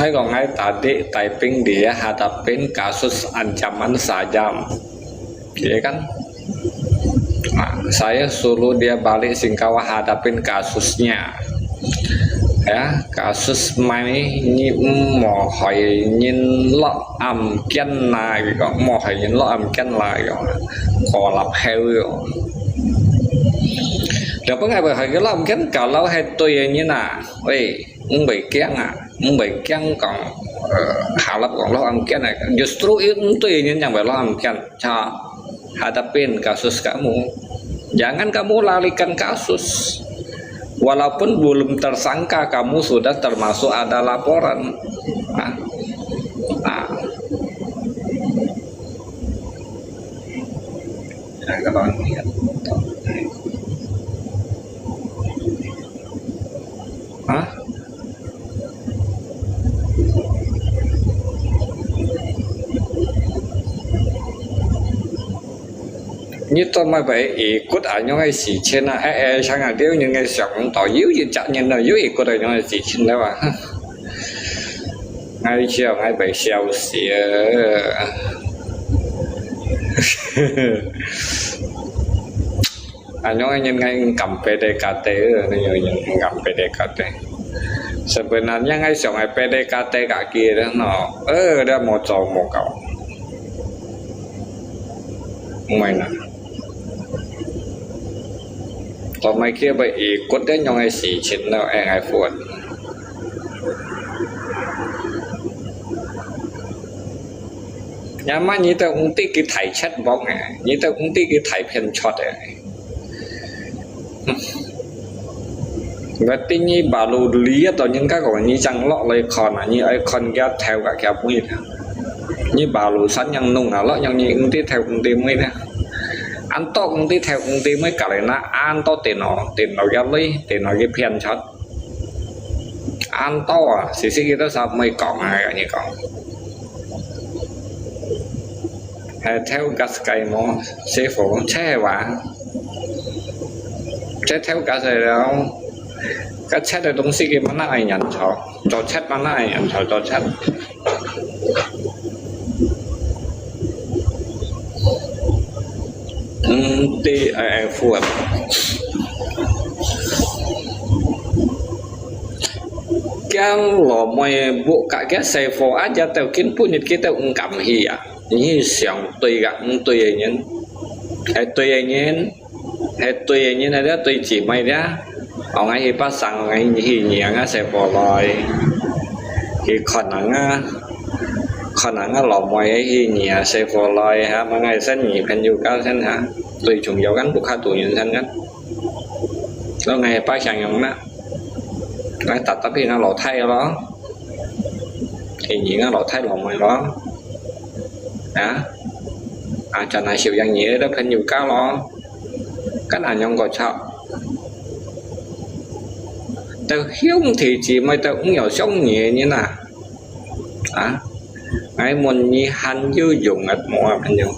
Ngay còn ngay tadi typing dia hadapin kasus ancaman sajam, ya kan? Nah, saya suruh dia balik Singkawa hadapin kasusnya, ya kasus mai ni mò hỏi nhìn lo âm kiên lại có mò hỏi nhìn lo âm kiên lại có lập heo được có ngày bởi hỏi cái lo âm kiên cả lâu hay tôi như nào ơi muốn bị kiên à muốn bị kiên còn hảo lập còn lo âm kiên này justru itu tôi như yang lo âm kiên cho hadapin kasus kamu jangan kamu lalikan kasus. Walaupun belum tersangka, kamu sudah termasuk ada laporan. Nah. Nah, các bạn lihat. Hah? Như tôi mà vậy ikut ở những cái gì trên là sang là điều những cái sống tỏ yếu gì chẳng nhận là yếu ikut ở những cái gì trên đó à ngay chiều ngay bảy xèo xìa những cái nhân ngay cầm PDKT rồi những cầm PDKT sebenarnya ngay sống ngay PDKT cả kia đó nó đã một trò một cậu mày nè tao mai kia vậy ikut đến nhau ngay xỉ chín nào ai phụ nhà mà như tao cũng tí cái thải chất bóng này như tao cũng tí cái thải pen shot này và tí như bà lù lý tao những cái gọi như chẳng lọ lấy con à như ai con ghé theo cả kéo mũi như bà lù sẵn nhang nung à lọ nhang như cũng tí theo cũng tí mới nè anh to công ty theo công ty mới cả lại là anh to tiền nó ra lấy tiền nó cái phiền chót anh to à xí xí đó sao mấy cọng ai như cọng hay theo gas cây nó sẽ phổ che và che theo cả rồi đó cái che được东西cái mà nó ai nhận cho che mà nó ai nhận cho che đi phù hợp cái lò mày bộ cả cái xe phò á cho tao kiến phụ nhật kia tao cũng cảm hỉ à như sòng tùy gặp tùy nhân hay tùy nhân này đó tùy chỉ mày đó ông ấy thì bắt sang ấy thì nhẹ á xe phò rồi thì khả năng lò mày ấy thì nhẹ xe phò rồi ha mà ngày sinh nhị phần nhiều cao sinh hả tùy chúng giáo gắn buộc hai tuổi nhân sinh gắn đó ngày ba chẳng nhận đó cái tập thì nó lò thay đó thì nhị nó lò thay lò mày đó cho này chịu dạng nhẹ đó phần nhiều cao đó cái nào nhông gọi sao tao hiếu thì chỉ mày tao cũng nhỏ sống nhẹ như nào ai muốn như hành dư dụng ngặt mua mình dùng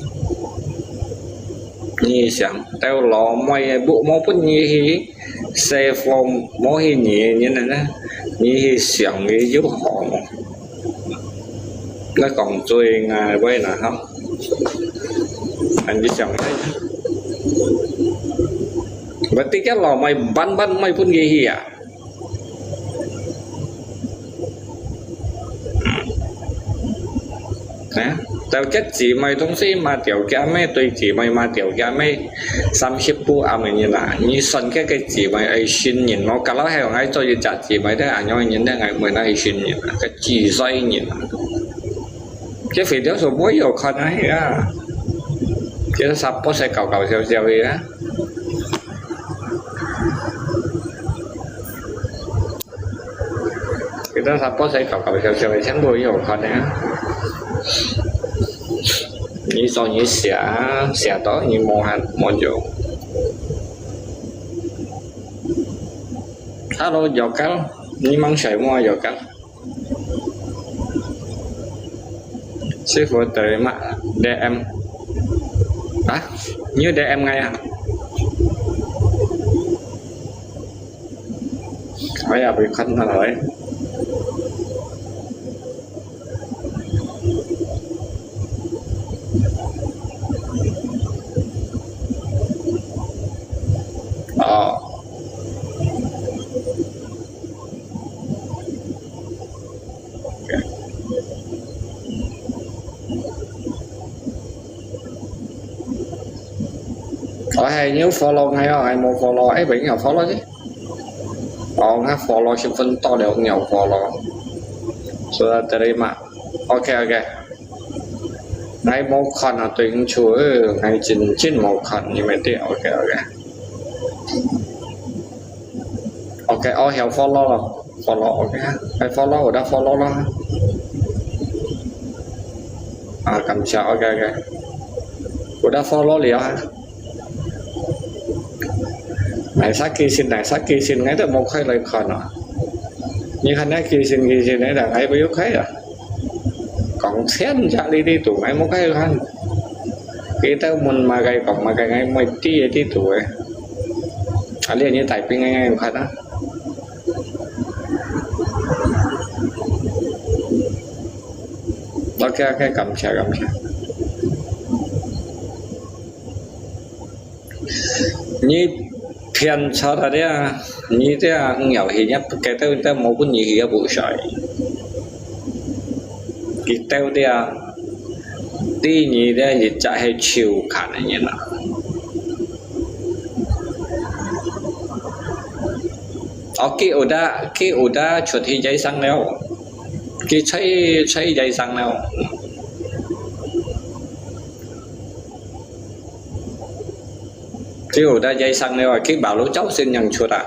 như sáng tao lò mày bộ mô bút như hí xe phong mô hí nhẹ như này đó như hí sáng cái giúp họ nó còn chơi ngài với là không anh đi chẳng thấy và tí cái lò mày bắn mày phun gì hì à tao chết chỉ mày thông sĩ mà tiểu kia mấy tôi chỉ mày mà tiểu kia mấy xăm xếp bu à mình như là như xuân cái chỉ mày ấy xin nhìn nó cả lão hay ngay tôi chỉ chặt chỉ mày đấy à nhau nhìn đấy ngày mười nay xin nhìn cái chỉ dây nhìn cái phim đó số bối nhiều con ấy á cái sắp có sẽ cầu xèo gì á cái đó sắp có sẽ cầu xèo sáng bối nhiều con đấy á như so như xẻ đó như mò chỗ hello giọt cá như măng sợi mua giọt cá sư phụ tới mà DM như DM ngay à bây giờ bị khăn là đấy ở hay nhớ follow ngay không ai mau follow ấy bị nghèo follow chứ nghe follow sẽ phân to đều nghèo follow sudah terima ok ngay mau khăn là tuyển chúa ngay chín mau khăn như mấy tiếng ok hiểu follow rồi follow ok hay follow ở đó follow đó cầm chào ok udah follow liền ha này sát kỳ xin ngay từ một khai lời còn à nhưng hắn ấy kỳ xin đấy là ngay bây giờ à còn xét ra đi tụi ngay một cái hắn cái tao muốn mà cái còn mà cái ngay mấy tí tuổi anh liền như tại pin ngay một đó ok cầm chào như phiền cho ta đấy như thế nghèo thì nhất cái tao một cái gì cái bụi sỏi cái tao đấy tí như thế thì chạy hay chiều khả năng như nào cái ở đó chuột thì dây xăng đâu cái cháy dây xăng đâu cái đã dây xăng này rồi cái bảo lũ cháu xin nhận chuột à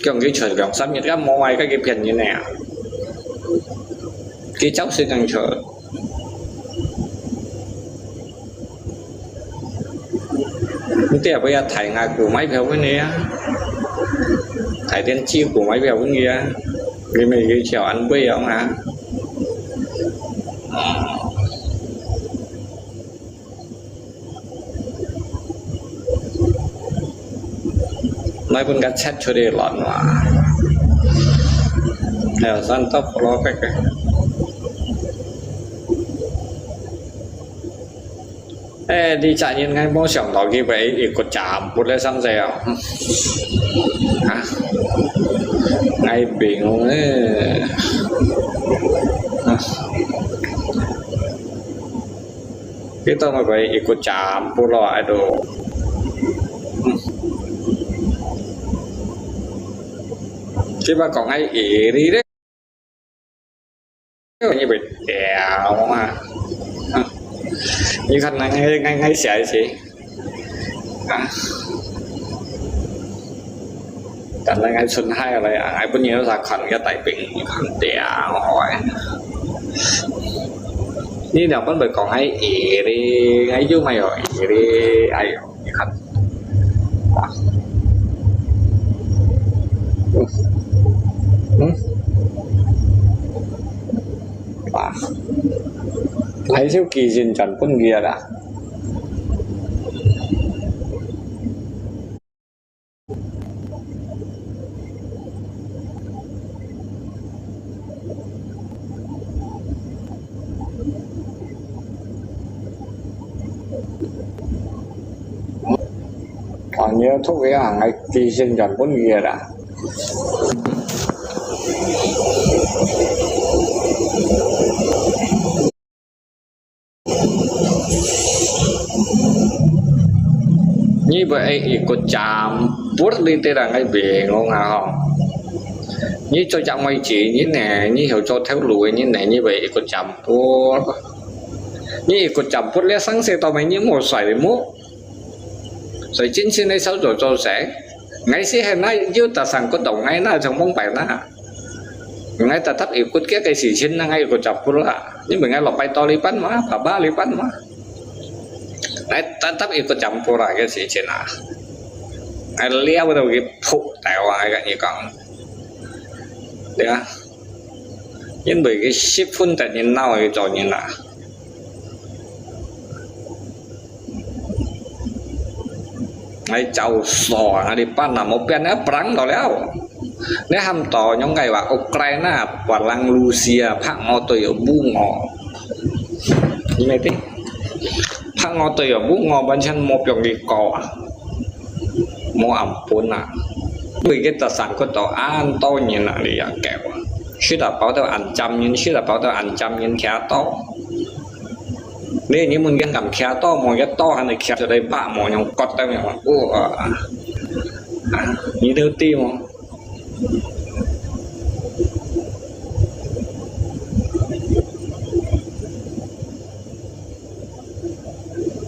còn cái chuột gọng xăm như cái ngoài cái phiền như này cái cháu xin nhận chuột thế bây giờ thầy ngài của máy véo cái này thầy tiên chiêu của máy véo cái kia cái mình cái chèo ăn bê không hả nói pun gắt chat cho đi lọn mà theo san tóc lo cái ê đi chạy nhìn ngay mô xỏng đó kia vậy thì có chạm một lẽ xăng dẻo hả ngay biển luôn ấy cái tao mà vậy thì có chạm một loại đồ chứ mà còn ai ỉ đi đấy như vậy đèo mà như khăn ngay xẻ gì cảnh là ngay xuân hai là ai có nhiều là khăn cái tại bình khăn đèo hỏi như nào vẫn phải còn ai ỉ đi ngay chứ mày rồi ỉ đi ai như khăn lấy siêu kỳ dình chuẩn quân kia đã còn nhớ thuốc cái hàng ngày kỳ dình chuẩn quân kia đã như vậy thì có chạm bút đi tới là ngay biển không hả không như cho chạm mày chỉ như này như hiểu cho theo lùi như này như vậy có chạm bút như có chạm bút lẽ sáng xe tao mày những một xoài để mốt rồi chính xin này sau rồi cho sẽ ngay xí hay nay chứ ta sang có đồng ngay na trong bóng bài na ngay ta thắt yếu cốt cái gì xin ngay có chạm bút là nhưng mà ngay lọc bay to li bắn mà bà ba li bắn mà đấy tắt ít có chậm cô lại cái gì trên à ai leo vào đầu cái phụ tạo ai cả như còn đấy à nhưng bởi cái ship phun tại nhìn nào thì trò nhìn là ngay cháu sò đi pan là một bên nó bắn rồi léo nếu hâm tỏ nhóm ngày vào Ukraine và lăng Lucia phát ngò tùy ở bu ngò như này thế thằng ngò tùy ở bút ngò bên chân một dòng đi cò mua ẩm bốn à vì cái tài sản của tàu an to như là đi ăn kẹo chứ là bảo tao ăn trăm nhưng chứ là bảo tao ăn trăm nhưng khá to Nên như mình cầm khe to mò cái to hay là khe cho đây bạ mò nhau cọt tay mày như đầu tiên mà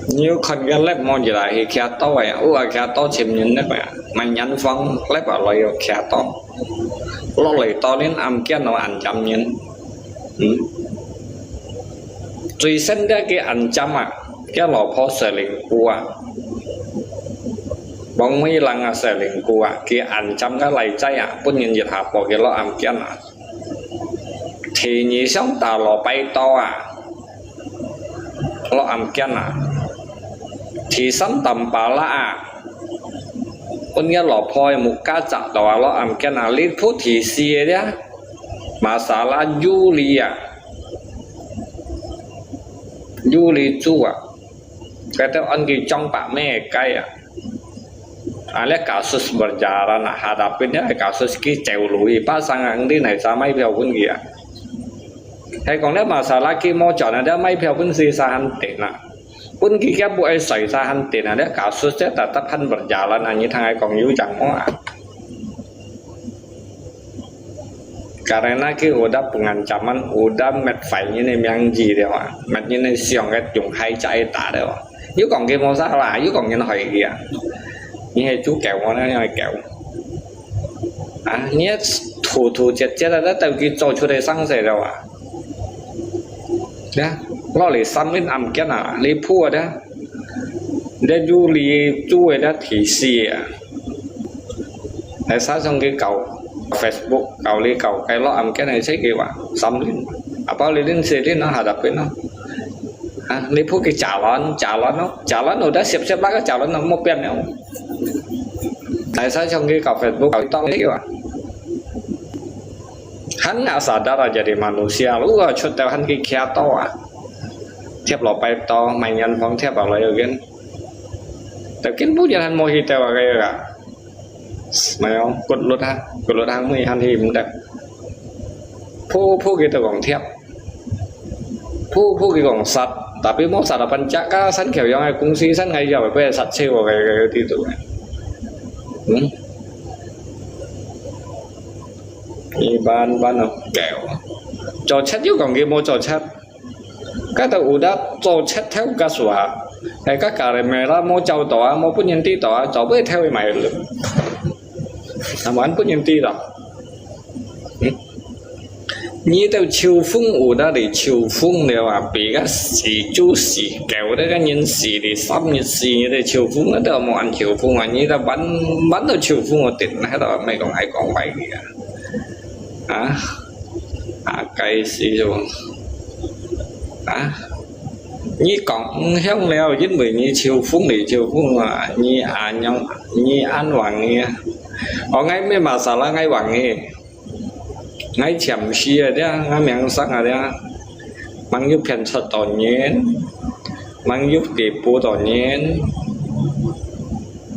nhiều con cái lép mò gì lại thì khe to vậy khe to chìm nhìn đấy mà nhắn phong lép vào lời khe to lo lời to đến âm kia nó ăn chậm nhìn truy sinh ra cái ăn chậm cái lò phô sờ liền cua bóng mấy lần sờ liền cua cái ăn chậm cái lấy chay bún nhìn dịch hạt bỏ cái lò ăn kia thì nhị sống tàu lò bay to lò ăn kia thì sống tầm bà la bún cái lò phôi một cá chả đó lò ăn kia lít phút thì xìa đấy masalah Julia Juli chú kata orang trong pak me kaya ada kasus berjalan hadapinnya kasus kicau lui pasangan đi này sao mấy phiếu pun kìa hay còn nếu masalah kia mau chọn ada mấy phiếu pun si sahan tiền pun kia buat xảy ra han tiền ada kasusnya tetap han berjalan như thằng ai còn yêu chẳng mau karena cái udah pengancaman udah mệt phải như này yang gì đấy ạ mệt như này xiong cái dùng hai chạy tả đấy ạ nếu còn cái món sao là nếu còn cái hỏi kìa như hay chú kẹo nó này kẹo nhé thủ chết là đã từ cái trò chú đây sang rồi đâu đó lo lấy xăm lên âm cái nào lấy phua đó để du lý chú ấy đã thị xì tại sao trong cái cầu Facebook cầu cái lo âm cái này thấy kêu xăm lên bao lên xe lên nó hadap nó lấy phút cái chả lón nó đã xếp bác cái chả lón nó một bên nữa tại sao trong cái cầu Facebook cầu to đấy kêu hắn nggak sadar jadi manusia lu chút tao hắn cái kia to thiệp lọ bay to mày nhân phong thiệp vào lại againแต่กินผู้ยันโมหิตว่าไงอะไม่เอากดรถทางมือทันทีมันแต่ผู้กี่ตัวของเทียบผู้กี่ของสัตว์แต่พี่มอสัตว์ปัญจักก็สันเขียวยังไงกุ้งซีสันไงอย่าไปเป็นสัตว์เชี่ยวไงที่ตัวมีบ้านแก้วจอดชัดยุ่งของกี่โมจอดชัดก็ตัวอุดับจอดชัดเท่ากับสวะhay các cả mẹ là mua châu tỏ mua bút nhân tí tỏ cháu biết theo mày được làm ăn bút nhân tí đó như tao chiều phung ủ đã để chiều phung đều bị cái xì chú xì kéo đấy cái nhân xì thì xăm như xì như thế chiều phung nó đâu mà ăn chiều phung như tao bắn tao chiều phung ở tỉnh hết rồi mày còn ai còn vậy kìa cái gì rồi như còn héo leo dính bị như chiều phúng mà như nhau như ăn hoàng nghe ở ngay mấy mà sao là ngay hoàng nghe ngay chậm xia đấy ngay miệng sắc à đấy mang giúp phèn sật tỏ nhén mang giúp kịp bố tỏ nhén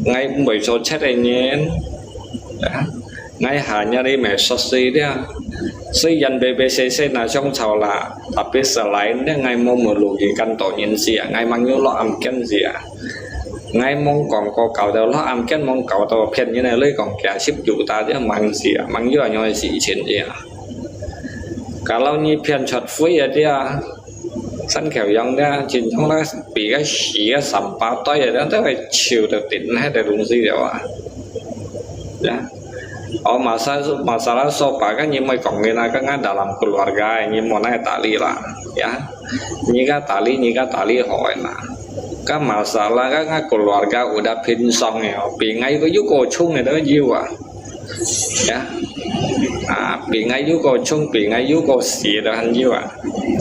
ngay bởi số chết này nhén ngay hạ nhà đi mẹ sốt xì đấy xây dân BBCC là trong chào là tập biết sở lái nên ngay mong một lũ gì căn tổ nhân gì ngay mang nhớ lo âm kiến gì ngay mong còn có cầu đâu lo âm kiến mong cầu tàu phiền như này lấy còn kẻ ship chủ ta chứ mang gì mang nhớ nhau gì chuyện gì cả lâu như phiền chợt phối ở đây sẵn khéo dòng ra chỉ trong đó bị cái xỉ cái sầm bao tối rồi đó tới phải chiều được tỉnh hay là đúng gì đâu masalah sopa kan như mấy cổng người này các ngài dalam keluarga như một này tali là như cái tali hỏi là các masalah các ngài keluarga udah pin xong rồi bị ngay có yếu cổ chung này đó nhiều bị ngay yếu cổ chung bị ngay yếu cổ xì đó hành nhiều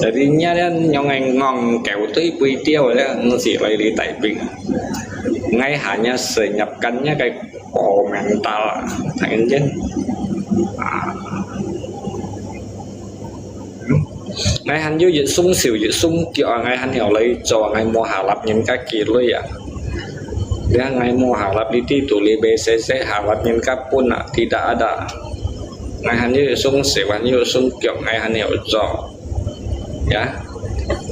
tại vì nhá đến nhau ngày ngon kéo tới quy tiêu rồi đó nó chỉ lấy đi tại bình ngay hạ nhá sử nhập cân nhá cái cổ mental thành nhân ngay hành vô dịch sung xỉu dịch sung kiểu ngay hành hiểu lấy cho ngay mua hạ lập những các kỳ lưỡi dia ngay mua hạ lập đi ti tuli BCC hạ lập những các pun tidak ada ngay hành vô sung xỉu hành vô sung kiểu ngay hành hiểu cho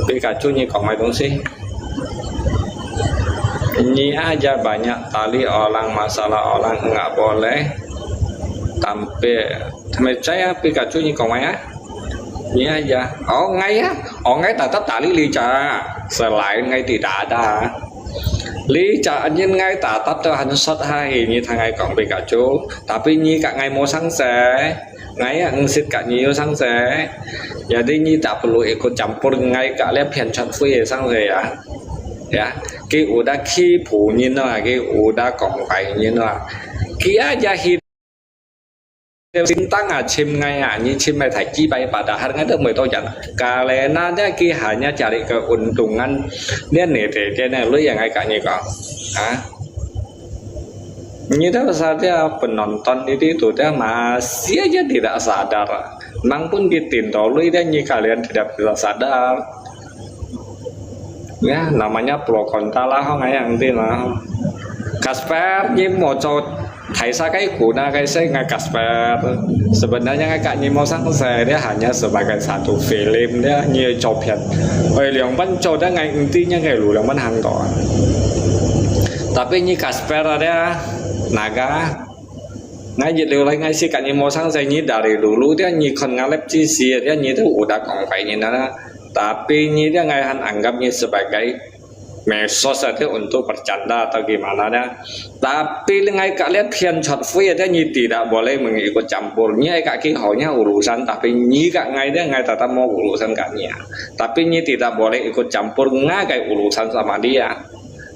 Pikachu ni kong mai dongsi. Ni aja banyak tali orang masalah orang nggak boleh tampil. Saya Pikachu ni kong mai á. Ni aja. Ngay á. Ngay tetap tali lica. Selain ngay tidak ada. Lica nhưng ngay tetap Tuhan sot hai ni thang ngay kong Pikachu. Tapi ni kak ngay mau sang se. Ngay ngsit kak ni sang se. Jadi ni tak perlu ikut campur ngay kak lihat pian chat fui sang se ya. Ya, cái udah khi phụ nhân là cái udah còn phải nhân là kia aja hit bintang chim ngay như chim mai thạch chi bay padahal nggak ada mereka jangan karena dia ki hanya cari keuntungan dia nih dia lu yang kayak gini kok như thế saja penonton itu dia masih aja tidak sadar maupun ditindolui dia như kalian tidak bisa sadar ya namanya pro kontra lah không ai yang tin là Casper như một chỗ thấy sao cái cũ na cái saya nggak Casper sebenarnya kayak Nemo sang saya dia hanya sebagai satu film dia như copian Liang Ban Châu dia nggak intinya kayak lu Liang Ban Hang Tuah tapi như Casper dia naga ngay dịch điều lấy ngay si kayak Nemo sang saya như dari dulu dia như kon ngalep chi si dia như itu udah còn phải như đó tapi ini dia ngayahan anggapnya sebagai medsos saja untuk bercanda atau gimana dah. Tapi ngai kak lihat pian shot free dia ni tidak boleh mengikut campurnya kak kihaunya urusan tapi ni kak ngai dia ngai tetap mau urusan kaknya. Tapi ni tidak boleh ikut campur ngai kayak urusan sama dia.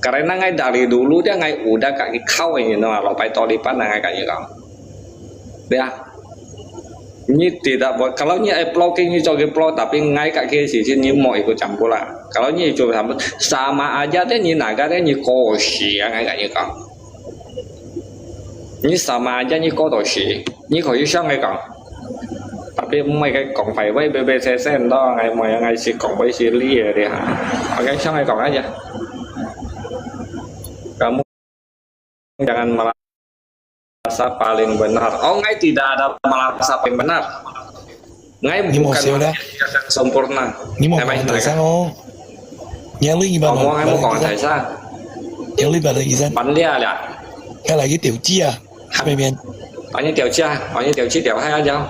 Karena ngai dari dulu dia ngai udah kak kau ini no kalau pai tolipan ngai kaknya kau. Dia ini tidak boleh kalau ini vlogging ini coba vlog tapi ngay kak kia sih ini mau ikut campur lah kalau ini coba sama aja deh ini naga deh ini koshi ya ngay kak ini kang ini sama aja ini koshi ini kau iseng ngay kang tapi mấy cái còn phải với BBCC đó ngay mày ngay si còn với si li đi hả oke iseng ngay còn aja kamu jangan malah merasa paling benar. Ngay tidak ada merasa paling benar. Ngay bukan yang sempurna. Nhưng mà còn tại sao không? Nhà lý bạn ngomong em còn tại sao? Nhà lý bạn là gì sao? Bắn đi à? Hay là cái tiểu chi à? Phải miền. Bao nhiêu tiểu chi à? Bao nhiêu tiểu chi tiểu hai sao?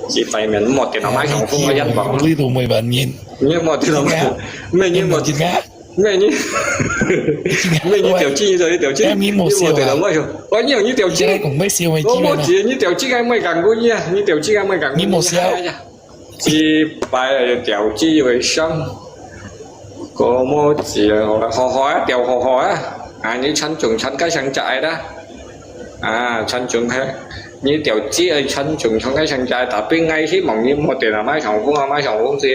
Chỉ phải miền một tiền nó máy không không có dân bảo. Lý tụ 10 bạn nhìn. Nhưng một tiền nó máy. Nhưng một chín ngã. Mẹ như tiểu chi rồi tiểu chi em nghĩ một siêu à? Có nhiều như tiểu chi cũng mấy siêu mấy có chi một chỉ như tiểu chi anh mới càng vui nha như tiểu chi anh mới càng như một siêu chi bài tiểu chi về sông có một chỉ hò hò tiểu hò hò như chăn trùng chăn cái trang trại đó chăn trùng thế như tiểu chi ở chăn trùng trong cái trang trại tapi ngay khi mỏng như một tiền là mai chồng cũng gì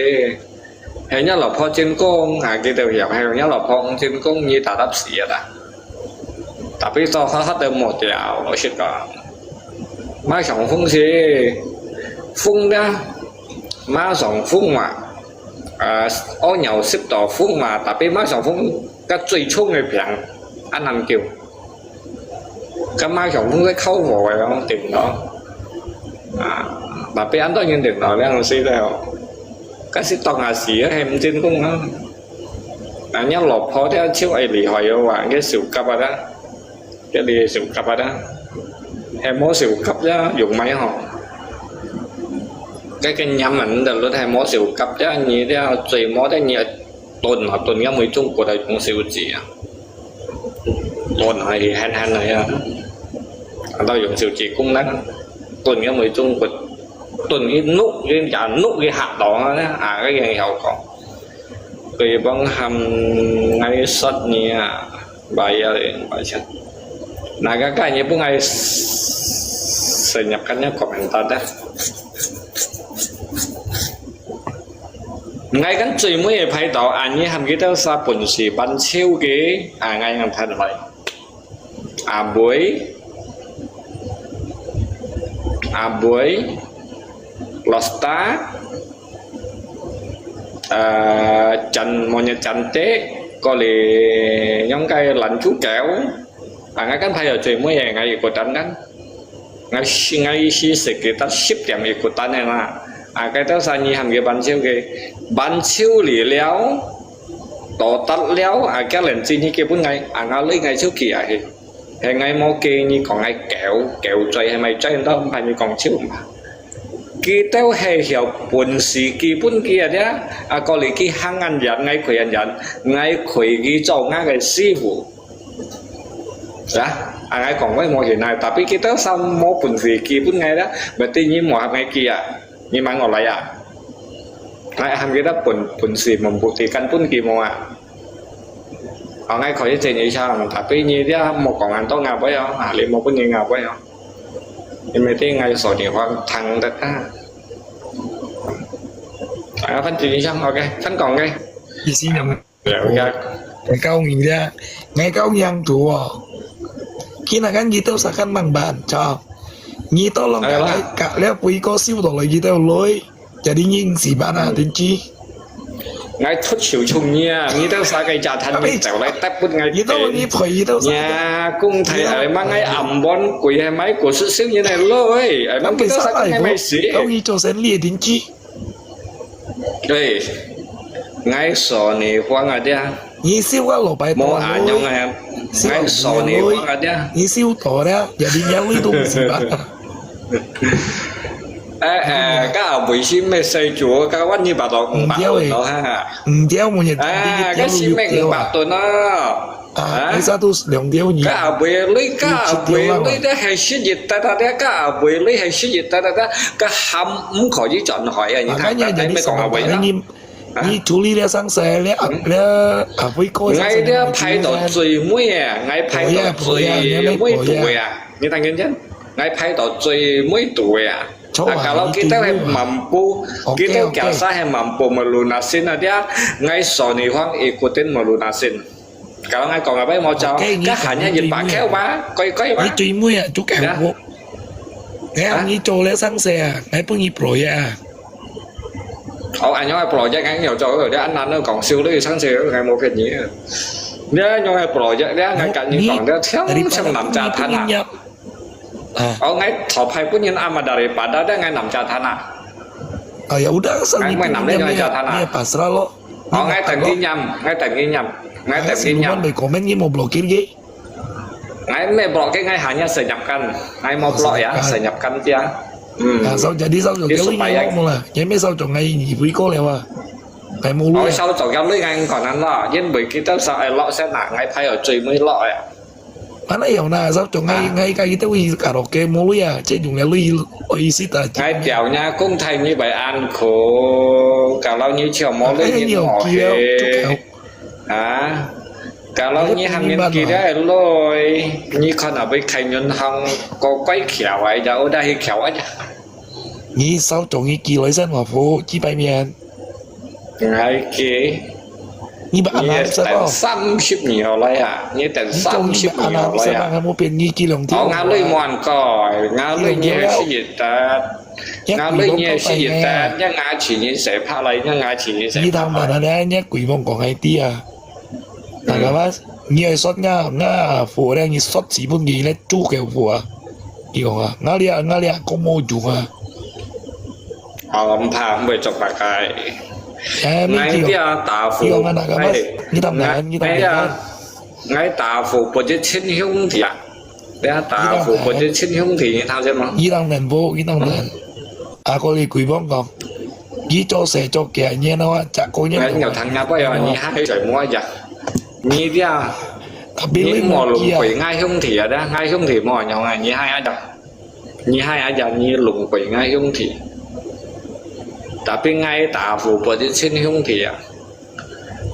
hay nhớ là phó trên công cái điều hiểu hay nhớ là phó trên công như ta đáp xỉ đó tapi sau hết được một điều nó sẽ có mai sống phung gì phung đó mai sống phung mà ô nhau xếp tỏ phung mà tapi mai sống phung cái最冲người biển ăn nằm kiểu cái mai sống phung cái khâu vội không tìm đó tapi ăn đó nhưng tìm đó đang suy theo cái sĩ tông hà sĩ em trên cũng nhớ lọp phó theo chiếu ai lì hỏi và cái sự cấp đó cái đi sự cấp đó em muốn sự cấp đó dùng máy họ cái nhắm mình là lúc em muốn sự cấp đó như thế tùy mỗi cái như tuần cái mới chung của đại chúng siêu gì tuần này han này tao dùng siêu chỉ cũng nắng tuần cái mới chung của tuần cái nút cái chả nút cái hạt đó cái gì hậu còn vì bằng hầm ngay sắt nha bài chất cái như bữa ngày nhập cái nhá komentar dah ngay cái chuyện mới phải tạo anh như hầm cái đó sa bún xì bánh siêu cái ngay làm thay vậy buổi Losta monyet cantik kali nhóm cây lạnh chú kẹo ngay kan phải ở chuyện mới ngày ikutan kan ngay si sekitar ship yang ikutan ya cái đó sao như hàng cái bán chiêu lì léo tổ tắt léo cái lần gì như kia bốn ngày ngã lấy ngày trước kia thì ngày mò kia như còn ngày kẹo chơi hay mày chơi đó không phải như còn chiêu mà kia tao hay hiểu buồn sĩ kia bốn kia đấy có lý kia hàng ăn nhận ngày khỏe kia cho ngã cái sư phụ đó ngay còn với mọi hiện nay tapi kita xong mau pun gì pun ngay đó berarti như mọi ngày kia như mang ngồi lại ngay ham kita pun gì membuktikan pun mau ngay khỏi chuyện như sao tapi như dia một còn ăn to ngào với không liền một cái gì ngào với không nhưng mà cái ngay sổ điện thoại thằng đó phân chuyện như sao ok phân còn ngay gì xin nhầm ngày kau nhìn ra ngày kau yang tua kita kan kita usahakan mang ban cho nhi to lòng cả lẽ quý có siêu tổ lại kita lối jadi nhìn gì bạn à đến chi ngay thốt chiều chung nha nghĩ tới sao cái trà thanh mình chảo lại tép bút ngay nhà cung thầy ở mang ngay ẩm bon quỷ hay máy của sức như này lôi ở mang cái sao cái máy xí đâu nghĩ cho sen lìa đến chi đây ngay sổ này hoang ở đây nhi siêu qua lỗ bài mua nhau em ngay sổ này hoang ở đây nhi siêu tổ đó jadi nhà lối tung gì bạn các buổi xin mẹ xây chùa các quan như bà đó đó ha đeo một nhật cái xin mẹ bà tôi nó cái sao tôi lượng đeo nhiều các buổi lấy đó hay xin gì ta các buổi lấy hay xin gì ta các hâm muốn khỏi với chọn hỏi như thế này mới còn ở vậy đó你处理了上山了会过ngay đó拍到最尾ngay拍到最尾tuổi như thằng nhân chứ ngay拍到最尾tuổi kalau kita mampu kita biasa yang mampu melunasin dia ngay Sony Huang ikutin melunasin kalau ngay còn apa mau cho các hanya nhìn bạc kéo bá coi bá你最尾啊做教我你做了上山ngay不你 pro ya anh nói pro chắc anh nhiều cho rồi đấy anh nó còn siêu đấy sáng sớm ngày một cái gì đấy nhưng mà pro chắc đấy ngay cả những còn đấy thiếu trong nằm trà than ngay thọ phải punya ama daripada dia ngay nằm trà than ya udah asal ngay nằm đấy ngay trà than pasrah lo ngay tầng ghi nhầm ngay tầng ghi nhầm để comment như một block kia ngay mấy block cái ngay hanya senyapkan ngay mau block ya senyapkan dia sao jadi sao rồi cái lý là vậy mấy sao chọn ngay gì quý cô leo cái mua luôn sao chọn cái lý ngay còn ăn lọ nhưng bởi kita sao lọ sẽ nặng ngay phải ở chơi mới lọ mana hiểu nào sao chọn ngay cái kita uy cả đồ kê mua luôn chứ dùng cái lý uy xí ta ngay kẹo nha cũng thành như vậy ăn khổ cả lâu như chiều món lấy như mỏ cả lâu như hàng nhân kia đấy lôi như con ở bên thành nhân hăng có quay kẹo ấy đâu ở đây kẹo ấy你手仲要叫女生和婦知擺面，係嘅。你把啱識咯。30年嚟啊，你等30年嚟啊。啱冇變呢幾兩條。我啱你冇個，啱你嘢是熱得，啱你嘢是熱得，一牙前嘢成拍嚟，一牙前嘢成。你睇下咧，一鬼望講係啲啊，大家話你係縮啱婦咧，你縮紙本嘢咧租嘅婦啊，你講啊，啱你啊，講冇用啊。唔怕，唔會做白計。ngay dia tafu ngay tafu bữa trước chín hiếu thì dia tafu bữa trước chín hiếu thì như thao xem không? Ý đang nền vô, ý đang nền. Có đi quỳ bóng còn. Ý cho xe cho kẻ nhé nó chả có nhé. Ngay nhiều thằng nhập bây giờ như hai trời mua giờ. Như dia như mò lùng quỷ ngay hiếu thì ở đó, ngay hiếu thì mò nhau ngay như hai ai đâu. Như hai ai giờ như lùng quỷ ngay hiếu thì. Tapi ngay tafu bữa trước chín hiếu thì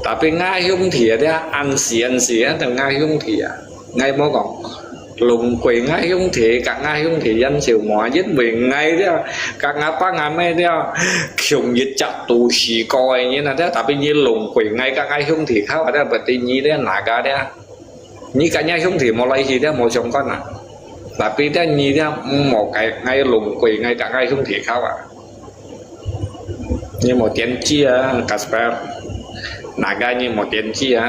tapi ngay hiếu thì dia ăn xì từ ngay hiếu thì ngay mò còn lùng quỷ ngay hiếu thì cả ngay hiếu thì dân chịu mò giết mình ngay đó cả ngã ba ngã mấy đó khiung giết chặt tù xì coi như là thế tapi như lùng quỷ ngay cả ngay hiếu thì khác ở đó bởi vì như thế là cả đó như cả ngay hiếu thì một lấy gì đó một chồng con à tapi đó như thế một cái ngay lùng quỷ ngay cả ngay hiếu thì khác à như một tiền chia Casper naga như một tiền chia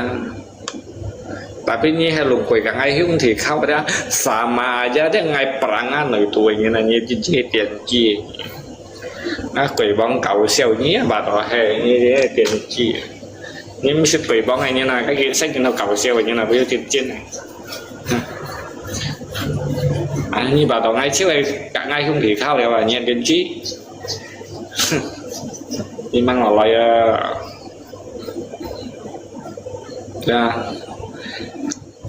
tapi như hai lùng quỷ cả ngay hiếu thì khao đó sama aja dia ngay perangan itu như là như chia tiền chia 鬼帮搞笑nhé bà đó hay như thế tiền chi nhưng mà quỷ bóng này như là cái kiến sách nó搞笑như là bây giờ tiền trên này như bà đó ngay trước này cả ngay không thể khao đều là nhận tiền chi đi mang vào lại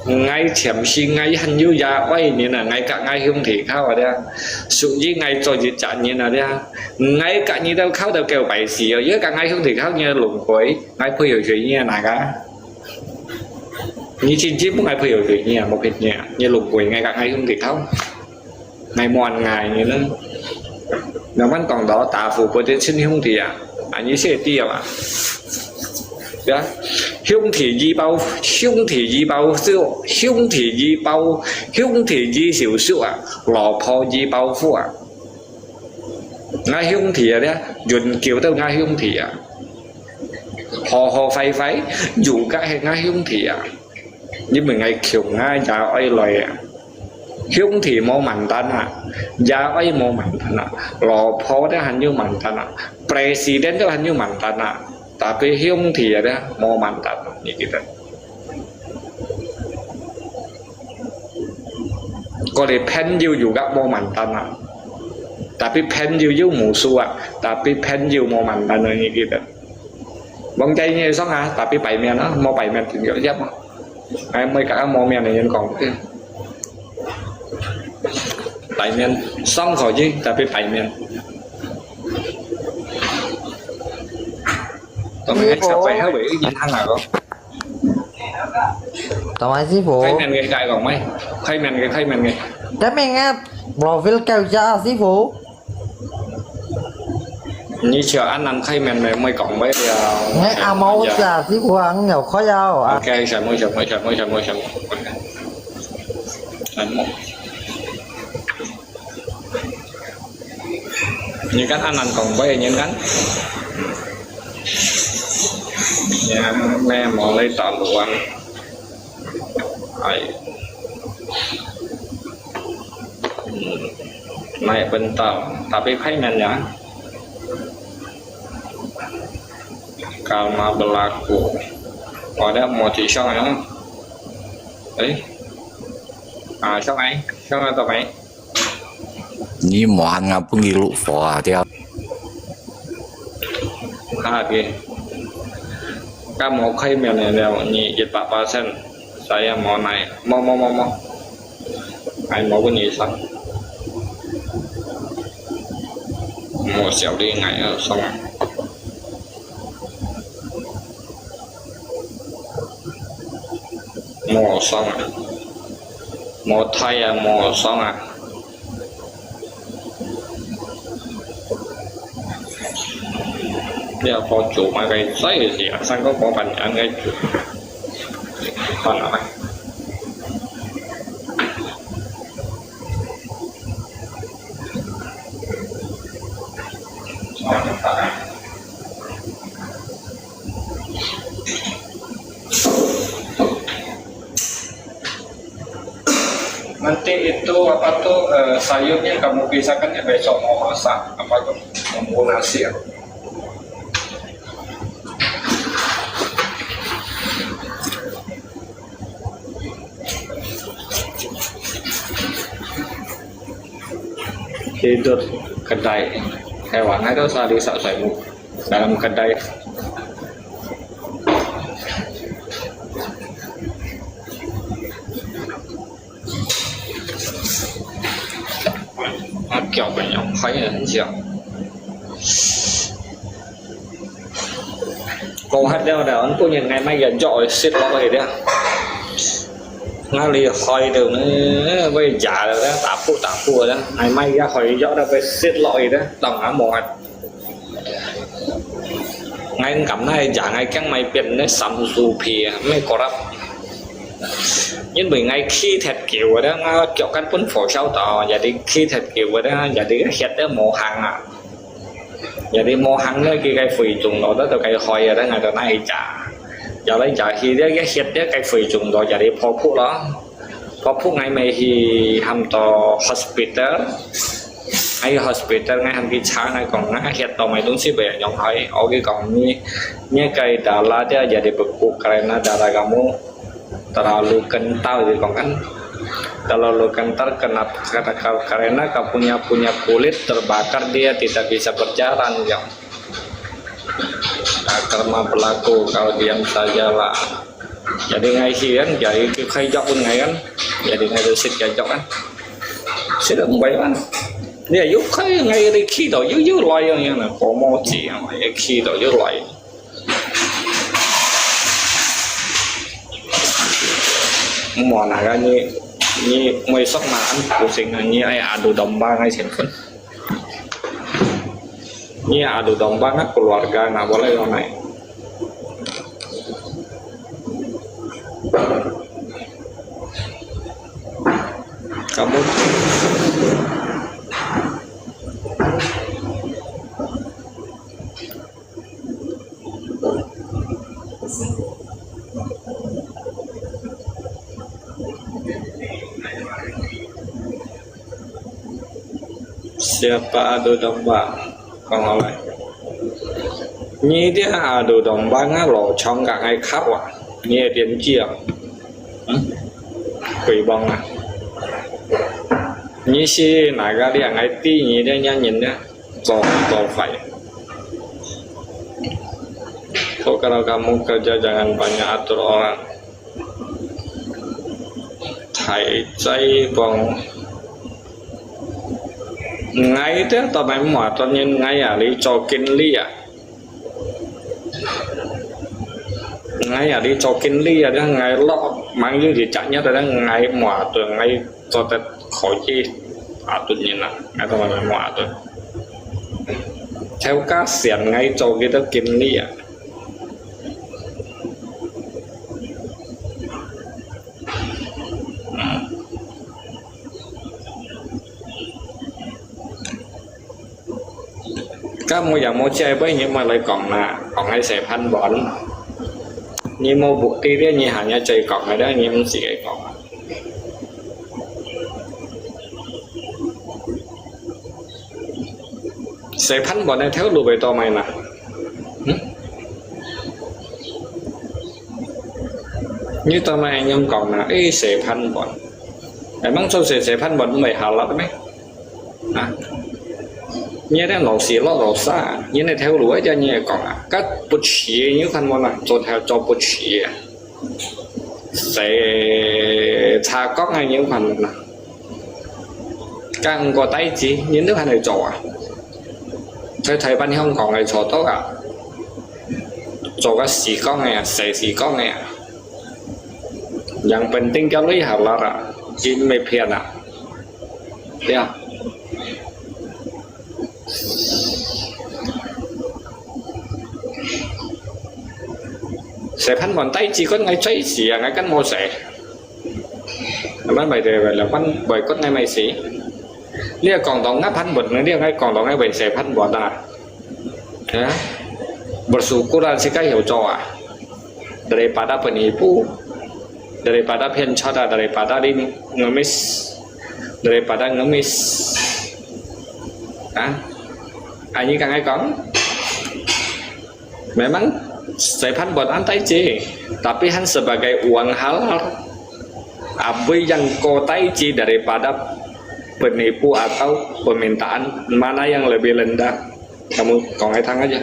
ngay chém xin ngay hành như gia quay như là ngay cả ngay không thể khao ở đây sự gì ngay cho gì chả như là đây ngay cả như đâu khao đâu kêu bảy xì ở dưới cả ngay không thể khao như lủng quấy ngay phải hiểu chuyện như này cả như chín chín cũng ngay phải hiểu chuyện như một việc như lủng quấy ngay cả ngay không thể khao ngày mòn ngày như nó vẫn còn đó tạ phụ của tên sinh không thì như sẽ tiêu đó hung thị di bao hung thị di bao siêu hung thị di bao hung thị di siêu siêu lò phò di bao phu ngay hung thị đấy dùn kiểu tao ngay hung thị hò phai phái dù cái ngay hung thị nhưng mình ngay kiểu ngay già ơi lời hung thị mò mạnh tan già ơi mò mạnh tan lò phò đó hành như mạnh tan president đó hành như mạnh tan tapi hiung thì ada mau mantap như gitu kalau penju juga mau mantan tapi penju musuh tapi penju mau mantan như gitu bông chay như xong tapi bảy men nó mau bảy men thì kiểu giáp ai mới cả mau men này nhân còn bảy men xong khỏi chứ tapi bảy men tao mới sắp phải háo bị cái gì thằng nào không? Tao nói sư phụ. Khai men cái cài còn mấy? Khai men cái. Cái mình á, profile kêu cho sư phụ. Như chờ anh làm khai men này mới còn mấy Nghe amo là sư phụ ăn nhiều khó nhau. Ok, chờ môi. Như cách anh làm còn mấy những cách. Ya, mẹ mau lấy tọt luôn mày bentar tapi payment ya kalau berlaku ada mau chỉ xong rồi không đấy xong rồi tao mày như mỏ hàng ngập nghi lụ phò theo kìa kamu khai men này đều nhị 7%, saya mau naik, mau, anh mau cái gì xong, mau xẻo đi ngày xong, mau xong, mau thay mau xong giờ có chủ mà cái giấy gì sang có phần ăn cái chủ phần nào này nanti itu apa tuh sayurnya kamu pisahkan ya besok mau masak apa tuh mau nasi ya. Tidur kedai hewan itu selalu disaksamu dalam kedai kiểu bệnh nhỏ thấy là很像cô hết đeo đeo anh cô nhìn ngày mai giờ dội xịt lỗi đấy nó lì hỏi được nó bây giả rồi đó tạ phụ đó ngày mai ra hỏi rõ ra về xịt lỗi đó đồng á một ngay anh cảm thấy giả ngay các mày biển nó sắm dù phì mới có rắp nhưng bởi ngay khi thật kiểu rồi đó nó kiểu căn quân phổ sau tỏ giờ đi khi thật kiểu rồi đó giờ đi hết đó mồ hàng giờ đi mồ hàng đó kia cái phì trùng đó từ cái hỏi rồi đó ngày đó này trả giờ lấy trả khi đó cái hết đó cái phì trùng đó giờ đi phô phụ đó phô phụ ngày mai thì hầm tò hospital ai hospital ngay hàng cái sáng này còn ngay hiện tàu mày đúng xí về nhóm hỏi ở cái còn như cái đà la dia jadi beku karena darah kamu terlalu kental jadi kon kan terlalu kental kenapa karena kamu punya kulit terbakar dia tidak bisa berjalan ya. Nah, karma berlaku kalau diam saja lah. Jadi ngay khi kan jadi cái khay dọc bên ngày kan jadi ngay được xịt cái dọc kan sẽ được vậy kan dia yuk khay ngay đi khi đó yuk loài như là có mò gì mà khi đó yuk loài mò nào ra như mấy sóc mà ăn của sinh là như ai adu domba ngay sen pun như adu domba nak keluarga nah boleh orang này. Kamu siapa adu domba còn lại như dia adu domba ngã lỗ trong cả ngày khác à như tiền chia quỷ bong à như si nãy ra đi ngày tí như đây nha nhìn đó cho phải kalau kamu kerja jangan banyak atur orang thầy chay bong ngay thế tao mày mỏi tao nhìn ngay à đi cho kinh ly à ngay à đi cho kinh ly à đó ngay lọ mang như gì chạy nhất là ngay mỏi từ ngay cho ta khỏi chi à tự nhiên là ngay tao mày mỏi từ theo các xiển ngay cho cái đó kinh ly à các mua dạng mua chơi với nhưng mà lại còn hay xẹp hành bẩn như mua buộc ti đấy như hàng nhà chơi còn này đó như muốn xì cái còn xẹp hành bẩn này theo lùi về to mày nè như to mày nhưng còn là ấy xẹp hành bẩn để mong sao xẹp hành bẩn mày hào lắm đấy à như thế lẩu xì lẩu xa như này theo lúa cho như còn các bút chì như khăn món này cho bút chì sẽ xa có ngay những phần này càng có tay chỉ những nước hành này trò thầy ban không còn ngày trò tốt à trò cái xì có nghe sẽ xì có nghe yang penting cho lấy hạt là chỉ mê phiền à thấy không sẽ phanh bàn tay chỉ có ngay cháy xì ngay cánh mô sẽ mấy bài đề là phanh bởi có ngay mày xì lia còn tao ngáp phanh bật nữa lia ngay còn tao ngay bài sẽ phanh bỏ ta ya bersyukur sih hiểu cho à daripada penipu daripada pencada daripada đi ngemis anh như càng ai có memang Stefan buat antai C tapi han sebagai uang halal apa yang kau taiji daripada penipu atau permintaan mana yang lebih rendah kamu còn hai thằng aja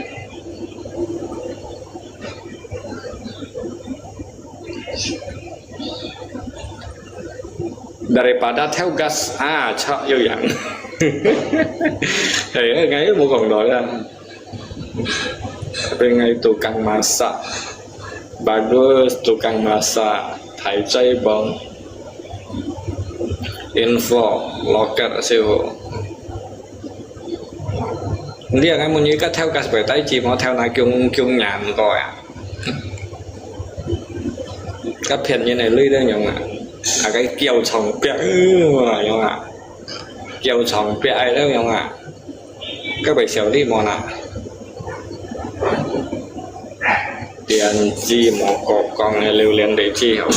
daripada theo gas cho yêu dạng thì ngay một còn đội ra tapi ngay tukang masak bagus tukang masak thầy chay bong info loket siêu lihat cái muốn như cái theo gas về tay chỉ mà theo này kêu nhàn rồi à cái phiền như này lưới đây nhung à cái kêu chồng bẹt mà nhung à kêu chồng bẹt ai đó nhung à các bài xẻo đi mòn à tiền chi một cột con này lưu liên để chi hậu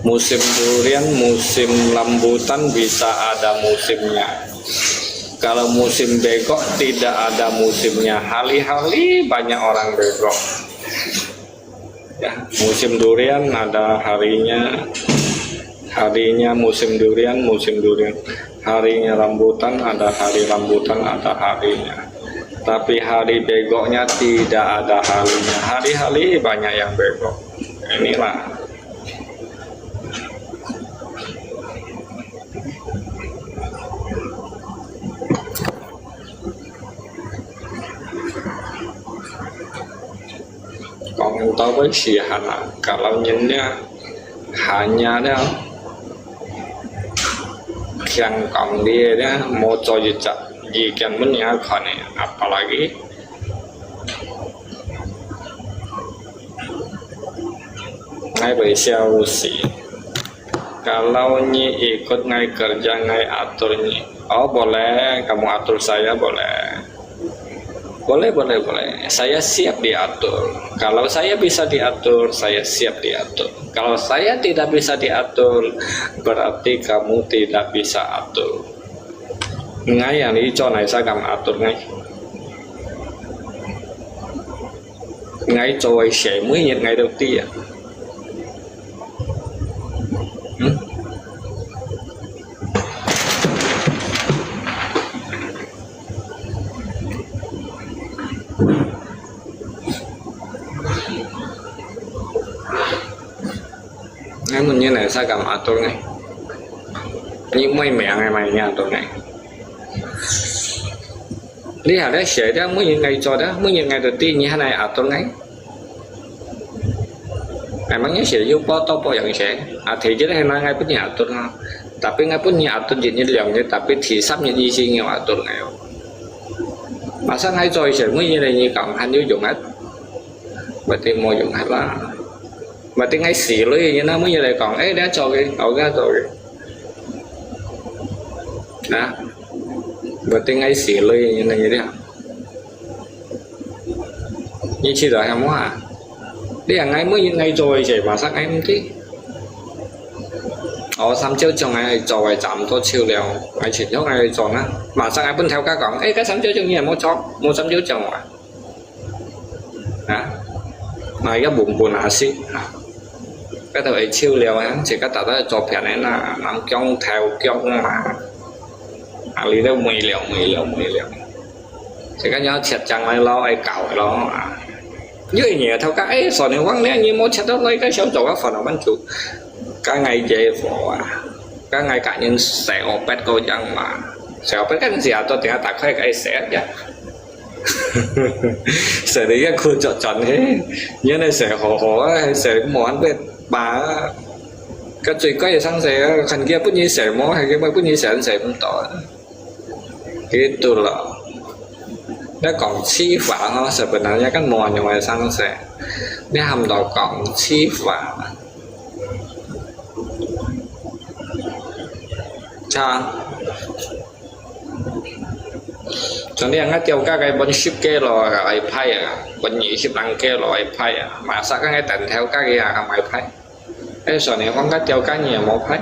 Musim durian, musim rambutan bisa ada musimnya. Kalau musim begok tidak ada musimnya. Hali-hali banyak orang begok. Ya, musim durian ada harinya. Harinya musim durian, musim durian. Harinya rambutan ada hari rambutan, ada harinya. Tapi hari begoknya tidak ada harinya. Hari-hari banyak yang begok. Inilah. Còn đối với xì hành kalau nhìn hanya đó yang còn dia đó mau cho gì kan punya kan apalagi ngay về sau si kalau nyi ikut ngay kerja ngay atur nyi oh boleh kamu atur saya boleh. Boleh. Saya siap diatur. Kalau saya bisa diatur, saya siap diatur. Kalau saya tidak bisa diatur, berarti kamu tidak bisa atur. Ngay yang lý cho này sao cầm atur ngay. Ngay rồi sẽ mới nhận ngày đầu tiên. Ngay mình như này sao cầm atur ngay. Nhưng mấy mẹ ngày mày nha atur ngay. Đi hả đấy sẽ đó mới những ngày cho đó mới những ngày đầu tiên như thế này atur ngay. Emangnya sẽ giúp topo yang sẽ thì chứ đây nói ngay pun nhà atur nggak. Tapi ngay pun nhà atur jadi liangnya tapi thì sắp những gì sih nhau atur ngay. Masa ngay rồi sẽ mới như này như cộng hành vô dụng hết. Berarti mau dùng hết là berarti ngay xỉ lưới như nó mới như này còn ấy đã cho cái ở ra rồi đó berarti ngay xỉ lưới như này như thế như chỉ rồi em muốn đây là ngay mới như ngay rồi chỉ mà sắc em tí ở xăm chiếu trong ngày cho vài chạm tôi chiều liều ngày chỉ cho ngày cho nó mà sắc em bên theo các còn ấy cái xăm chiếu trong nhà mua xăm chiếu trong à đó mà cái bụng xí cái thời chiêu liều á chỉ có tạo ra cho phèn này là nằm trong theo trong mà lý đâu 10 liều chỉ có nhớ chặt chẳng ai lo ai cào lo như nhỉ theo cái ấy sỏi này quăng nè như một chặt đó lấy cái xấu chỗ các phần ở ban chủ các ngày về phổ các ngày cả nhân sẽ opet cô chẳng mà sẽ opet cái gì à tôi tiếng tạc khai cái sẽ chứ sẽ đấy cái khu chọn thế như này sẽ hổ hay sẽ món về bà cái chuyện có gì sang sẽ khăn kia bút như sẽ món hay cái bút như sẽ không tỏ cái tôi là nó còn chi phá nó sẽ bên này cái mòn như vậy sang sẽ nó hầm đầu còn chi phá cha cho nên ngay tiêu các cái bên ship kia rồi ai pay bên nhị ship đăng kia rồi ai pay mà sao các cái tận theo các cái hàng ai pay cái số này không có tiêu các nhiều một pay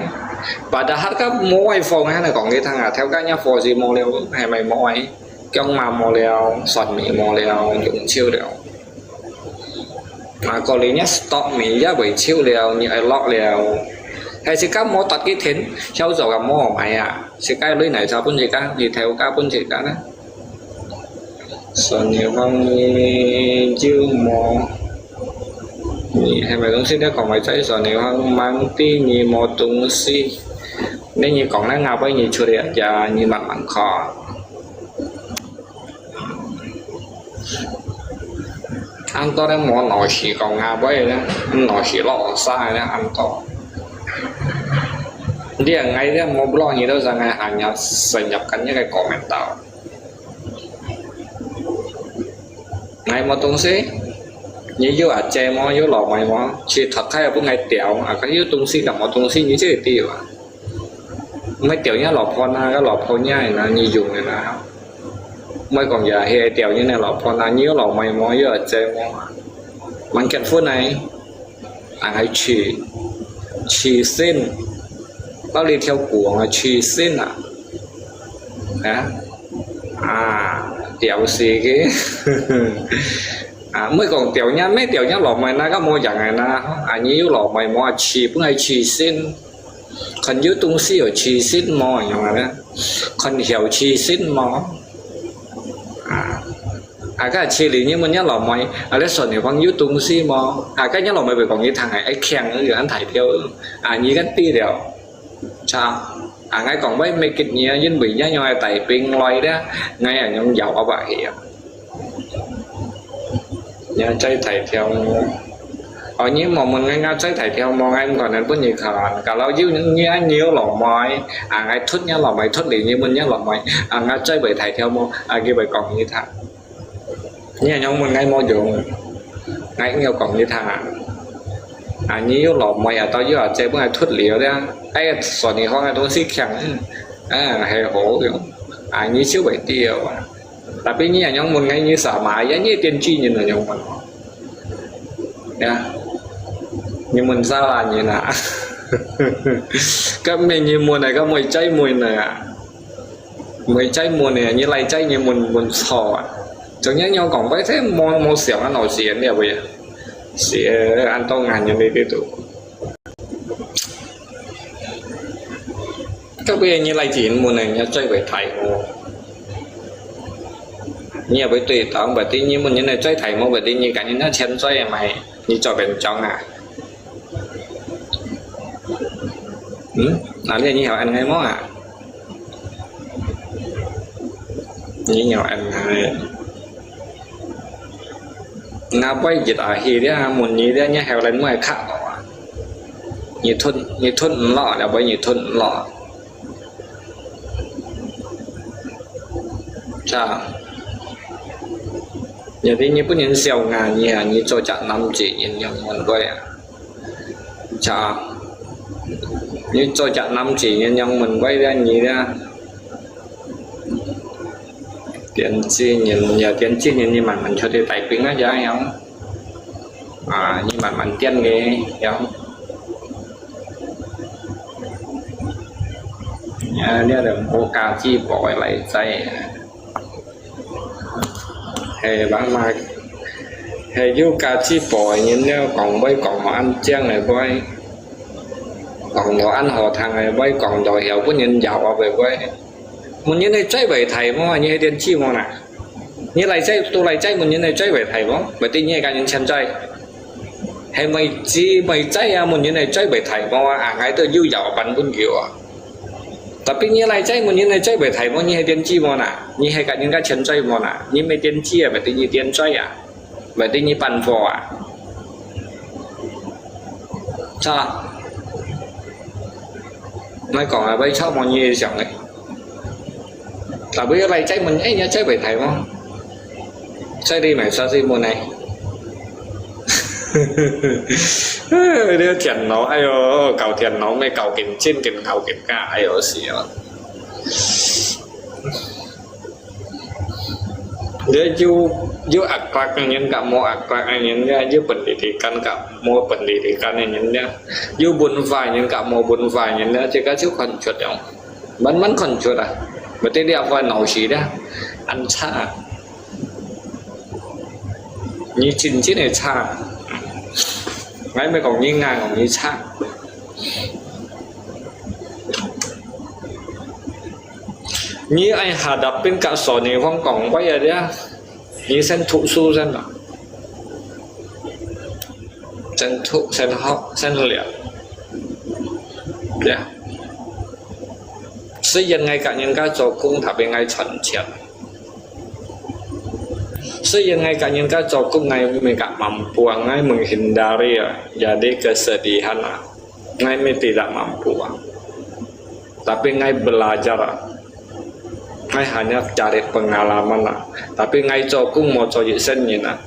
và đã hết các mối iPhone hay là còn cái thằng theo các nhá phone gì mô leo hay mày mô ấy trong mà mô leo sọt mì mô leo dùng chiêu đều mà có lý nhất stop mì giá bị chiêu leo như ai lọt leo hay chỉ các mô tật cái thính sau rồi gặp mô mày chỉ cái lưới này sao cũng gì cả gì theo các cũng gì cả đó son nhiều không chưa mò hay mày cũng xin đó còn mày thấy son nhiều không mang tí nhiều mò tung si nếu như còn nó ngào với nhiều chưa đẹp và như mặt mặn khó ăn to đấy mò nổi xỉ còn ngào với đó nổi xỉ lọ sai đó ăn to đi ngay đó một lo gì đâu rằng ngày hàng nhà xây nhập cắn những cái comment tạo ngày mà tung xí như vô chè mò vô lò mày mò chỉ thật hay là cũng ngày tiểu cái vô tung xí là một tung xí như thế tiêu mấy tiểu nhá lò phon cái lò phon nhá là như dùng này là mấy còn già hay tiểu như này lò phon là như lò mày mò vô chè mò mang kẹt phun này hay chỉ trì xin bác đi theo của là trì xin đó tiểu gì cái mới còn tiểu nhá mấy tiểu nhá lọ mày na các mô chẳng này na nhiều lọ mày mò trì bữa ngày trì xin còn yếu tung xí ở trì xin mò như mà đó còn hiểu trì xin mò cái chi lý nhưng mà nhớ lò mày lấy sợi này bằng YouTube xí mà cái nhớ lò mày về còn như thằng này ấy khen nữa rồi anh thầy theo như cái ti đều sao ngay còn mấy kịch nhớ dính bị nhá nhau tại pin loay đó ngay ở nhóm giàu ở vậy nhớ chơi thầy theo ở những mà mình ngay chơi thầy theo mà anh còn nên có nhiều khả cả lâu dưới những nhớ nhiều lò mày ngay thốt nhớ lò mày thốt lý như mình nhớ lò mày ngay chơi bởi thầy theo mà kia bởi còn như thằng nhà nhau mình ngay môi trường ngay nhau còn như thằng nhiều lọ mày tao với chơi bữa ngày thuyết liệu đó ấy sổ này hoa tôi xích chẳng hay hổ kiểu như chiếu bảy tiêu tapi như nhau mình ngay như xả mãi giá như tiên tri nhìn là nhau mình nhưng mình sao là như nào các mình như mùa này có mùi cháy mùi này mùi cháy mùa này như lại cháy như mình sò chẳng nhớ nhau còn với thế mua xẻo nó nổi xỉa nè bây giờ xỉa ăn to ngàn nhân đi tiếp tục các bây giờ như lại chỉ mùa này nhớ chơi với thầy mua nhiều với tùy tổng bởi tí như mình như này chơi thầy mua bởi tí như cả những nó chen chơi mày như cho bên trong là như nhiều anh hay món như nhiều anh hay nga quay dịch ở hi đấy muốn như đấy nhá heo lên ngoài khác như thun lọ là bởi như thun lọ chà giờ thì như bữa những xèo ngà như cho chặn năm chỉ nhìn nhau mình quay chà như cho chặn năm chỉ nhìn nhau mình quay ra như ra tiền chi nhìn giờ tiền chi nhìn như mà mình cho thì tài quyến nó giá không nhưng mà mình tiền nghề không đây là mua cao chi bỏ lại say hay bán mai hay vô cao chi bỏ nhìn nhau còn bây còn họ ăn chén này quay còn họ ăn họ thằng này bây còn đòi hiểu có nhìn giàu ở về quay một như này chơi bởi thầy mà như tiền chi mà nè như lại chơi tôi lại chơi một như này chơi bởi thầy mà bởi tin như cả những chân chơi hay mày chơi một như này chơi bởi thầy mà ngay từ vui giàu bắn cũng kiểu tapi như lại chơi một như này chơi bởi thầy mà như tiền chi mà nè như hay cả những cái chân chơi mà nè như mấy tiền chi bởi tin như tiền chơi bởi tin như bắn vò sao mấy còn là bây giờ mọi người chẳng ấy là bây giờ lại chơi mình ấy nhá chơi bởi thầy không chơi đi mày sao gì mùa này đưa tiền nó ai cầu tiền nó mày cầu tiền trên tiền cầu tiền cả ai xì dia ju akhlak yang enggak mau akhlak yang dia pendidikan enggak mau pendidikan yang dia ju bunfai yang enggak mau bunfai yang dia jika chứ còn chuột dong bắn còn chuột berarti dia apa nấu gì đó ăn cha như chín này cha ngay mới còn như ngang còn như cha như anh hadapin cả sổ này không còn quay ở đấy như sen thụ su sen nào sen thụ sen học sen liệt yeah. Xây dựng ngay cả những cái chỗ cung thả bên ngay chuẩn chuyện xây dựng ngay cả những cái chỗ cung ngay mình cả mampu ngay mình hindari jadi kesedihan ngay mình tidak mampu tapi ngay belajar ngay hanya cari pengalaman tapi ngay cokung mau coba senyin ya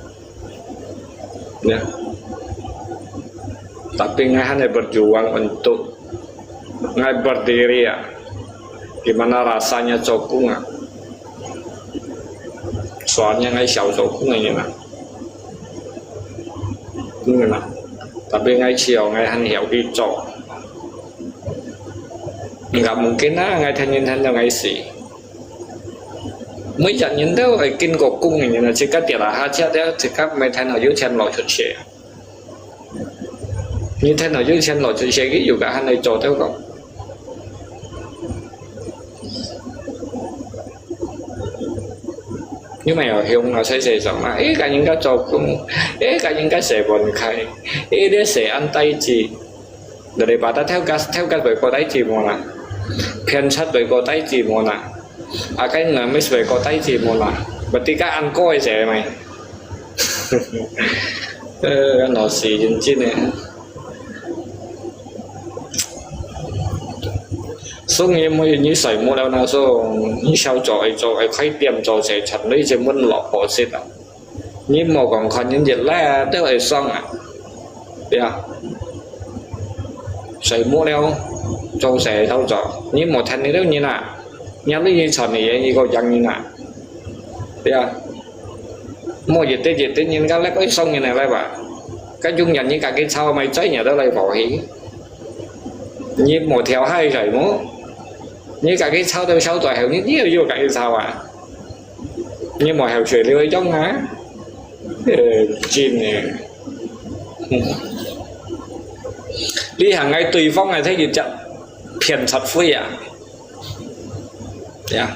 tapi ngay hanya berjuang untuk ngay berdiri gimana rasanya cokung soalnya ngay xiao cokung ini tapi ngay chiều ngay hanya hiểu đi cok nggak mungkin lah ngai thanh niên ngai si mấy trận nhìn đâu ở kinh cổ cung này là chỉ có tiền là hai chiếc đấy chỉ có mấy thanh ở dưới chân lội chuột xe như thanh ở dưới chân lội chuột xe cái dù cả hai này trò theo không nhưng mà ở hiệu nó sẽ xảy ra ít cả những cái trò cung ít cả những cái sẽ buồn khai ít để sẽ ăn tay chỉ để bà ta theo cái về có tay chỉ mà là phiền sát về có tay chỉ mà là cái người mới về có tay chỉ một là và tí các ăn coi rẻ mày nó xì chân chín này số người mới như sợi mua đâu nào số như sao trọi khai tiệm trọi sẽ chặt lấy cho muốn lọ bỏ xịt à như màu còn còn những việc lá tức là xong à biết à sợi mua đâu trâu sẽ thâu trọi như một thanh này đâu như nào nhắm lấy như sợi này như có dân như nào biết à mua gì tới nhìn cái lấy cái xong như này lại bà cái dung nhận như cả cái sau mày cháy nhà đó lại bỏ hí như một theo hai rồi múa như cả cái sau tôi sau tuổi heo như nhiều vô cả cái sau à như mọi heo chuyển lưu trong á chim này đi hàng ngày tùy phong này thấy gì chậm phiền thật phi à yeah.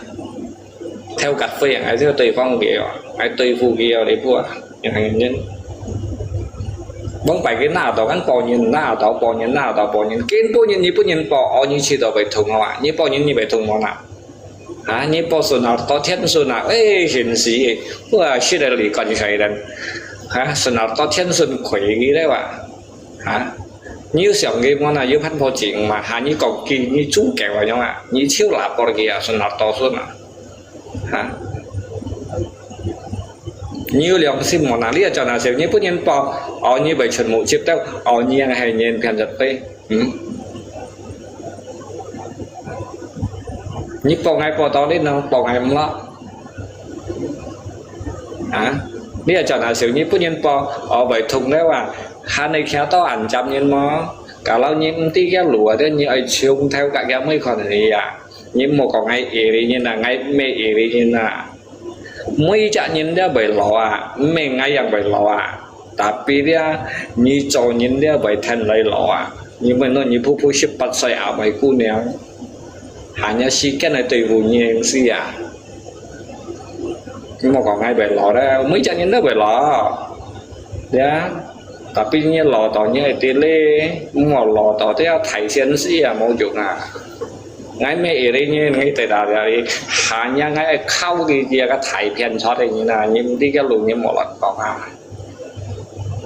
Theo cặp phi hàng ngày theo tùy phong kiểu ngày tùy phù kiểu để vua những hàng nhân bóng bài cái nào đó ăn bò nhìn nào đó bò nhìn nào đó bò nhìn kiến bò nhìn như bò nhìn bò như chỉ đó về thùng hoa như bò nhìn như về thùng món nào hả như bò số nào to thiên số nào ấy hiện sĩ哇是的里còn cái đấy hả số nào to thiên số khỏe cái đấy ạ hả như sòng cái món nào như phát phô chuyện mà hả như cầu kỳ như chú kẹo vào nhau ạ như chiếu lạp bò kia số nào to số nào hả như lượng xin một nào lý cho nào xem như bút nhân bò ở như vậy chuẩn mũ chip đâu ở như hay nhìn phiền giật tê như bò ngay bò to đến đâu bò ngay không lo hả lý cho nào xem như bút nhân bò ở vậy thùng đấy à hai này khéo to ảnh chăm nhân mò cả lâu như tí cái lúa đấy như ấy chung theo cả cái mấy con gì à như một còn ngay ỉ như là ngay mê ỉ như là mấy chả nhìn dia bởi lọ à mình ngay yang bởi lọ à tapi dia như cho nhìn dia bởi thành lấy lọ à nhưng mà nó như phú phú ship bắt xoay ảo bởi cu nèo hanya si cái này tùy vụ nhiên si à nhưng mà còn ngay bởi lọ đó mấy chả nhìn dia bởi lọ ya tapi như lọ tỏ như ấy tiền lê mà lọ tỏ theo thầy sen si à mẫu dụng à ngay mẹ ở đây như ngay tại đà đây hà nha ngay khâu cái gì cái thải phiền cho đây như là những đi cái lùng như một lần còn à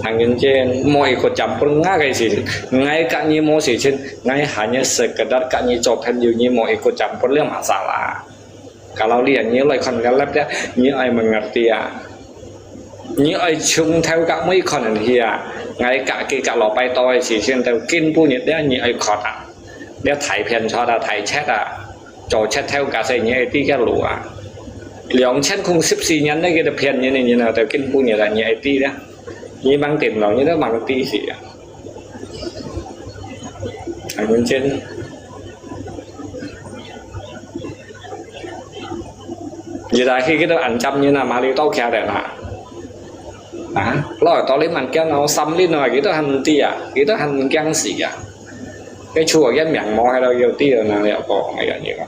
hàng nhân trên mọi có chấm con ngã cái gì ngay cả như mọi sự trên ngay hà như sực cái đất cả như cho thêm nhiều như mọi có chấm con liang mà xả là cả lâu liền như lại còn cái lấp đấy như ai mà ngặt tiền như ai chung theo cả mấy con thì à ngay cả cái cả lò bay to chỉ trên theo kinh bu nhiệt đấy như ai khó à để thải phiền cho là thải chết à cho chết theo cả xây như tí cái lúa à lượng chết không xếp xì nhắn đấy cái phiền như này như nào theo kinh phu như là như tí đó như bằng tiền nó như đó bằng tí gì à ở bên trên giờ là khi cái đó ảnh chăm như là mà đi tao khéo để là lo tao lấy màn kéo nó xăm lên rồi cái đó hành tí à cái đó hành căng xì à cái chùa cái miệng mò hay đâu yêu tí rồi là liệu có hay là như vậy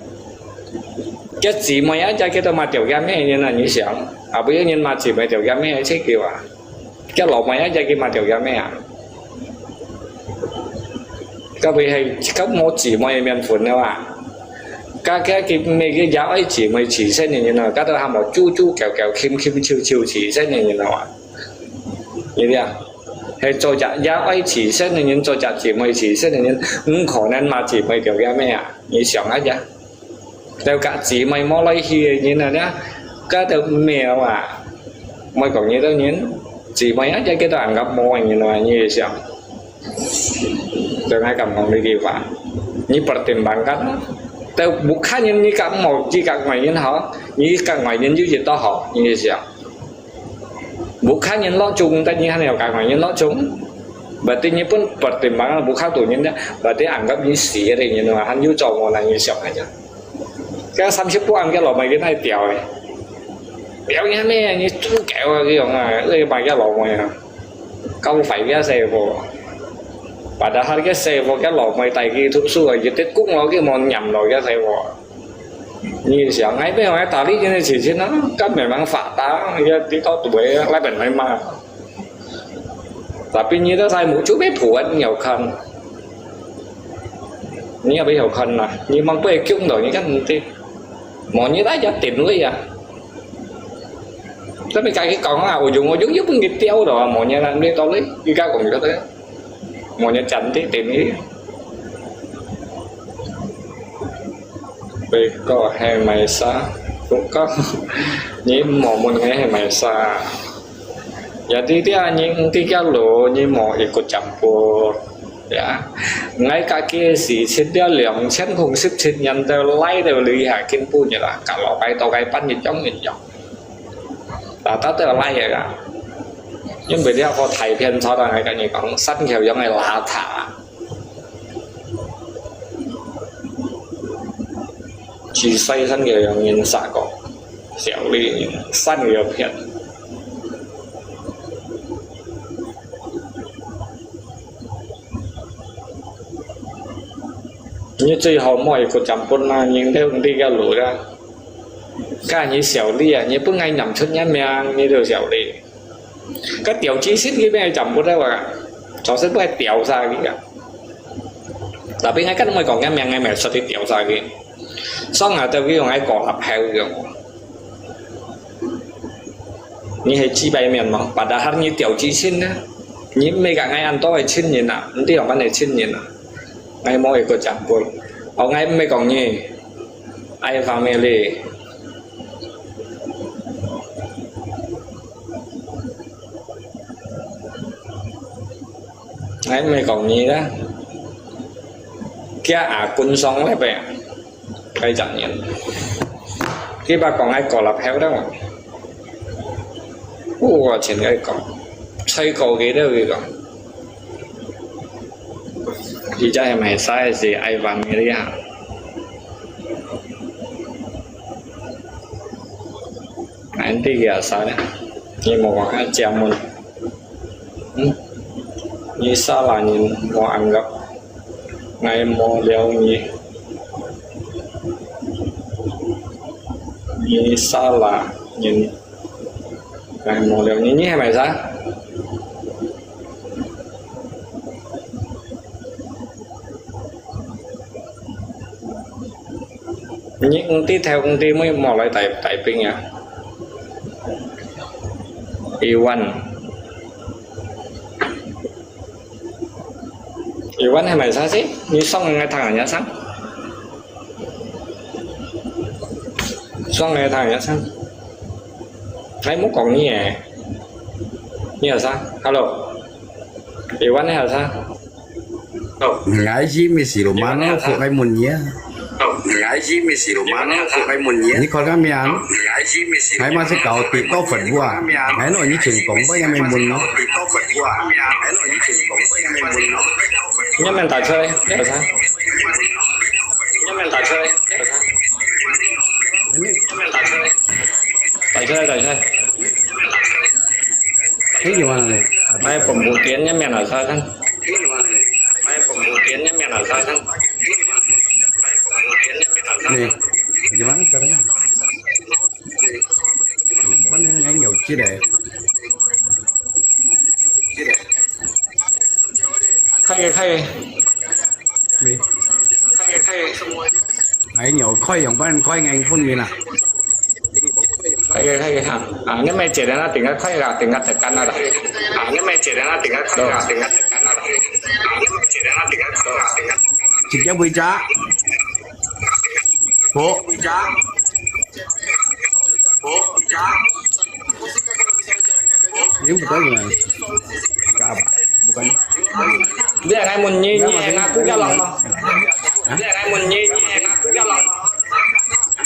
cái gì mà á cái đó mà tiểu gam ấy như là như sáng à bây giờ nhân mà chỉ mà tiểu gam ấy chết kiểu à cái lọ mà á cái mà tiểu gam ấy à cái bây hay các mô chỉ mà miền phun đâu à cái mấy cái giáo ấy chỉ mà chỉ xem như nào các đó ham bảo chu kẹo kim chiêu chỉ xem như nào à như thế à hay cho giá ấy chỉ xét là những cho chỉ mấy chỉ xét là những khả năng mà chỉ mấy kiểu cái mẹ à như sáng hết já theo cả chỉ mấy món lấy khi như này nhá cái từ mèo à mấy còn như đó những chỉ mấy hết cái đoàn gặp mồi như này như sáng từ hai cầm còn đi kêu vào như pertimbangan theo bukan khác như cả một chỉ cả ngoài nhân họ như cả ngoài nhân dưới to họ như sáng bukan nhân lo chung ta như thế nào cả ngoài nhân lo chung berarti ini pun pertimbangan bukan tuh nya berarti anggap như xỉ thì như là hắn như trồng một là như sẹo này chứ cái 30 pound cái lò mày cái này tiểu này tiểu như mấy như chú kẹo cái giống à cái bài cái lò mày câu phải cái xe vô và đã hai cái xe vô cái lò mày tại cái thuốc xưa rồi tết cúc nó cái món nhầm rồi cái xe vô như sẹo ngay bây giờ ta lý cái này chỉ nó các mẹ mang phạt ta cái tí to tuổi lại bệnh may mà tapi như đó sai một chút bé thủ anh nhiều khăn như bây giờ khăn là như mong tôi kêu rồi như cái gì mọi như đã cho tiền luôn à thế bây cái còn nào dùng ở giúp nghiệp tiêu rồi mọi nhà làm đi tao lấy đi cao còn có thế mọi nhà chặn tí tiền ý bây có hai mày xa cũng có như một ngày hai mày xa jadi dia những tiga lô như mọi một campur ya ngay cả kia gì chết dia liang chân không sức chết nhân đều lấy đều lì hạ kinh pu như là cả lọ bay tàu cái pan như giống là ta đều lấy vậy cả nhưng bây giờ có thầy phiền cho rằng cái gì còn sắt kiểu giống này là thả chỉ xây sân kiểu giống nhìn xả có xẻo đi sắt kiểu phiền như最後mọi個站本啦，認到啲嘅路啦，家你小啲啊，你本來nhầm出一命，你條小啲，cái tiểu chi xích cái bên chậm bút đấy mà, cho xích phải tiểu ra cái cả, tapi ngay cái mới còn cái miệng ngay mẹ sao thì tiểu ra cái, xong rồi tôi cái ngay cỏ hấp heo cái, như hệ chi bay miệng mà, bà đã hát như tiểu chi xích á, như mấy cái ngay ăn to hay xích như nào, tí ở bên này xích như nào. Ngay mỗi個集會，我ngay咩講嘢，ai family，ngay咩講嘢啦，kia quân song lại về, cái chẳng nhận, khi bà còn ai cỏ lập héo đó mà, chuyện cái cỏ, xây cầu cái đâu cái cỏ. Thì cho em mày sai gì ai vàng như thế hả? Anh đi kìa sao đấy? Nhưng mà có chèo mình như sao là nhìn mò ăn gặp ngày mò leo như sao là nhìn ngày mò leo như hay mày sao? những công ty theo công ty mới mò lại tại pin à Iwan hay mày sao chứ như xong ngay thằng nhá sáng xong ngay thằng nhá sáng thấy muốn còn như là sao hello Iwan hay là sao ngái gì mới xì đồ má nó phụ cái mồn nhé ngái gì mới xì đồ má nó phụ cái mồn nhé như con cái miếng hãy mà sẽ cậu thì có phần qua hãy nói như chuyện cũng với em mồn nó nhưng mình tại chơi là sao nhưng mình tại chơi là sao tại chơi thế gì mà này ai cũng muốn tiến nhưng mình ở sao thân ai cũng muốn tiến nhưng mình ở sao thân nè gimana caranya mana yang nhiều chứ để khai ấy nhiều khoai dòng bên khoai ngành phun miền à khai hả nếu mày chỉ đến là tính cái khai là tính cái căn là nếu mày chỉ đến là tính cái khai là tính cái căn là nếu mày chỉ đến là tính cái khai là tính cái chỉ cho bùi cha phố nếu mà có gì này cả bukan dia ngay muốn nyi ngaku cái lòng mà dia ngay muốn nyi ngaku cái lòng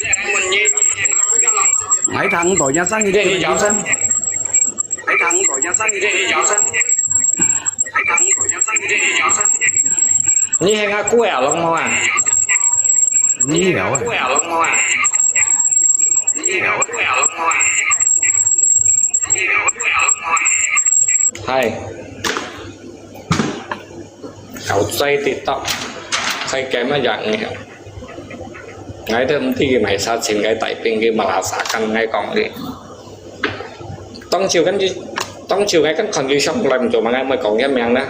dia ngay muốn nyi ngaku cái lòng hãy thằng tội nhà sang như thế đi dạo sân hãy thằng tội nhà sang như thế đi dạo sân hãy thằng tội 你係阿姑呀，龍冇啊？你有啊？姑呀，龍冇啊？你有姑呀，龍冇啊？你有姑呀，龍冇啊？係，cầu dây TikTok, hay cái mà dạng nhiều. Ngay thơm thì mày sao xin cái tại bên kia mà là xả căn ngay còn đi. Tông chiều cái còn đi xong làm chỗ mà ngay mới còn cái miệng đó.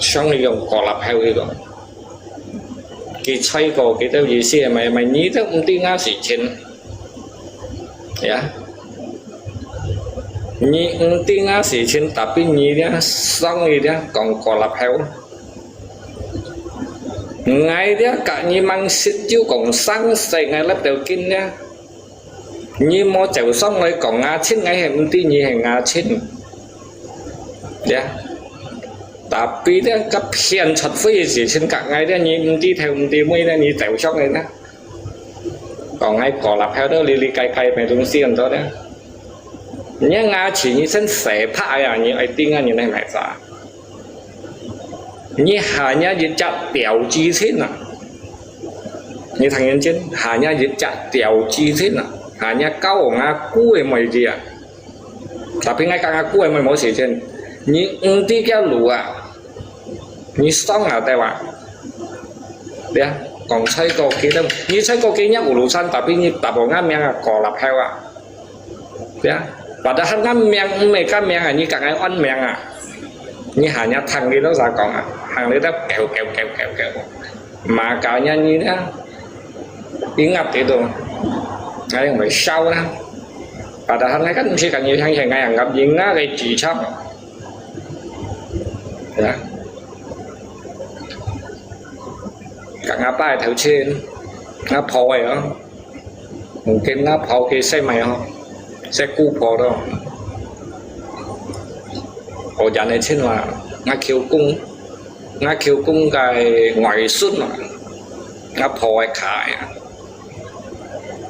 Xong đi còn cỏ lạp heo đi rồi. Cái xoay cổ cái tao gì xìa mày nhí tao cũng tin ngá xỉ trên. Yeah. Nhí cũng tin ngá xỉ trên tapi nhí đó xong đi đó còn cỏ lạp heo. Ngay đó cả như mang xích chú còn sáng xây ngay lớp đầu kinh nha. Như mô chèo xong rồi còn ngá chết ngay hình tí như hình ngá chết. Yeah. Tapi đó cấp hiện thật với gì trên cả ngay đó như tí theo tí mới đó như chèo xong rồi đó. Còn ngay cỏ lạp heo đó li cay mày đúng xiên đó đó. Nhớ ngá chỉ như sân xẻ phá à như ai tin như này mày xa. Như hà nhá dịch chặt tiểu chi thế nào. Như thằng nhân trên hà nhá dịch chặt tiểu chi thế nào. Hà nhá cao ở ngá cú mày gì à. Tapi ngay cả ngá cú mày mỗi xỉ trên. Như tí kéo lũ à. Như xong à tay bà. Đấy còn xây có kia đâu. Như xây có kia nhá ủ lũ săn. Tapi như tập ở ngá miệng à cỏ lạp heo à. Đấy và đã ngá miệng mày cá miệng à như cả ngay ăn miệng à. Như hà nhá thằng đi nó ra còn à. Hàng đấy ta kẹo mà cả nhà như thế ý ngập thì tôi ngay phải sau đó và đã thấy cách chỉ cần như thằng ngày hàng ngập gì ngã gây chỉ sắp dạ cả ngã bài theo trên ngã phò vậy đó cái ngã phò cái xe mày không xe cu phò đâu ở nhà này trên là ngã khiêu cung ngã khiêu cung cái ngoại xuất mà ngã phò khải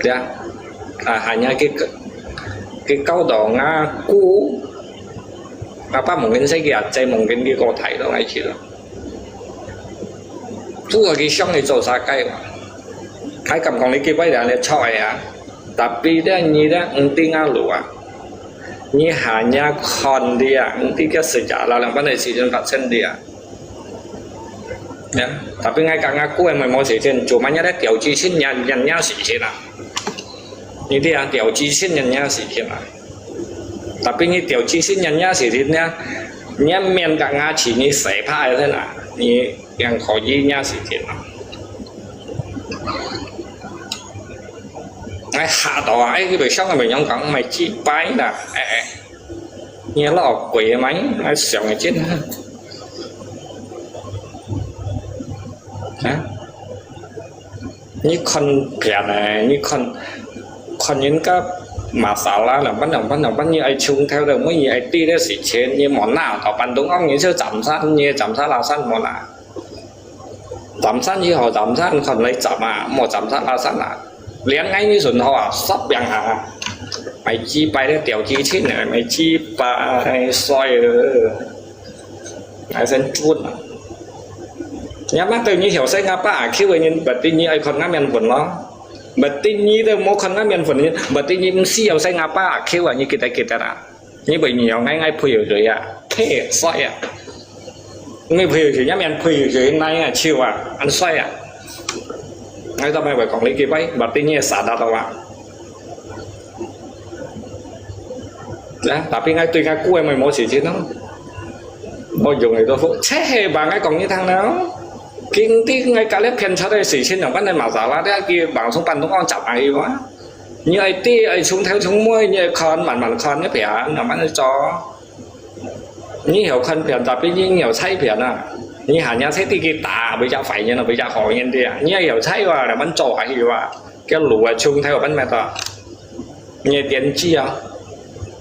yeah. À hai nhà cái câu đó ngã cũ ngã ba một cái gì à chạy một cái có thấy đó ngay chỉ đó chú ở cái sông này做啥cái cái cầm con lấy cái váy để chọi à tapi đó như đó tin ngã lụa như hà nhà con đi à tí cái sự trả là vấn đề sự chân phát sinh đi à. Yeah. Tapi ngay cả ngã cũ em mày mua xỉ trên chủ mà nhá đấy tiểu chi xin nhận nhau xỉ trên à. Như thế à tiểu chi xin nhận nhau xỉ trên à. Tapi như tiểu chi xin nhận nhau xỉ trên nha. Nhá miền cả ngã chỉ như sẻ phai thế nào. Như càng khó gì nhau xỉ trên à. Ngay hạ tỏ ấy cái buổi xong là mình nhóm cắn mày chi bái là nghe nó ở quỷ máy ai xẻo người chết hả như con bè này như con những cái mà xả lá là bắt đầu như ai chung theo được mấy gì ai ti đó xỉ trên như món nào họ bán đúng không như sơ giảm sát là sát món nào giảm sát như họ giảm sát còn lấy giảm à một giảm sát là sát là liền ngay như xuân họ sắp bằng à mày chi bay đấy tiểu chi chết này mày chi bay xoay ai dân chuột nhá bác từ như hiểu say ngáp à khi về nhìn bật tin như ai còn ngáp miền vườn nó bật tin như đâu mỗi con ngáp miền vườn bật tin như siêu say ngáp à khi về như kita đã như bởi nhiều ngay phơi rồi à thế xoay à ngay phơi thì nhá miền phơi rồi nay à chiều à ăn xoay à ngay tao mày phải còn lấy cái bay bật tin như xả đào à. Dạ, tapi ngay tuy ngay cũ em mày mua xỉ chứ nó bao dùng người tôi phụ thế bà ngay còn như thằng nào kinh tí ngay cả lớp phiền cho đây xỉ trên ở bên này mà giả la đấy kia bằng xuống bàn đúng con chọc ai quá như ai tí ai xuống theo xuống môi như con mặn con như bẻ nó bán cho như hiểu con phiền tapi như nhiều say phiền à như hà nhà thấy tí kia tà bây giờ phải như là bây giờ hỏi nhân đi à như hiểu say vào là bán trò hayว่าcái lũ chung theo bên mẹ ta như tiền chi à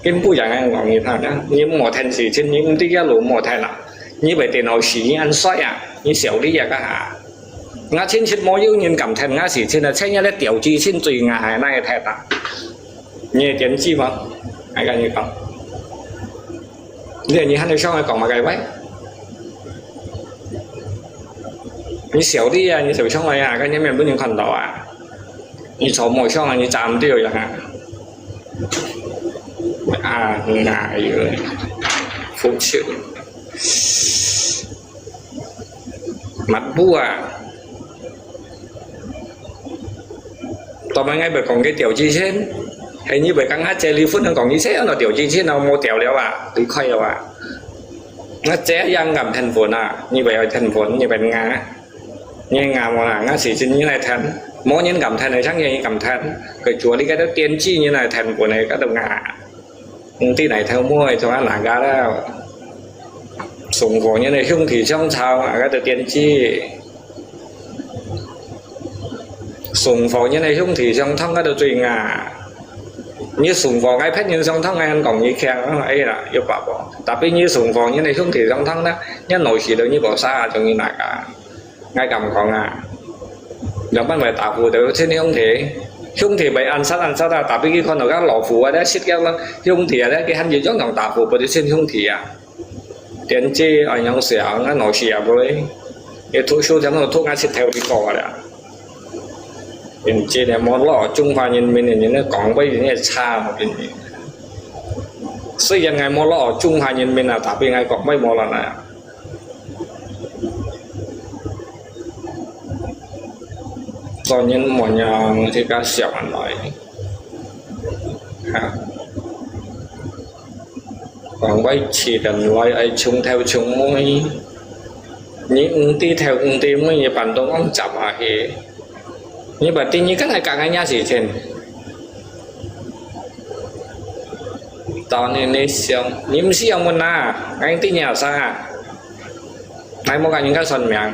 cái bụi dạng anh còn như thế nào như mỏ thành xỉ trên những cái lỗ mỏ thành nào như vậy tiền họ xỉ ăn xoay à như xẻo đi à cả hả ngã trên trên mỏ yêu nhìn cảm thành ngã xỉ trên là xem như là tiểu chi trên tùy ngà này thật à như tiền chi mà ai cái như không giờ như hắn đi sau này còn mà cái váy 你小啲啊，你小窗位啊，跟住面不能看到啊，你坐冇窗啊，你站掉呀啊，ngại rồi phụ chịu mặt bua tao ngay bởi còn cái tiểu chi trên hay như bởi các ngắt chơi lý phút nó còn như thế nó tiểu chi trên nào mua tiểu đéo à tí khoai đâu à ngắt chế giang ngầm thành phồn à như vậy ở thành phồn như vậy ngà như ngà mà là ngắt xỉ trên như này thành mỗi những cầm thành này chắc như cầm thành cái chúa đi cái đó tiên chi như này thành của này các đồng ngà tí này theo mua cho ăn là gà đó sủng của như này không thì trong sao mà các tiên chi sủng phổ như này không thì trong thông các tùy ngà như sủng phổ cái phép như trong thông anh còn như khen nó ấy là yêu bảo bỏ tapi như sủng phổ như này không thì trong thông đó nhất nổi chỉ được như bỏ xa cho như này cả ngay cầm còn à giống ban về tạo phù từ trên không thì bị ăn sát ra tapi cái con nào các lọ phù ở đấy xích cái không thì ở đấy cái hắn gì giống đồng tạo phù bởi trên không thì à tiền chi ở nhau xẻo nó nổi xẻo với cái thuốc số chấm là thuốc ăn xịt theo đi cò đấy tiền chi này món lọ Trung Hoa nhân mình này nó còn bây giờ nó xa một cái gì xây dựng ngày món lọ Trung Hoa nhân mình là tapi ngày còn mấy món là này do những mọi nhà thì ca xẻo ăn nói còn bây chỉ cần loài ấy chung theo chung mỗi những tí theo những tí mỗi như bản đông ông chậm à thì như bản tin như các này cả ngày nhà gì trên tao nên đi xem những xem một na anh tí nhà xa ngày một ngày những cái sân miệng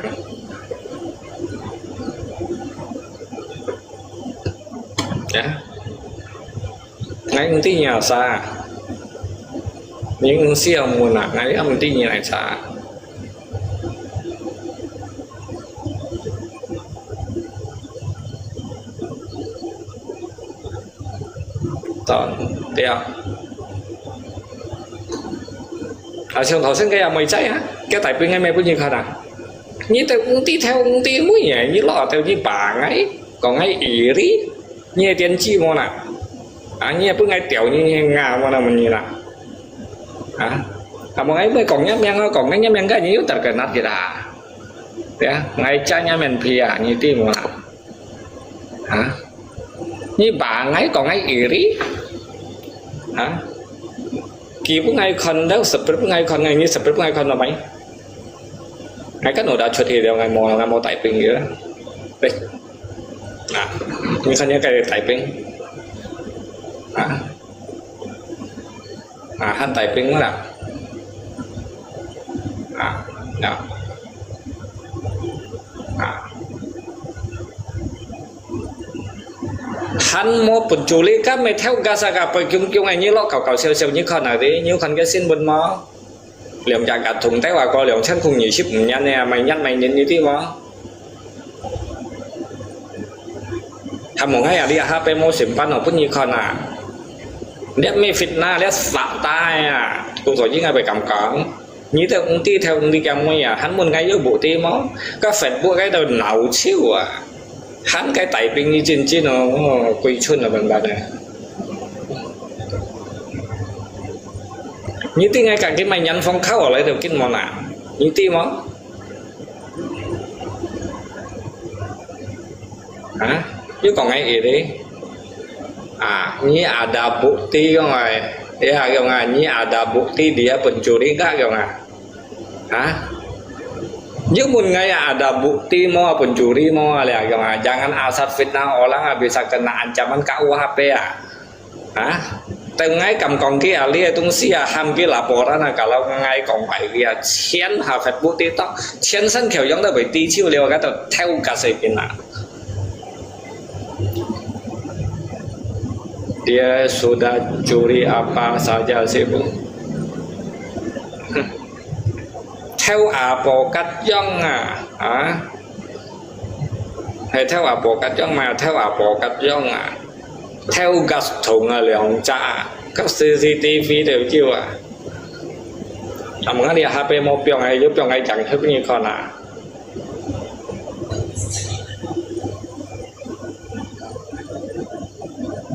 ngay tí nhà xa những siêu mùa nặng ngay âm tí nhà này xa toàn đeo ở trong thổ sinh cái mày cháy á cái tại vì ngay mày bao nhiêu khả năng như tôi cũng tí theo cũng tí mũi nhảy như lọ theo như bà ấy còn ngay ỉ rí như tiền chi mà nè như bữa ngày tiểu như ngà mà là mình như là mà ấy mới còn nhấp nhang còn cái nhấp nhang cái nhiều tất cả nát gì đã thế ngày cha nhà mình thì như tim mà như bà ấy còn ngay ỉ rí kỳ bữa ngày con đó sập bữa ngày con ngày như sập bữa ngày con là mấy ngày các nồi đã chuột thì đều ngày mò tại bình gì đó đây nhưng sao như cái tại bình hắn tại bình là hắn mua bún chú lý các mày theo gà sa gà bơi chung này như lọ cào xèo như con nào đấy như con cái xin bún mó liềm chả cả thùng té vào coi liềm chân không nhiều ship nhăn nè mày nhăn mày nhìn như thế móทำของให้อะดิฮะไปโมสิมปันของพุ่นยี่คอนอ่ะเนี่ยไม่ฟิตหน้าเนี่ยสับตายอ่ะกูสอนยิ่งไงไปกำกังนี้แต่องค์ที่theoองค์ที่แกไม่อ่ะhắn muốn ngay với bộ tí máu các phật bua cái đầu nấu chiếu à hắn cái tại bên như trên nó quỳ chuôn là bằng bạn này như tí ngay cả cái mày nhắn phong khâu ở lại được cái món nào như tí máu hả chứ còn ngay gì đi như ada bukti không rồi ya không à như ada bukti dia pencuri kah không à như một ngày ada bukti mau pencuri mau là không à jangan asal fitnah orang bisa kena ancaman KUHP từ ngày cầm còn kia lia tung xia ham kia laporan kalau ngày còn phải kia chén hà phật bukti tóc chén sân kiểu giống đó bị tí chiêu liều cái tao theo cả sự kiện nào dia sudah curi apa saja sih bu theo bộ cách dân hay theo bộ cách dân mà theo bộ cách dân theo gạt thùng lượng trả các CCTV đều chưa mọi người đi HP một biểu này giúp cho ngày chẳng thức như con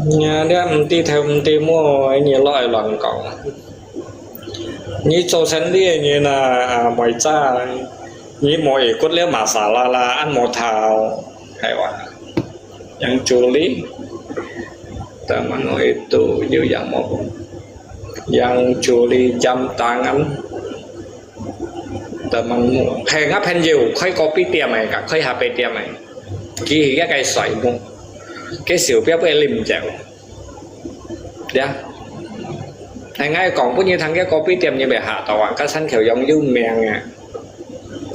nhà đem đi theo đi mua nhiều loại lần cậu như châu sân đi như là mọi cha như mọi cốt léo mà xả là ăn một thảo hay quá yang chú lý teman itu như yang một yang chú lý jam tangan teman hay ngáp hay nhiều khơi copy tiệm này cả khơi HP tiệm này chỉ cái sỏi mua cái xỉu béo bé lim chèo yeah. Ngày ngay còn có như thằng cái copy tiệm như bè hạ tàu các sân kiểu giống như mèng nè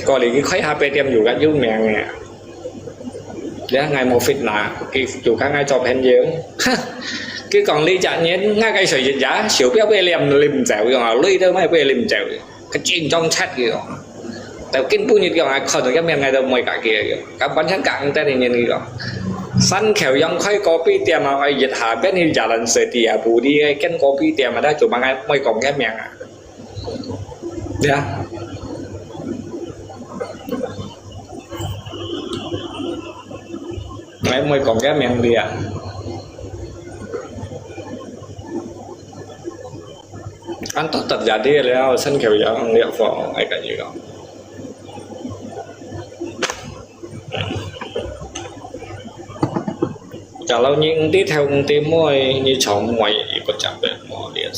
coi thì cái khói HP tiệm dù các như mèng nè yeah. Ngày một phít là cái chủ các ngay cho pen dướng cái còn ly chạm nhé ngay cái sợi dịch giá xỉu béo bé lim chèo rồi mà ly đâu mấy bé lim chèo cái chuyện trong chat kìa tại kinh phu như kiểu ai khỏi được cái mèng ngày đâu mày cả kìa các quán sáng cạn tên thì nhìn kìa sân khéo yang khơi copy tiệm mà ai dịch hạ bên như giả lần sợi tiệm bù đi cái copy tiệm mà đã chụp bằng ai mới còn cái miệng à, yeah. Ngày mới còn cái miệng đi à, anh tốt tập giả đi rồi sân khéo yang liệu phò ai cả gì đó. Chả lâu những tí theo công ty mua như chồng ngoài có chẳng được mua điện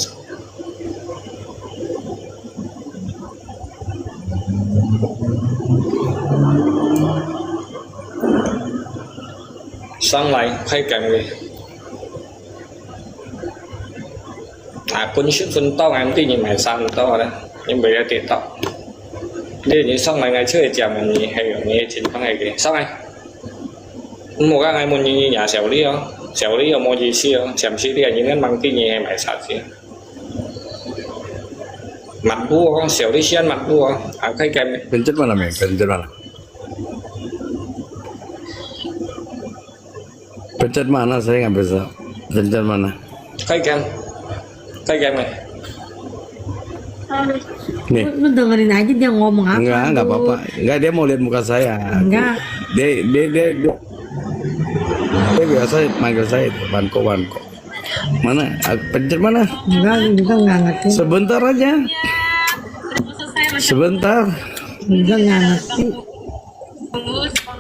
sáng lại hay cảnh gì quân sức phân to ngày tí nhìn mày sang to đấy nhưng bây giờ tiện tóc đi như sáng lại ngày trước thì chả mình hay ở nghe chính tháng ngày kì sáng anh một cái ngày một như nhà xẻo đi không xẻo đi ở mua gì xí không xem xí đi ở những cái bằng tin gì hay mày sạch xí mặt vua không xẻo đi xí ăn mặt vua à cái kem pencet mana men pencet mana saya nggak bisa pencet mana cái kem này nih lu dengerin aja dia ngomong apa nggak apa-apa nggak dia mau lihat muka saya enggak dia biasa manggil saya Wanko mana pencet mana enggak juga nggak ngerti sebentar aja sebentar juga nggak ngerti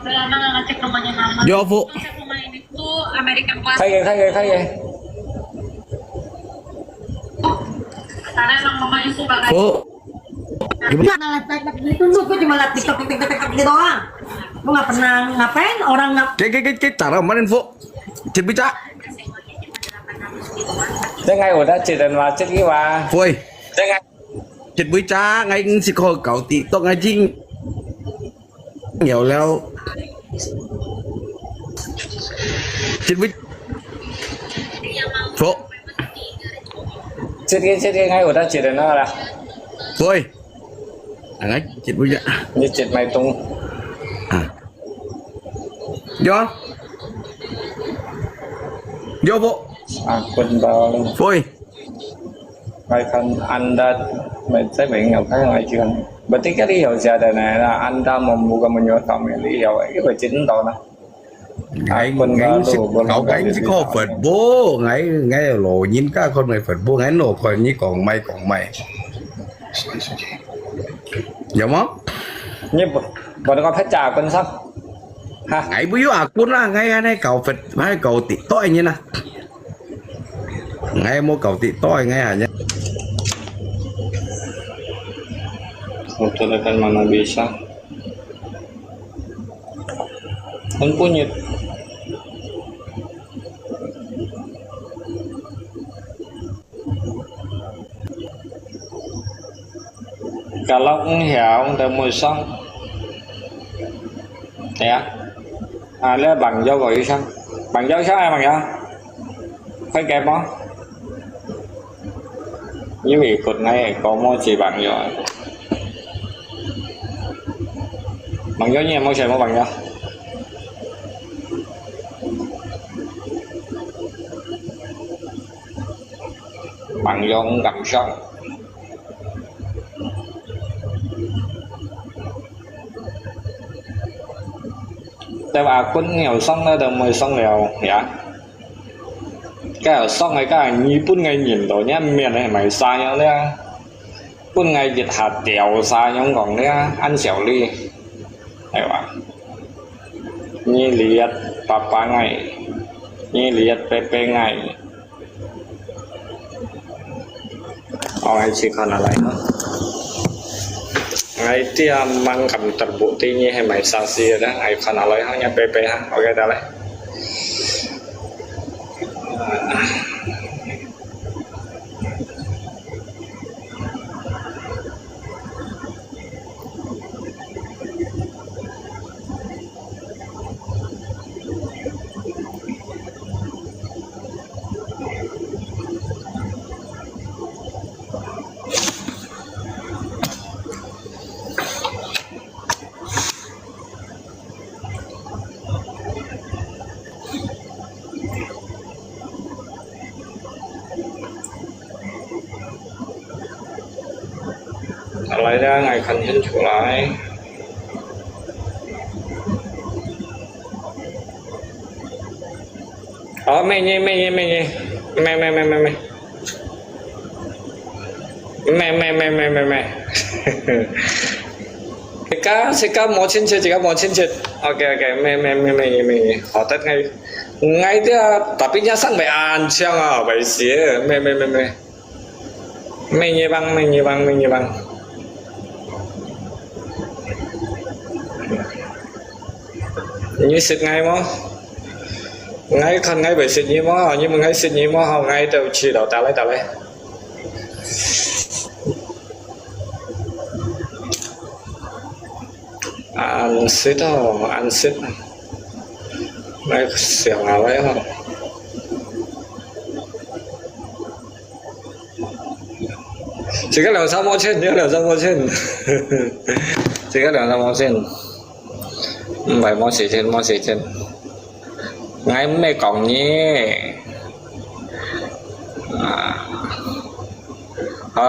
Udah lama nggak ngecek rumahnya mama. jawab Bu Ngecek rumah ini tuh American Class. khai ghê Karena emang mamanya suka kayak Bu Gimana laptop gitu lu gua cuma liat TikTok gitu doang. Lu nggak pernah ngapain orang cái taruh mana info chết bicara thế ngày ở đó chỉ cần vào chết cái bà Phôi thế ngày chết bicara ngay si kau kau TikTok ngay ching nhiều leo chết bicara Phô chết cái ngày ở đó chỉ cần nó là Phôi ngay chết bicara như chết mày tung Vô Vô Phô quên vào Phôi mày không anh đã mày sẽ bị nghèo cái ngoài trường berarti cái lý do gia đình này là anh đã membuka menyotong lý do cái về chính đó nè ngay cậu cái chỉ có Phật bố ngay lộ nhìn cả con này Phật bố ngay nổ khỏi như còn mày giống không như bọn nó phải trả quân sắc ha ngay bây giờ cuốn là ngay này cậu Phật hay cậu tị tối như này ngay mua cậu tị tối ngay hả nhá betul kan mana bisa kan punya kalau hiểu từ mùi xong ya lấy bằng dấu gọi xong bằng dấu sao ai bằng dấu phải kẹp không như vì cột này có mua chỉ bằng rồi bằng dấu nha mua trời mua bằng dấu bằng dấu cũng cầm xong แต่ว่าคนเหนียวซ่องแล้วเดิมไม่ซ่องแล้วเนี่ยcái ở xong này cái như bún ngày nhìn đồ nhá miền này mày sai nhau đấy bún ngày dịch hạt đèo sai nhau còn đấy ăn xẻo ly này bạn như liệt papa ngày như liệt pepe ngày ngày chỉ còn là lại nữa ngày tia mang cầm tập bộ tí như hay mày xa xia đó ngày còn là lại hơn nha pepe ha ok ta lại lại ra ngày khẩn hình trở lại mày nhé mày cái cá mỏ chín chết ok mày họ tất ngay thế tapi nhá sang mày ăn chăng à mày xía mày nhé băng như xịt ngay mà ngay khăn ngay bị xịt như mà nhưng mà ngay xịt như mà hầu ngay từ chỉ đầu ta lấy ăn xịt ngay xẻo nào lấy không chỉ có làm sao mua trên nhớ làm sao mua trên chỉ có làm sao mua trên phải mua xịt trên ngay mấy cổng nhé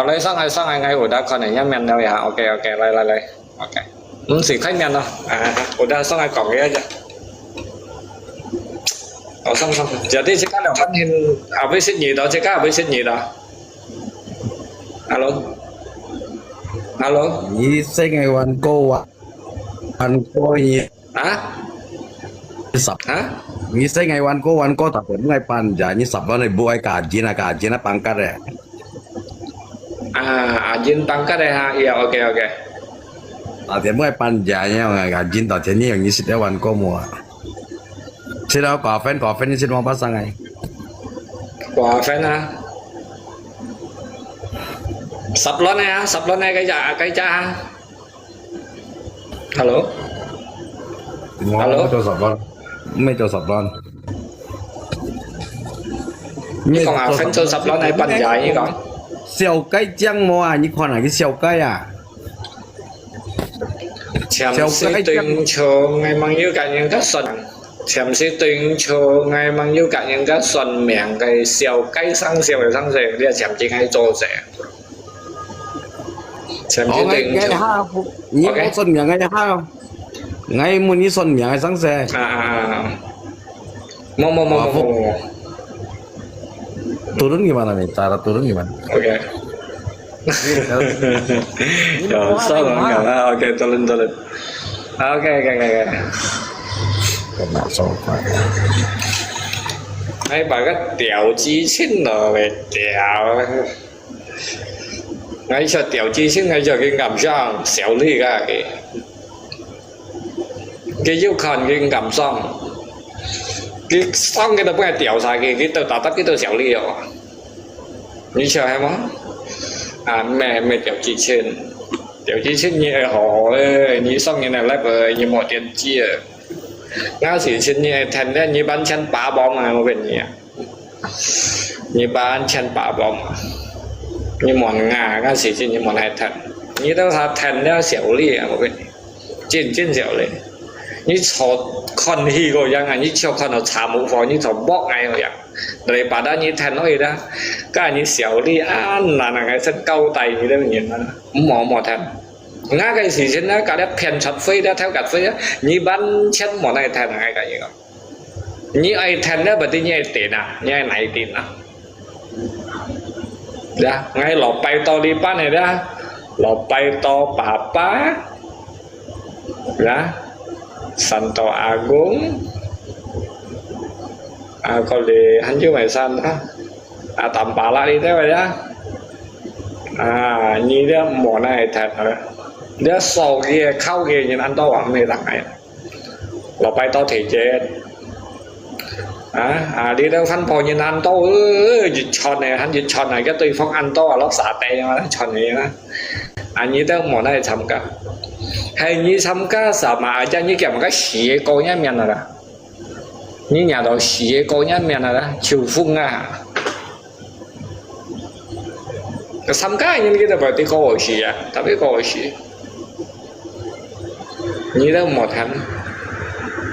lấy xong ngày ủa đã còn này nhá men đâu hả ok lại ok xịt khách men đâu ủa đã xong ngày cổng kia chứ xong giờ thì chỉ có là phát hiện với xịt nhì đó chỉ có với xịt nhì đó alo Ni say ngàyวันโกอ่ะวันโกนี่สับni say ngàyวันโกแต่ผมไงปันจ่านี่สับว่าในบัวอากาศจีนปังกัดเลยJin pangkat ya iya oke แต่เมื่อปันจ่าเนี่ยไงกับจีนต่อเทนี่อย่างนี้สิได้วันโกมัวสิแล้วก่อแฟนนี่สิมองภาษาไง quả fan ha sập lên này cái cha alo ไม่โจสับร้อนนี่còn fan cho sập lên này bắn dài như còn siêu cái chăng mua à như con này cái siêu cái à chém sĩ tình cho ngày mang như cả những các xuân chém sĩ tình cho ngày mang như cả những các xuân miệng cái siêu cái sang rể đi chém chỉ ngay cho rể chém sĩ tình cho như có xuân miệng ngay ha không ngay muốn như xuân miệng ngay sang rể mau turun gimana nih cara turun gimana oke Gak usah lah, oke turun oke kena sofa hay bà cái tiểu chi xin rồi về tiểu ngay cho tiểu chi xin ngay cho cái cảm giác xéo ly cả cái yêu cầu cái cảm giác cái xong cái đó phải tiểu sai cái tờ tắt cái tờ xéo ly rồi như chờ hay món mẹ tiểu chi xin như họ như xong như này lại bởi như mọi tiền chia ngã chỉ xin như thành ra như bán chân bá bom mà bên như bán chân bá bom như món ngà ngã chỉ xin như món hai thật như đó là thành ra xéo ly à một bên trên xéo ly như cho con hi rồi yang như cho con nó chả một vò như cho bóc ngay rồi để bà đã như thành nói đó cái như xéo ly là ngày sân câu tay như đó nhìn nó mò thành ngã cái gì trên đó cả đất phèn chặt phơi đó theo cả phơi đó như ban chân món này thèn ngay cả gì không như ai thèn đó bởi vì như ai tiền à như ai này tiền à ra ngay lọ bay to đi bán này ra lọ bay to papa ra Santo Agung còn để hắn chưa phải san đó tầm bà lại đi thế vậy đó như đó món này thật rồi đó sau kia khâu kia nhìn ăn to bằng này đặc này lọ bay to thì chết đi đâu phân phối nhìn ăn to dịch tròn này hắn dịch tròn này cái tùy phong ăn to lót xả tè mà tròn này đó như đó món này chấm cả hay như chấm cả sao mà cho như kiểu một cái xì cô nhá miền rồi đó như nhà đó xì cô nhá miền rồi đó chiều phun cái chấm cả như cái đó bởi tí cô ở xì tao biết cô ở xì như đó một thằng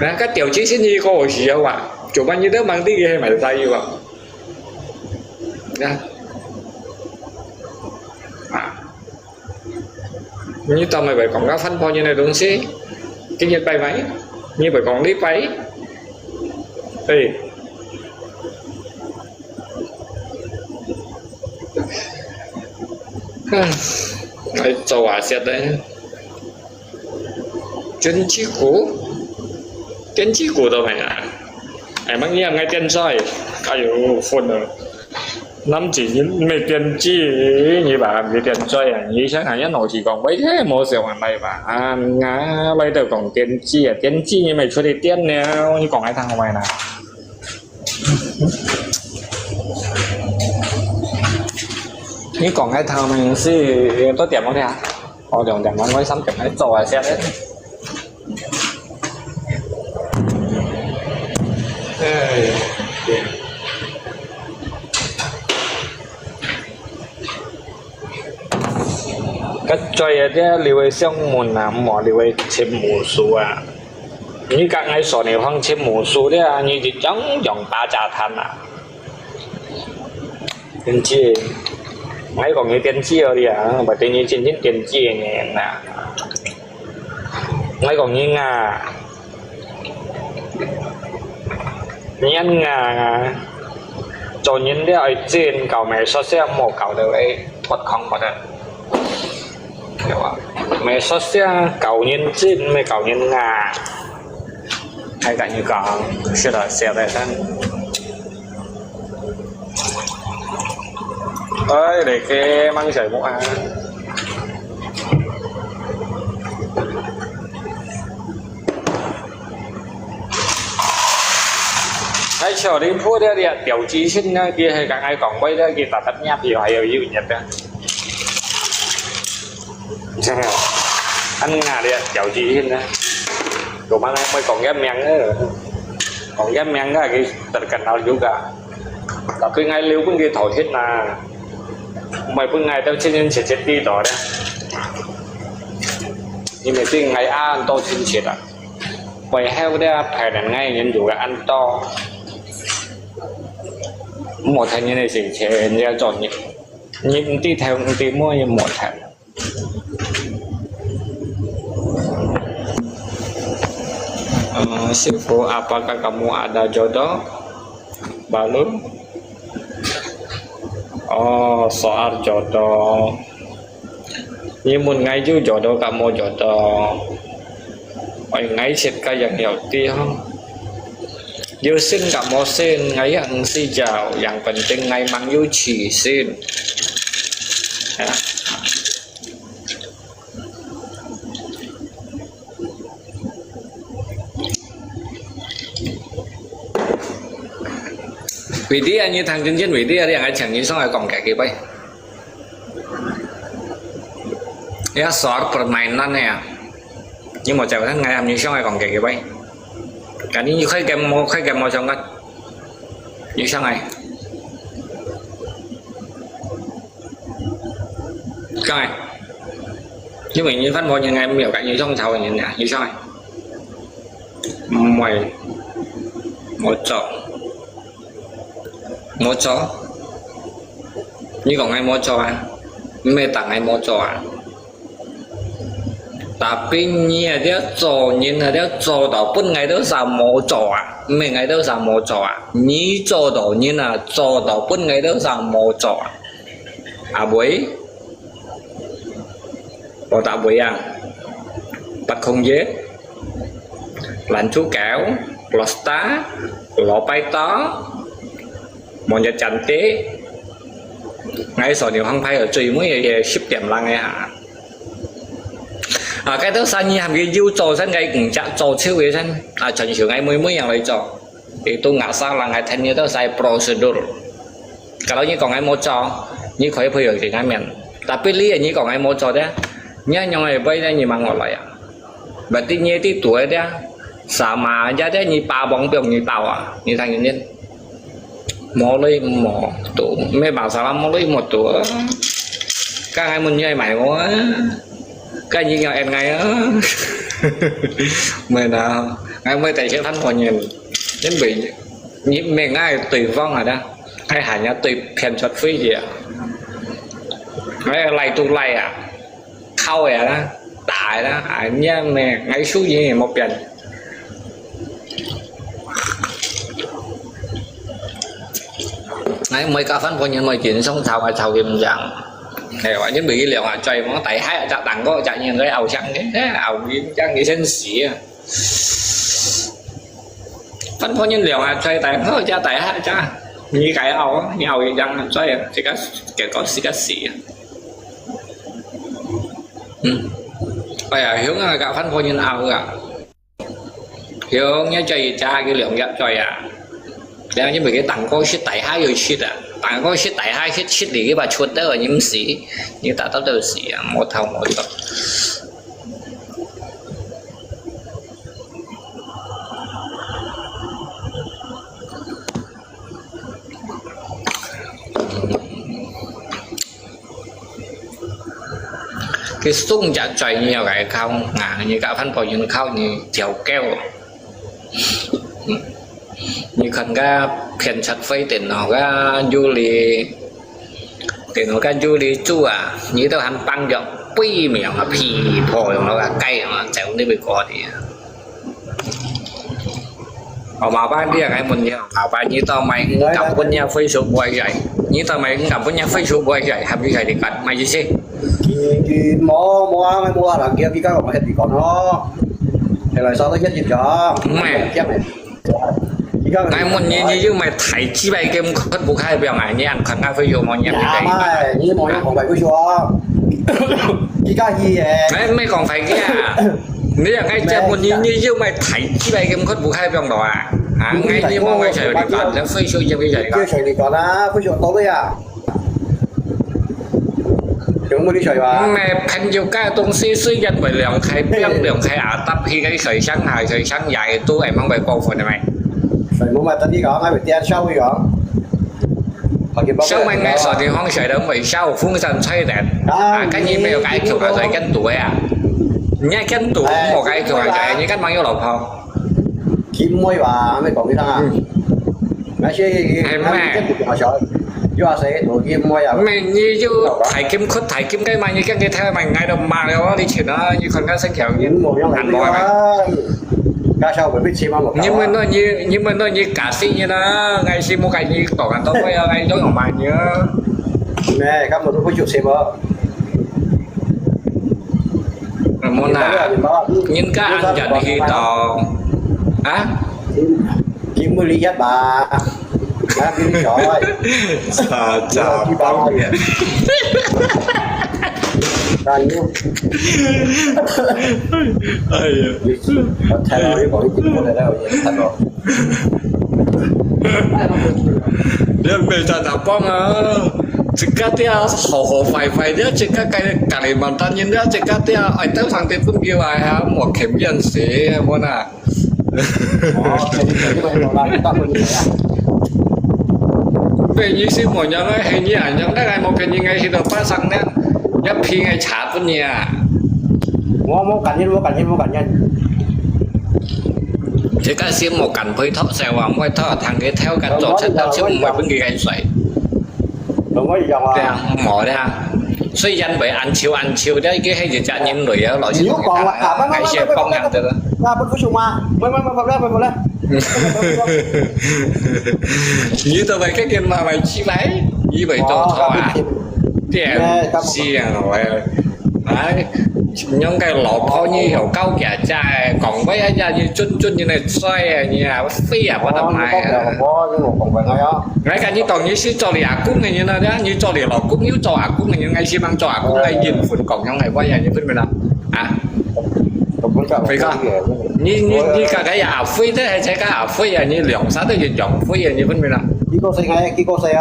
đó cái tiểu chí xin như cô ở xì không ạ chủ ban như đó mang tí cái mày tay như vậy đó như tao mày phải còn có phân phối như này đúng xí cái nhiệt bay máy như phải còn đi bay đi cái châu Á xét đấy chân chí cũ đâu mày ai mang nghe ngay tiền soi ayo phun rồi năm chỉ mấy tiền chi như bà vì tiền soi như sáng ngày nó chỉ còn mấy thế mua sầu hàng này mà ngã bây giờ còn tiền chi như mày cho đi tiền nè như còn ai thằng của mày nào như còn ai thằng mình xí có tiền không thế à đường tiền mới sắm chụp cái trò xe đấy cái chơi đấy liều xong mồn mỏ liều chém mù số như các ngày sổ này hoang chém mù số đấy như chỉ trắng dòng ba trà than tiền chi mấy còn như tiền chi ở đi bởi vì như trên những tiền chi này nè mấy còn như nhân cho những cái ở trên cầu mẹ so sẽ một cầu được ấy thuật không có được mẹ so sẽ cầu nhân trên mẹ cầu nhân hay cả như còn sẽ là xe đây thân ơi để cái mang sợi mũ hay chờ đến phút đấy đi tiểu chí sinh kia hay cả ai còn bây giờ kia ta tất nháp gì hay ở dưới nhật đó anh đi tiểu chí sinh đó của mang em mới còn ghép miếng nữa còn ghép miếng cái tất cả nào juga tapi ngay liu pun kia thổi hết là mày pun ngày tao trên sẽ chết đi đó đấy nhưng mà tin ngày ăn to trên chết mày heo đấy phải là ngay nhân dụ là ăn to một thành như này thì sẽ ra chọn nhưng đi theo tí mua như một thành sư phụ apakah kamu ada jodoh belum soal jodoh nhưng một ngày chú jodoh kamu jodoh mọi ngày sẽ có yang hiểu ti không yêu xin kamu xin ngày yang si chào yang penting ngày mang yêu chỉ xin vì tí anh như thằng chân chân vì tí anh ấy chẳng như xong rồi còn cả cái bay ya soal permainan ya nhưng mà chào tháng ngày làm như xong rồi còn cả cái bay cả như khai kèm màu trong cách như xong này cái này chứ mình như phát màu như ngày biểu cả như trong thầu như xong này mày một chó như còn ai mua cho anh mê tặng ai mua cho anh tapi nhia dia cho nhìn là dia cho đó bên ngày đó sao mò cho à mình ngày đó sao mò cho à nhí cho đó nhìn là cho đó bên ngày đó sao mò cho à buổi bỏ tạ buổi à bắt không dễ lạnh chú kéo lọt tá lọ bay tó một nhà chăn tế ngay sau nhiều hăng phai ở truy mới về ship điểm lăng ấy hả cái đó sao như hàm cái yêu trò sân ngay cũng chạm trò chiếu vậy sân chẳng chịu ngay mớiอย่างไรtrò thì tôi ngã sao là ngày thanh như đó sai procedure kalau như còn ai mua trò như khỏi bây giờ thì ngay mình tapi lý như còn ai mua trò đấy nhá nhau này bây giờ như mà ngồi lại à và tuy nhiên tí tuổi đấy sama aja deh như ba bóng biong như tàu à như thằng nhân mò lấy mò tụ mấy bảo sao mò lấy một tụ các anh muốn như mày quá cái gì em ngay á mình nào ngay mới tại sẽ thắng hòa nhìn đến bị nhiễm mình ngay tùy vong rồi đó hay hả nhá tùy phèn chót phí gì à cái lay tu lay à khâu à đó tại đó ảnh nhá mẹ ngay xuống gì một lần ngay mấy cá phân coi như mấy chuyện xong thầu hay thầu kim dạng này gọi những bị liệu à chơi món tại hai chặt đằng có chặt như cái ầu xăng đấy ầu trắng nghĩ sen xỉ phân phối nhân liệu à chơi tại nó cha tại hai cha như cái ầu như ầu trắng chơi chỉ có kể có xí cái xỉ bây giờ hướng cả phân phối nhân ầu cả hướng nhớ chơi cha cái liệu gặp chơi à đây như mấy cái tặng có shit tại hai rồi shit à tặng có shit tại hai shit thì cái bà chuột đó ở những xí như ta tao đều xí một thầu một tập cái sung chặt chạy nhiều cái không như cả phân bổ những khâu như chiều keo như khẩn cái phiền chặt phơi tiền nó cái du lịch tiền nó cái du lịch chú à như tao hắn băng dọc pi miệng mà pì phổi nó cái cây mà chạy đi bị co thì ở mà ba đi cái mình nhiều ở ba như tao mày cầm con nhau Facebook quay vậy như tao mày cầm con nhau Facebook quay vậy làm như vậy thì cần mày gì chứ mua là kia cái mà hết thì còn nó thì là sao nó chết gì cho mày ngày một như mày thấy chi bay game khất buộc hai bèo này nha khẩn ngay phải dùng mọi nhà cái như mọi còn phải có cho cái gì vậy mấy còn phải kia nếu là ngay trên một như mày thấy chi bay game khất buộc hai bèo đó à ngay như mọi người chạy đi còn nó phải số cho cái gì kia chạy đi còn á phải số tốt đấy à chúng mới đi chạy vào mày thành nhiều cái东西虽然为两开两开啊tapi cái khởi sáng dài tôi em không phải cô phần này mày phải muốn mà tao đi có ai phải tiền sau đi có sao mày nghe sợ thì hoang sợi đó vậy sao phương sân xoay đẹp cái gì bây giờ cái kiểu là thấy cánh tuổi à nhá cánh tuổi một cái kiểu là cái như cánh bao nhiêu lộc không kim môi và mấy còn cái thằng à mấy em mẹ do sẽ tổ kim môi à mày như chứ thầy kim khất thầy kim cái mày như cái theo mày ngay đồng mà đó đi chuyển nó như con cá xanh khéo như hẳn bò mày nhưng mà nó như cả xí như nó ngay xí một cái như tổ cảnh tốt với ngay dốiของmày nhớ nè các một cái chụp xem bơ món nào những cái ăn chặt khi tò á kim mới lý giác bà đã đi rồi chào bao nhiêu Rồi luôn. Thay đổi mọi chuyện của này đâu vậy? Thay đổi. Dia beda tapong jika dia hổ phải dia jika cái Kalimantan ini dia jika dia itu sang pun gila ya mau kempian sih mana bây giờ xin mọi người nói hình như anh nhận cái một cái như ngay khi đầu phát sang đấy nhất khi ngay trả pun nhà mua cảnh nhân chỉ có xem một cảnh với thóc xèo vào mới thóc thằng cái theo cảnh trộn sẽ theo xem một bên kia cái xoay đúng rồi dòng mỏ đấy ha suy dân bởi ăn chiều đấy cái hay gì chả nhìn người ở loại Nếu còn là ngày xưa công nhận được ra bên phía mà mới lên như tôi vậy cái tiền mà mày chi lấy như vậy tôi thọ à tiền xiềng rồi đấy những cái lọ bao nhiêu hiểu cao cả trai còn với ra như chun như này xoay như là phi à bắt đầu này ngay cả như còn như xí cho lì cúng này như này như cho lì lọ cúng như cho cúng này như ngay xí mang cho cúng ngay nhìn phun còn trong này quay như thế nào à phải không như cả cái phi thế hay cái phi như lượng sáu tới chọn phi như thế nào khi cô xe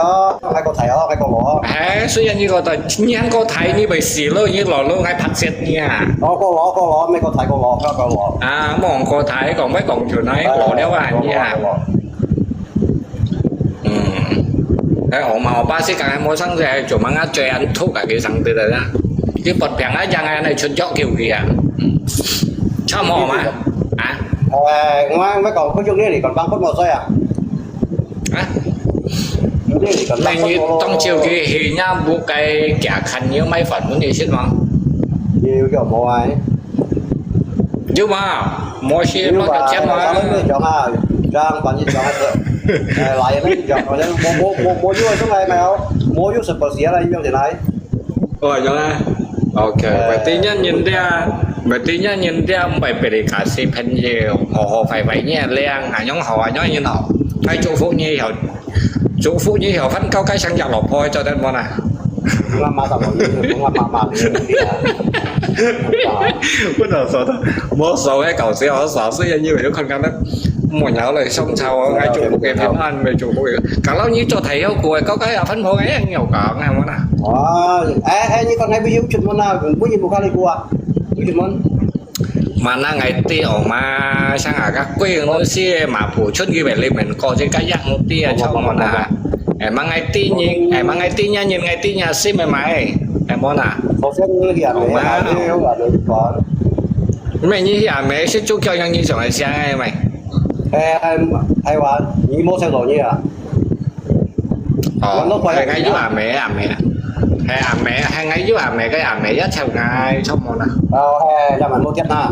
hay cô thầy hay cô lọ à suy ra như cô ta nhang cô thầy như vậy xì lôi như lò luôn hay phát xét nha cô lọ mấy cô thầy cô lọ à mong cô thầy còn mấy còn chiều nay lò đéo à nha cái họ màu ba xí cả mua xăng rẻ chủ mang chơi ăn thuốc cả cái xăng từ từ ra cái bật bèn á giang này chuẩn chọn kiểu gì à cho mò mà à ngoài mấy còn có chung đi thì còn băng cốt màu xoay à này như trong chiều kia thì nha buộc cái cả khăn như mấy phần muốn gì xích mà nhiều cho mua ai chứ mà mua xe nó cho chết mà chọn à rang còn như chọn lại nó chọn rồi mua vô số này mày không mua vô super xía này vô thì này rồi chọn à ok vậy tí nhá nhìn ra vậy tí nhá nhìn ra phải để cả xe pen nhiều họ phải vậy nha lên nhóm họ nói như nào cái chỗ phụ như hiểu chỗ phụ như hiểu phân cao cái sang giặc lọp thôi cho nên bọn này mà sao bắt đầu sợ thôi mỗi số cái cầu xe họ sợ xe như vậy nó không cam đó một nhớ lại xong sau ngay chỗ một cái phim anh về chỗ một cái cả lâu như cho thấy không của có cái phân phối ấy anh nhiều cả nào mà nè như con hay ví dụ chuyện món nào cũng có gì một cái của chuyện món mà na ngày tiêu mà sang ở các quê nó xe mà phủ chốt ghi về lên mình có trên cái dạng tia cho mà là em mang ngày ti nhìn em mang ngày ti nha nhìn ngày ti nhà xin mày em món à có sẽ như hiện mà là được còn mày như hiện mày sẽ chúc cho nhau như chẳng này sang ai mày hay quá như mua xe rồi như à hay ngay giúp mẹ hay ngay giúp mẹ cái mẹ dắt theo ngay trong món à hay là mình mua tiếp na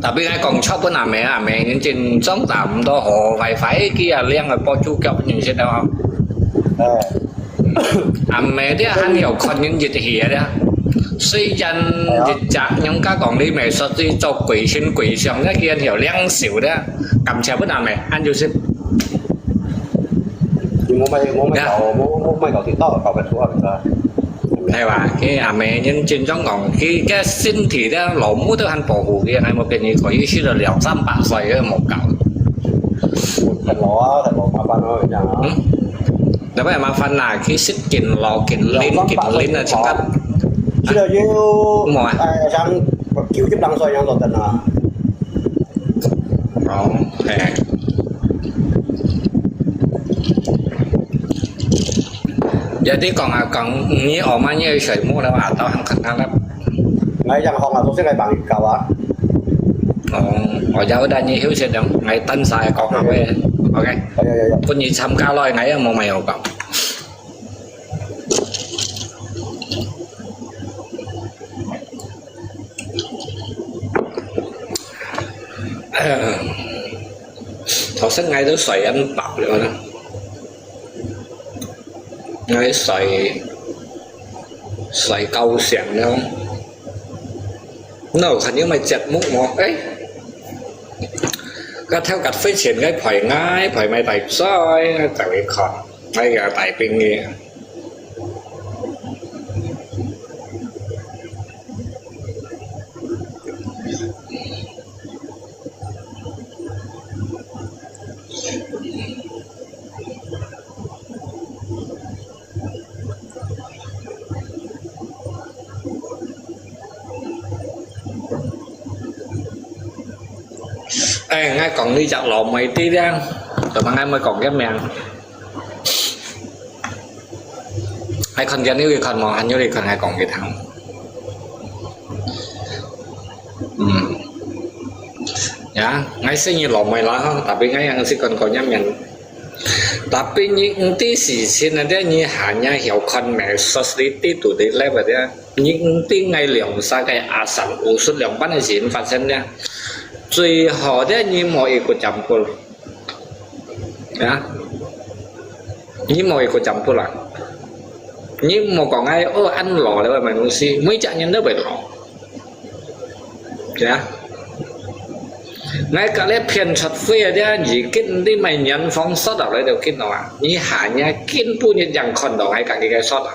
tapi ngay còn chóp bữa nào mẹ những trên sống tạm đó họ phải kia liên rồi bao chu cấp những xe đâu không mẹ thế hắn hiểu còn những gì thì đó xây dân dịch chặt những cái còn đi mẹ sao đi cho quỷ xin quỷ xong cái kia hiểu liên xỉu đó cầm chèo bữa nào mẹ ăn vô xin mua mấy cậu thì to cậu phải thua rồi hay là cái mẹ nhân trên trong còn cái xin thì đó lỗ mũi tới hành bảo hộ kia này một cái gì có ý là liệu xăm bạc xoay một cậu thành lỗ mà phân thôi chẳng đó vậy mà phân là cái xích kìn lò kìn lên là trong cách chứ là như sang chịu giúp đăng xoay trong toàn tình à không giờ tí còn như ở mà như sợi mua đâu à tao hàng khẩn lắm ngay rằng họ là tôi sẽ lại bằng cầu á ở giáo đây như hiếu sẽ đâu ngày tân xài còn học về ok có gì xăm cao lôi ngày mà mày học cộng thọ sách ngay tới xoay anh bọc rồi đó ngay xoay câu xiềng đâu nó hình như mày chặt múc một ấy cái theo cách phát triển cái phải ngay phải mày tại soi tại vì khó ngay cả tại bên nghe ngay còn đi chặt lộn mày tí ra tụi mà ngay mới còn cái mèn hay còn cái nếu còn mà anh nhớ đi còn hay còn cái thằng dạ ngay sẽ như lộn mày lo không tại vì ngay anh sẽ còn nhắm nhận Tapi nanti sisi nanti ni hanya hilkan medsos itu di level dia. Nanti ngay lượng sa cái asal usul lượng ban hiện phát sinh nha. 最好的你冇一个占卜啊，你冇一个占卜啦。你冇講ngay ăn lò đấy mà nó xí mấy chả nhân đó bị lò. Dạ. Ngay cả lấy phiền thật phê đấy gì kinh đi mày nhận phong sót ở đấy đều kinh nào à. Như hạ nha kinh bu như dạng con đó ngay cả cái sót à.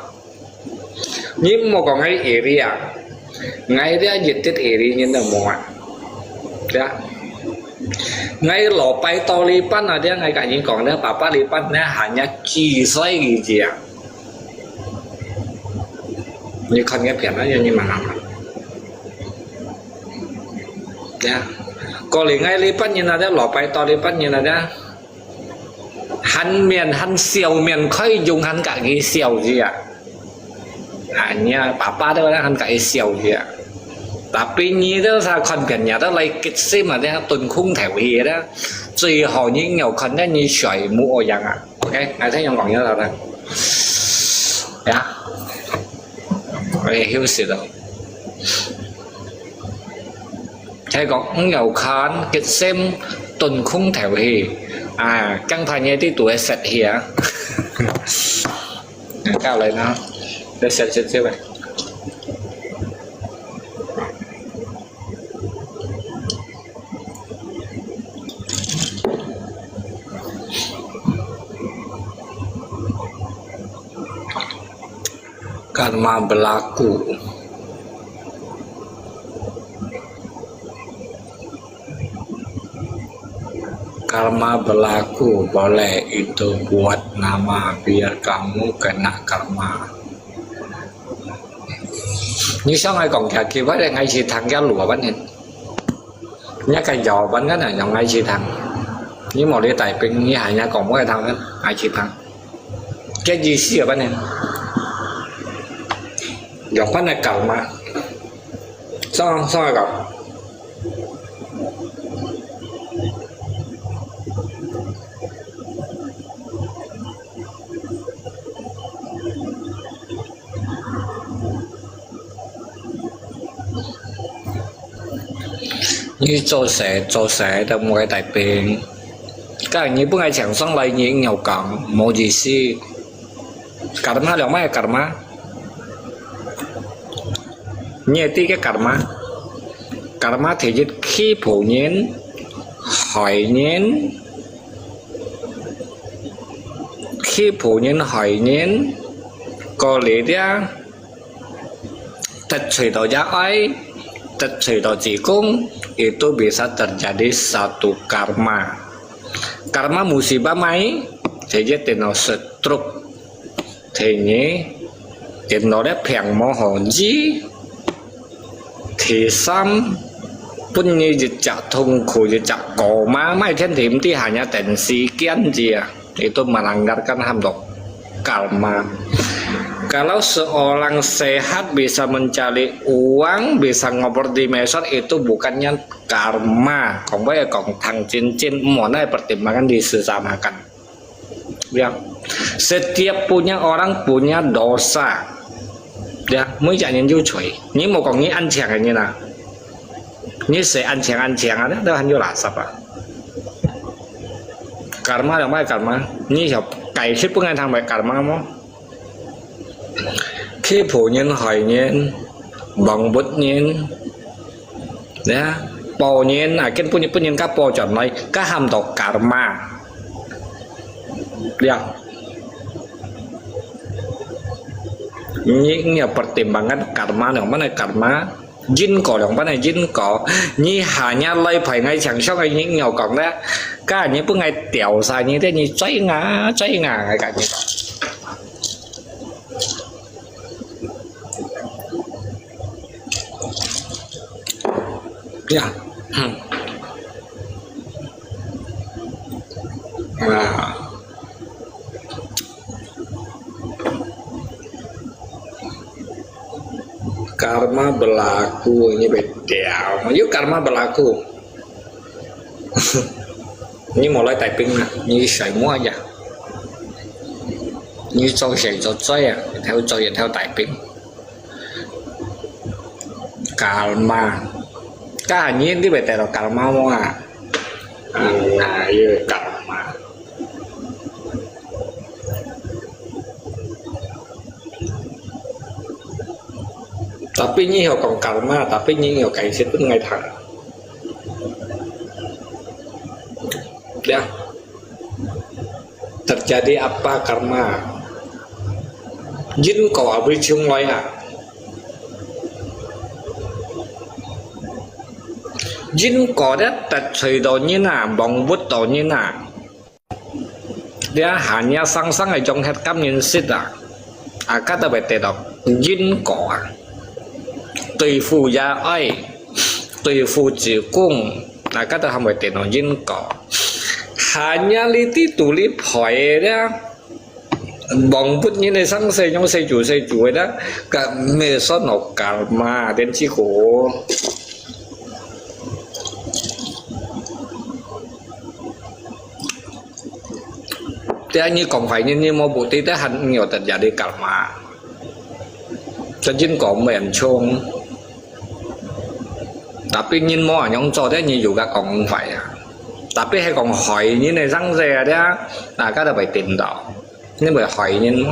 Nhưng mà còn ngay area ngay đấy dịch tiết area như là một à. Ya. Ngay lò bay to lipan ada ngay cả những còn đó papa lipan nó hanya chỉ xoay gì à. Như con nghe phiền nó như mà làm. Ya. Có lẽ ngay lipan như là đó lò bay to lipan như là đó. Hắn miền hắn siêu miền khơi dùng hắn cả cái siêu gì à. Hanya papa đó hắn cả cái siêu gì à. Tapi như đó sao con biển nhà đó lấy kịch xem mà đó tuần khung theo gì đó,最好những nhiều con đó như sợi mũ ở dạng à, ok, ai thấy không còn nhớ là đây, ya, ok hiểu sự đó, thấy còn nhiều con kịch xem tuần khung theo gì, à, căng thẳng như tí tuổi sệt gì á, cao lên nó, để sệt xíu vậy. Karma berlaku. Karma berlaku, boleh itu buat nama biar kamu kena karma. Như sao ngay còn cả kia với ngay chị thằng cái lụa bánh hình. Nhá cái giò bánh cái này dòng ngay chị thằng. Như một đứa tài pin như hai nhà còn có cái thằng đó, ai chị thằng. Cái gì xí ở bánh hình. Dọc bánh này cầu mà. Sao rồi cậu? Như cho sẽ trong một cái tài tiền các anh như bữa ngày chẳng xong lại những nhiều cọng một gì si karma là mấy karma nhẹ tí cái karma thì dịch khi phổ nhiên hỏi nhiên khi phổ nhiên hỏi nhiên có lý ra thật sự đó giá ấy thật sự đó chỉ cũng itu bisa terjadi satu karma. Karma musibah mai thì nó stroke thì nhé thì nó đã phèn mò hồn gì thì xăm pun như dịch chặt thùng khổ dịch chặt cổ má mai thiên thím thì hanya tensi kian gì à itu melanggarkan hamdok karma. Kalau seorang sehat bisa mencari uang, bisa ngobrol di medsos itu bukannya karma. Còn bây giờ còn thằng cincin món này pertimbangan disamakan. Ya, setiap punya orang punya dosa. Ya, mới trả nhân du chuối. Nhưng mà còn như ăn chèn như nào? Như sẽ ăn chèn đó, đó ăn vô là sập à? Karma là mấy karma? Như học cày khít bữa ngày thằng mày karma không? Khi phụ nhân hỏi nhiên bằng bút nhiên đấy bò nhiên à cái punya punya các bò chọn này các hàm tộc karma ya những nhà pertimbangan karma yang mana karma jin có yang mana jin có như hanya lây phải ngay chẳng sau ngay những nhiều còn đó các những bữa ngày tiểu xài như thế như cháy ngã ngay cả như ya nah karma berlaku ini beda yuk karma berlaku ini mulai typing nah ini saya mau aja như cho dạy cho chơi à theo chơi theo tài bình karma cả nhiên đi về tại đó karma không à như karma tapi ini hiểu còn karma tapi ini hiểu cái sẽ ngay thẳng ya terjadi apa karma jin có ở chung loài à jin có đó tật trời đó như nào bóng bút đó như nào dia hanya sang ở trong hết cam nhân sinh à các ta phải tệ đó jin có tùy phụ gia ai tùy phụ chỉ cung à các ta không phải tệ đó jin có hanya liti tuli phổi đó bóng bút như này sang xây trong xây chủ đó cả mê sót nó karma đến chi khổ thế như còn phải như một bộ tí tới hành nhiều tận giả đi karma cho chính có mềm chung tapi nhìn mò nhóm cho thế như dù các còn phải tapi hay còn hỏi như này răng rè đấy là các ta phải tìm đó nhưng mà hỏi nhìn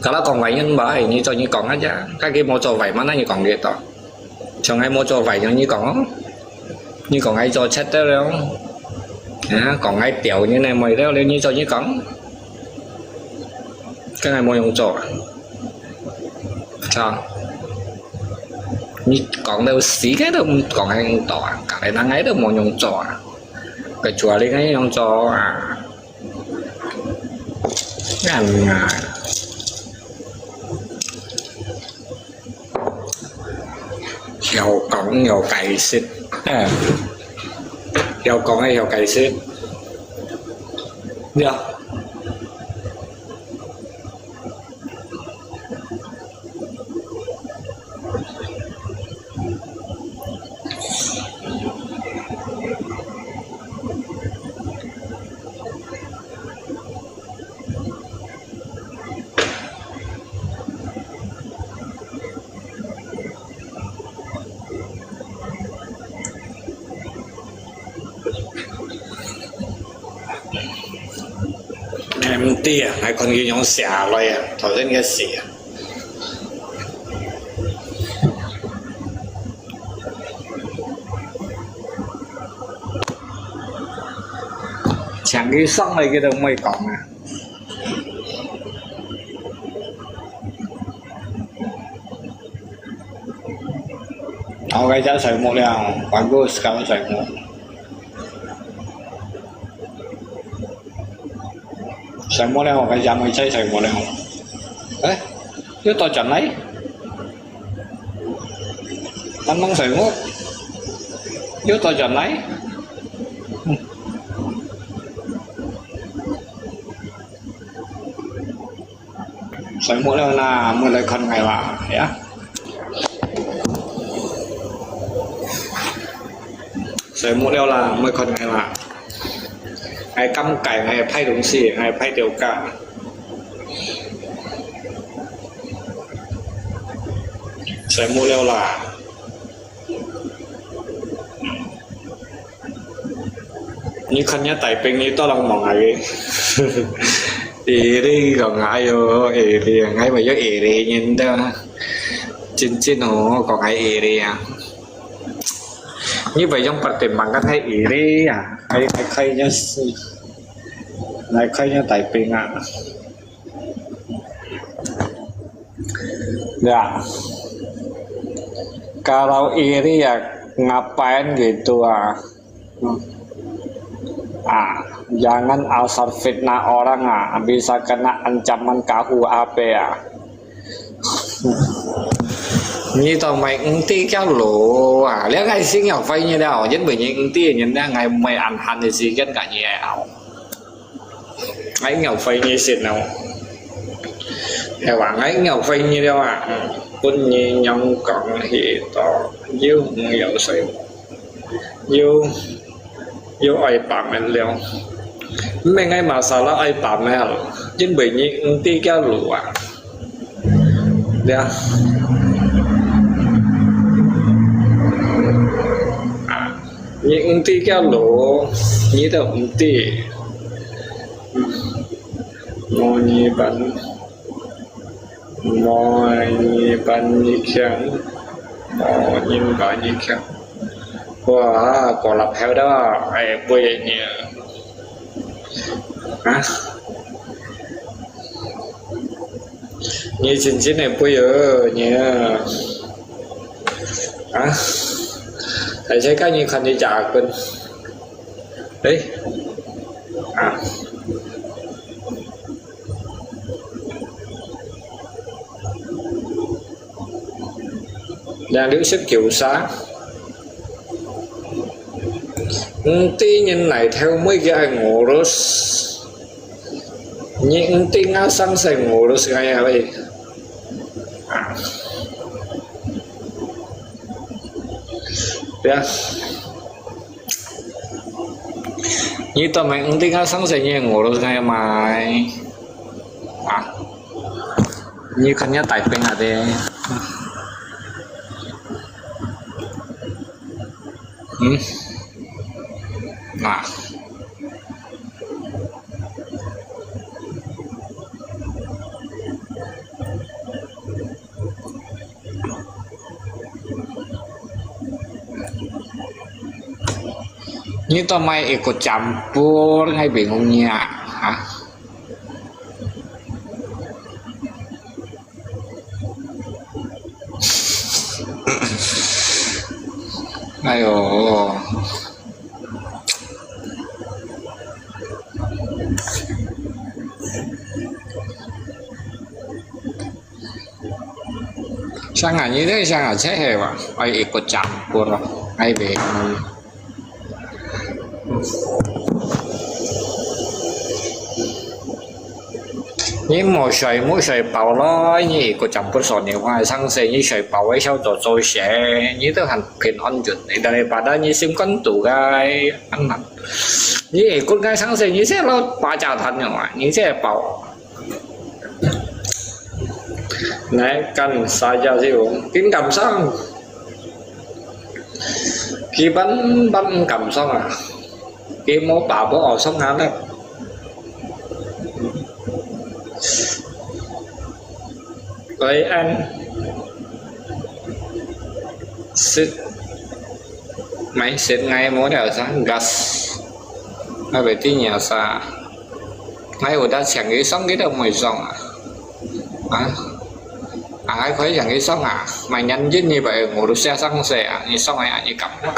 cái đó còn vậy nhưng bởi như cho như còn hết chứ các cái mua cho vậy mà nó như còn gì đó trong hay mua cho vậy như còn ai cho chết đó không còn ai tiểu như này mày đó lên như cho như cống cái này mua用trò sao như còn đâu xí cái đâu còn ai用trò cả này đang ấy đâu mua用trò cái chùa đi cái用trò à ngàn hiểu cổng hiểu cày xịt hiểu cổng hay hiểu cày xịt được em tia hay còn như nhóm xả loài thổi lên cái xỉ chẳng cái xong này cái đồng mày còn àเอาcái giá sợi một đèo quán cô sợi sợi một sợi một đèo cái giá mới chơi sợi một đèo đấy chứ tôi chẳng lấy anh mong sợi một chứ tôi chẳng lấy sợi một đèo là một lời khẩn ngày là nhé sợi một đeo là mới còn ngày là ngày căm cải ngày thay đúng xì ngày thay điều cả sợi một đeo là như khăn nhá tại bên như to lòng mỏng ngày thì đi còn ai rồi thì ngay mà gió đi nhìn đó trên trên nó còn ai đi à như vậy trong phần tiền bằng cái thấy ý đi à hay khay nhá này khay nhá tại bình à ya kalau iri ya ngapain gitu jangan asal fitnah orang bisa kena ancaman KUHP như tao mày ứng tí cháu lộ nếu ngày sinh học vay như đâu chính bởi những ứng tí nhìn ra ngày mày ăn hành thì gì gần cả nhà nào ấy ngọc vay như xịt nào theo bạn ấy ngọc vay như đâu quân nhi nhông còn thì tỏ yêu nhiều sự yêu ai bạn mình liều mấy ngày mà sao là ai bảo mẹ hả chính bởi những tí cái lũ à đấy những tí cái lũ như thế tí mò nhì bắn như khen mò nhìn bắn như khen wow còn lập heo đó ai bơi nhỉ hả như chính này bơi ở nhỉ hả tại sao cái như khăn như chả quên đấy à đang đứng sức chịu sáng tí nhìn này theo mấy cái ngủ rốt những tí ngã sáng sẽ ngủ rốt ngay ở đây như tao mình tí ngã sáng sẽ như ngủ rốt ngay mà như khăn nhá tại bên ở đây nah như tao mày ikut campur ngay bingungnya hả ayo sangat như thế sangat sehat pak ai ikut campur ai bingung nhưng mỗi sợi bảo nó như ikut campur soalnya wah sang se như sợi bảo ấy sao tổ tôi sẽ như thế hành phiền ăn chuẩn daripada như simpan tugai ăn nặng như ikut cái sang se như thế lo baca thành rồi như thế bảo này cần saja sih kính cầm xong khi bắn cầm xong à khi mốt bảo bố ở xong ngắn đấy với anh xịt máy xịt ngay mỗi đợt sáng gas hay về tí nhà xa ngay ở đã chẳng nghĩ xong cái đâu mày xong à ai khói chẳng nghĩ xong à mày nhanh chứ như vậy ngủ được xe xăng xe như xong ai như cắm quá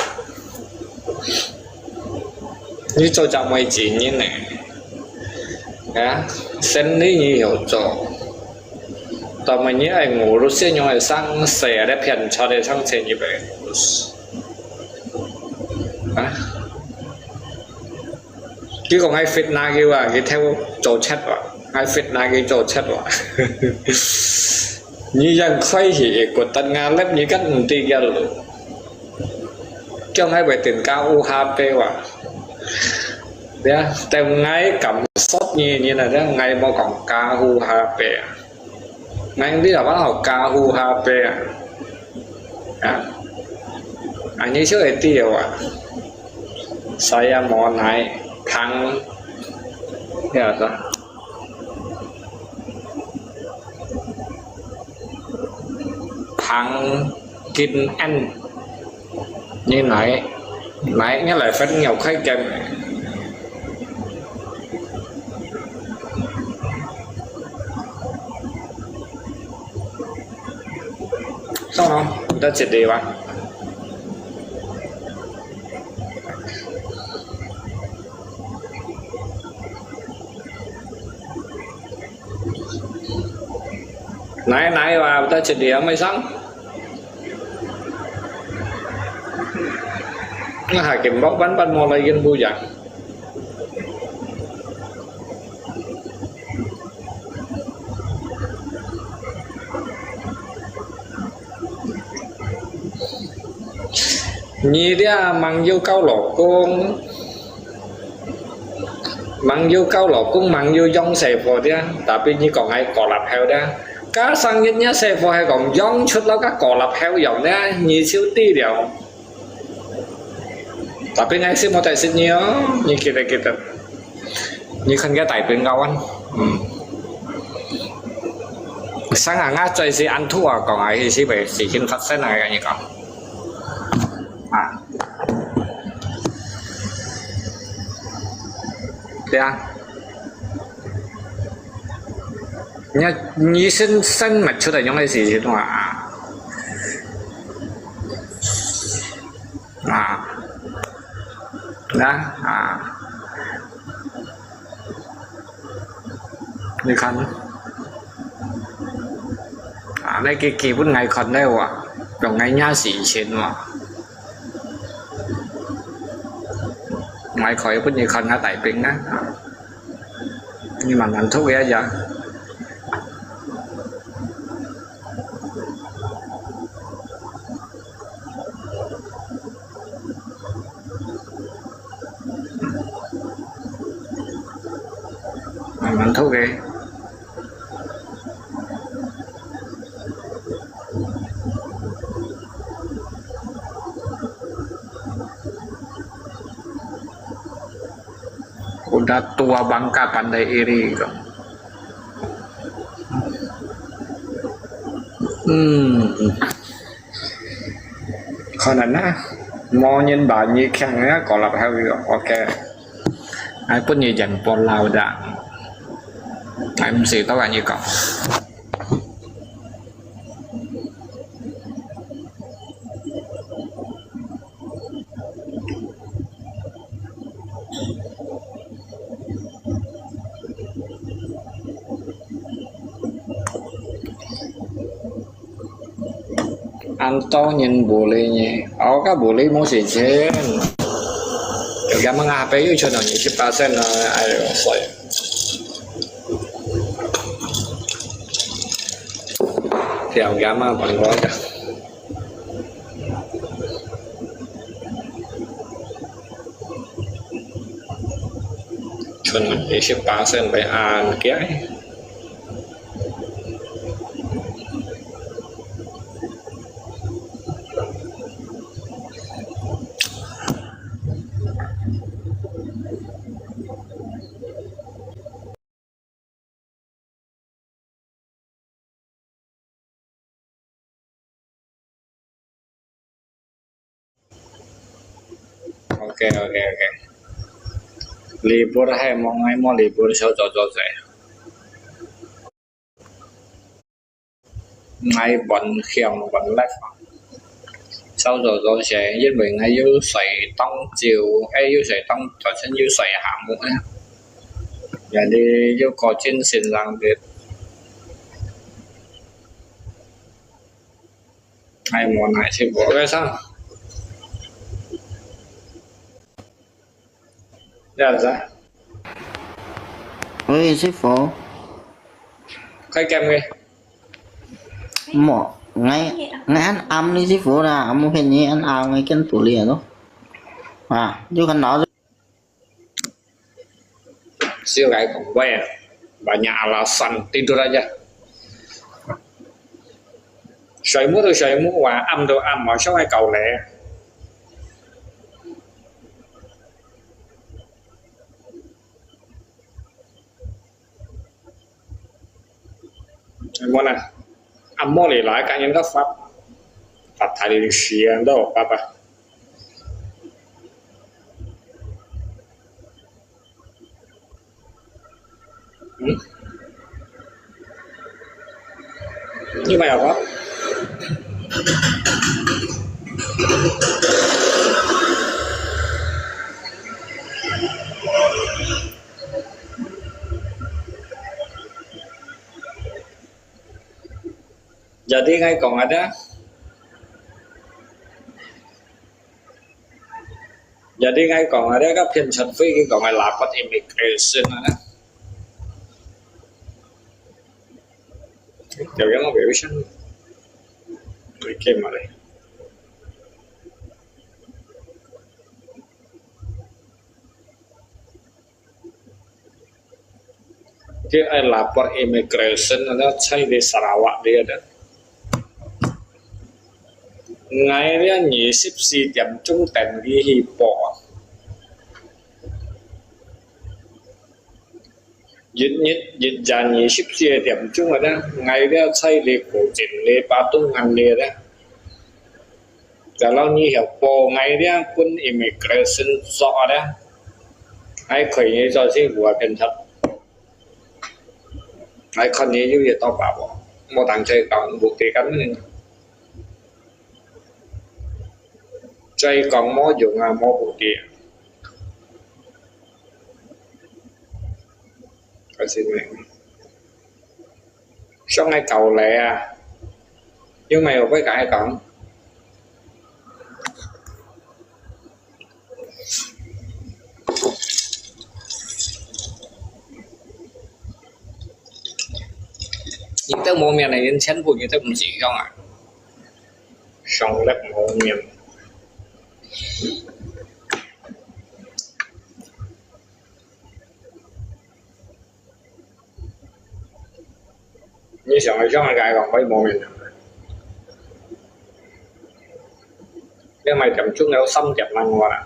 như cho chồng mày chỉ như này á xem lý như hiểu cho tao mày nhớ ai ngủ được xe nhỏ xăng xe để phiền cho để xăng xe như vậy á chứ còn ai fit na kêu à cái theo chỗ chết à ai fit na cái chỗ chết à như dân khoai thì của tân nga lép như cách mình ti ra được trong hai bài tiền cao UHP và đấy tem ngay cầm sốt như này đó ngay bao còn ca UHP ngay biết là bắt học ca UHP anh như trước ấy tiêu saya mau naik thang ya sao thằng kinh anh như nãy nhớ lại phát nghèo khách kèm xong không chúng ta triệt đề bạn nãy vào ta triệt đề mới xong nó hài kiểm bóc bắn mò lại gần vui dạng nhì dia mang vô cao lỗ con mang vô cao lộc cũng mang vô dòng xe phò dia tapi như còn ai cỏ lạp heo dia cá sang nhất nhá xe phò hay còn dòng chút lâu các cỏ lạp heo dòng dia như siêu ti điều tapi ngay xí một tại xí nhớ như kita như khăn cái tài tuyển ngâu anh sáng hàng ngát chơi xí ăn thua còn ai thì xí về xí kinh phát xét này như còn à thế à nhá như sinh mặt chút là những cái gì chứ mà à đó à đi khăn à đây cái kỳ bún ngày khăn đây à còn ngày nhá xỉ trên mà ngày khỏi bún như khăn ở tại bên đó nhưng mà ăn thuốc vậy giờ ăn thuốc ghê udah tua bangka pandai iri kok còn là mò nhìn bà như khăn á còn là theo ok ai cũng như dành bọn lao đạn em xì tao là như cậu ăn to nhìn boleh nhé oh các boleh mau xì trên gam mang HP yêu cho nó 20% là ai rồi soi theo gam mà bằng gói cả cho nó 20% phải ăn cái ok libur hay mong ai mau libur sau cho rẻ ngay bận khiềng bận lách sau rồi sẽ với mình ngay yêu sợi tông chiều hay yêu sợi tông cho chân yêu sợi hàm một ấy và đi yêu có trên xin làm việc ai muốn này sẽ bỏ cái sao dạ dạ ơi sư phụ khai kem nghe một ngay ngay ăn âm đi sư phụ là âm hình như ăn ao ngay cái tủ lìa đó à chứ không nói siêu gái còn que và nhà là sẵn tidur aja xoay mũ và âm đồ âm mà số ai cầu lệ muốn à âm mô lì lại cả những các pháp pháp thầy đi xuyên đâu pháp à như vậy hả jadi ngay còn ada jadi ngay còn ada các phiên trật phi còn lại lapor immigration ada điều đó nó biểu hiện người kia mà đây cái ai lapor immigration nó xây di Sarawak dia dah ngày dia 24 jam chung ten gi hi po dịch dàn 24 jam chung rồi đó ngày dia xây di cổ trình di patung ngăn dia dah kalau ni hiểu po ngày dia quân immigration rõ dah ai khởi như cho xin củaเป็นthật ai con như vậy tao bảo một thằng chơi còn buộc tiền cắn nên chơi còn mó dùng mó buộc tiền cái xin mày sao ngay cầu lẹ à nhưng mày với cả ai còn những cái mô miệng này nhân chén của những cái cũng chỉ không à xong lép mô miệng như xong rồi xong rồi gai còn mấy mô miệng nếu mày chậm chút nếu xong chậm năng qua nè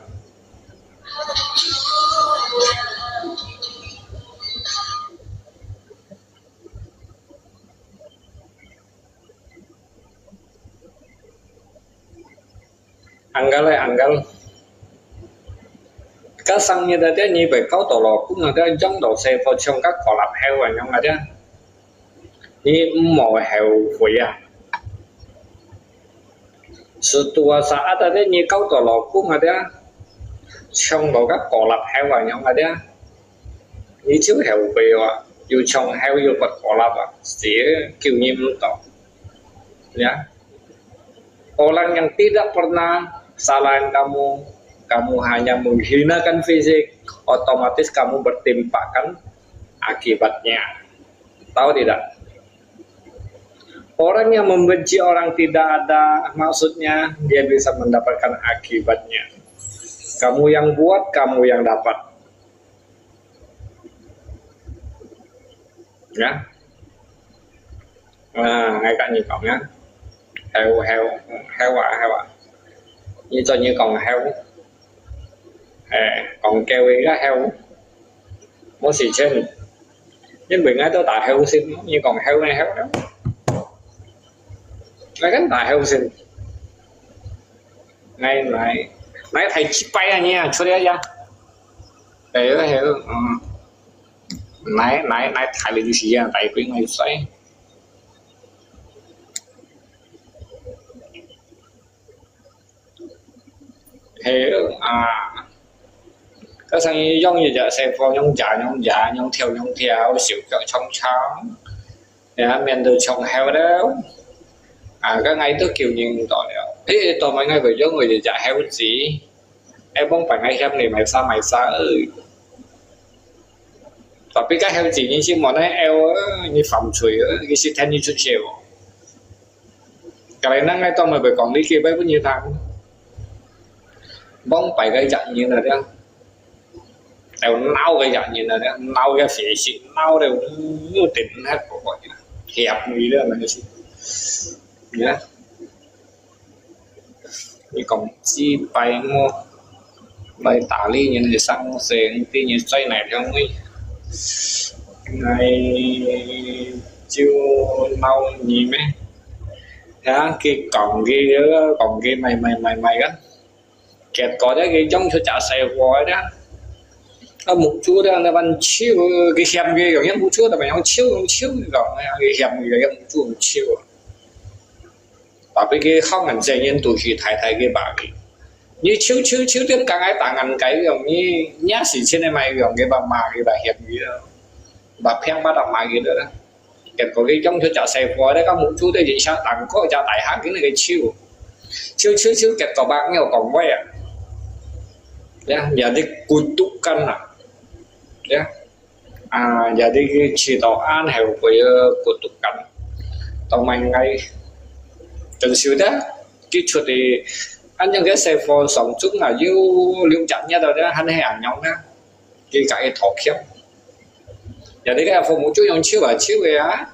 anggal cá xăng như thế như vậy có tổ lò cũng là cái giống đồ xe vào trong các cỏ lạp heo và nhóm là thế như mồi heo quỷ à sự tua xã thế như có tổ lò cũng là thế trong đồ các cỏ lạp heo và nhóm là thế như chiếu heo quỷ à dù trong heo dù vật cỏ lạp à sẽ kiểu như tổ nhá orang yang tidak pernah salahin kamu hanya menghinakan fisik, otomatis kamu bertimpakan akibatnya. Tahu tidak? Orang yang membenci orang tidak ada maksudnya, dia bisa mendapatkan akibatnya. Kamu yang buat, kamu yang dapat. Ya. Nah, ngay cả như cậu nhé. Heo à như cho như còn heo còn kêu cái heo mỗi xì trên nhưng mình ngay tôi tại heo xin như còn heo này heo đó nó gắn tại heo xin ngay này nãy thầy chip bay à nha cho đấy ra để cái heo nãy thầy là gì à tại quyển này xoay hiểu à cái thằng giống như vậy xe phô nhóm theo xỉu cỡ trong chóng để mình được trồng heo đó à cái ngày tôi kiểu nhìn tỏi thế tôi mấy ngày về cho người dạ heo gì em không phải ngay em này mày xa ơi và biết cái heo gì như chứ mà nó eo như phòng chùi cái sự thanh như chút chiều cái này nó ngay tôi mà về còn đi kia với bao nhiêu thằng bóng phải gây giận như là đó đều nao gây giận như là đó nao ra phía xịn nao đều như tỉnh hết của bọn hẹp gì đó là cái gì nhá như còn chi bay mua bay tả ly như này sang xe tí như xoay này trong ấy ngày chiều nao gì mấy đó cái còn cái mày á kẹt có đấy cái trong cho trả xe qua đó nó một chút đó nó vẫn chiếu cái hẻm cái giống một chút là phải nó chiếu rồi cái hẻm cái một chiếu và cái không hẳn dễ nhân tụi chỉ thay cái bà như chiếu đến cả ai tặng ăn cái giống như nhát xỉ trên này mày giống cái bà mà cái bà hẻm gì đó bà phen bắt đầu mà cái đó kẹt có cái trong cho trả xe qua đấy có một chút đấy gì sao tặng có trả tại hát cái này cái chiếu kẹt có bác nhau còn quay à jadi kutukan lah ya jadi ciptaan heo kutukan tao mày ngay từng xíu đó cái chuyện thì anh những cái xe phô sống chúng là liêu chặt nhau rồi đó hắn hay ăn nhau đó cái thọ khiếp Jadi cái phụ mẫu chú dùng chiếu ở chiếu á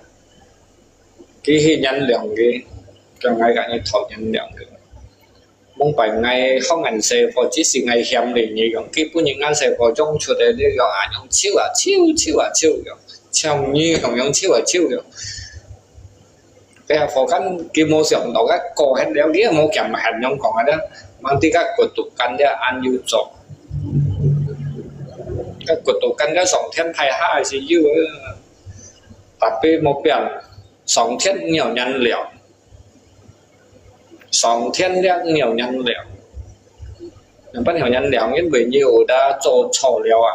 cái hình nhân lượng cái ngày cả như thọ nhân lượng cái mong phải ngày không ngành xe phò chỉ là ngày hiểm để như cái cái bữa những ngành xe phò trong chỗ đấy để gọi anh dùng chiếu trong như còn dùng chiếu cái phò căn cái mô sử đó các cổ hết đéo kia mô kèm mà hạt nhông còn ở đó mang tí các của tụ căn ra ăn yêu trọng các của tụ căn cái sòng thiên thay hai gì như tapi một biển sòng thiên nhiều nhân liệu sòng thiên ra nhiều nhân liệu nhưng bắt hiểu nhân liệu những bởi nhiều đã cho trò liệu à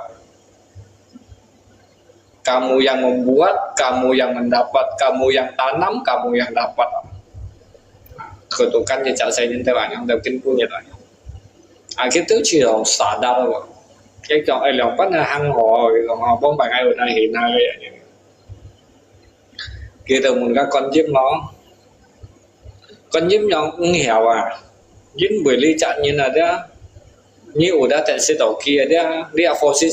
kamu yang membuat, kamu yang mendapat, kamu yang tanam, kamu yang dapat. Ketukan dia cak saya ni tebak yang terkin punya tu. Kita chỉ là sadar rồi. Cái chọn ai lòng bắt là hăng họ, còn họ bóng bài ai ở đây hiện nay vậy. Kita muốn các con chim nó cũng hiểu à. Những buổi ly chặn như là đó. Như ở đó tại sẽ đầu kia đó đi học phổ sĩ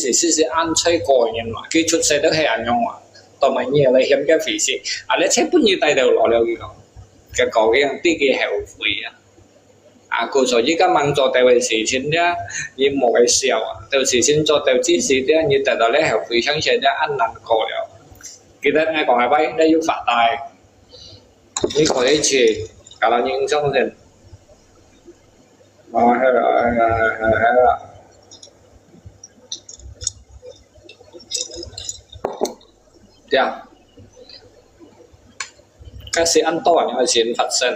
ăn chơi còi nhưng mà cái chút xe đó hay ăn nhau à tao mà nhiều là hiếm cái phỉ sĩ lấy chết bút như tay đều lọ leo gì không cái cầu cái tí cái hẻo phỉ cô rồi với các mang cho tay về sĩ xin đó như một cái xèo tay sĩ xin cho tay chỉ sĩ đó như tại đó lấy hẻo phỉ sáng sẽ đã ăn năn còi rồi cái đó ngay còn hai bay đây giúp phạt tài như có cái gì cả là những trong rừng hay là kasih antoan yang izin fatsen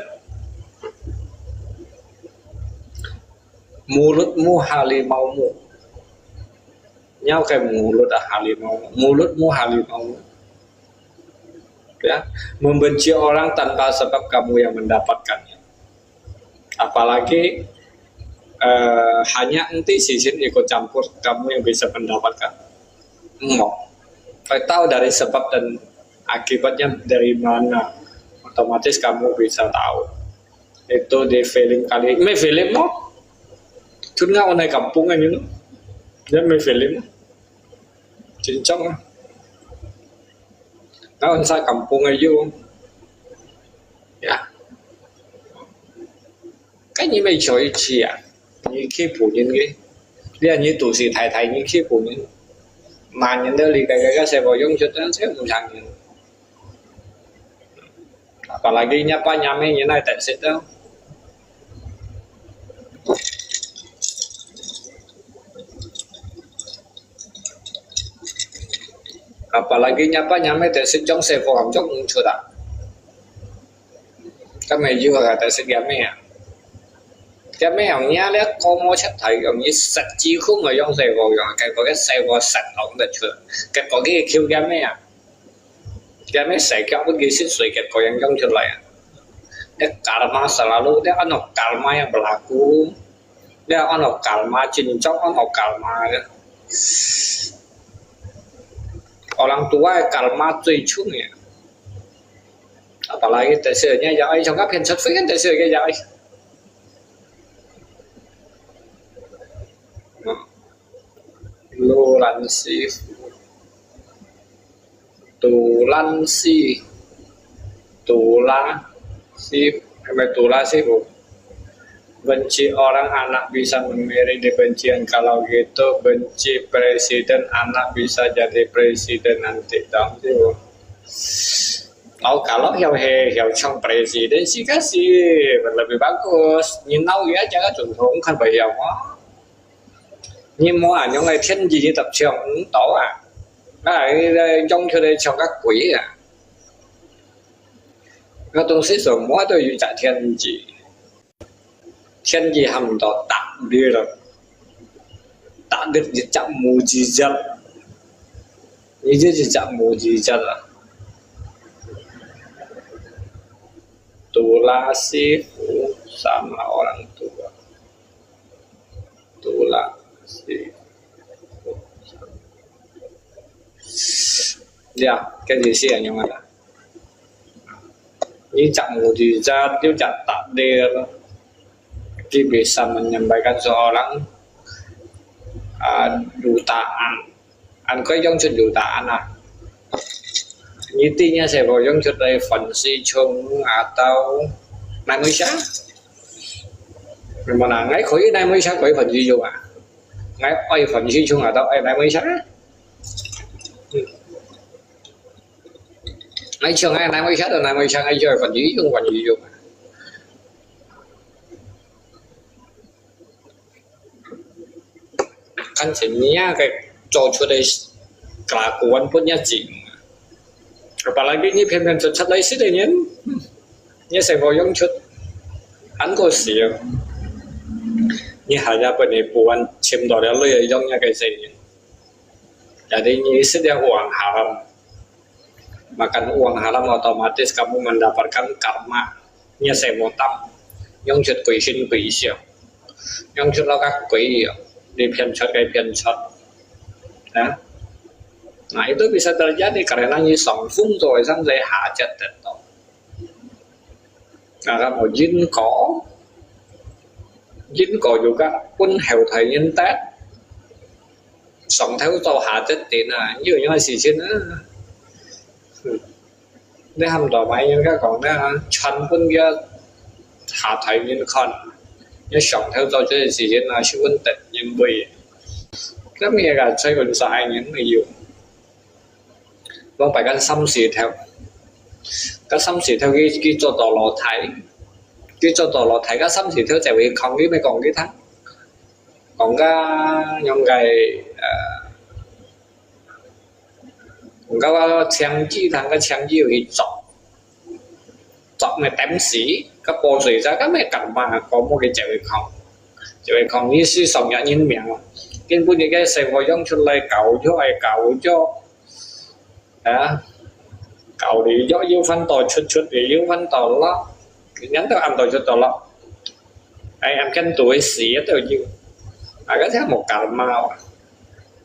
mulutmu halimaumu nhau kayak mulut halimaumu mulutmu halimaumu ya membenci orang tanpa sebab kamu yang mendapatkannya apalagi hanya nanti sisin ikut campur kamu yang bisa mendapatkan phải tahu dari sebab dan akibatnya dari mana otomatis kamu bisa tahu itu di film kali mấy film đó chúng ngao này kampung này nữa rất mấy film chính trong nó sai kampung này vô ya cái gì mấy chơi chi à như khi phụ nhân cái như tù sĩ thầy như khi phụ nhân mà nhân đó thì cái xe vào giống chút nó sẽ không sang nhân apalagi nyapa nyame như này tại sẽ đâu apalagi nyapa nyame tại sẽ trong xe vào hỏng trong chưa đã các mày vừa là tại sẽ game à cái mấy ông nhá đấy có mua chất thấy ông như sạch chi khúc mà trong xe vào rồi cái có cái xe vào sạch ông được chưa cái có cái kêu cái mấy à cái mấy xe kéo cái xích suy cái có yang trong chưa lại cái karma selalu dia ono karma yang berlaku dia ono karma cincong ono karma dia orang tua karma最chung ya apalagi tesirnya ya trong các hiện thực kan tesir cái ya Lulansi Tulasi bu benci orang anak bisa memilih kebencian kalau gitu benci presiden anak bisa jadi presiden nanti dong sih bu kalau hiểu trong presiden sih kasih lebih bagus nhìn đâu ya jangan tổng thống không phải hiểu quá nhưng mà ở những ngày thiên gì tập trường tổ à trong cho đây cho các quỷ à các东西什么都有在天机他们都打的就讲目击者你这就讲目击者了Tulasi sama orang tua ya cái gì sih yang mana ini cak mujizat itu cak takdir dia bisa menyampaikan seorang dutaan có giống như dutaan à như tin nha sẽ vào giống cho đây phần si chung atau này mới sáng mà là ngay khối này mới sáng khối phần gì chung à ngay quay phần si chung atau này mới sáng ngay trường này mới sáng rồi này mới sáng ngay chơi phần gì chung kan jadinya kayak cocok deh kelakuan punya jing apalagi ini pen cocok lagi sih deh ini saya goyang cut anh có xỉu ini hanya penipuan chiếm đoạt lợi ích giống như cái gì jadi ini sudah uang haram makan uang haram otomatis kamu mendapatkan karma ini saya mau tam yang cut quỷ sinh quỷ siêu yang cut lo các quỷ di pianshot kayak pianshot ya nah itu bisa terjadi karena như sòng phun rồi xong rồi hạ chật tật karena mau jin có juga pun heo thầy nhân tết sòng theo tàu hạ chật tiền à như những gì xin á để hầm tàu máy những cái còn đó chân pun kia hạ thầy nhân con như sống theo tôi cho gì thế là sự vấn tịch nhưng vì rất nhiều là xây dựng sai những người dùng vâng phải căn xăm xì theo các xăm xì theo cái cho tỏ lò thấy cái cho tỏ lò thấy các xăm xì theo tại vì không cái mới còn cái thắng còn cái nhóm gầy còn cái trang chi thằng cái trang chi thì chọn này tém xí các bộ xảy ra các mẹ cặn mà có một cái chạy không như sư sống nhã nhìn miệng cái bữa nay cái xe voi giống cho lại cậu cho cậu đi do yêu phân tỏi chút để yêu phân tỏi lo nhắn tao ăn tỏi cho tỏi lo ai em khen tuổi xí tao như cái thứ một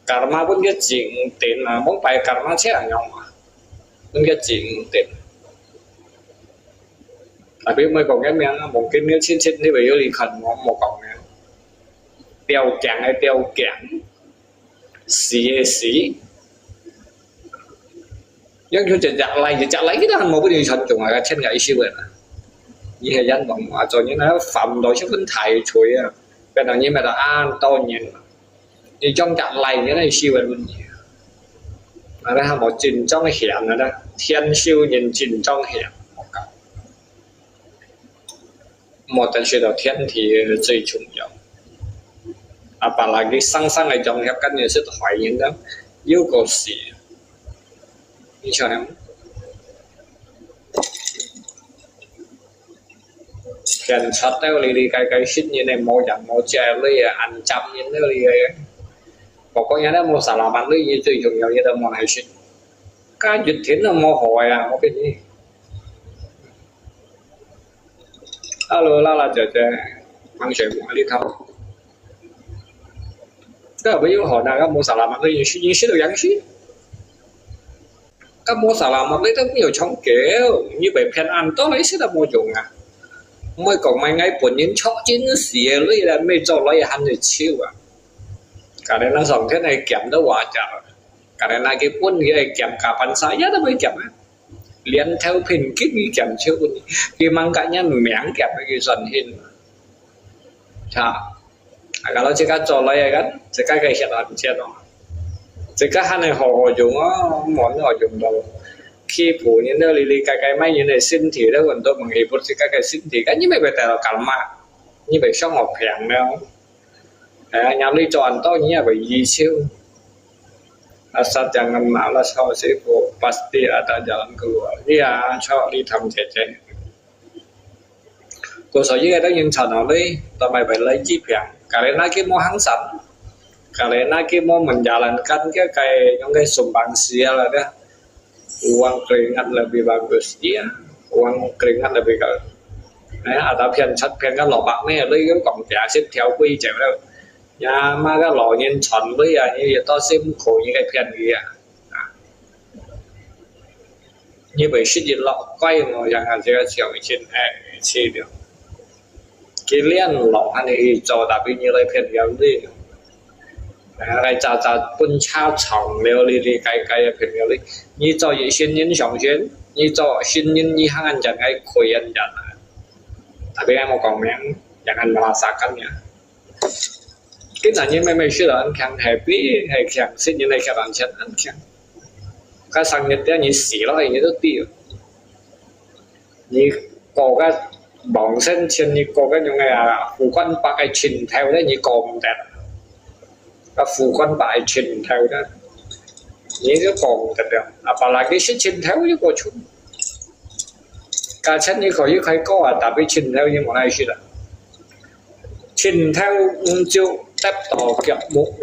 karma vẫn cái chuyện tiền là muốn bài karma sẽ là nhau mà vẫn cái chuyện tiền tapi mới còn cái miếng mungkin nếu xin như vậy thì khẩn một còn đeo cảng hay đeo cảng xí nhưng cho chặt lấy cái đó một cái điều thân chung là trên ngày siêu vậy như hệ dân bằng cho những nó phẩm đối với thầy chuối cái nào như mà là an to nhìn thì trong chặt lấy cái này siêu vậy luôn mà nó một trình trong hiểm nữa đó thiên siêu nhìn trình trong hiểm một tần suy đầu thiên thì最重要apalagi sang-sang này trong các nhân sự hỏi những đó yêu cầu gì như cho em kèn sát theo đi cái shit như này mua chẳng mua chè lấy ăn chăm như thế đi có nhà đó mua xả làm ăn lấy như最重要như đó mua hay shit cái dịch thiến là mua hỏi à mua cái gì alo la chờ mang chuyện của đi thâu cái bây giờ họ đang có mua xả làm ăn lấy những shit được giáng shit các mua xả làm ăn lấy rất nhiều trong kiểu như vậy pen ăn tốt lấy sẽ là mua dùng à mới còn mấy ngày buồn những chó chín xì lấy là mấy cho lấy ăn được chiêu à cả đây nó dòng thế này kèm đó quả chả cả đây là cái quân cái này kèm cả bàn sai nhất nó mới kèm liền theo hình kích như kèm chiêu khi mang cả nhân miếng kèm cái dần hình chả cái đó chỉ có cho lấy cái chỉ có cái hiện làm chết đó chỉ có hai này họ dùng á món họ dùng đâu khi phụ nhân nó li cái máy như này xin thì đó còn tôi bằng nghĩ bút chỉ cái xin thì cái như vậy phải là karma như vậy xong học hẹn đâu nhà lý chọn to như vậy gì siêu asal jangan malas kau sibuk pasti ada jalan keluar ya cho đi thầm trẻ cô sở với cái đó nhưng thằng nào đi tao mày phải lấy chi tiền cả lên cái mua hắn sẵn cả lên cái mua mình jalankan cái những cái sumbangsi là đó uang keringat lebih bagus ya uang keringat lebih bagus ada phiền cái lọ bạc này lấy cái cổng trả xếp theo quy chế đâu nhà mà cái lọ nhân chọn với như vậy to xem khổ như cái phiền gì như vậy sự gì lọ quay rồi rằng là cái chiều trên chi được cái liên lọ anh ấy cho đặc biệt như là phiền gì 来找找本草长了哩哩改改嘅朋友哩，你做一新人上选，你做新人你行人就係亏人人啊，特別係冇講名，人人มา殺緊嘅。cái là như mấy sự là anh khang happy hay khang xin như này khang làm chuyện anh khang cái sang nhật như xỉ nó hay như rất tiêu như có cái bỏng sen trên như có cái những cái phụ quan ba cái trình theo đấy như còn đẹp cái phụ quan bài trình theo đó như cái còn đẹp được à bà lại cái sự trình theo như có chút cái chân như khỏi như khai có à tapi trình theo như một này sự là trình theo chiêu tép tỏ kẹp bộ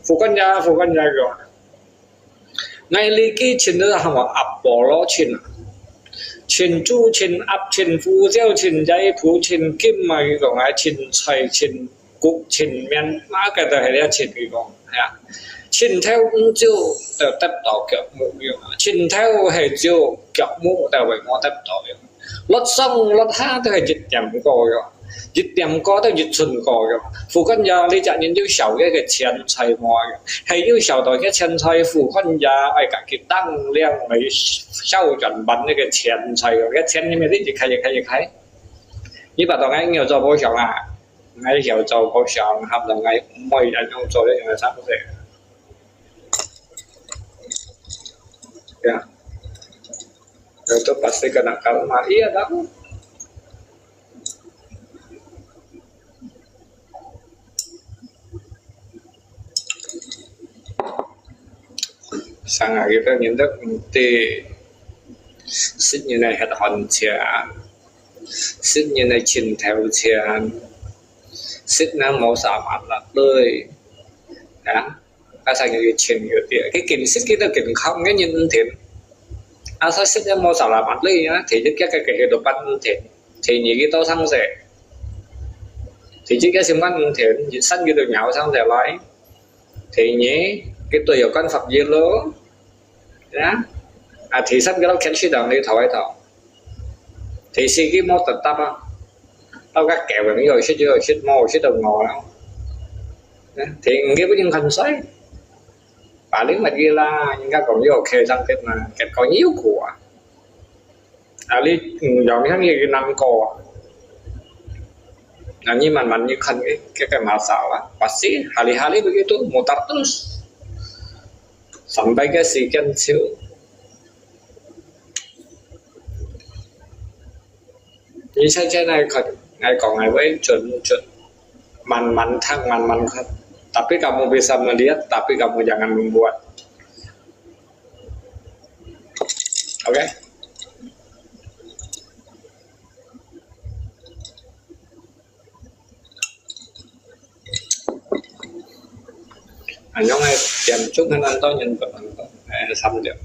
phụ quan gia rồi ngay lý cái trình đó là hàng ập bỏ lo trình chu trình ập trình phu gieo trình giấy phú trình kim mà cái gọi là trình chạy trình cục trình men má cái đó hay là trình cái gọi ha trình theo chiêu tép tỏ kẹp bộ trình theo hay chiêu kẹp bộ tao phải ngó tép tỏ lót xong lót ha tôi hay dịch nhầm cái rồi dịch điểm có tới dịch xuân có rồi phụ con nhà đi chợ những yêu sầu cái tiền chạy ngoài hay yêu sầu rồi cái tiền chạy phụ con nhà ai cả cái tăng liên mấy sau trận bắn cái tiền chạy rồi cái tiền như mấy cái gì khai như bà tao ngay nhiều cho bố sầu à ngay hiểu cho bố sầu học là ngay mỗi anh ông cho đấy là sao có thể ya itu pasti kena karma iya đó sang ngày cái những đất thì xích như này hết hòn钱xích như này trình theo钱xích nó màu xả mặt là tươi đó cái sang cái trình nhiều tiền cái kiểm xích cái đó kiểm không cái nhân thiện à sao xích nó màu xả là mặt tươi á thì cái đồ bắn thiện thì những cái to sang rẻ thì chứ cái xem bắn thiện xanh cái đồ nhão sang rẻ lại thì nhé cái tuổi của con Phật gì lố đó à thì sắp cái đó khen suy đồng đi thổi thọ thì si cái mô tập tập á tao các kẹo rồi rồi xích mô xích đồng ngò đó thì nghe với những thành xoáy bà lính mà ghi là những cái còn nhiều ok trong cái mà cái có nhiều của à đi dọn cái như cái năm cò là như mình như khăn cái màu xảo á bác sĩ hari begitu mutar terus sampai ke sekian siêu như saya này còn ngày với chuẩn man thang man kan tapi kamu bisa melihat tapi kamu jangan membuat oke Anh ấy chém chút anh to nhân vật anh xong được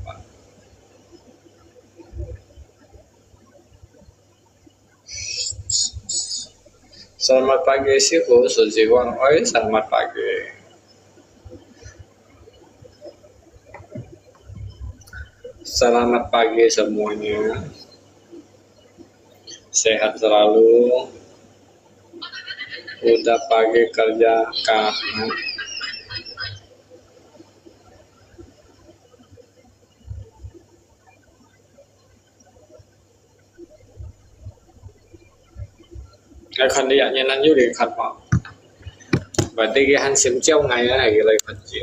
Selamat pagi Sifu Sujiwan Oi selamat pagi Selamat pagi semuanya sehat selalu udah pagi kerja kapan cái khăn đi nhận anh dưới điện khăn mà và đi cái hắn xem treo ngày này lại khăn gì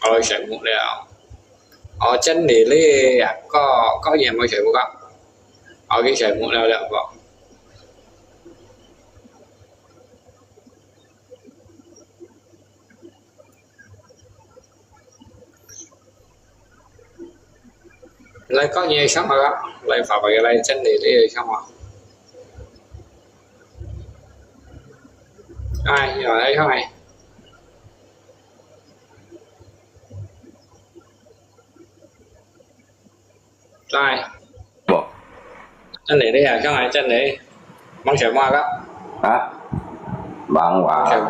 ôi chạy một đèo ở chân đi lấy có gì mà chạy một góc ở cái chạy một đèo đèo vọng lại có nhiều sống mà đó lại phải về lại chân đi đi xong rồi ai rồi đấy không này ai chân đi đi à sao này chân đi mong chờ qua đó hả bạn và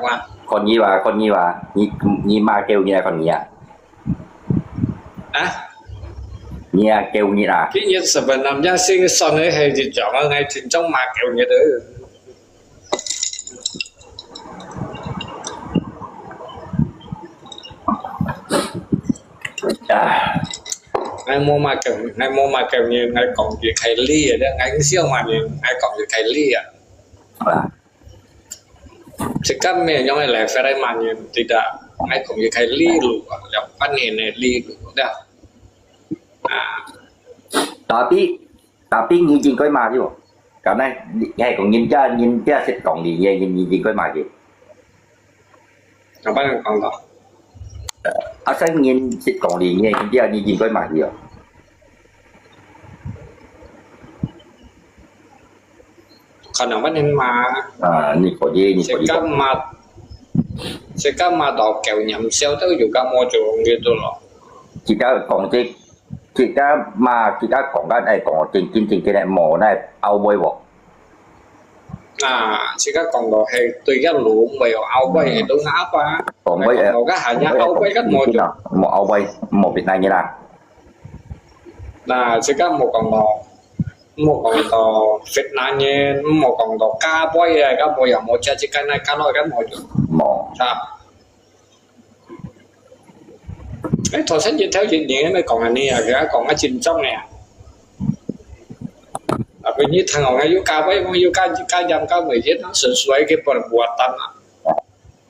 con gì và nhi ma kêu như là con gì à nhà kêu như là cái nhiệt sản phẩm làm gia sinh son ấy hay thì chọn ngay trên trong mà kêu như thế ngay mua mà cầm như ngay còn việc hay ly ở đó ngay siêu mà như ngay còn việc hay ly à sekarang yang lain saya mana tidak ngay còn việc hay ly lu yang pan này ly lu dah tapi nhìn coi mà chứ cái này hay còn nhìn cha sẽ còn gì về nhìn coi mà gì apa yang còn đó sao nhìn sẽ còn gì nghe nhìn coi mà gì à còn apa yang mà nhìn có gì sekarang mà đọc kẹo nhầm sale tới juga mau jual gitu loh chị ta còn cái này còn trên cái này mỏ này ao bơi bộ sekarang còn đó hay tùy cái lũ mày ao bơi thì đúng apa còn bơi cái hanya ao bơi cái mau jual một ao bơi một Việt Nam như nào sekarang một còn đó Việt Nam như một còn đó cá bơi cái bơi ở một chỉ cái này cá nói cái mau jual mỏ cái thọ sách như theo chuyện này mới còn anh này cái còn cái trình trong này vì như thằng ông ấy yêu cao với yêu cao dâm cao người chết nó sửa xoay cái perbuatan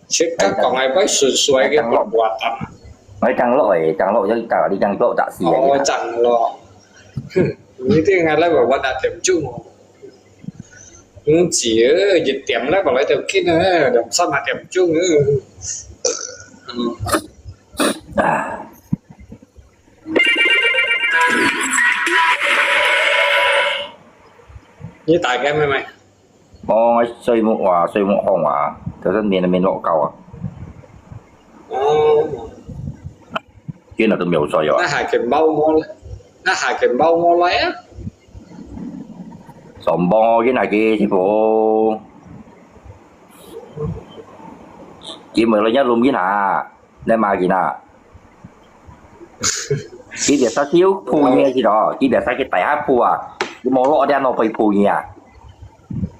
chứ các còn ai với sửa xoay cái perbuatan nói trăng lội chứ cả đi trăng lộ dạ xì chẳng lo như thế ngày lấy bảo đã tiệm chung chỉ dịch tiệm lấy bảo lấy từ kia nữa làm sao mà tiệm chung nữa như tại cái mày xây một hòn theo dân miền lộ cầu kia là tôi miểu rồi nó hại kiểm bao mua lấy á sòng bo cái này kia thì phụ chỉ mời lấy nhá luôn cái nào nên mà gì nào chỉ để sao thiếu phu nghe gì đó chỉ để sao cái tài hát phu cái món lọ đen nó phải phu nha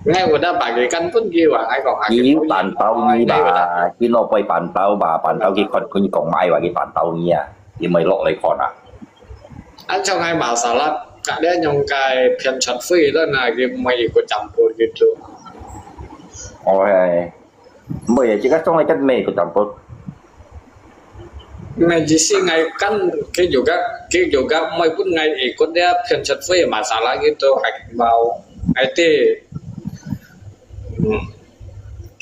nghe người ta bảo cái căn phân kia à ai còn chỉ bàn tàu như bà cái nó phải bàn tàu cái con còn mai và cái bàn tàu nha thì mày lọ lấy còn anh trong hai bảo xả lát cả đứa nhung cái phiền chặt phi đó là cái mày của chồng của cái chỗ ôi mày chỉ có trong cái chân mày của chồng của mày chỉ xin ngày căn cái juga mày pun ngày ikut dia phiền chặt phi masalah gitu mau ngày tê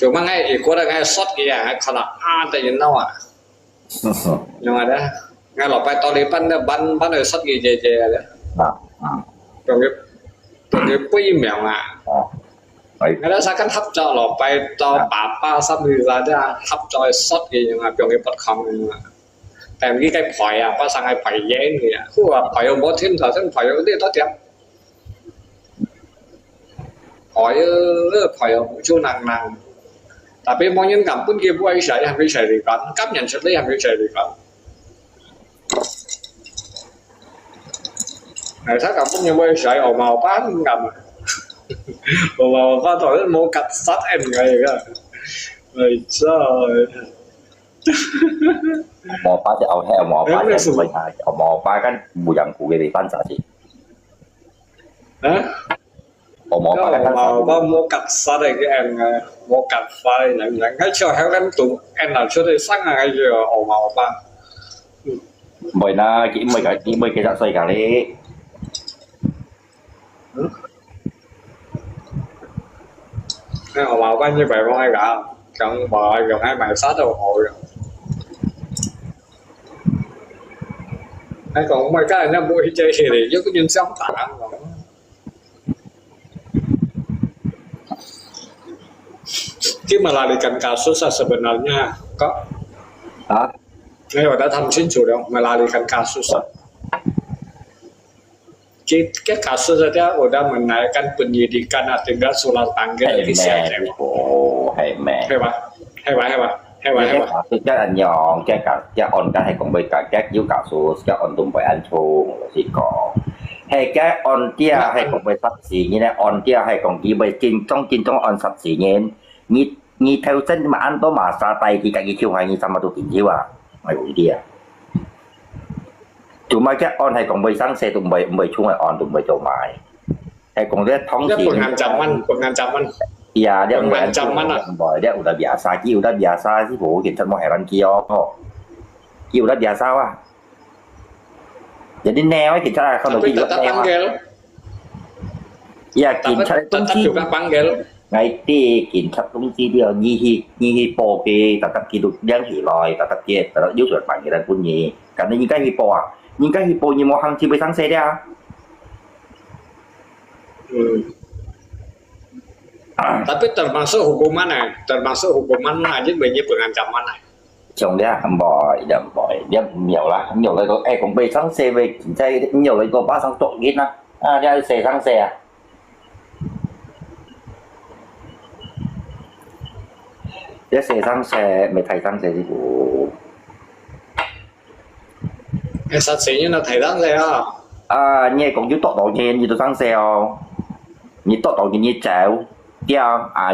cuma ngày ikut ngày sót cái ngày kalau tại vì nào nhưng mà đó ngay lọ bay to đi ban rồi sót gì gì đó còn cái quỷ mèo ngay đó sao cái hấp cho lọ bay to bà sắp đi ra đó hấp cho sót gì nhưng mà còn cái bật khôngแต่เมื่อกี้ไก่ปล่อยภาษาไงปล่อยเย็นเนี่ยคือว่าปล่อยเอาหมดทิ้งเถอะทั้งปล่อยเอาที่ตัวเดียวปล่อยเอาช่วงนางแต่เป็นมองยังกับปุ่นเกี่ยวกับใส่ทำไปใส่ดีกันกับยันเสร็จเลยทำไปใส่ดีกันถ้ากับปุ่นยังไม่ใส่ออกมาป้านกับออกมาป้านถอยโมกัดซัดเอ็นไงก็เลยใช่ mò phá thì ao heo mò phá thì phải hại mò phá cái bùi dặn của cái bị phán xả gì mò phá cái mò cắt xả đây cái em mò cắt phá này cái cho heo cái tụ em làm cho đây sáng ngày giờ mò phá bởi na chỉ mới cái dạng xoay cả đấy cái mò phá như vậy không ai cả chẳng bò gần hai mày sát đầu hồi anh còn mấy cái nó mua chơi thì với cái nhân sống tạm khi melarikan kasus sebenarnya kok ngay udah tham chính dong melarikan kasus cái kasus saja udah menaikkan penyidikan tinggal surat panggil Indonesia hebat chắc anh nhọn chắc on cái hay còn bây cả chắc yếu cả số chắc on tung phải anh chôn thì có hay cái on kia hay còn bây sắp xỉ như này on kia hay còn gì bây trong on sắp xỉ như như theo chân mà anh đó mà xa tay thì cái chiêu hay như sao mà tôi tìm chiêu à mày cũng đi à chủ mai cái on hay còn bây sáng xe tụi bây chung là on tụi bây chỗ mãi hay còn rất thống Dia chỉ pengancaman. ya dia Pengancaman ah. boy dia udah biasa ki udah biasa sih bu kita mau heran kio ki udah biasa wah jadi neo kita kalau Tapi ki tetap panggil, ya kin tapi cari tetap tungsi juga panggil. ngay ti kin cari tungsi dia nyi po ki tetap hidup dia hiloi tetap kia tetap yếu suất panggilan pun nyi karena những cái hipo à những cái hipo như một hàng chi với sáng xe dia Tapi termasuk hukuman aja banyak pengancaman. chồng dia đầm bòi dia nhiều lời có ai cũng bị sáng xe về chơi nhiều lời có ba sáng trộn ghét na dia xe sáng xe dia xe sáng xe mày thầy sáng xe gì của Thật sự như là thầy đáng lẽ nghe cũng như tọt đầu nhiên như tôi sáng xe không như tọt đầu như chèo kia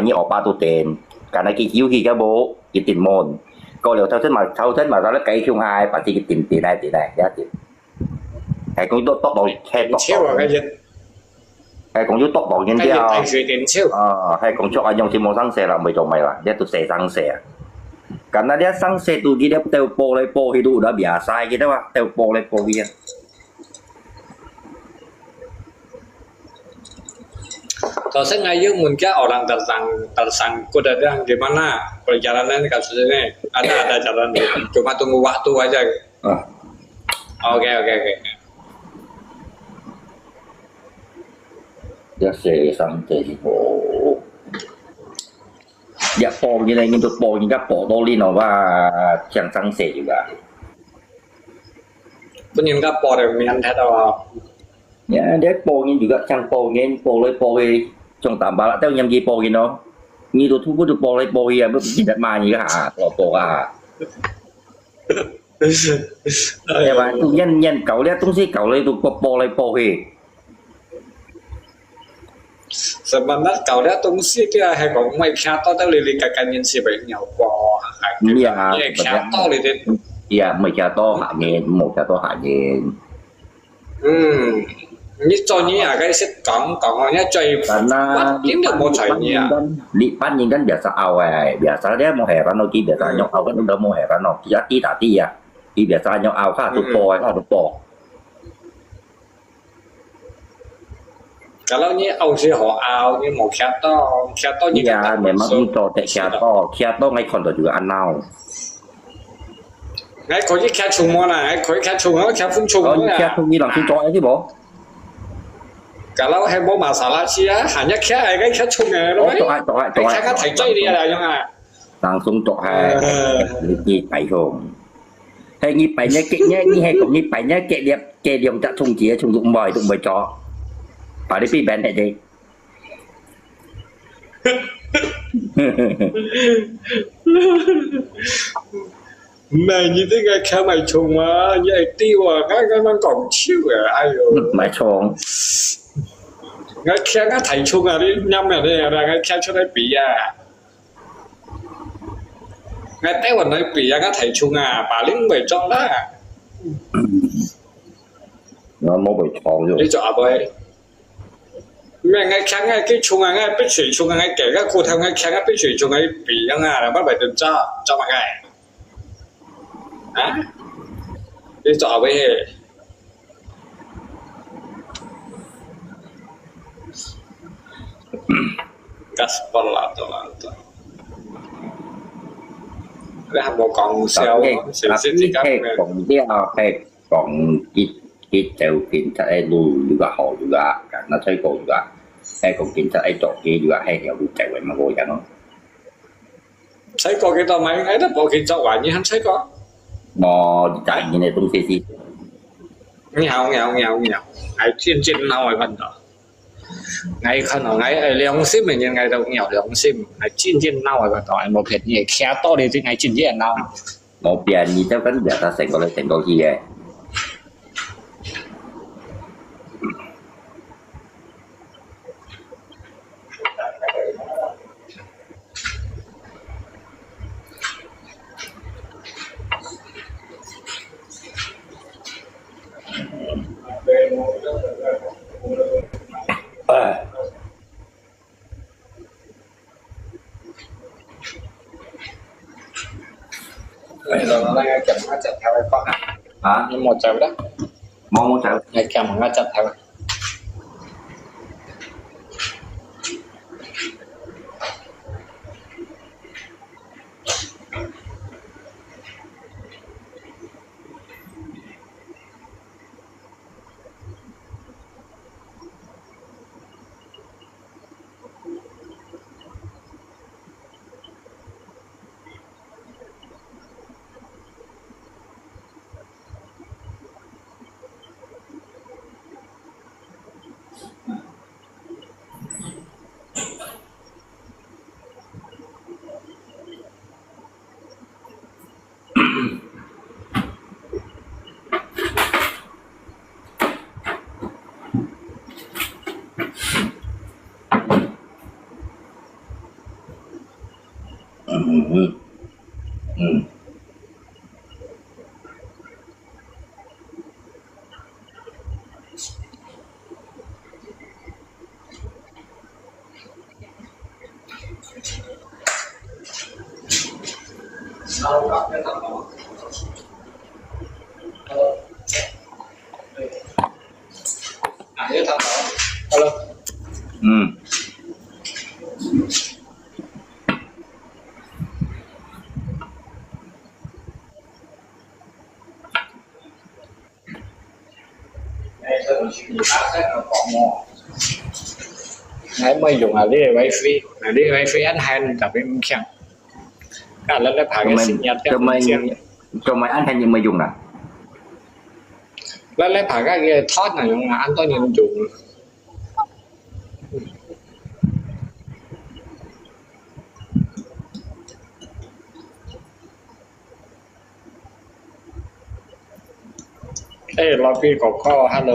như ở ba tu tiền cả này cái chiếu khi cái bố cái tiền môn coi liệu thao thích mà ra nó cây chung hai và chỉ cái tiền này giá trị hay cũng tọt đầu hay tọt chiếu vào cái gì hay cũng như tọt đầu nhiên cái gì kia thầy suy tiền chiếu hay cũng cho anh用tiền môn sáng xe là mày cho mày là để tôi xe sáng xe karena dia sang xe tu dia teo po lấy po hidup udah biasa gitu mah teo po lấy po dia Kalau saya ngayu mungkin orang tersang kuda dan gimana perjalanan kasus ini ada jalan cuma tunggu waktu aja. Oke. dia xe sang xe thì po dia po như này nhưng tôi po những cái po đôi đi nó và chẳng sang xe juga Punya nggak por mian tahu. ya dia po như juga chẳng po như po lấy po đi trong tạm bảo là theo nhầm gì po gì nó như tôi thu được po lấy po gì bất chỉ đặt mà như cái hả po ya bạn tu nhân cậu lấy tung xí cậu lấy tu po lấy po gì Sebenarnya kau dah tunggu sih kia hay còn mấy kia to tới lì cái nhân sự bệnh nhau qua. Dạ. Kia to lì đi. dạ mấy cha to hạ nghiền một cha to hạ nghiền Như cho như à cái sẽ còn họ nhá chơi karena kiếm được một chuyện như à. di pan nhìn kan biasa awal biasa dia mau heran no ki biasa nyok aw kan udah mau heran no ki ati tati ya ki biasa nyok aw ka tu po Kalau như ông sẽ họ ao như một kia to như cái ya memang itu teh kia to ngay kon juga anau ngay có cái kia chung mà này ngay có cái kia chung nó kia phun chung kia nữa. tu ni langsung coy chứ bo Kalau hay mau masalah sih ya hanya kia cái kia chung này nó đấy. Cái kia cái thầy chơi đi là như à. langsung coy hai ni pai home hay ni pai nya ke nya ni hay cũng ni pai nya ke dia tak chung chia chung dụng bòi tụng bòi chó phải đi pi bên này đi Này như thế cái kia mày chung mà như tiêu à cái nó còn chiêu à ai rồi. mày chong Cái kia cái thầy chung à đi nhâm à đi là cái kia cho nó bị à. Cái té vào nói bị cái thầy chung à bà lính mày cho đó. nó mau bị chong rồi Đi chọn vậy. Mẹ ngay kháng ngay cái chung à ngay biết水chung à ngay kể các cô theo ngay kháng ngay biết水chung ấy bị à là bắt phải được cho mọi ngày. Hả? Đi chọn vậy. Gaspar lah tu. Dah mau còn sale, sale gì các hay còn dia hay còn kita kita lu juga hol juga karena saya kau juga còn kita chọn kia juga hay hiểu được cewek mà ngồi nó Thấy có cái tao máy ấy đó bộ khi cho quả như hắn thấy có. mò chạy như này tung xì Nghèo. Ai trên nào ai vẫn đó. Ngay khăn ở ngay liang sim mình nhưng ngay đâu nghèo liang sim. Ai trên nào ai vẫn đó. Một hết nhẹ khá to đi thì ngay trên nào. một tiền như thế vẫn giờ ta sẽ có lấy thành đôi gì vậy Bây giờ nó đang chậm nó chặt theo cái con hả nhưng một chậm đó mong muốn chào ngày chậm nó chặt theo Hello. Nãy mới dùng là đi wifi, là đi wifi anh hand tapi mungkin. Kalau ada pakai sinyal cho mày anh hay nhưng mày dùng nè lấy pakai cái thoát này nhưng mà anh tôi nhìn dùng. Hey, lobby có hello.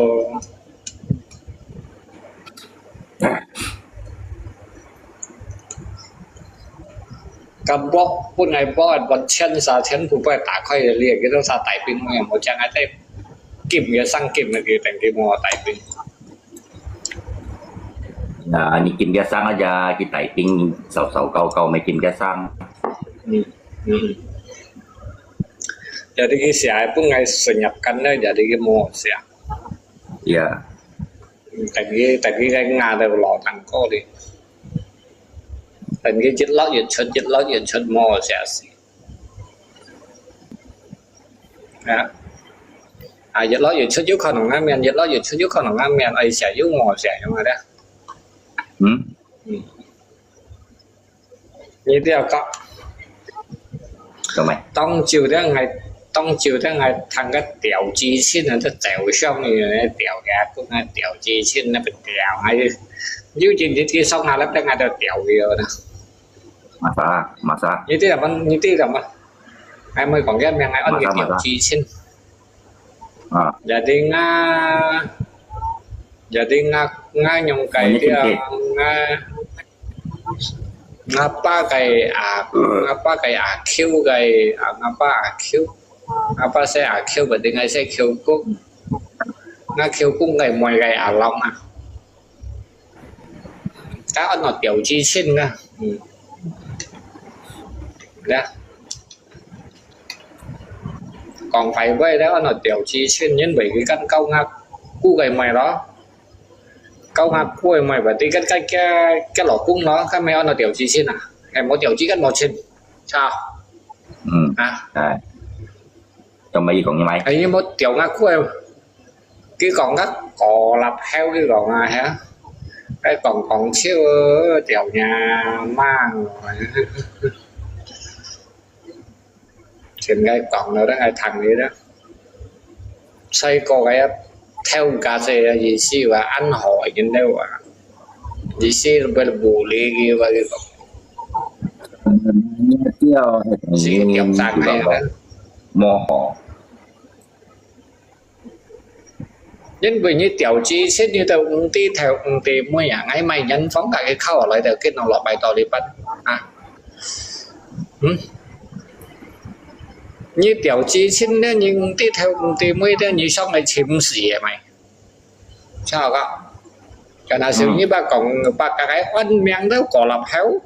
Cầm bó, buổi ngày bó, bọn chân xa chân phụ phải tả khoai liệt cái đó xa tải pin mà một trang ấy tép kiểm cái xăng kiểm là cái thành cái mò tải pin. Nah, ni kim biasa aja kita typing sau kau main kim biasa. Jadi cái xe pun ngày senyapkan đó jadi cái mò xe. Ya. Tại cái ngà đều lò thằng co đi. Thành cái chết lót dịch chất mò xe xí. Dịch lót dịch chất yếu khả năng ngắm miền dịch lót dịch chất yếu khả năng ngắm miền ấy xe yếu mò xe nhưng mà đó. Như thế nào có Rồi mày. Tông chiều thế ngày thằng cái tiểu chi xin nó tiểu xong thì tiểu gà cũng là tiểu chi xin nó bị tiểu hay như chuyện thì xong nào lắp đang ngày được tiểu gì rồi nè Masa. như thế là mà ai mới còn cái miệng ai ăn cái tiểu chi xin jadi nga nhung cái dia ngapa kayak AQ kayak ngapa AQ apa saya AQ berarti nggak saya Q cung nga Q cung kayak mọi kayak along à các anh nó tiểu chi xin nè đó còn phải với đó nó tiểu chi xin nhân bởi cái căn câu nga cu gầy mày đó câu nga cu gầy mày và tí cái lỗ cung nó cái mày nó tiểu chi xin à em có tiểu chi cắt một xin sao Cho mày còn như mày ấy như một tiểu nga cu em cái còn ngắt cò lập heo cái còn hả cái còn siêu tiểu nhà mang trên cái còn nữa đó ngay thằng ấy đó xây có cái theo cả xe gì xí và ăn hỏi trên đâu à gì xí bây giờ bù lì kia và cái xí kiểu sang này đó mò họ nhân vì như tiểu chi xét như tao cũng đi theo thì mua nhà ngay mày nhấn phóng cả cái khâu ở lại từ cái nào lọt bài tỏ đi bắt như tiểu chi xin đó nhưng tiếp theo thì mới đó như xong này chìm xỉ mày sao không cho nên sự như ba còn ba cái oan miệng đó có làm héo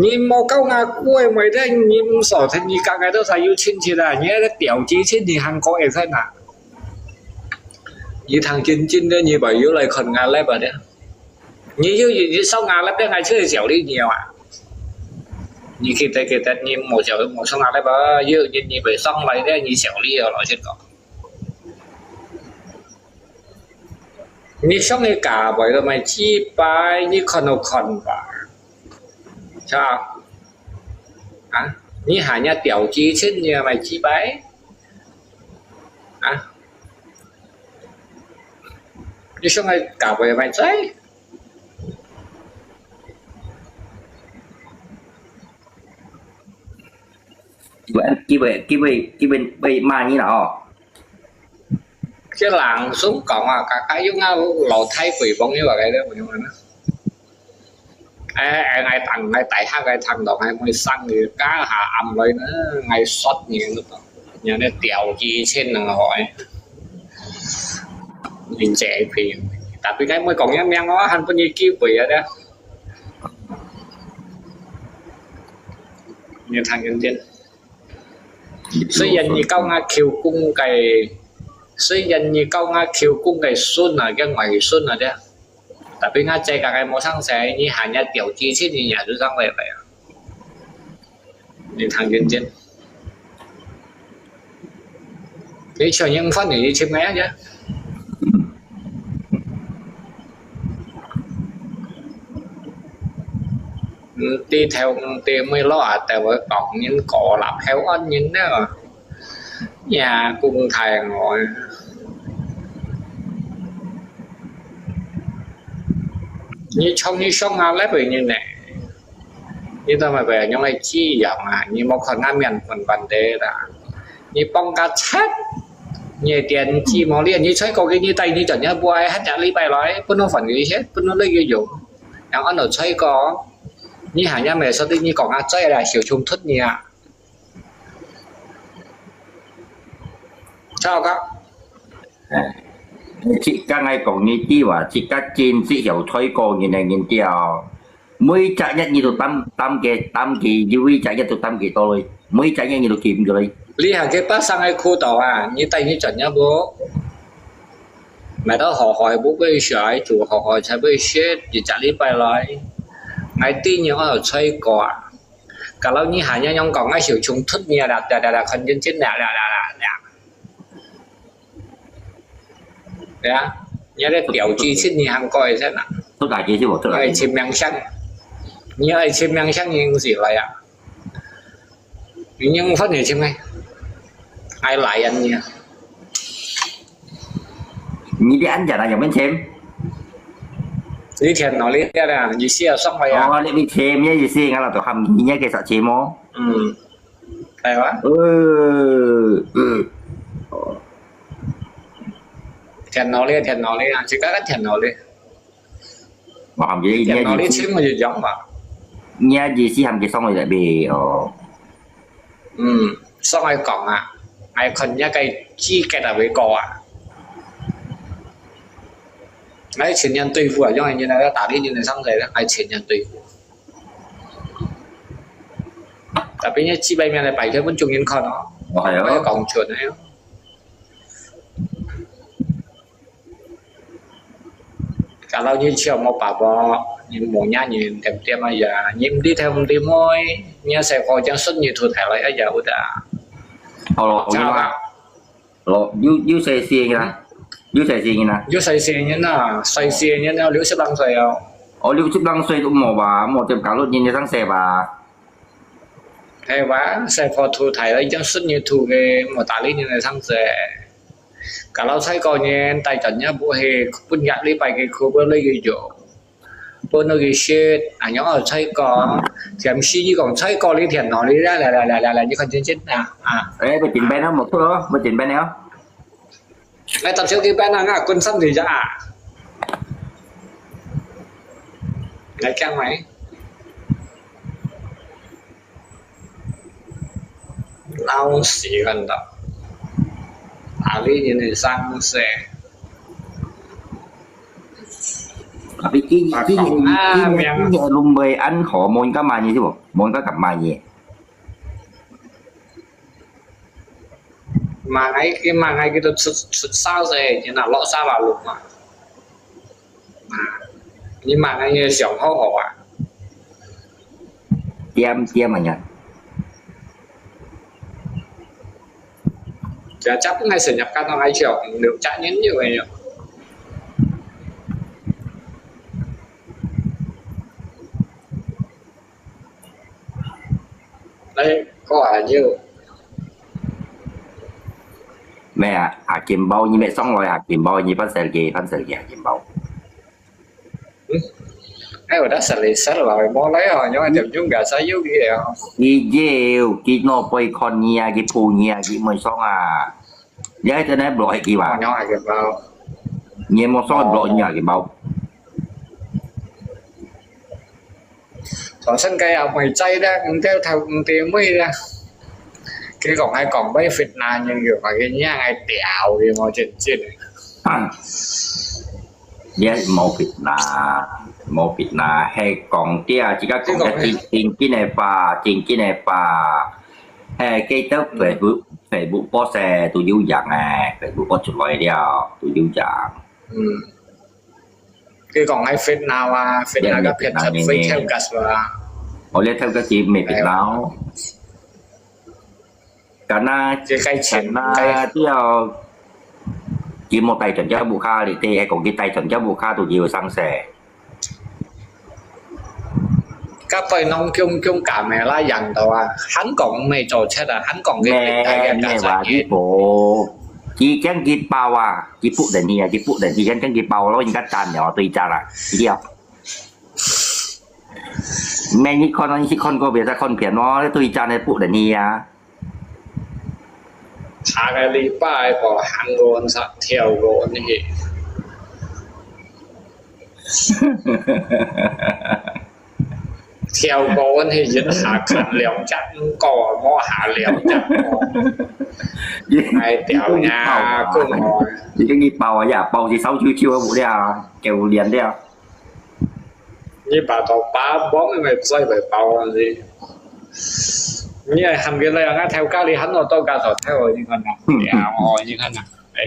你冇夠牙貴咪得，你唔傻睇你家家都係要親切啦，你個調子親你韓國嘅身啊，你thằng chân chân đó như vậy yếu lại còn ngà lép vào đấy, như sau ngà lép đấy ngày trước thì dẻo đi nhiều à, như khi thấy như một sau ngà lép vào như vậy xong lại đấy như dẻo đi rồi chết cỏ, như xong cái cả vậy rồi mày chi bài như còn vào sao à như hà nhà tiểu chi trên như mày chi bái à như xong rồi cả về mày chơi cái mà như nào cái làng xuống còn à cả cái giống lò thay quỷ bông như vậy đó mình nói ngày thằng ngày tại hai ngày thằng đó ngày mới sang thì cá hạ âm lấy nữa ngày sót nhiều nữa nhà này tiểu chi trên là hỏi mình trẻ thì tại vì cái mới còn nhá men nó hành bao nhiêu kia quỷ ở đó như thằng nhân dân xây dựng như cao nga kiều cung cái xây dựng như cao nga kiều cung cái xuân là cái ngày xuân là đấy tại vì nga chơi cả cái món sang sẽ như hàng nhà tiểu chi chứ thì nhà tôi sang về vậy như thằng nhân dân để cho những phát này đi chim mé chứ đi theo tìm mới lo à tại với còn những cỏ làm theo anh những đó nhà cùng thầy ngồi như trong như sông ngao lép về như này như ta mà về những này chi dạng à như một phần ngam miền phần vấn đề là như bong cá chết như tiền chi món liền như chơi có cái như tay như chẳng nhá bùa hết trả lý bài nói vẫn nó phần cái hết vẫn nó lấy cái dụng đang ăn ở chơi có như hàng nhà mẹ sao tự nhiên còn ăn chơi là hiểu chung thức nhỉ sao các chị các ngày còn như chi và chị các trên chị hiểu thôi cô như này nhìn chào mới chạy nhất như tụi tam kỳ vui chạy nhất tụi tam kỳ tôi mới chạy nhất như tụi kìm rồi lý hàng cái bác sang ai khu tàu à như tay như chuẩn nhá bố mẹ đó họ hỏi bố bây giờ chủ họ hỏi sai bây chết thì trả lý bài nói ngày tin như ở chơi quả cả lâu như hàng nhà nhông còn ai hiểu chung thức nhỉ đạt khẩn nhân chết đạt đấy á nhớ cái tiểu chi xin như hàng coi thế nào tôi đại chi chứ bộ tôi đại chim mang xăng như ai chim mang xăng như gì lại ạ nhưng phát hiện chim ngay ai lại anh nhỉ như cái anh chả là giống bên xem lý thiền nói lý ra là gì xia xong vậy à đi xem nhé gì xia là tôi hầm nhé cái sợ chim ó hay quá thiền nói đi chỉ các thiền nói đi hầm gì thiền nói đi chứ mà gì giống mà nhé gì xia hầm gì xong rồi lại bị xong ai còn à ai cần nhá cái chi cái là với cò à ai chuyển nhân tùy phụ ở trong này như này tả đi như này xong rồi đó ai chuyển nhân tùy phụ tại vì nhá chi bay này bảy cái vẫn trùng nhân con nó cái còn chuột này cả lâu như chiều một bà bò nhưng một nhà nhìn thèm tiêm bây giờ nhìn đi theo đi môi nhà sẽ có trang xuất như thuộc thể lại ở giờ út à chào ạ you say xia như nào you say xia như nào you say xia như nào say xia như nào liễu xếp đăng xoay không liễu xếp đăng xoay cũng một tiệm cá lốt như sáng xe và hay quá sẽ có thuộc thể lại trang xuất như thuộc về một tả lý như này sáng xe cả lâu thấy coi như tay trận nhá bộ hề cũng nhặt đi bài cái khu bên lấy cái chỗ bên nơi cái shit à nhóm ở thấy có thì em suy còn thấy có lý thiền nó lý ra là như con chân chết nè à đấy bên tiền bên đó một số đó bên tiền bên đó ngay tập trước cái bên nào ngã quân sâm thì ra à ngay căng máy lao xỉ gần đó à lý như này sang xe Tapi ki lum bơi ăn khó môn cá mai chứ bộ môn cá cặp mai gì mà ngay cái xuất sao rồi như là lọ sao vào lục mà nhưng mà ngay như sòng hô hổ à tiêm mà nhỉ chả chắc ngay sử nhập căn trong 2 triệu được chạy nhấn như vậy nhỉ đây có à như mẹ kiếm bao như mẹ xong rồi kiếm bao như phân sợi kiếm bao ai ở đó xử lý sát rồi mò lấy rồi nhưng mà chậm chung cả sai yếu kia ki dêu ki no poi con nia ki pu nia ki mới xong à nhớ cho nên loại ki bà nhỏ cái bao nhiều một xong loại nhà kiếm bao thọ sân cây à mày chay ra theo tiền mới ra cái còn ai còn bay Việt Nam nhưng kiểu mà cái nhà ai đẻo thì ngồi trên yes một Việt Nam hay còn tia chỉ có còn cái chính này và hay cái tớp về vụ bó xe tụi yêu dạng này về vụ bó chuột loại đeo tụi yêu dạng cái còn ai Việt Nam các phiền thật với theo cả và họ lấy theo cái gì mẹ Việt Nam cả na tiêu chỉ một tay chuẩn cho bù kha thì tê hay còn cái tay chuẩn cho bù kha tụi nhiều sang sẻ các bài nông chung cả mẹ la dần tao à hắn còn mày trò chết à hắn còn cái mẹ và cái bộ chỉ chẳng cái bao à chỉ phụ đền thì chẳng cái bao nó những cái tràn nhỏ tùy cha là gì không mẹ như con có biết ra con phiền nó tùy cha này phụ đền thì à cái礼拜bỏ hàng luôn sao theo luôn như vậy theo con thì dính hạ khăn liều chắc cò mò hạ liều chắc ai tiểu nhà cũng hỏi thì cái gì bầu à bầu thì sau chưa vụ đi à kêu liền đi à như bà tàu ba 40 岁 phải bầu làm gì như là hầm cái này theo các lý hắn rồi tôi cả rồi theo rồi như thế nào đẻo rồi như thế nào đấy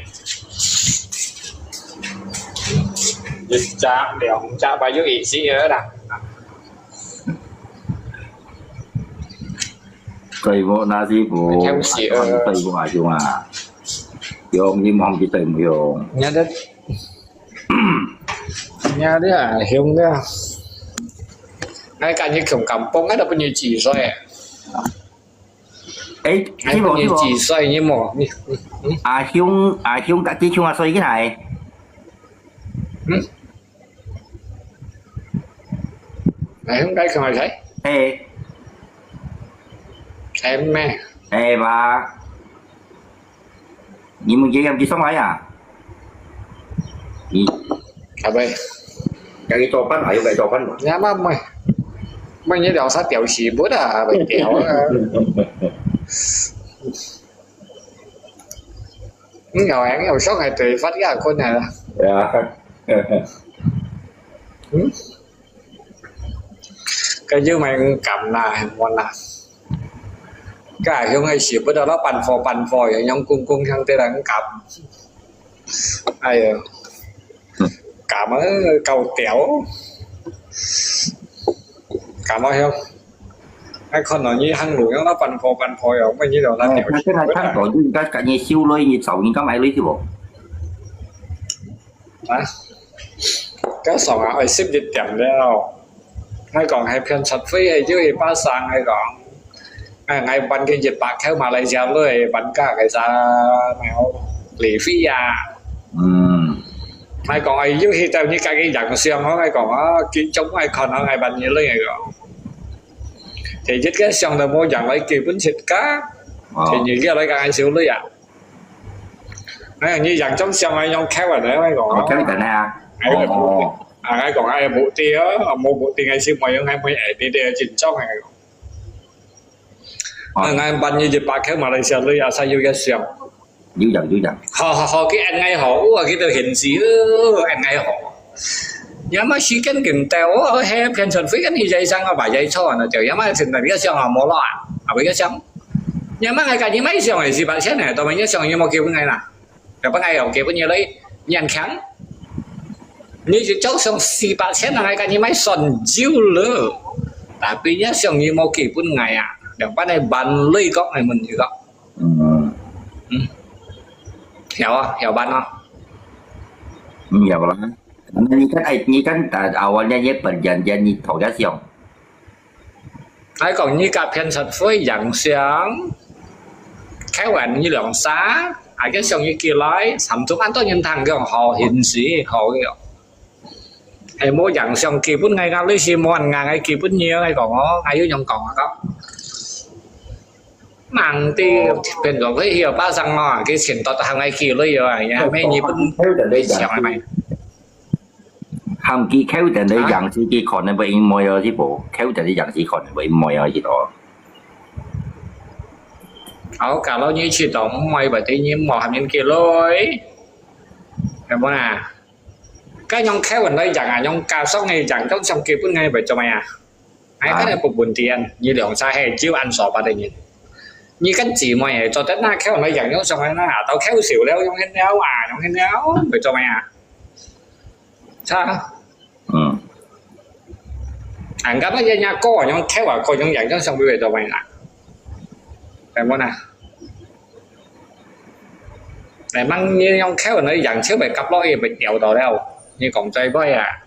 dịch cha đẻo cha bao nhiêu ý sĩ ở đâu cây bộ na gì bộ cây bộ à chung à dùng như mong cái cây mùi hồn nhà đất nhà đấy à hiếm đấy à ngay cả như kiểu cầm bông ấy là bao nhiêu chỉ rồi ấy cái bộ như chỉ xoay như mỏ hiung cả chỉ chung xoay cái này này không cái không ai thấy em mẹ và nhưng mình chỉ em chỉ sống ấy à bây cái cho phân phải vậy cho phân nhà mà mày như đào sát tiểu xì bữa à bị tiểu nhỏ anh nhỏ sót này tùy phát cái con này là cái như mày cầm là ngon là cái không hay xì bữa đó nó bàn phò ở trong cung sang tây là cầm ai cảm ở cầu tiểu cảm ơn không ai con nói như hăng lùi nó bàn phò ở bên như đó là tiểu cái này thằng tổ như cả như siêu lôi như sầu như các máy lưới chứ bộ cái sòng ở ship dịch điểm đâu hay còn hay phiên sạch phí hay chứ ba sang hay còn ngày bắn cái dịch bạc theo Malaysia rồi bắn cả cái giá nào lý phí à hay còn ai chứ khi tao như cái dạng xem nó hay còn kiến chống hay còn nó ngày bắn như lấy ngày rồi thì dịch cái xong rồi mua dạng lấy kỳ bún thịt cá thì như cái lấy cái xíu lấy à hay như dạng chống xem ai nhau kéo vào đấy hay còn cái này à ai còn ai bộ tia mua bộ tia ngày xưa mày hay mới ẻ đi chỉnh trong này ngày bắn như dịch bạc theo Malaysia lấy à sao yêu cái xem dữ dằn họ cái anh ngay họ cái tôi hiện sĩ anh ngay họ nhớ mà xí cái kiểm tèo ở hè phiền sần phí cái gì dây sang ở bài dây cho nó chờ nhớ mà thì là cái xong ở mỏ lọ ở với cái xong nhớ mà ngày cả những mấy xong này gì bạn xét này tao mới nhớ xong như một kiểu ngày nào rồi bắt ngày ở kiểu như lấy nhàn kháng như cháu xong xì bạn xét là ngày cả những mấy sần chiếu lửa tapi nhớ xong như một kiểu ngày à để bắt này bàn lấy góc này mình thì góc hiểu không hiểu bạn không hiểu lắm như cái awalnya nhé bệnh dần dần như thổi giá xong hay còn như cà phê sạch với dạng sáng khéo quản như lượng xá cái xong như kia nói sắm chúng ăn tôi nhân thằng cái họ hiện sĩ họ cái hay mỗi dạng xong kỳ bút ngày nào lấy xì mòn ngày kỳ bút nhiều ngày còn có ngày yếu nhông còn có mang thì bên đó cái hiểu ba rằng nó cái chuyện tao hàng ngày kỳ lấy rồi nha mấy nhịp xẻo mày hàng kỳ khéo đến đấy dạng sĩ kỳ còn này bị mồi ở chứ bộ khéo đến đấy dạng sĩ còn bị mồi ở chứ đó cả lâu như chỉ tổng mày bởi thế nhưng mỏ hàm nhân kia lôi phải không à cái nhông khéo ở đây chẳng à nhông cao sóc này chẳng trong xong kịp bữa ngay vậy cho mày à ai cái này phục buồn tiền như lượng sai hay chiếu ăn sọ ba đây nhìn như cái chỉ mày cho tết na khéo ở đây chẳng nhông xong nó à tao khéo xỉu leo trong hết đéo à trong hết đéo vậy cho mày à sao anh gặp cái nhà có nhông khéo à coi nhông dạng trong xong về cho mày à phải không nào này mang như nhông khéo ở đây dạng xíu bài cặp lôi bị đèo tàu đâu như còn chơi với à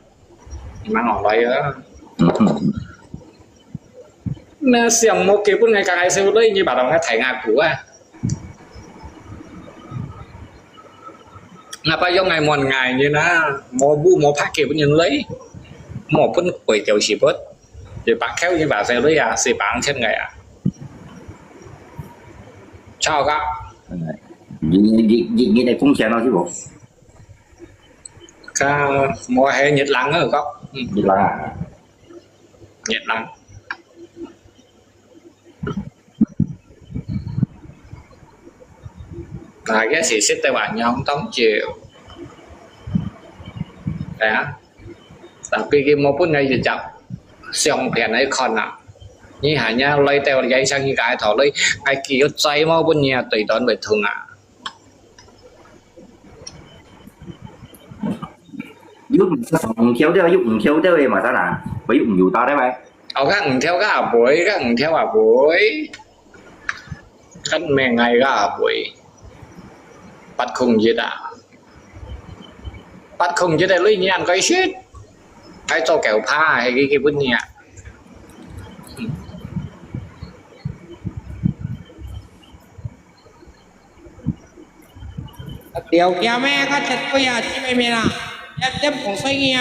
mang ở đây á nè xiềng một kiểu ngày càng hay xíu đấy như bà đồng cái thảy ngạc của à là bao nhiêu ngày một ngày như nó mua bu mua phát kiểu như lấy một phân quỷ tiểu chỉ bớt thì bạn khéo như bà sẽ lấy à sẽ bán trên ngày à chào các gì này cũng sẽ nói chứ bộ ca mùa hè nhiệt lắng ở góc nhiệt lắng là cái gì xích tay bạn nhau không tống chiều đấy tapi cái một phút ngày giờ chậm xong phèn ấy còn nào như hả nha lấy teo dây sang như cái thỏ lấy ai kia cháy mau bên nhà tùy toán về thường à giúp theo theo giúp theo theo em mà sao nào ví dụ nhiều to đấy mày các theo các buổi các theo buổi các mẹ ngày các buổi bắt khung gì đã bắt khung gì đây lấy như ăn cái shit cái cho kẹo pha hay cái bên nhà điều kia mẹ có chặt bây giờ chị mày mẹ nào em tiếp cũng xoay nghe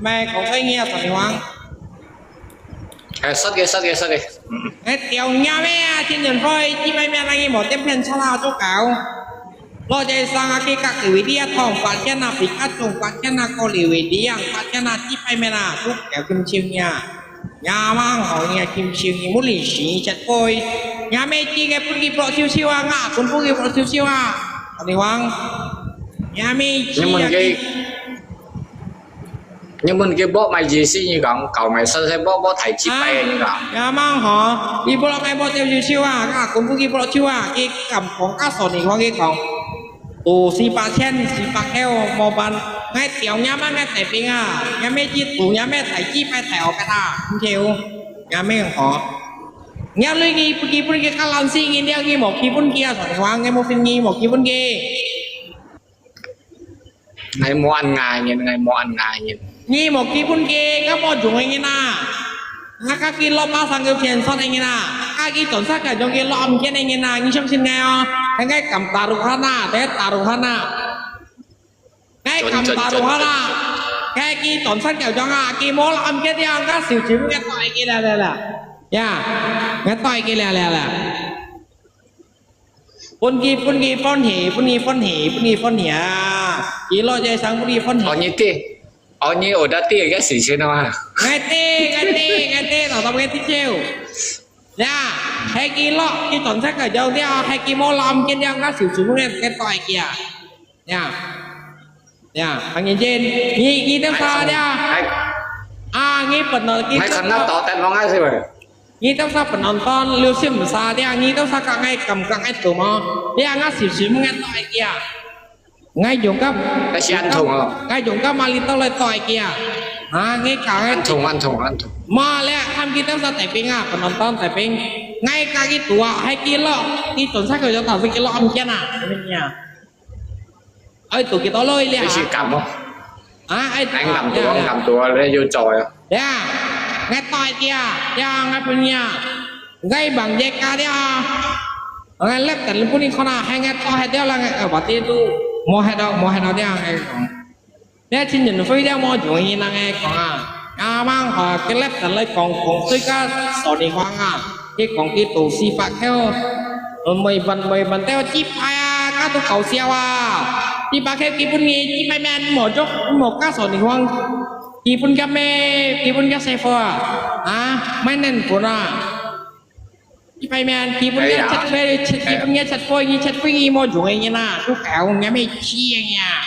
mẹ cũng xoay nghe phải không sắt cái cái điều nhà mẹ trên đường phơi chị mày mẹ này một tiếp片sao nào cho cáo lo chạy sang cái các cái video thòng phát hiện là bị cắt trùng phát hiện là có liều video phát hiện là chị mày mẹ nào lúc kéo kim chiêu nha nhà mang hỏi nghe kim chiêu như muốn lì xì chặt coi nhà mẹ chị cái bún kịp siêu siêu à ngã bún kịp siêu siêu à phải không nhà mẹ nhưng mình cái bố mày gì xí như còn cầu mày sơ sẽ bố thầy chip bay như còn nhà mang họ đi bố cái bố tiêu siêu à ngã cũng bún kịp siêu à cái cầmของcác sổ này cáiของtù si ba chen si ba keo mò ban ngay tiểu nhà mang ngay tại bên à nhà mẹ chi tù nhà mẹ thầy chi bay thầy ở cái ta không chịu nhà mẹ họ nhà lưỡi cái cái lan xi nghe đeo cái một cái bún kia rồi hoàng ngay một phiên nghi một cái bún kia ngày mua ăn ngày nhìn nghi một cái bún kia các bọn chúng anh na các cái lo ba sang cái phiền son anh na các cái tổn sát cả trong cái lo âm kia anh na như trong xin nghe cái cầm taruhana thế taruhana cái cầm taruhana cái tổn sát kiểu cho cái món làm cái đi ăn các xỉu chim cái tỏi kia là ya cái tỏi kia là phun ghi phun hỉ chỉ lo chơi sáng phun ghi phun hỉ ở như ở đây cái gì chứ nó à ngay tê là tao nghe tí chiều ya hay cái lo cái tổn sát ở đâu theo hay cái món làm cái đi ăn các xỉu chim cái tỏi kia ya ya anh nhìn trên nghi tiếp sao đi nghi phần nó Hai khăn nó tỏ tên nó ngay thôi vậy. nghi tiếp sao phần nó con lưu xiêm xa đi nghi tiếp sao cả ngay cầm cả ngay tủ mà đi ngã xỉu ngay tỏi kia ngay dùng cấp Cái xe ăn thùng không? ngay dùng cấp mà liên tao lại tỏi kia ngay cả ngay Ăn thùng. mà lẽ tham kia tiếp sao tại pin phần nó con tại pin ngay cả cái tủ hay kia lọ cái tuần sách rồi cho tao cái lọ ăn kia bên nhà ơi tụi kia tao lôi liền Cái gì cầm không? anh Cầm tụi lấy vô tròi à? ya ngay tỏi kia ya ngay bên nhà ngay bằng dây cá đi ngay lép tận lúc này con hay ngay tỏi hay đeo là ngay ở bát tiên tu mua hay đâu đi ngay để trên nhìn phơi đeo mua chuyện gì là ngay còn mang họ cái lép tận lấy còn suy cá sò đi khoang cái còn cái tủ xì phạt theo mày vần theo chip cá tủ cầu xeo chip phạt theo cái bún nghề chip men một cá sò đi khoang chip bún cá xe phơ mấy nên của nó chip men chip bún cá chặt phê chip bún cá chặt phơi mua chuyện gì nè chú kẹo nghe mấy chi nha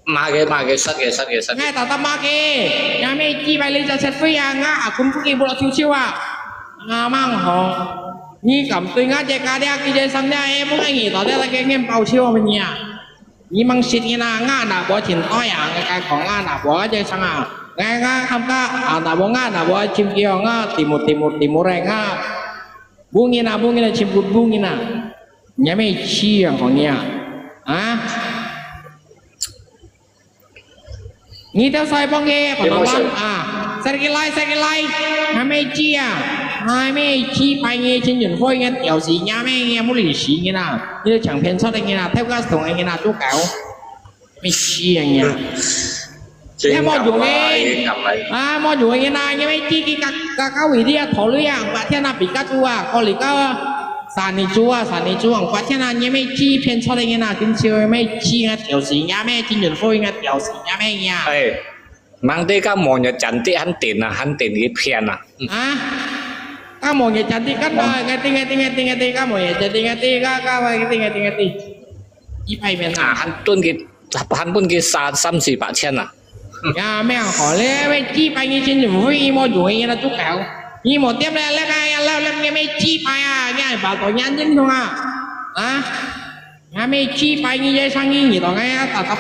Mà cái sắt ngay tao mà cái nhà mấy chi bài lên chặt phơi cũng phơi bộ chiêu chiêu mang họ như cầm tôi ngã chạy cá đeo kia sang đeo em muốn anh nghỉ tao đeo là cái em bao chiêu bên nhà như mang xịt như nào ngã nào bỏ tiền toi cáiของngã nào bỏ chạy sang ngã không có nào bỏ ngã nào bỏ chim kia ngã tìm một này ngã buông như nào chim buông như nào nhà mấy chiของnhà nghĩ theo sai bao nghe còn nó sai cái like hai mấy chi bài nghe trên điện thoại nghe tiểu gì nhà mấy nghe muốn lì xì nghe nào như chẳng偏sao đây nghe nào theo các thằng anh nghe nào chú cáo mấy chi anh nha em mua dùng nghe mua dùng nghe nào nghe mấy chi cái các vị đi thổi lưỡi và thiên nào bị các chú có lý các sản này chú và thiên nào nghe mấy chi偏sao đây nghe nào kinh siêu mấy chi nghe tiểu gì nhà mấy trên điện thoại nghe tiểu gì nhà mấy nha mang đi các món nhà chắn thì hắn tiền cái phiền các món nhà chắn thì cắt nghe các món nhà chắn thì nghe ít phải bên hắn tuân cái三四百千呀咩好咧咩雞排以前就唔可以摸住嘅啦足夠你冇點咧咧咩雞排你把個眼睛痛咩雞排你嘅生意而當嘅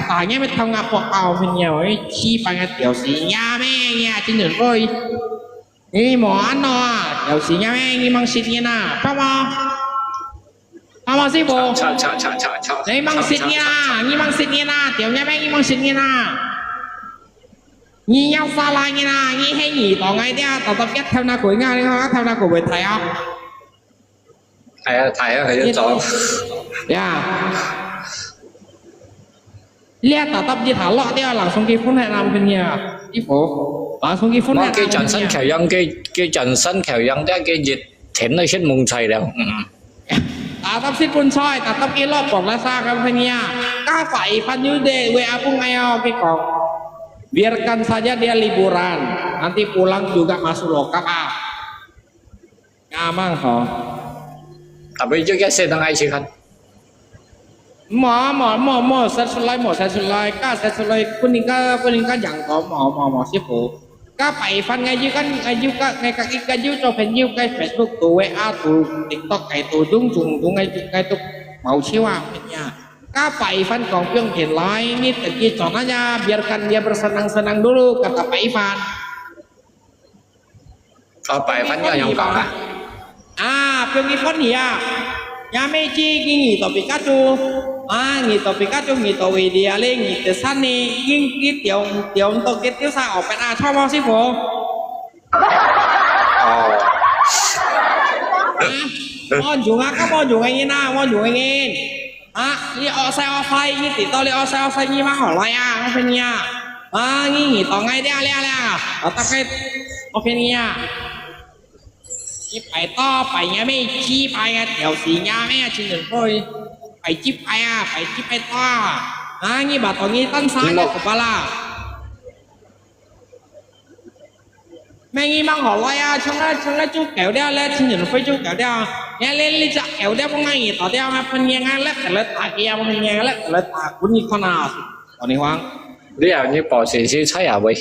大咩痛搏爆片嘅喂雞排嘅條線咩真係會你冇按條線咩你掹線嘅啱冇師傅你掹線嘅條咩你掹線嘅你要啥来你啦？你黑你當愛啲特別一條那鬼你睇那個會睇睇佢做呢特別一頭落啲人送結婚係男嘅呀，師傅，送結婚係佢人生求人啲嘅熱錢都出夢齊了。Tatap si pun soy, tatap kilo pok lasa kampenya. Kapai Fanyude WA pun ayo kiko. Biarkan saja dia liburan, nanti pulang juga masuk lokap Ngamang ho. Tapi juga sedang ai sih kan? Mo set sulai, ka set sulai kuning ka yang ko mo si pu. Kapai Fan ngaji kan ngay kaki ngaji cho penyu cái Facebook tu WA tu TikTok cái tu dung ngay tu mau siwa punya. Kapai Fan kong piong hiền lai ini tadi contohnya biarkan dia bersenang-senang dulu kata Pak Ivan. Pak Ivan yang kong piong Ivan ya. Ya meji nghỉ tàu Pikachu. Nghỉ tàu Pikachu nghỉ tàu Vidya lên nghỉ từ san này cái tiểu tàu cái tiểu sa ở bên cho bao sư phụ. Mon dùng các mon dùng anh na mon dùng anh đi ở xe như tỷ tao đi ở xe như mà hỏi lại không phải nha. Nghỉ tàu ngay đây ở tập cái ở bên nha. Chip phải to phải nhà mấy chip phải tiểu gì nhà mấy trên đường thôi phải chip phải to như bà tao nghĩ tân sáng của bà là mấy nghĩ mang họ lại trong đó chú kéo đeo lên trên đường phải chú kéo đeo nghe lên chặt kéo đeo không ngay tao đeo mà phân nghe ngay lết tại kia mà nghe lết tại cũng như con nào còn đi hoang Dia như bỏ sĩ sĩ sai à vậy?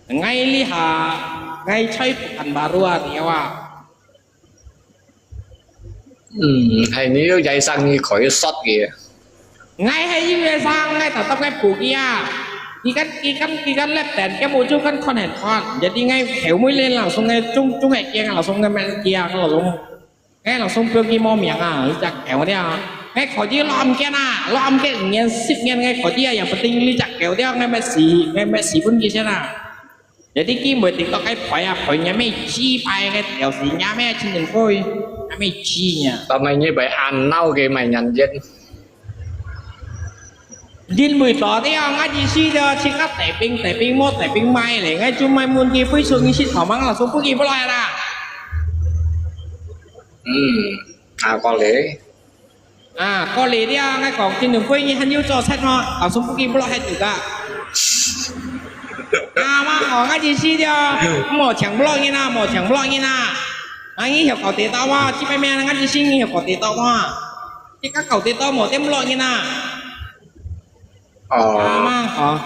ngay li hà ngay chơi thành bà rùa thì à Hay nếu dạy sang như khỏi sót kìa. ngay hay như vậy sang ngay tập ngay phụ kia cái căn lép đèn cái môi chung căn con hẹn con jadi ngay khéo mới lên là xong ngay chung hẹn kia là xong ngay mẹ kia là xong ngay là xong bơ kia mò miệng à chặt khéo đấy à ngay khỏi đi lom kia na lom cái nghe xích nghe ngay khỏi điอย่างpenting li chặt khéo đấy ngay mẹ xì pun kia thế nào jadi kia mới tính có cái phải nhà mẹ chi phải cái khéo xì nhà mẹ trên đường phôi nhà mẹ chi nha Tao mày như vậy ăn nâu kìa mày nhận dân. Jin mười tỏ thế à ngay chỉ suy cho chỉ các tệ ping mốt tệ ping mai này ngay chung mai muốn kia phơi xuống như shit thảo mắng là số phơi kia bao lại là À có lẽ. có lý đi à ngay còn trên đường phơi như hắn yêu cho xét nó ở số phơi kia bao lại được mà ở ngay chỉ suy cho mỏ chẳng bao như nào mỏ chẳng bao như nào anh nghĩ hiểu cầu tế tao mà chỉ phải mẹ ngay chỉ suy nghĩ hiểu cầu tế tao mà chỉ các cầu tế tao mỏ tem bao như nào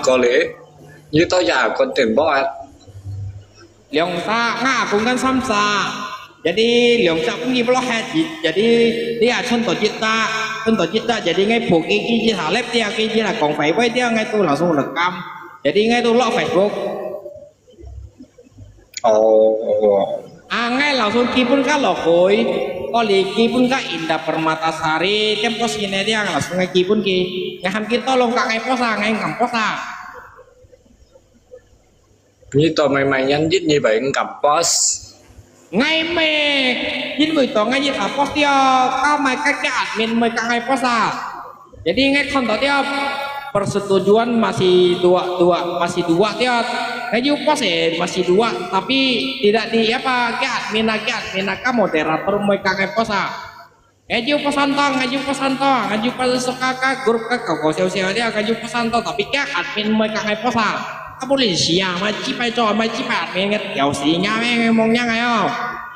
Có lẽ. Như tao già con tiền bỏ ạ. Liang sa nga cũng kan samsa jadi liang sa cũng như bao hết jadi dia chân tổ chức ta jadi ngay phụ cái chỉ thả lép dia cái chỉ là còn phải với dia ngay tôi là xong lực cam jadi ngay tôi lọ Facebook ngay là xong kia pun kan lọ khối có lì kia pun kan Indah Permatasari tem kos ini dia langsung ngay kia pun kia ngay ham kita long ngay posa ngay ngam posa Như tao mày nhắn dít như vậy gặp boss. ngay mẹ nhìn buổi tối ngay nhìn ở post dia kau mai kakek admin mai kakek posa jadi ngay kontak dia persetujuan masih dua dia ngay ju post masih dua tapi tidak di apa ke admin ka moderator mai kakek posa ngay ju pesan suka ka grup ka kau sel dia ngay ju pesan tapi ke admin mai kakek posa các bố lì xì à mà chỉ phải cho mà chỉ phải mình cái tiểu xì nha mấy mong nhang này không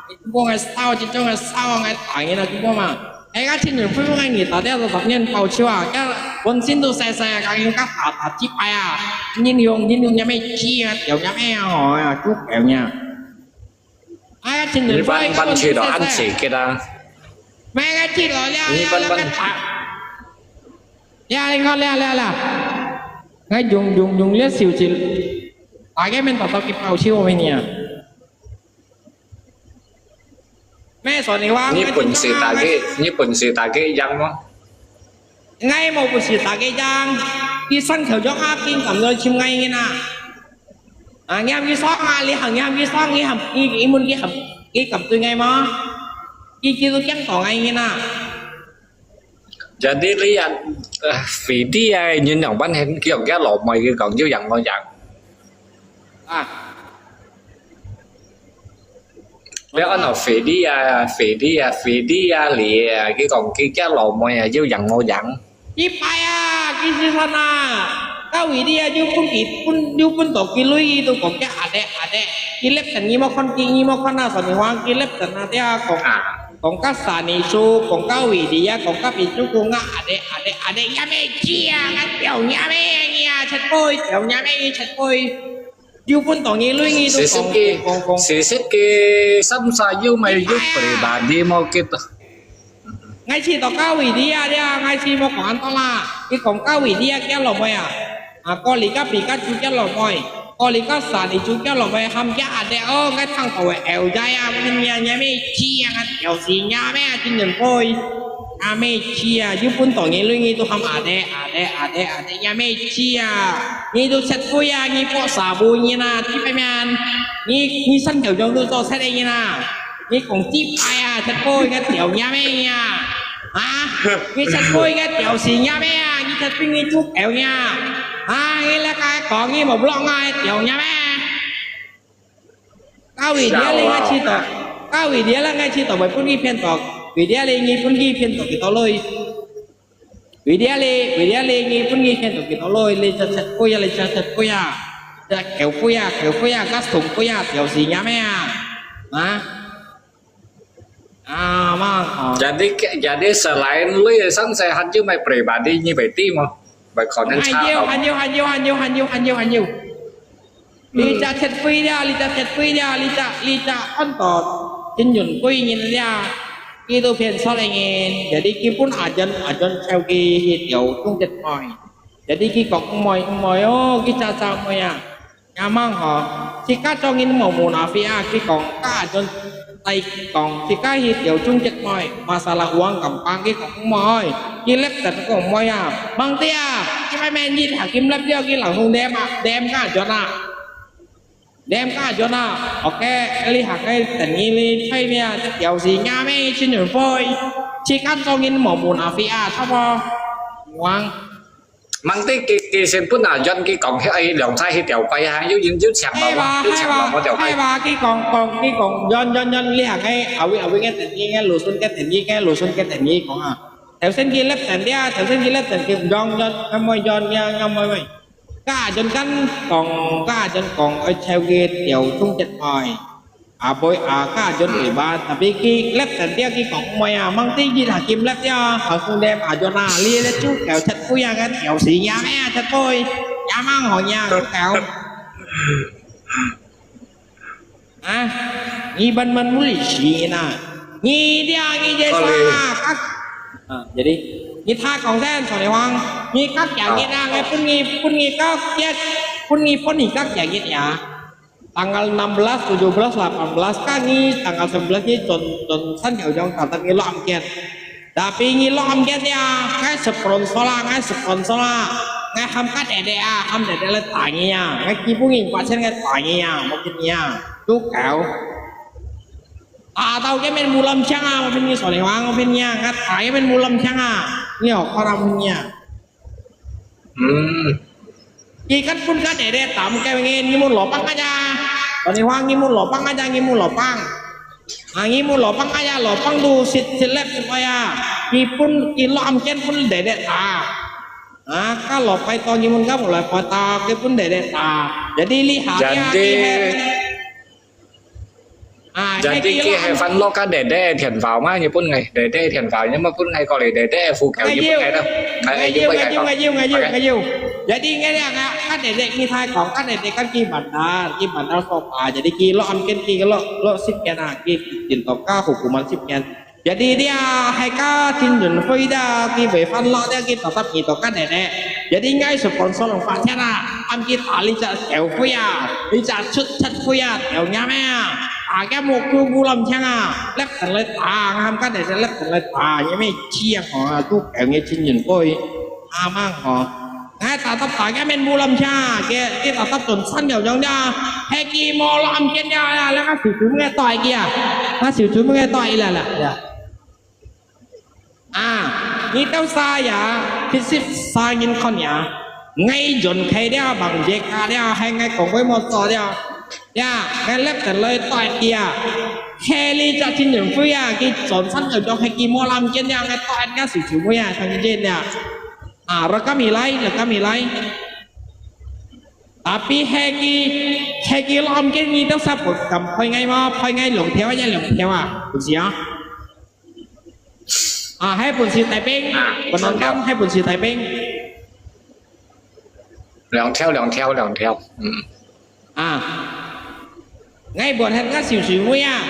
chúng tôi ngày sau chỉ cho ngày sau ngày tỏi như là chúng tôi mà cái cái trên đường Facebook anh nghỉ tao đeo rồi tập nhân cầu chiêu à cái quân xin tôi xe các anh các thả chỉ phải à nhìn dùng nhà mấy chi tiểu nhà mấy hỏi à chút kẹo nha ai trên đường Facebook ban chỉ đó ăn xỉ kia đó. mấy cái chỉ đó leo lên con leo ngay dùng liếc xìu chỉ cái bên tao kịp vào chiêu bên nhỉ mẹ sổ này hoa Như bẩn sự ta cái răng đó. ngay một buổi ta cái răng đi săn khẩu cho áp kinh cảm ơn chim ngay nghe nè nghe đi sót ngay lý hàng nghe đi sót nghe hầm cái muốn cái hầm cái cầm tôi ngay mà cái tôi chắc còn ngay nghe nè Jadi lihat vì dia nhìn nhận bánh hình kiểu cái lộn mày cái còn dữ dằn ngon dằn. Nếu anh nói vì dia lì cái còn cái lộn mày dữ dằn ngon dằn. Chỉ phải cái gì sana cái vì dia du pun tổ cái lối tu còn cái ada cái lép thành như mà con nào sản hoang cái lép thành là dia còn các sản này số còn các vị đi còn các vị chú cũng ada nhà mẹ chia cái tiểu nhà mẹ nhà chặt côi tiểu nhà mẹ chặt côi du pun tổ như lối như tu còn Sisip cái sắm sa yêu mày yêu pribadi mau kita. ngay khi tao cao vị đi ngay khi mà còn tao là cái còn cao vị đi cái lò mày có lý các bị các chú cái lò mày có lý các sản thì chú cái lò mày ham giá ada cái thằng tàu eo dai mình nhà mẹ chia cái tiểu gì nhà mẹ trên đường phôi mẹ chia giúp quân tổ nghe luyện nghe tôi ham ada nhà mẹ chia nghe tôi set phôi nghe bỏ xả bùi nghe na tí phải mày nghe sân kiểu trong tôi cho set đây nghe na nghe còn tí phải set phôi cái tiểu nhà mẹ nha nghe set phôi cái tiểu gì nhà mẹ nghe set phôi nghe chút eo nha nghe là cái có nghe một lon ngay tiểu nhà mẹ cao vị đĩa lên ngay chi tổ cao vị đĩa là ngay chi tổ bởi phun ghi phiên tổ vị đĩa lên nghe phun ghi phiên tổ cái tổ lôi vị đĩa lên nghe phun ghi phiên tổ cái tổ lôi lên cho set phôi lên cho set phôi kéo phôi các thùng phôi tiểu gì nhà mẹ Jadi selain lu ya sang sehat juga pribadi như vậy tim mà. bài còn nên Anh cha yêu, đâu anh yêu. Lita thật phi ra, Lita ăn tọt. Chính nhuận quy nhìn ra. Khi tôi phiền sao lại nghe. Jadi khi pun ajan theo khi tiểu trung chất mỏi. Jadi khi có mỏi ô, khi cha mỏi à. Nhà mang họ. Khi các cho nghìn màu mù nà phi à, khi còn các ajan tay còn khi các hi tiểu trung chất mỏi. Masalah uang gampang khi còn mỏi. Khi lép tật còn mỏi à. Bang tia, khi mai men nhìn thả kim lép điêu khi lẳng hùng đem à. Đem các ajan à. Đem cả cho nào, ok, li học cái tỉnh nghi li thay nè, điều gì nha mấy trên đường phơi, chỉ cắt cho nghìn mỏ bùn à phi à, sao bao, ngoan, mang tới cái xem bữa nào dân cái còn cái ấy lòng thay hay tiểu quay hai yếu dính dính sạc hay vào hay ba cái còn dân li học cái ở với cái tỉnh nghi cái lùi xuân cái tỉnh nghi còn à, theo sinh kia lép tỉnh đi, theo sinh kia lép tỉnh kia dân ngâm môi cả dân căn còn ở theo kia tiểu trung chất mỏi à bôi à cả dân ủy ban tapi khi lép tận dia khi còn mày à mang tí gì là kim lép dia ở không đem à cho na lia lép chút kẹo chặt cuối à cái kẹo xì nhà mẹ chặt tôi nhà mang họ nhà kẹo à nghi bên mình muốn xì nè nghi dia nghi dễ sao các jadi nghi tha còn thế sao này hoang nghi các dạng nghi ra ngay pun nghi các pun nghi các dạng nghi ya tanggal 16, 17, 18 kan ni tanggal 11 ni John San Kau Jong kata ni lo amket. Tapi ni lo amket ya, ngai sponsor lah, ngai ham kat dede ah, ham dede le tangi ya, ngai kipungin pasien ngai tangi ya, mungkin ya, tu kau. Tahu ke men mulam chang ah, mungkin ni soalnya wang mungkin ya, ngai tangi men mulam chang ah, ni orang punya. Khi cắt pun cắt để tạm cái nghe như muốn lọ băng aja, còn thì hoang như muốn lọ băng aja, như muốn lọ băng, như muốn lọ băng aja, lọ băng du sit lep supaya, khi pun khi lo am chen pun để ta, các lọ phải to như muốn các một loại phải ta, cái pun để ta, jadi lihat ya, jadi kia hay phân lo cả để thiền vào mà như pun ngày để thiền vào nhưng mà pun ngày còn để phù kéo như pun ngày đâu, ngày yêu. Jadi nghe nè, các đệ đệ như thay còn các đệ đệ các kia bản đa so à, jadi kia lo ăn cái kia lo ship kia à, kia tiền tộc ca hukuman ship kia. Jadi dia hay các tin nhẫn phơi đa kia về phân lo dia kia tập gì tộc các đệ đệ. Jadi ngay sponsor lòng phát thế nào, ăn kia thả lý trả kéo phơi à, lý trả xuất chất phơi à, kéo nhà mẹ à, cái một khu bu lâm chăng à, lép thành lấy tà, ham các đệ đệ lép thành lấy tà, như mấy chia họ tu kéo nghe tin nhẫn phơi, mang họ. Ngay ta tập tại cái men bu lâm cha cái ta tập tuần săn nhiều trong đó hay kỳ mò làm trên đó là các sự chúng nghe tỏi kia các sự chúng nghe tỏi là như tao sai à thì ship sai nhìn con nhà ngay dồn khay đeo bằng dây ca đeo hay ngay cùng với một số đeo ngay lép tận lời tỏi kia hay li cho trên những phía cái dồn săn nhiều trong hay kỳ mò làm trên đó ngay tỏi các sự chúng nghe thằng trên nè rekam nilai. Tapi hegi lo am cái ni tao sắp một cầm phơi ngay lồng theo à, bún xì hay bún xì Thái Bình, còn non cam hay bún xì Thái Bình. Lòng theo. Ngay buồn hết các xỉu nguy à.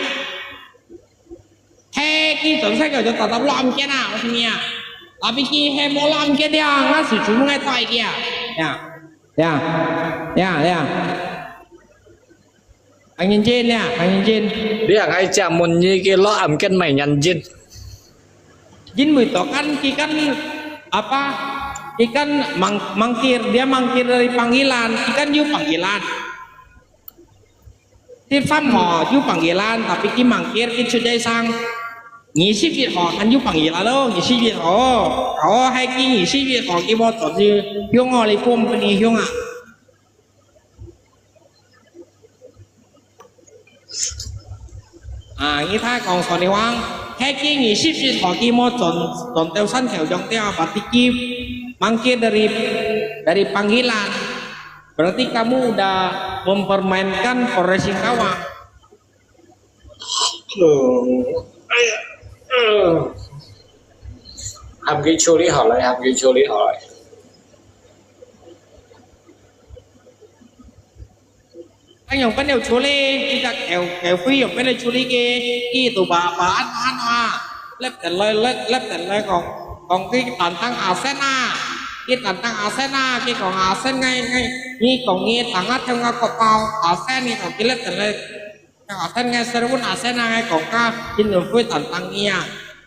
Hegi tổng sách ở cho tao lo am cái nào thế nhỉ? Tapi ki he molam ke dia ngasih cuma ngai tai kia. Ya. Anh nhìn trên. Dia ngai chạm một như cái lo am ken mày nhăn jin. Jin mui to kan ki kan apa? Ikan mangkir dari panggilan, ikan yu panggilan. Ti fam ho yu panggilan tapi ki mangkir ki sudai sang nghỉ ship Việt họ anh giúp bằng gì là đâu nghỉ ship Việt họ hay cái nghỉ ship Việt họ cái bao tổ chứ hiông họ lấy phôm bên này hiông như thay còn còn này hoang hay cái nghỉ ship Việt họ cái bao tổ teo săn theo trong teo và tiki mangkir dari panggilan berarti kamu udah mempermainkan Polres Singkawang. Hàm ghi cho lý hỏi lại anh dùng cái điều chú lý đi ra kẹo phi dùng cái điều chú lý kia tụ bà ăn à lép tiền lên còn cái tàn tăng Arsena cái tàn tăng Arsena cái còn Arsen ngay như còn nghe thằng á theo ngao cọp vào Arsen thì còn cái lép tiền lên Arsen ngay servun Arsena ngay còn ca trên đường phi tàn tăng nghe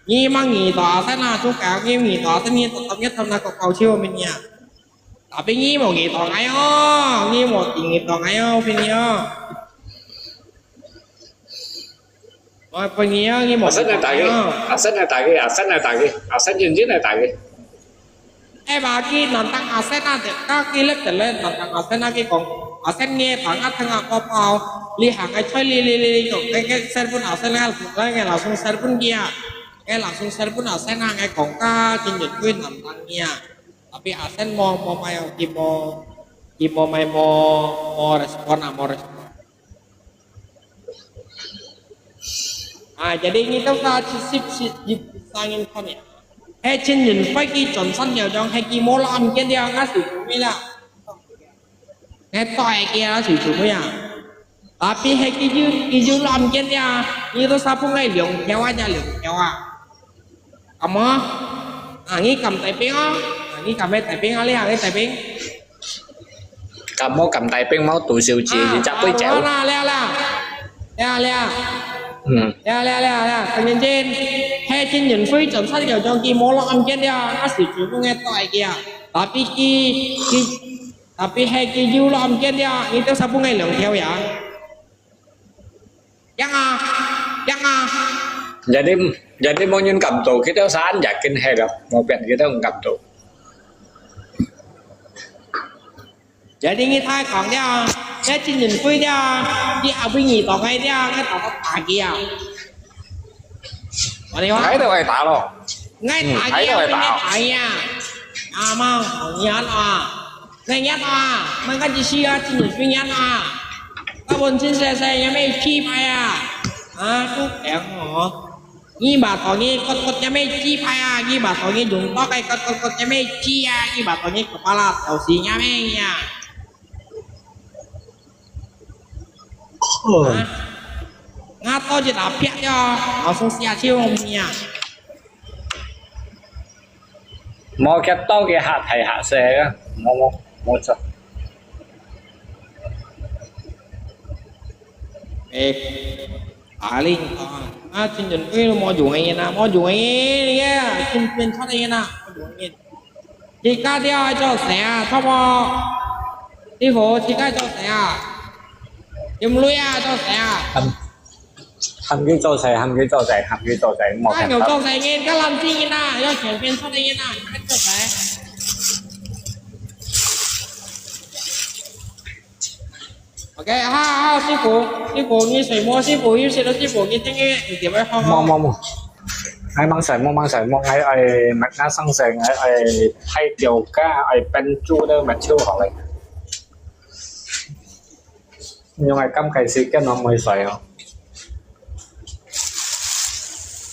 như mang nghỉ tỏ Arsena chú cả như nghỉ tỏ tất nhiên tập nhất tham gia cọp vào chiêu mình nha tapi ngi mau nghỉ tỏ ngay ó ngi một thì nghỉ tỏ ngay ó phi nhá rồi phi nhá ngi một Aset này tại cái Aset này tại cái Aset này tại cái Aset nhân dưới này tại cái em bảo khi nằm tăng Aset thì các cái lớp trở lên nằm tăng Aset cái còn Aset nghe thằng ngắt thằng ngắt pop vào li hàng cái chơi li còn cái server Aset ngay là xuống server kia cái là xuống server Aset ngay còn ca trên nhật quyên nằm tăng kia tapi Aset mau mai kimo mai mau respon. Jadi ini tuh kita sip sangin kan ya. Trên nhìn phải cái chuẩn sân nhiều trong hay kimo làm kia dia ngắt sử dụng mới là. Cái toại kia nó sử dụng mới à. Tapi hay cái dư làm kia dia như tôi sao không ngay lượng theo à. Cầm á. Nghĩ cầm tay pin á. Nghĩ cầm tay pin á lấy hàng cái tay pin. cầm tay pin máu tụi siêu chi thì chắc với chéo thằng nhân trên hay trên nhìn phi chuẩn sát kiểu trong kia mô làm trên đó nó sử dụng nghe toại kìa tapi hay cái dư làm trên đó như tôi sao không ngay lượng theo vậy chắc à jadi mau nyun cầm tù kita saan yakin herap mau pen kita cầm tù jadi nghe thay còn đó cái trên nhìn phi đó đi học với nhị tỏ ngay đó cái tỏ tà kia thấy đâu ai tạo đâu ngay tà kia ngay tà nha mà nhát à ngay nhát à mình cái gì xia trên nhìn phi nhát à các bọn trên xe nhà mấy chi phải chú kẹo họ như bà tỏ nghe cột nhà mấy chi phải như bà tỏ nghe dùng to cái cột nhà mấy chi như bà tỏ nghe của bà là tàu xì nhà mấy nha ngã to chỉ đạp piệt cho họ xuống xe chiêu không nha mua cái to cái hạ xe á mua sao linh trên đường cái mua dùng anh na mua dùng anh nghe trên bên thoát anh na chỉ cả đeo cho xe sao mà đi phố chỉ cả cho xe dùng lưỡi cho xe hầm cái cho xe một cái kiểu cho xe nghe cái làm gì na cho chuyển bên thoát anh na cái cho xe ok sư phụ như sợi mua sư phụ như sợi đó sư phụ như thế nghe thì điểm ấy không mua ai mang sợi mua ai mặc áo sang sợi ai thay điều cá ai bên chu đâu mà chiêu họ lại nhưng mà cắm cái xí cái nó mới sợi không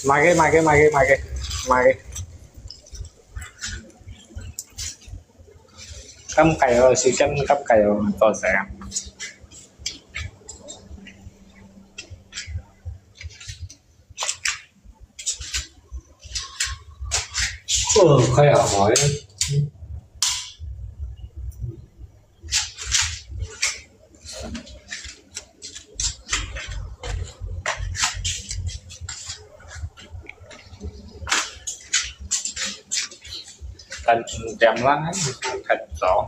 mai cái cắm cái rồi xí cắm cái rồi to sẽ khai hỏi thành đẹp lắm thật rõ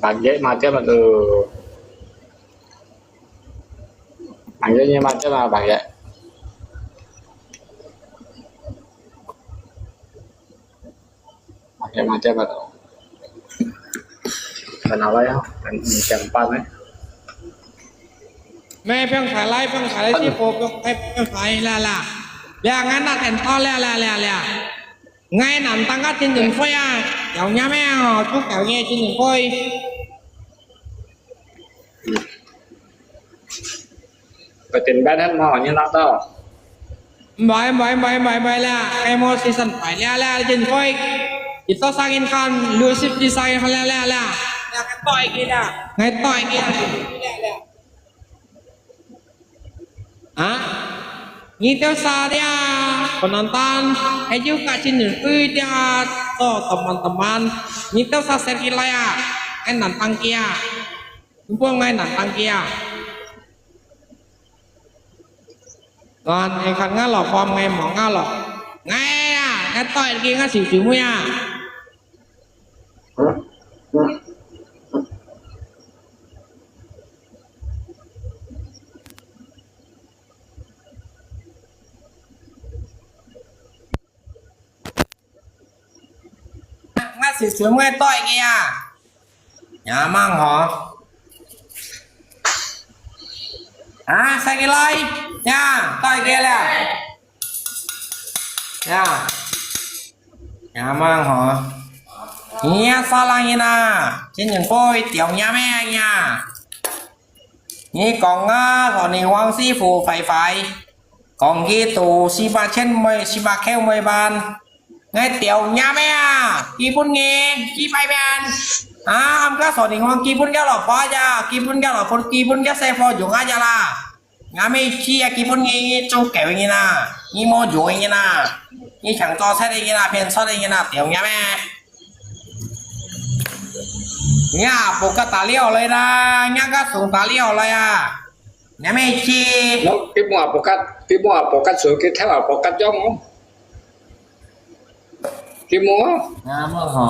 bạn dễ mà chứ mà từ bạn dễ nhưng mà chứ là bạn dễ mà chứ mà bạn nào lấy không bạn chẳng pan đấy mẹ phải phải lấy sư phụ phải là là ngắn là thành to là ngay nằm tăng các trên đường phơi à kéo nhà mẹ họ chú kéo nghe trên đường phơi Phải tiền bán hết mỏ như nào đâu. Bài là em mua season phải là trên phơi itu sangin kan lu sip di sangin là cái tỏi kia là ngay tỏi kia Ngito sa dia penonton, saya juga cinta dia tuh teman-teman. Ngito sa sergilaya, nantang kia, kumpul nantang kia. Còn anh khăn ngã lọ form ngay mỏ ngã lọ, ngay tỏi kia ngã xỉu xỉu mũi xỉu xỉu mũi tỏi kia, nhà mang họ. Sai cái lơi nha, tỏi kia là nha, nhà mang họ. Nha sao lại như nào, trên những phôi tiểu nhà mẹ nha. Như còn còn này hoàng sư phụ phải còn ghi tù si ba trên mười si ba kêu mười bàn ngay tiểu nhà mẹ kỳ bún nghe kỳ bay bàn ông các sổ này hoàng kỳ bún kéo lọ phá ra kỳ bún kéo lọ phun kỳ bún kéo xe phô dùng ai ra là ngã mấy chia kỳ bún nghe châu kẹo như nào như mò dối như nào như chẳng to xe đây như nào phiền sao đây như nào tiểu nhà mẹ nhà bộ cái tà liêuเลยนะnhà cái súng tà liêuเลยnhà mấy chi Nó cái mua cắt sửa cái theo bộ cắt giống không? Cái mua nhà mơ hả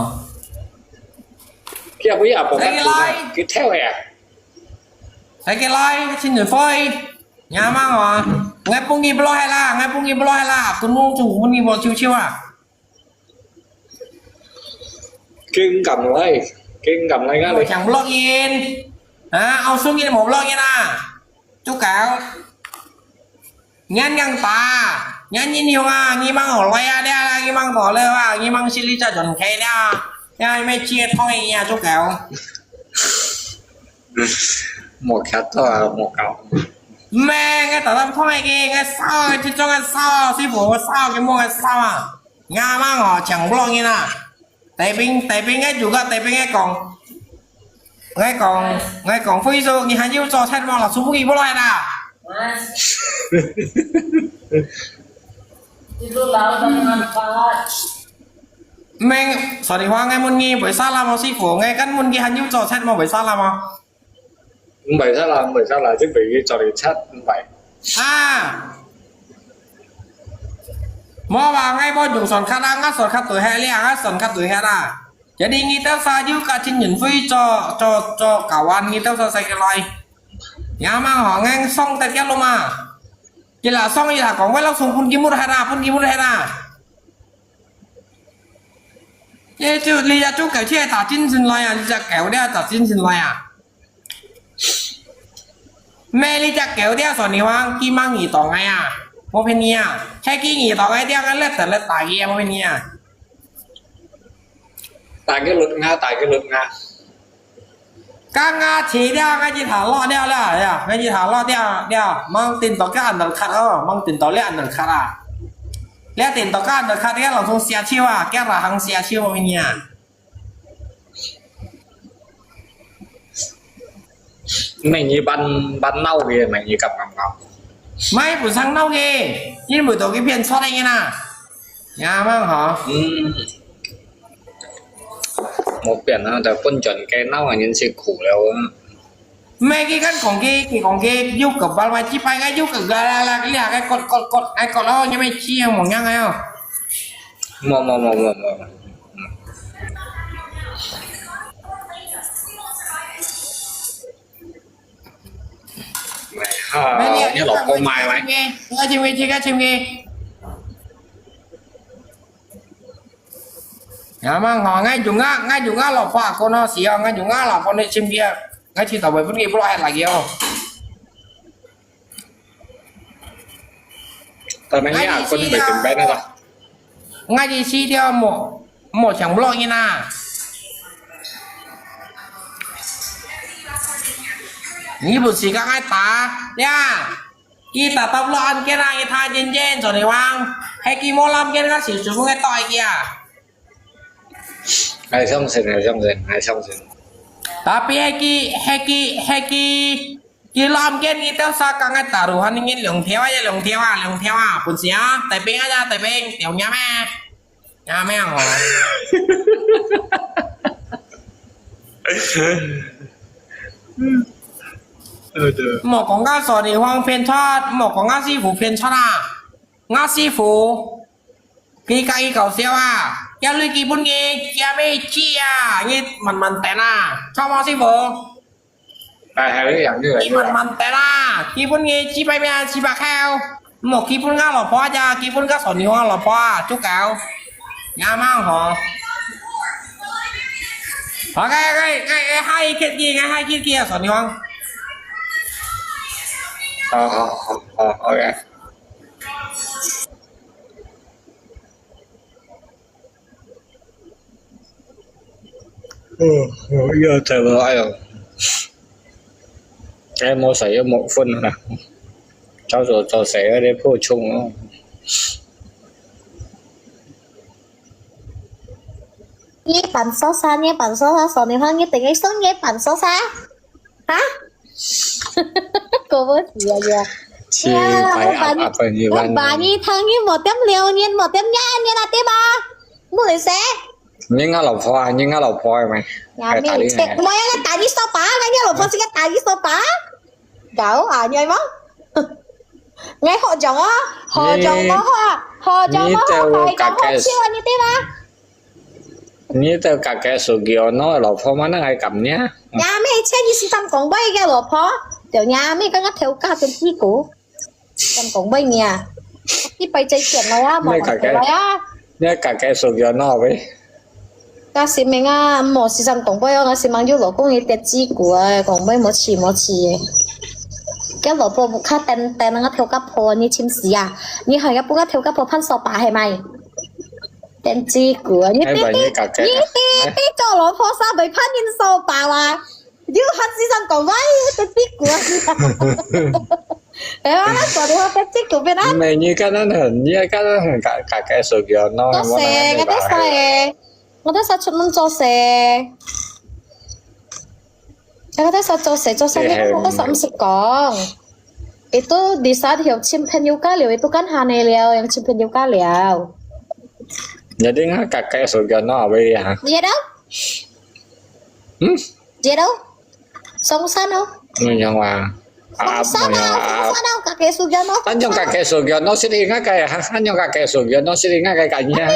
kia bây giờ bộ cắt cái theo à? thấy cái like xin người phơi nhà mang hả ngay bung gì blo hay là con mua chủ bung gì blo chiêu chiêu Kinh cầm lấy cái này. chẳng blog in ao xuống như một blog như nào chú cáo nhăn nhăn ta nhăn nhìn nhiều nghi mang hổ loay đây nghi mang bỏ lơ nghi mang xin lý cho chuẩn khe nha nha mấy chia thôi nha chú cáo Một khát thôi một cậu. mẹ nghe tao làm thôi kia nghe sao chứ cho nghe sao sư phụ sao cái mua nghe sao nhà mang hổ chẳng blog như nào tại bên nghe juga tại bên nghe còn phi rồi như hai nhiêu trò thay mà là số gì bố loài nào mình sorry hoa nghe muốn nghe bởi sao làm sư phụ nghe căn muốn nghe hai nhiêu trò thay mà bởi sao làm Bởi sao là chứ vì cái trò này chat vậy. Mau vào ngay bao dùng sòn khát đang ngắt sòn khát tuổi hè liền ngắt sòn khát tuổi hè à jadi ngita sa juga trên nhìn phi cho kawan ngita sa sai cái loài nhà mang họ ngang xong tại cái luôn mà chỉ là xong như là còn với lóc súng phun kim mút hay ra thế chứ lý ra chú kẹo chia thả chín xin loài lý ra kẹo đeo thả chín xin loài mẹ lý ra kẹo đeo sòn này hoang kim mang nghỉ tỏ ngay một bên nha hay kia nghỉ tỏ ngay đeo cái lết tải kia một bên nha Tại cái luật Nga các Nga chỉ đeo cái gì thả lo đeo là cái gì thả lo đeo mang tiền tỏ cái ăn được khát mang tiền tỏ lẽ ăn được khát lẽ tiền tỏ cái ăn được khát cái là không xe chiêu cái là hàng xe chiêu một bên nha mày như ban nâu kìa mày như cặp ngọc mấy buổi sáng nâu kìa nhưng buổi tối cái biển xót anh nè nhà mang hả một biển nó là quân chuẩn cái nâu là nhân sự khủ đâu mấy cái còn cái giúp cả bao mai chi phải cái giúp cả là cái là cái cột đó như mấy chi một nhang hay không mò mày nhớ lọc con mai mày cái chim nghe nhà mang họ ngay chủ ngã lọc pha con nó xì ngay chủ ngã lọc con đây chim kia ngay chỉ tàu bảy phút kia bữa là kia không tao nói nhà con bảy tiền bé nữa rồi ngay gì chi theo một chẳng lo như nào như một gì các ai ta nha khi ta tập lo ăn cái này thay trên trên rồi này hoang hay khi mua làm cái nó sử dụng cái tỏi kia ai xong rồi tapi hay khi làm cái này tao sao các ai ta rồi hắn nghe lồng theo à buồn xía tại bên tiểu nhà mẹ hả một con cá sò thì hoang phiền thoát một con cá sư phụ phiền thoát à ngã sư phụ khi cái cầu xeo à cái lưỡi kỳ bún nghe kia bê chi à như mình tẹn à cho mò sư phụ hai cái dạng như vậy mình tẹn à kỳ bún nghe chi bay bè chi bạc heo một kỳ bún cá lò phó cha kỳ bún cá sò thì hoang lò phó chú cào nhà mang họ cái hai cái kia sò thì hoang ok giờ trời ơi rồi em mua sấy một phân nè cháu rồi cho sấy để phô chung không nhé bản số xa số này hơn như tình ấy số nhé bản số xa hả cô bố gì vậy chị phải áp phải nhiều bạn bà như thằng như một tấm liều nhiên một tấm nhá như là tế ba mua để xe nhưng ngã lẩu phoi mày nhà mình chạy mỗi cái tài đi sao bá cái nhà lẩu phoi cái tài đi sao bá cháu à như vậy nghe họ chồng á họ chồng nó họ chồng nó phải chồng họ siêu như tế ba như tao cả cái số kiểu nó lẩu phoi mà nó hay cầm nhá nhà mình chơi như sĩ tâm còn bay cái lẩu phoi tiểu nhà mình có theo cả tên chi cũ tâm còn bay nhà đi bay chơi chuyện nó á mà nhớ cả cái số kiểu nó vậy cái gì mình à một sĩ tâm còn bay cái gì mang vô lẩu cũng như tên chi cũ còn bay một chỉ cái lẩu phoi một khát tên nó theo các phò như chim xì à như hồi cái bữa theo các phò phan sọ bả hay mày tên chi cũ như tí cho lẩu phoi sao bị phan nhân sọ bả là yêu hắn sĩ tâm còn bay tên chi cũ nó còn được cái chiếc của bên anh mày như cái nó hình như cái nó cả cái số kiểu nó xe cái đó xe我都想出門做蛇，我都想做蛇呢，我都想唔識講。Itu di saat hidup simpen juga liu itu kan hane liu yang simpen juga liu. Jadi nggak kakek surga no apa ya? Iya đâu? Iya đâu? Sống sao đâu? Yang mà Sống đâu? Kakek surga no? Anh yang kakek surga no sih ingat kayak, anh yang kakek surga no sih ingat kayak kayaknya.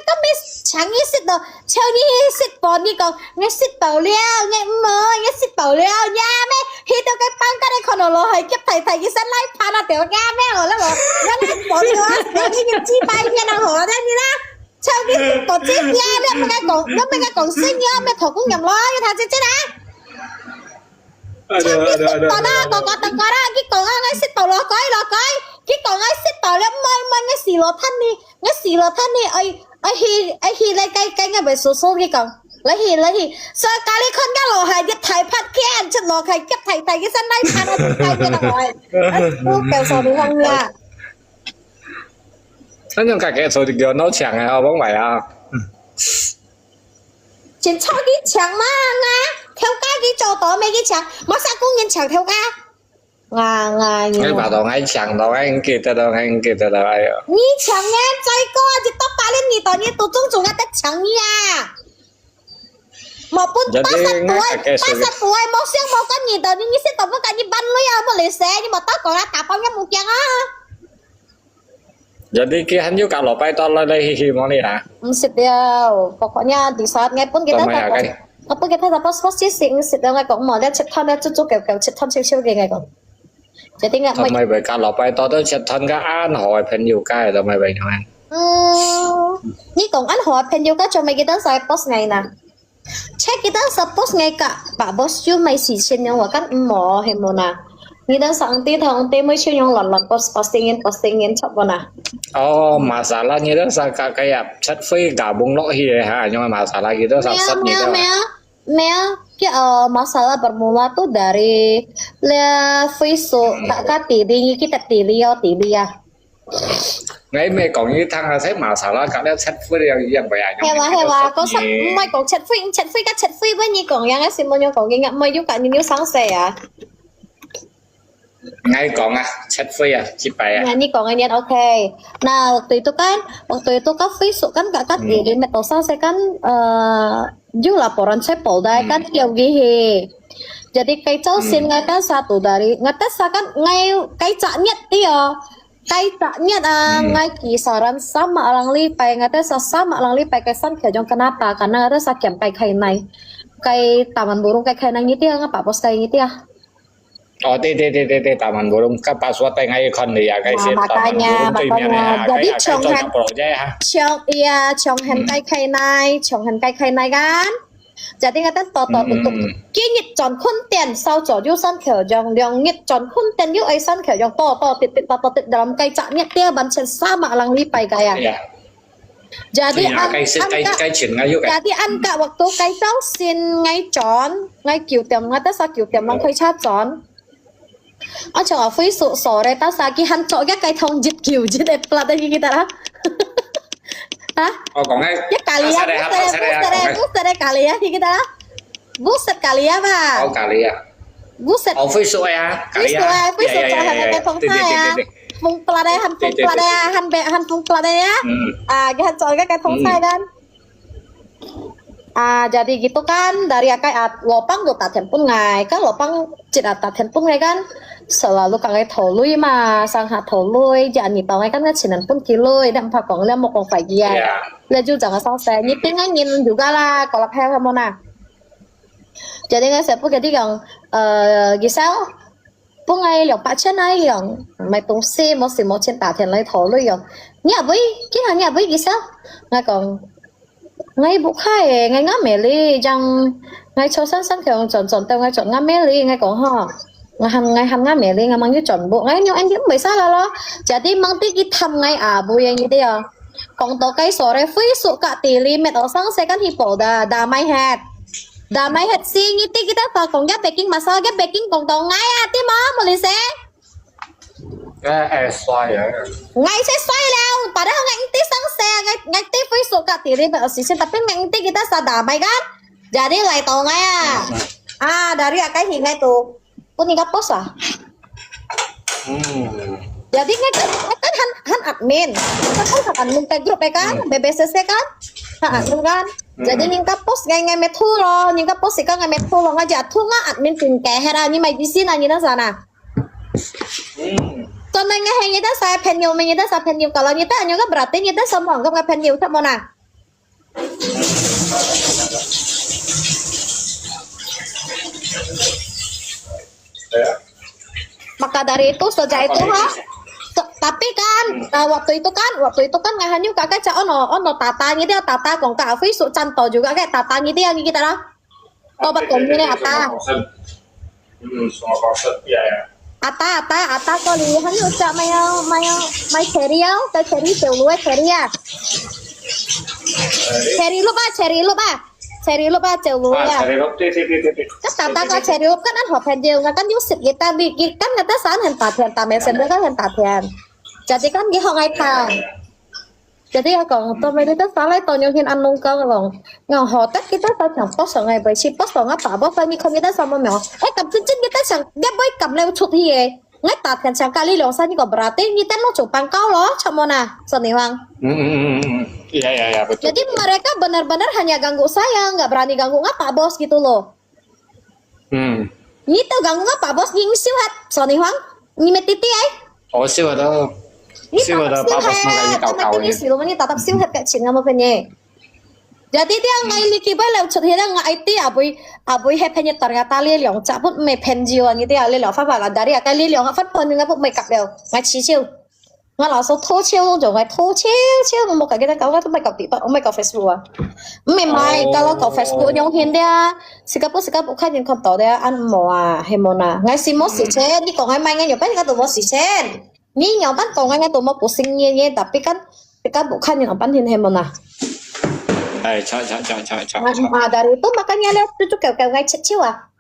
Kami chẳng nghĩ xịt đâu, theo như xịt bỏ đi còn nghe xịt bảo liao, nghe xịt bảo liao nha mẹ, khi tôi cái băng cái này còn nó hơi kiếp thầy cái sân lai phá là tiểu nha mẹ rồi đó rồi, nó lại bỏ đi đó, để cái những chi bay kia nào hổ thế như đó, theo cái xịt bỏ chi nha mẹ, mấy cái còn xinh nha mẹ thổ cũng nhầm lo như thằng chết á. Theo cái xịt bỏ đó, còn có từng có đó, cái còn ngay xịt bảo lo coi, cái còn ngay xịt bảo liao mai ngay xì lo thân đi, ai hi lấy cái nghe về số cái còn lấy hi sao cái lấy con cái lò hay cái thầy phát khen chân lò hay cái thầy cái sân đây phát nó cái cái nào rồi nó kêu sao đúng không nha anh yang kakek surga no chẳng à bóng mày à chính cho cái chẳng mà nga theo cái chỗ đó mấy cái chẳng mà sao cũng nhìn chẳng theo cái nga ngay bà đồng anh chẳng đâu anh kia đâu ai à你抢呀，再个就到8年你到你都种啊，得抢你啊！冇半80tuổi，冇想冇個年代，你識到乜嘅？你班女啊，冇嚟寫，你冇得講啊，打包一冇驚啊！Jadi kian juga lo pai tol lagi himoni ya. Sedih, pokoknya di saat ngepun kita dapat, apa kita dapat posisi sedang ngekong mau dia cetan dia cucuk kau cetan siu kayak ngekong. Jadi nggak mau. Mày phải cả lo pai tol đó cetan cái an hỏi pen nhiều cái rồi mày phải nói. Ni còn an hỏi pen nhiều cái cho mày kita saya post ngày nè. Check kita saya post ngày cả, bà boss chú mày xì xin nhau và cắt mỏ hay mỏ nè. 你的上帝同弟妹去用乱postingin chọc vào nào. Oh, masalahnya itu kayak chat free gabung loh ya, cuma masalah gitu sat gitu. Masalah bermula tuh dari Facebook tak tili kita tili ya. Ngay mẹ còn như thằng là thấy masalah karena chat free yang banyak. Hewa, có sắc mai còn chat free với như còn yang xin mau còn cái mai giúp cả như sáng sẻ à. Ngay còn chat free chị bày Nah, ini kok ngeliat oke. Nah, waktu itu kan Facebook kan kakak diri Metosa saya kan juga laporan saya Polda kan yang gihe. Jadi cái cháu xin ngay kan satu dari ngetes kan ngay cái caknya dia. Cái caknya ngay kisaran sama orang lipai ngetes sama orang lipai kesan kejong kenapa? Karena ngetes sakit kai nai. Kai taman burung kai nai gitu ya ngapa pos kai gitu ya. Oh, taman burung ke password ngay con này cái nah, makanya jadi chonghen kai kai nai kan jadi ngata toto untuk kia nhịp tròn khôn tiền sau chỗ du san khởi dòng dòng nhịp tròn khôn tiền yu ai san khởi dòng to tịt dalam kai cak nhịp tia ban sen sama lang lipai kaya jadi jadi angka waktu kai tao xin ngay tròn ngay kiểu tiệm ngata sa kiểu tiệm lang kai chat tròn ở trong Facebook sore ta sa ki han chọn cái thông dịch kiểu dịch đẹp là đây kita lah. Hah? Oh, còn ngay. Ya kali ya, buset kali ya kita lah. Buset kali ya, Pak. Oh, kali ya. Buset. Oh, Facebook ya. Kali ya. Facebook cho cái thông sai ya. Phung pelada han phung pelada ya. Cái han chọn cái thông sai kan. Jadi gitu kan dari akai lopang do taten pun ngai kan lopang cita taten pun ngai kan selalu kangai tholui mà sang hạ tholui jangan ni tao ngai kan cinan pun kiloi dan pakong le mokong phải gia le ju jangan sao se ni tiếng ngai nhìn juga lah kalau kayak kamu nah jadi ngai saya pun jadi yang gisao pun ngai liang pachen ngai yang mai tung si mo chen taten lai tholui yang nhà với gisao ngai còn ngay bụng khai ngay ngắm mẹ li rằng ngay cho sẵn kiểu chọn tao ngay chọn ngắm mẹ li ngay còn ho ngay hằng ngắm mẹ li ngay mang như chọn bộ ngay nhưng anh biết mấy sao là lo jadi mang tí cái thầm ngay bùi anh như thế à còn tao cái số này phí số cả tỷ li mẹ tao sáng sẽ cái hipo đà mai hạt si như thế kita tao còn ghép baking mà sao ghép baking còn tao ngay tí mà lên xe xoay ya. Ngay saya xoay lang, padahal ngay inti sang saya ngay ti Facebook ka tiri ba osisi tapi ngay inti kita sadamay kan. Jadi lai tao ngay dari akai hingai tu. Pun ni post lah. Jadi ngay kan han admin. Kan admin ke grup kan, BBCC kan. Admin kan. Jadi ningka post ngay metu lo, ningka post ka ngay metu lo ngay jatuh nga admin pin ke hera ni mai di sini ni na sana. Cho nên ngay người ta sai pen nhiều mình người ta sai pen nhiều kalau người ta anh có berarti người ta sama anggap ngay pen nhiều tak mana maka dari itu sejak itu tapi kan waktu itu kan ngay hanyu kakak cak ono tata gitu ya tata còn cả Facebook canto juga kayak tata gitu ya kita lah obat komune ata Ata có lý hắn hỗ trợ mày cereal tới cereal lúa cereal cell lúa ya các tata có cereal kan an hộp hand deal kan yung sit kita di kan ngata saan hen ta messenger kan hen ta jadi kan gi hong ai ta jadi còn tôi mới tới sáng lấy tôi nhiều khi ăn nông cơm rồi ngào họ tất kita tao chẳng post ngày bởi chỉ post vào ngã bảo bóc phải mi không kita sama mèo cầm chân kita chẳng ghép với cầm leo chụp thì ngay tạt kan chẳng kali lòng sao như có berarti kita mau chụp pangkau loh Camona Sony Hoàng iya betul jadi mereka benar-benar hanya ganggu saya nggak berani ganggu ngapa bos gitu loh itu ganggu ngapa bos nging sihat Sony Hoàng nyimet titi oh sihat tuh siêu ada apa makanya kau ini silu ini tatap siu het kat Cina mau penye. Jadi dia ngai liki bay lewat cerita dia ngai IT abui het penye ternyata dia liang cabut me penjiwan gitu ya liang apa lah dari akan liang apa pun dengan pun make up dia ngai cicil 我老是偷笑弄种，偷笑笑，冇cái搞都咪搞地方，咪搞 Facebook 啊，唔係咪，kalau 搞 Facebook 用現啲Singapore看見看到啲按摩啊，係冇啦，我是冇事情，你講係咪？我有班人都冇事情，你有班講我都冇不信嘢嘢，但係kan bukan yang apa nih hemona. Chào. Dari itu makanya lihat itu kayak ngai cecil ah.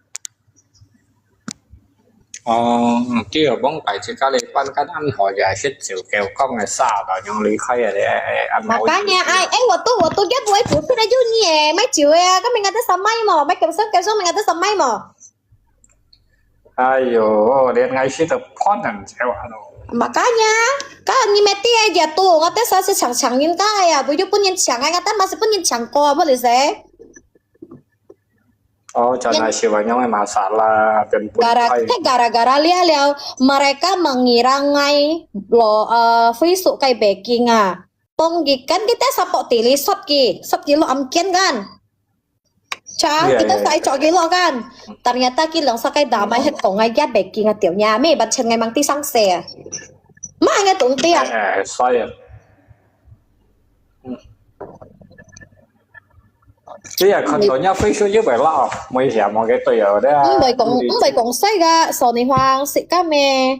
Kia bóng phải chỉ có liên quan cái ăn hỏi giải thích chiều kèo không ngày sao đó nhưng lý khai để ăn nói. Makanya waktu dia buat itu sudah junyi mấy chiều ya, kan mình ngata samai mà, mấy kéo số mình ngata samai mà. Ayo, dia ngai sih telepon dan cewek Makanya, kan ni mati aja tuh, ngata saya secang-cangin kaya, bujuk pun yang cang, ngata masih pun yang cangko, boleh sih? Oh, jangan sih banyak masalah dan gara-gara lihat mereka mengira ngai Facebook kayak baking ah, ponggi kan kita support tili shop lo amkian kan? Kita phải chọn cái lo kan, ternyata kilang sakai damai hết còn ngay giá baking à tiểu nhà mấy bạn chân ngay mang tí sang xe, mà ngay tụng tiền. Sai à. Chứ là con tổ nhau Facebook với bài lo, mới hiểu một cái tuổi ở đây. Bởi cũng sai ga, sau này hoàng sĩ các mẹ,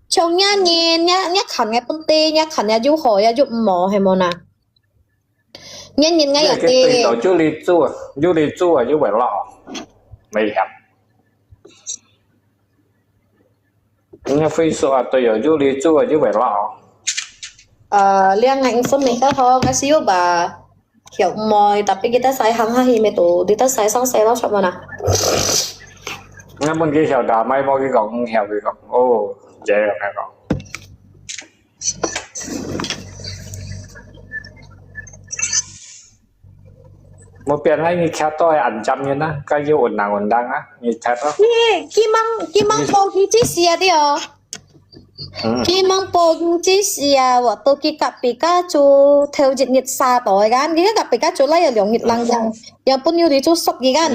trong nhà nhìn nhá khẩn ngay bún tê nhá khẩn nhà du hỏi du mỏ hay mò nà. Nhìn ngay ở đây. Cái tuổi tổ du lịch chú à du bài lo, mới hiểu. Nhà Facebook à tuổi ở du lịch chú à du bài lo. Liang ngành phân mình ta ho cái xíu bà. Hiểu mồi, tapi kita sai hang hahi metu, kita sai sang sai lo sama na. Nghe bên kia hiểu đà mai bao cái gọng hiểu cái gọng, dễ rồi cái gọng. Một biển hay như khác tôi ăn chăm như na, cái yêu ổn đang á, như khác đó. Khi mang bao khi chỉ xia đi à. Khi mang bao chỉ xia, và tôi khi gặp Pikachu theo dịch nhiệt xa tối gan, khi gặp Pikachu lại ở lượng nhiệt lăng yang pun như đi chú sốc gì gan.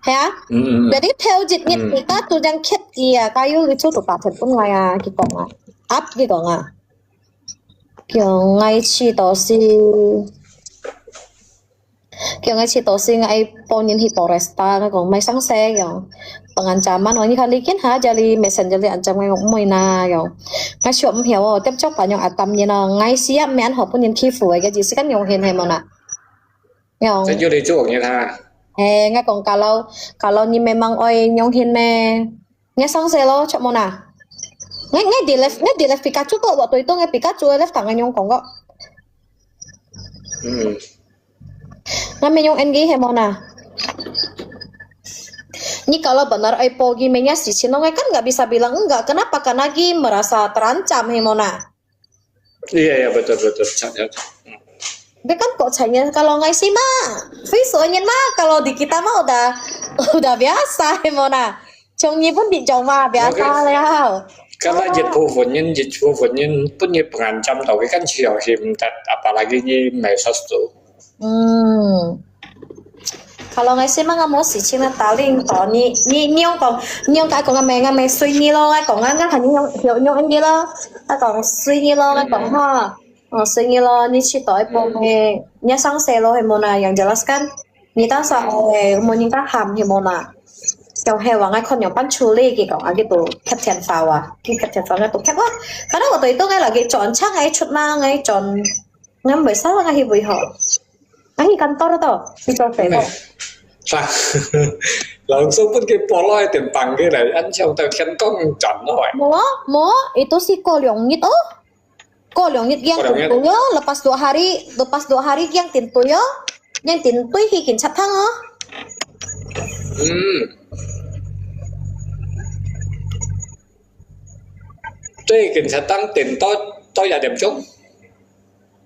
Ya, jadi theo dịch nhiệt Pikachu yang khét kia, cái yêu đi chú tụt bạc thật cũng ngay à, cái cọng à, áp cái cọng à. Kiểu ngay chỉ đó si ngay bao nhiêu hi Polresta cái còn mấy sáng xe kiểu pengancaman orang ni kali kan jadi messenger li ancam ngai ngomoi na yo ngai syom hiao tem chok pa nyong atam ni na ngai siap men ho pun yin ki fu cái gì kan nyong hen he mona yo sẽ chưa đi chuộc như tha ngai còn kalau ni memang oi nyong hen me ngai sang xe lo chok mona ngai di left Pikachu kok waktu itu ngai Pikachu left tangan nyong kong kok Namanya yang NG hemona. Ini kalau benar Pogi menya si Cinongai kan nggak bisa bilang enggak. Kenapa? Karena Gi merasa terancam hemona. Iya betul. Dia kan kok canya kalau nggak sih mah, visualnya mah kalau di kita mah udah biasa hemona. Chongnya pun di Joma biasa lah. Karena dịch vụ vốn nhân pun như pengancam tau kan chiều him apalagi ni medsos tu. Kalau ngai sih mah nggak mau sih cina taling toh ni nyong cái còn ngai suy ni lo ngai còn ngai hanya nyong anh lo, ta còn suy ni lo ngai còn ha, suy ni lo ni chỉ tối bông he, nya sang se lo hemona yang jelas kan, ni ta sa mau nyingka ham hemona, kau hewan ngai kon yang pan chuli gitu, gitu Captain Fawa, Captain Fawa ngai tuh cat wah, karena waktu itu ngai lagi chọn ngai chut na ngai chọn ngai besar ngai hibui ho. Anh đi kantor to, đi cho phép không? Langsung pun ke poloi tentang ke này anh chồng tao khen con chọn nó vậy. Mo, itu si Kolyongit Kolyongit yang tintuyo, lepas 2 hari yang tintuyo, yang tintuy hikin chatang oh. Tuy hikin chatang tinto ya điểm chung.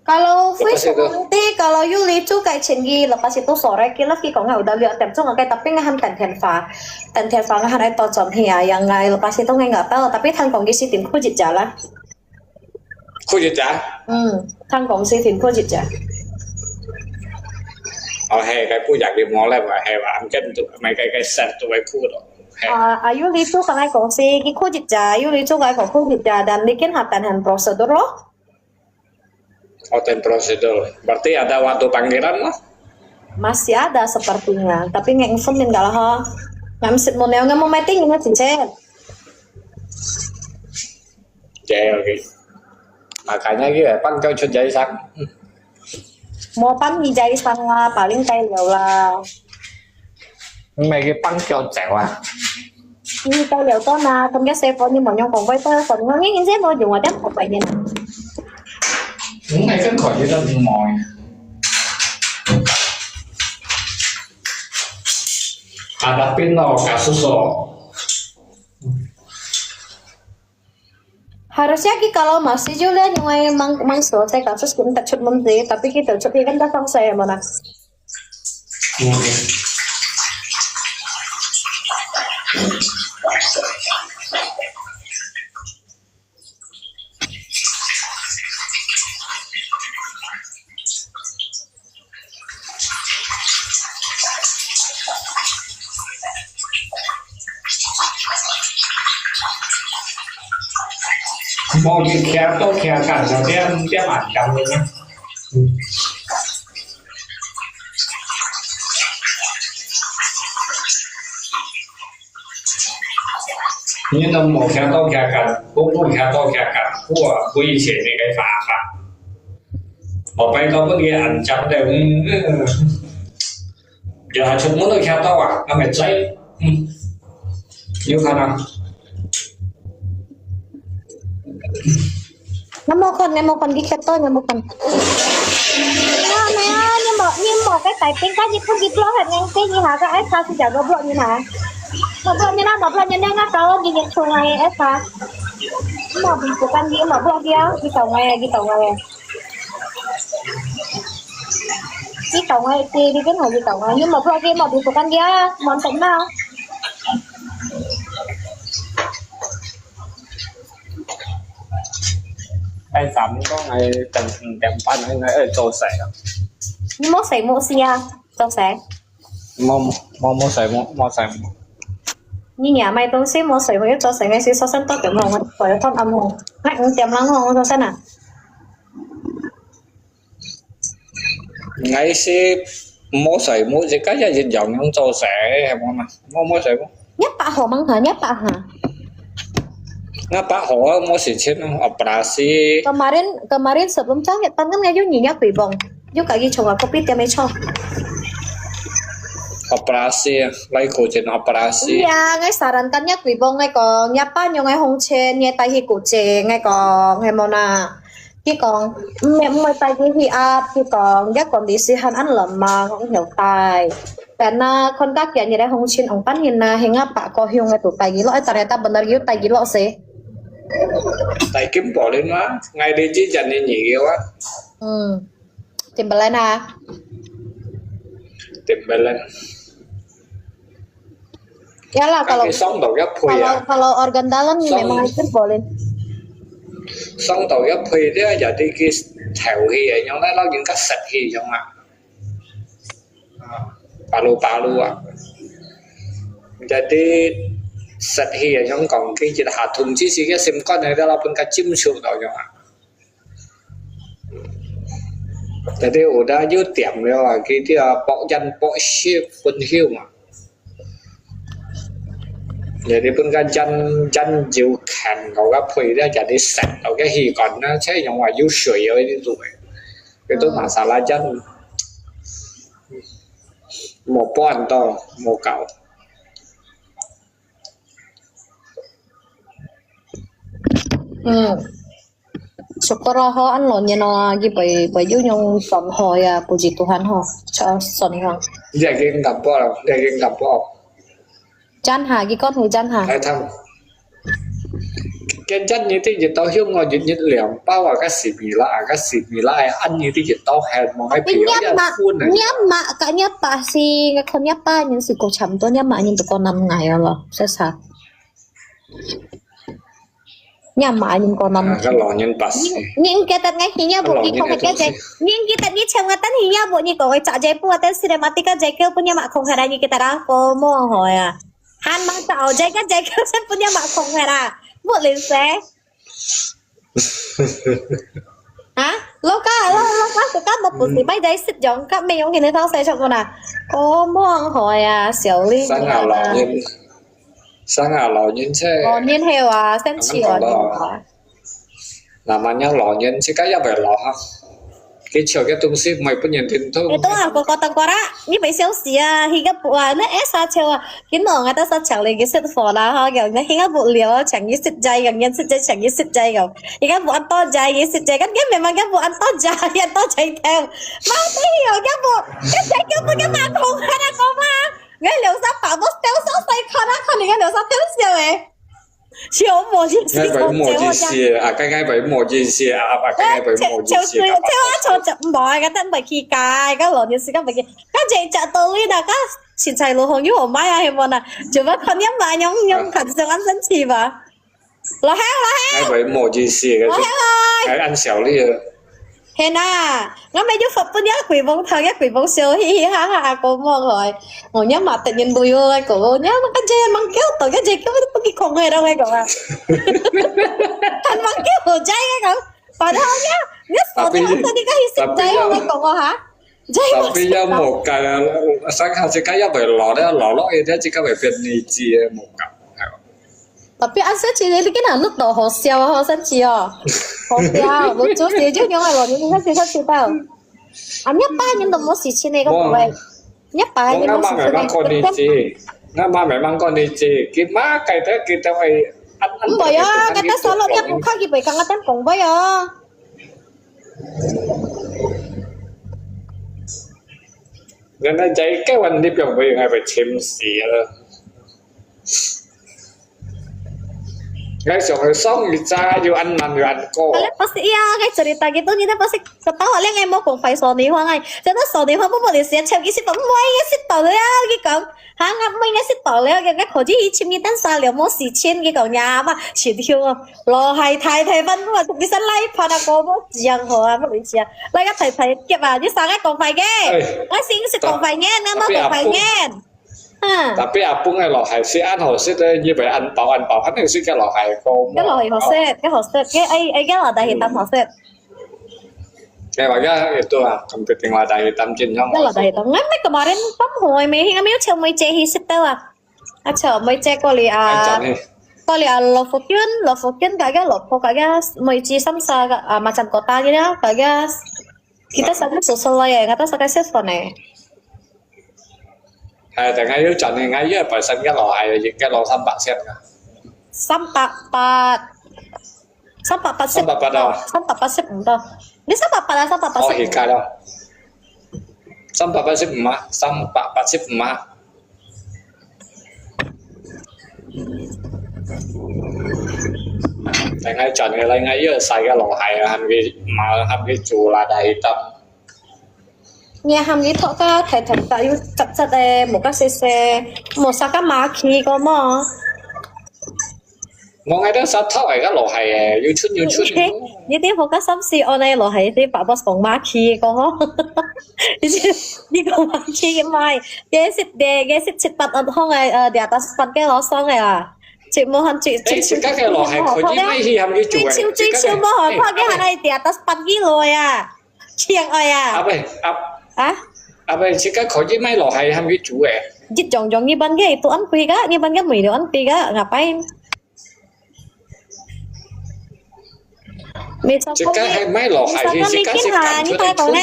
Kalau Facebook nanti kalau you lucu kayak Cenggi lepas itu sore kira kok nggak udah lihat tem nggak kayak tapi ngahan ten fa ngahan itu jom ya yang nggak lepas itu nggak tahu tapi thằng còn si tìm khu dịch jalan thằng còn si tìm khu dịch jalan hè cái khu dịch đi mò lại và hè và ăn chân tụi mấy cái set tụi mấy khu đó Ayu itu kan ai kong si ki khu dịch trà, ayu itu ai kong khu dịch trà dan bikin hatan prosedur loh. Oten prosedur. Berarti ada waktu panggilan lah. Masih ada sepertinya, tapi nggak infomin nggak lah. Nggak mesti mau nggak mau meeting nggak sih cek. Oke. Makanya gitu, pan kau cuci jari sang. Mau pan di jari sang lah, paling kayak lah. Mày cái pan kau cewek. Như tài liệu to là không biết xe phone nhưng mà nhau còn quay tơ còn ngon nghe dễ thôi dùng ở đất không phải như nào. Những ngày cân khỏi như là mỏi. Ada pino kasus Harusnya kalau masih juga yang emang selesai kasus kita cut menteri tapi kita cut kan datang saya mana. Mau đi kéo tôi kéo cả rồi đem ảnh cầm lên nhé. Nhưng mà một kéo tôi kéo cả, cũng kéo tôi kéo cả của以前那个法法。我背到嗰啲人就哋又係出門都kéo到啊，咁咪仔，有可能。Nghe một con đi khét tôi nghe một con mẹ nhưng mà cái tài tiếng cái gì không kịp lo hết ngang cái gì hả cái sao thì chả có bộ như nào một bộ như này nó có gì nhận chung này ép hả mà bị của con gì mà bộ kia đi tàu ngay thì đi cái này đi tàu ngay nhưng mà bộ kia mà bị của con kia món tỉnh nào ai sắm có ngày tầm đẹp pan hay ngày ở chỗ sẻ nhưng mốt sẻ mốt xia chỗ sẻ mốt sẻ như nhà mày tôi xí mốt sẻ với chỗ sẻ ngay xí so sánh tốt kiểu mong phải con âm hồn ngắt tiệm lắng hồn so sánh à ngày xí mốt sẻ mốt gì cái gì dòng những chỗ sẻ hay món nào mốt sẻ nhấp bạ hồ măng hả nhấp bạ hả ngapa ho mau sih operasi kemarin sebelum cahit kan ngayu nyinya bibong yuk kaki coba kopi tiap meco operasi lai kucing operasi iya ngay sarankannya bibong ngay còn nyapa nhung ngay hong chen ngay tai hi kucing ngay còn ngay mona khi còn mẹ mới tai hi ap khi còn giác kondisi han ăn lầm mà không hiểu tai karena kon kaki như đây hong chen ong pan hina hingga pak ko hiung ngay tụ tai gilo ternyata benar gitu tai gilo sih tại kiếm bỏ lên đó ngay đi chỉ dành đi nhỉ quá tìm bên à tìm bên lên ya lah kalau organ dalam memang itu boleh xong tàu gấp phi thế giờ đi cái thèo hi ở trong đó nó những cái sạch hi trong ạ palu à giờ đi sạch hi ở trong còn cái chỉ là hạt thùng chỉ cái sim con này đó là bên cái chim sụp đó trong ạ tại đây ở đó dưới tiệm rồi cái thì bỏ dân bỏ ship phân hiu mà jadi pun kan jan jiu khan kau gấp phi đó jadi sạch ở cái hi còn nó sẽ trong ngoài dưới sưởi ở đi rồi cái tôi mà xả lá chân một pon to một cậu syukurlah ho an lo nyano gi bai yu nyong son ho ya puji Tuhan ho cho son ho dia kinh gặp po Chan hà cái con hồi chan hà ai thằng cái chân như thế thì tao hiểu ngồi nhất liệm bao vào cái xì mì lại ăn như thế thì tao hẹn một cái biểu nhấp mạ cả nhấp bạ si cái con nhấp ba những sự cố chấm tôi nhấp mạ nhưng tụi con 5 ngày rồi sẽ sao nhấp mạ nhưng con 5 cái lò nhân bát nhưng cái tận ngay khi nhấp bộ đi không phải cái gì nhưng cái tận đi xem cái tận thì nhấp bộ như có cái chợ dây bùa tận cinematica dây kêu punya mak không phải là như cái ta đã có mua hồi à Han mang tàu dây cái sẽ punya mak không hay là buat lên xe hả lo cái một buổi thì bay đấy xịt giống các mình không nhìn thấy xe cho con à ô muông hỏi à xỉu linh sáng nào lò nhìn xe nhìn heo à xem chiều là mà nhau lò nhìn sẽ cái về lò ha cái chiều cái tung xí mày cũng nhìn thấy thôi itu aku tang kora ni bai siêu xì à higa bu à nó sa chiều à cái nòng người ta sa chẳng lấy cái xịt phở là ha kiểu nó higa bu liều chẳng như xịt dây gần nhân xịt dây chẳng như xịt dây kiểu higa bu ăn to dây cái xịt dây cái memang cái bu ăn to dây theo mà thấy hiểu cái bạn không hay là không à cái liều sa bảo bớt tiêu số say con cái liều sa tiêu siêu ấy chiều mùa gì ngay bảy mùa gì xì à cái bảy mùa gì xì à cái bảy mùa gì xì theo cho chậm bỏ cái tên bảy kỳ cài cái lò như xì cái bảy kỳ cái gì chợ tôi đi là cái xin chạy lô hồng như hôm mai hay mà nè chỉ bắt con nhắm mà nhắm khẩn trương ăn dân chi mà lò heo ngay bảy mùa gì xì cái ăn xẻo đi hèn à nó mấy chú Phật tôi nhớ quỷ vong siêu hi hi ha cô mong rồi ngồi nhớ mà tự nhiên bùi ơi cô nhớ mà cái dây mang kéo tới cái dây kéo cái con người đâu ngay cậu à thành mang kéo của dây cái cậu phải đâu nhá nhất số thì không đi cái hi xịt dây không ngay cậu hả dây mà bây giờ một cái sáng hàng chỉ cái về lò đấy lò lói đấy chỉ cái về bên này chỉ một cái tapi anh sẽ chỉ lấy cái nào nước đỏ hồ xèo hồ sân chi à hồ xèo một chút xíu chứ nhưng mà rồi những cái gì tao anh nhấp ba nhưng đồng một xí chi này có phải nhấp ba nhưng một xí chi này nó mà mẹ mang con đi chi cái má cái thế cái tao phải ăn bởi á cái tao lo nhấp cũng khác gì vậy càng ăn cùng với á nên là chạy cáiวันที่เปลี่ยนไปยังไงไปชิมสีเลยGuys, orang song bisa you ăn mặn you ăn cô. Kalian pasti iya kayak cerita gitu kita pasti ketawa lihat nggak mau cùng phải sổ đi hoa ngay. Cho nó sổ đi hoa bố để xem cái gì cũng mới cái gì taoเลยcái cậu. Hàng ngập mấy cái gì taoเลยcái khổ chứ chim như tan xa liệu mua xì chen cái cậu nhà mà chỉ thiêu lo hay thay văn mà tụi cái sân lấy phá đã cô bố giang hồ à bố lý chia. Lấy cái thầy kia vào như sáng cái còn phải nghe. Cái xin cái còn phải nghe nữa mà còn phải nghe. Tapi apung cái lò hải sẽ ăn hồ sẽ như vậy ăn bảo hắn sẽ cái lò hải cô cái lò hải hồ sẽ cái lò đại hitam hồ sẽ kayak baga itu competing lada hitam chin không cái lò đại hitam ngay mấy kemarin tắm hồi mấy hình mấy chồng mấy che hi sít tao à chờ mấy che có lì lò phúc kiến cái lò phúc cái mấy chi sắm sa macam kota gitu cái kita sangat sosial ya kata saya sih nàyแต่ngay yếu chọn ngay yếu phải sân cái lò hay cái lò thăm bạn xem cả sampak sip đâu ini sampak oh hika đâu sampak sip emakแต่ngay chọn cái lấy ngay yếu xài cái lò hay hành cái chủ là đầy tâm nhà hàng cái thọ cái thầy thầy tại yêu chặt một cái xe một sao cái má khí có mà một ngày đó sao thọ cái lò hay yêu chút như thế một cái sắm xì ở đây lò hay thì bảo boss bằng má khí có đi có má khí cái mai cái xịt chít bát ở không này để ta bát cái lò xong này à chị mua hàng chị các cái lò hay có gì mấy gì hàng cái chủ chị mua hàng cái hàng này để ta bát cái rồi à chiang ơi à bây chỉ các khối mấy lò hay ham cái chủ ấy dịch chọn như ban cái tôi ăn quy cái như ban cái mì đồ ăn quy cái ngapain chỉ các hay mấy lò hay thì chỉ các sẽ cắn cho đến chút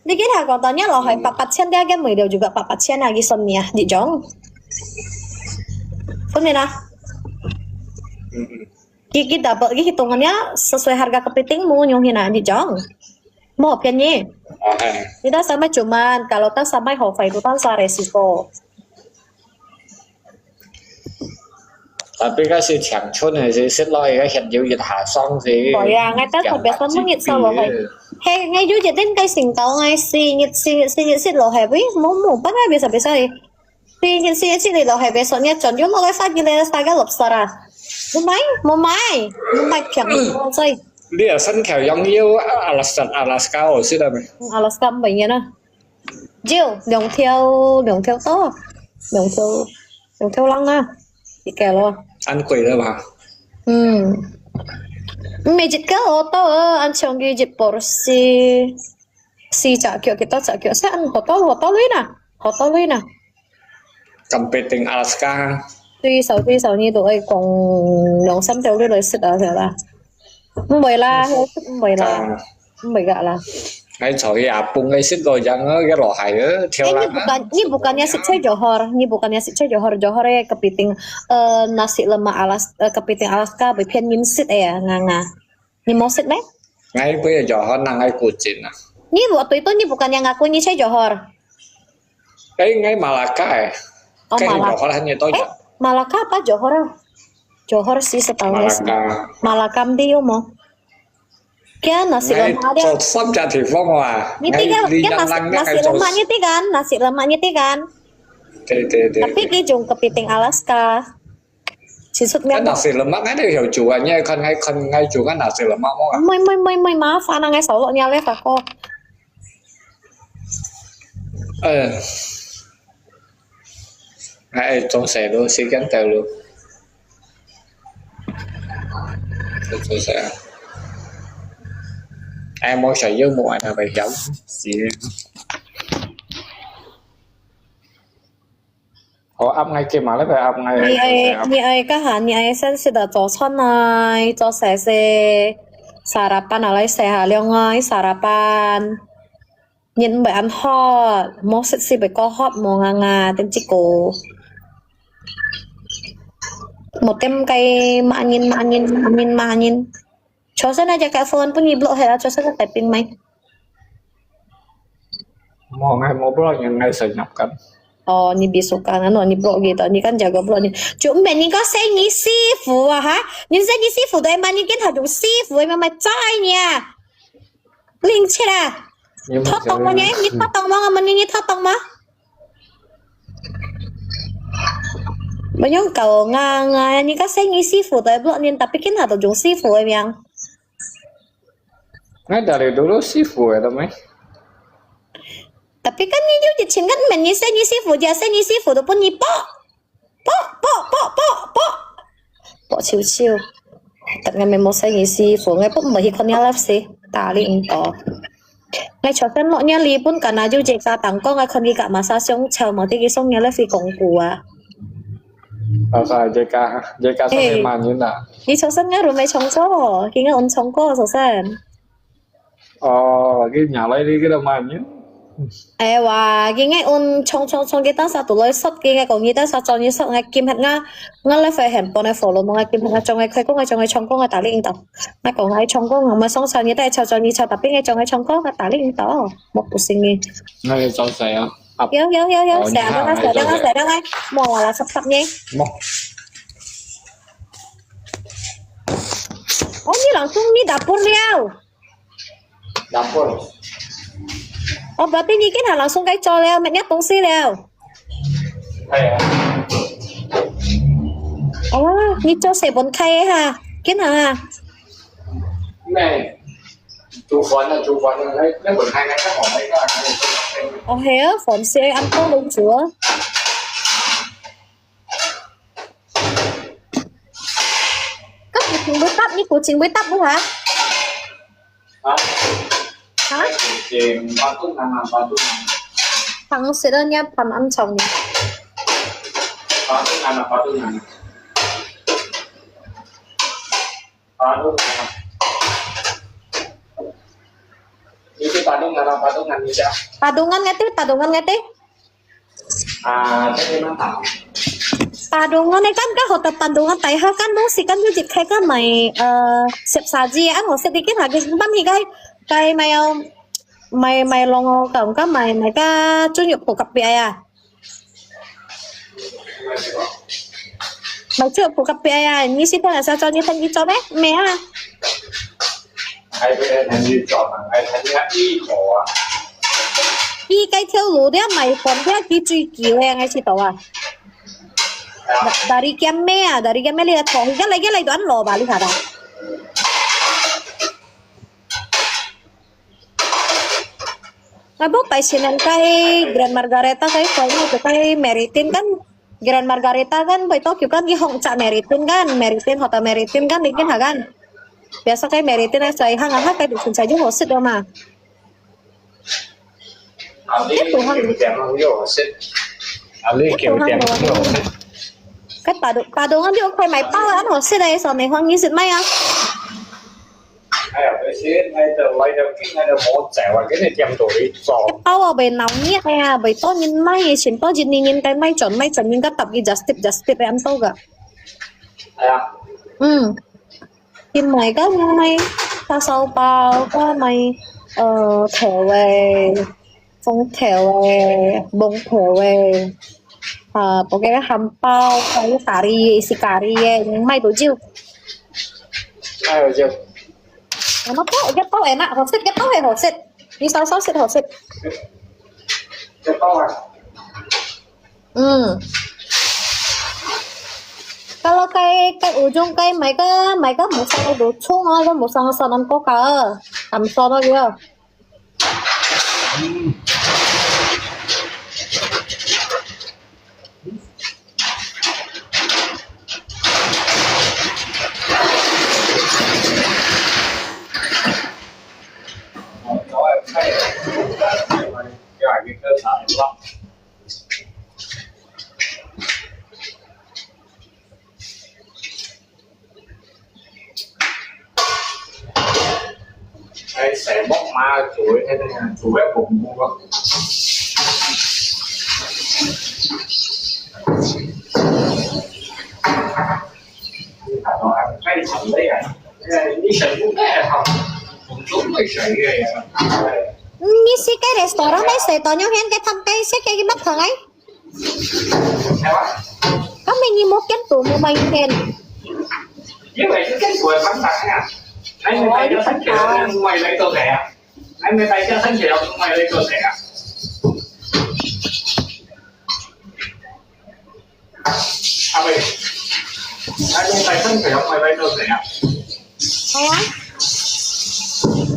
đi cái thằng còn tao nhớ lò hay 400 dia cái mì đều juga 400 lagi sonnya di jong bener ah Gigi dapat hitungannya sesuai harga kepitingmu nyuhina di jong mau piannya tidak sama cuman kalau tak sampai hofa itu tanpa resiko tapi cái sự chẳng chốt này sẽ xếp loi cái hiện dụ dịch hạ xong thì rồi à ngay tới thật biệt lắm mới sao lò hay hay ngay dưới dịch đến cái sinh tàu ngay xì lò hay với muốn bắt ngay bisa đi xì lò hay bisa nya chọn dưới nó cái phát như này sai cái lột sara mau mai chẳng rồi đi ở sân khảo giống như Alaska ở xí đây mày Alaska bệnh nhân à Jill đường theo to đường theo Dùng theo lăng á. Chị kể luôn. ăn quỷ đó mà Mày dịch cái ô tô anh chồng đi dịch bò si chả kiểu kita chả kiểu sẽ ăn hồ tô lưới nè competing Alaska tuy sau như tụi ấy còn lòng xăm theo lời sự đó là không phải là gạ là ngay trời à bung ngay xích rồi chẳng cái lò hải đó theo lắm ini bukannya sih Johor ya kepiting nasi lemak kepiting Alaska bị phiên nhìn xích ya nganga ni mau xích đấy ngay bây giờ họ năng ngay cụt chín à ni waktu itu ni bukan yang ngaku ni saya Johor cái ngay Malacca cái Johor hanya itu aja Malacca apa Johor sih setahu saya Malacca dia mau kia nasi lemak dia sắp trả thị phong à nyetir kan nasi lemak nyetir kan tapi dia jung kepiting Alaska cái nasi lemak cái đều hiểu chủ anh nhé ngay chủ cái nasi lemak mau à mày maaf ngay solo nya left aku ngay trong xe luôn xí gắn tàu luôn trong xe em muốn sợi dưa muộn là phải giống gì họ ấp ngay kia mà lấy phải ấp ngay你爱干哈？你爱先食的早餐啊，做啥子？sarapan alai sehat liang ai sarapan. Nhìn bởi ăn hot, mốt sexy bởi có hot mồ ngà tên chị cô. Một tem cây mà nhìn. Cho sẽ aja kayak phone pun nyiblok hết cho sẽ typing máy. Mau blog yang ngay saya nyapkan. Oh, ni bisukan ano ni blog gitu. Ni kan jaga blog ni. Cuma ni kau saya ni sifu ha. Ni saya ni sifu doi mana ni kita tu sifu emang macai ni à. Linh chết à. Thoát tông mà nhé, ni thoát tông mà mình ni thoát tông mà. Bây giờ cậu ngang ni kau saya ni sifu doi blog ni tapi kita tu jung sifu emang. Ngay dari dulu sifu ya teman. Tapi kan ni dia cakap kan ni sifu dia saya ni sifu tu pun ni po chiu. Tapi ngay memang saya ni sifu ngay pun mestiคนนี้ live sih tali into. Ngay cho kan lo nya li pun karena ju jeka tangko ngay คนนี้กะมาซาซงเชามาที่กิซงnya live fi gong gua. Sao JK sao mà như nào? Ni cho san ngay rồi mày chong cho, ki ngay on chong ko so san. Cái nhà lấy đi cái đâu mà nhé. Wa ki ngay on chong cái ta sa tu loi sot ki ngay còn như ta sa cho như sot ngay kim hạt nga lại phải hẹn bọn này follow ngay kim hạt trong ngay khai có ngay trong ngay chong có ngay tả linh tao. Ngay còn ngay chong có mà song sao như ta cho như chao tapi ngay trong ngay chong có ngay tả linh tao. Một cuộc sinh nghi. Ngay cho xe à? Yo. Sẽ đó ngay. Mò là sắp nhé. Mò. Ni langsung ni dapur liao. Dapur. Berarti ni kan langsung cái cho leo, mẹ nhắc东西leo. Ni cho sẽ bốn khay ha. Kiến hả? Này. Chú phấn lấy bốn khay này chắc khoảng mấy cái. Thế phấn sẽ ăn tốt đúng chưa? Cấp của trình với tắp nữa hả? Hả? Thằng sẽ đơn nha, phần ăn chồng nhỉ? Padungan ngerti? Thế nó tao. Padungan này kan hotel Padungan tại ha kan dong si kan như dịch khai kan mày xếp saji ăn hồ sedikit harga băm thì cái mày long tổng các mày cái chuyên nghiệp phổ cập bia à mày chưa phổ cập bia à như xin là sao cho như thanh cho bé mẹ à Ai bên thành như chọn ai thành như y khổ à y cái theo lúa đấy mày còn cái truy cứu em ngay chỉ tao à dari kiamnya lihat kok hingga lagi itu an lo balik ada ngabok pa sinan kay Grand Margareta kay kayaknya itu kay Meritin kan Grand Margarita kan Boy Tokyo kan di Hong Cak Meritin kan, Meritin Hotel Meritin kan bikin kan. Biasa kayak Meritin saya hang kayak dusun saja hosit dong mah. Ali kiểu đẹp không vô xích. Ali kiểu đẹp không vô xích. Cái bà đồ ăn đi ok máy bao ăn hosit đây sao mày hoang như dịch may à? Hay là cái xích hay từ lấy được cái hay là một chảo cái này chém tuổi sò. Bao ở bên nóng nhé à, bởi to nhìn may, xin to nhìn cái may chuẩn nhìn cái tập cái just tip em tao cả. À. Thì mày có mày ta sau bao có mày thẻo về phong thẻo về bông thẻo về có cái hầm bao cái cà ri những mày tổ chiêu. Ai rồi chiêu. Nó có cái tao enak hosit cái tao hay hosit. Đi sao hosit hosit. Cái to à. Kalau cái ujung cái mấy cái một sao đồ chung á, có một sao năm có cả làm sao đó kìa. Cái cơ sở lắm. Đây sẽ bóc ma chuối thế này chuối bếp bụng mua cái sẵn đấy à đi sẵn cũng cái học cũng đúng mới sẵn ghê Như si cái restaurant đấy sẽ to nhau hen cái thăm cái sẽ cái bắt thằng ấy. Có mình như một cái tủ một mình hen. Như vậy cái chuối bắn đặt nha. Anh người tay cho sách kiểu mày lấy cơ thể à? Anh người tay cho sách kiểu mày lấy cơ thể à? À vậy anh người tay sách kiểu mày lấy cơ thể à? Ủa?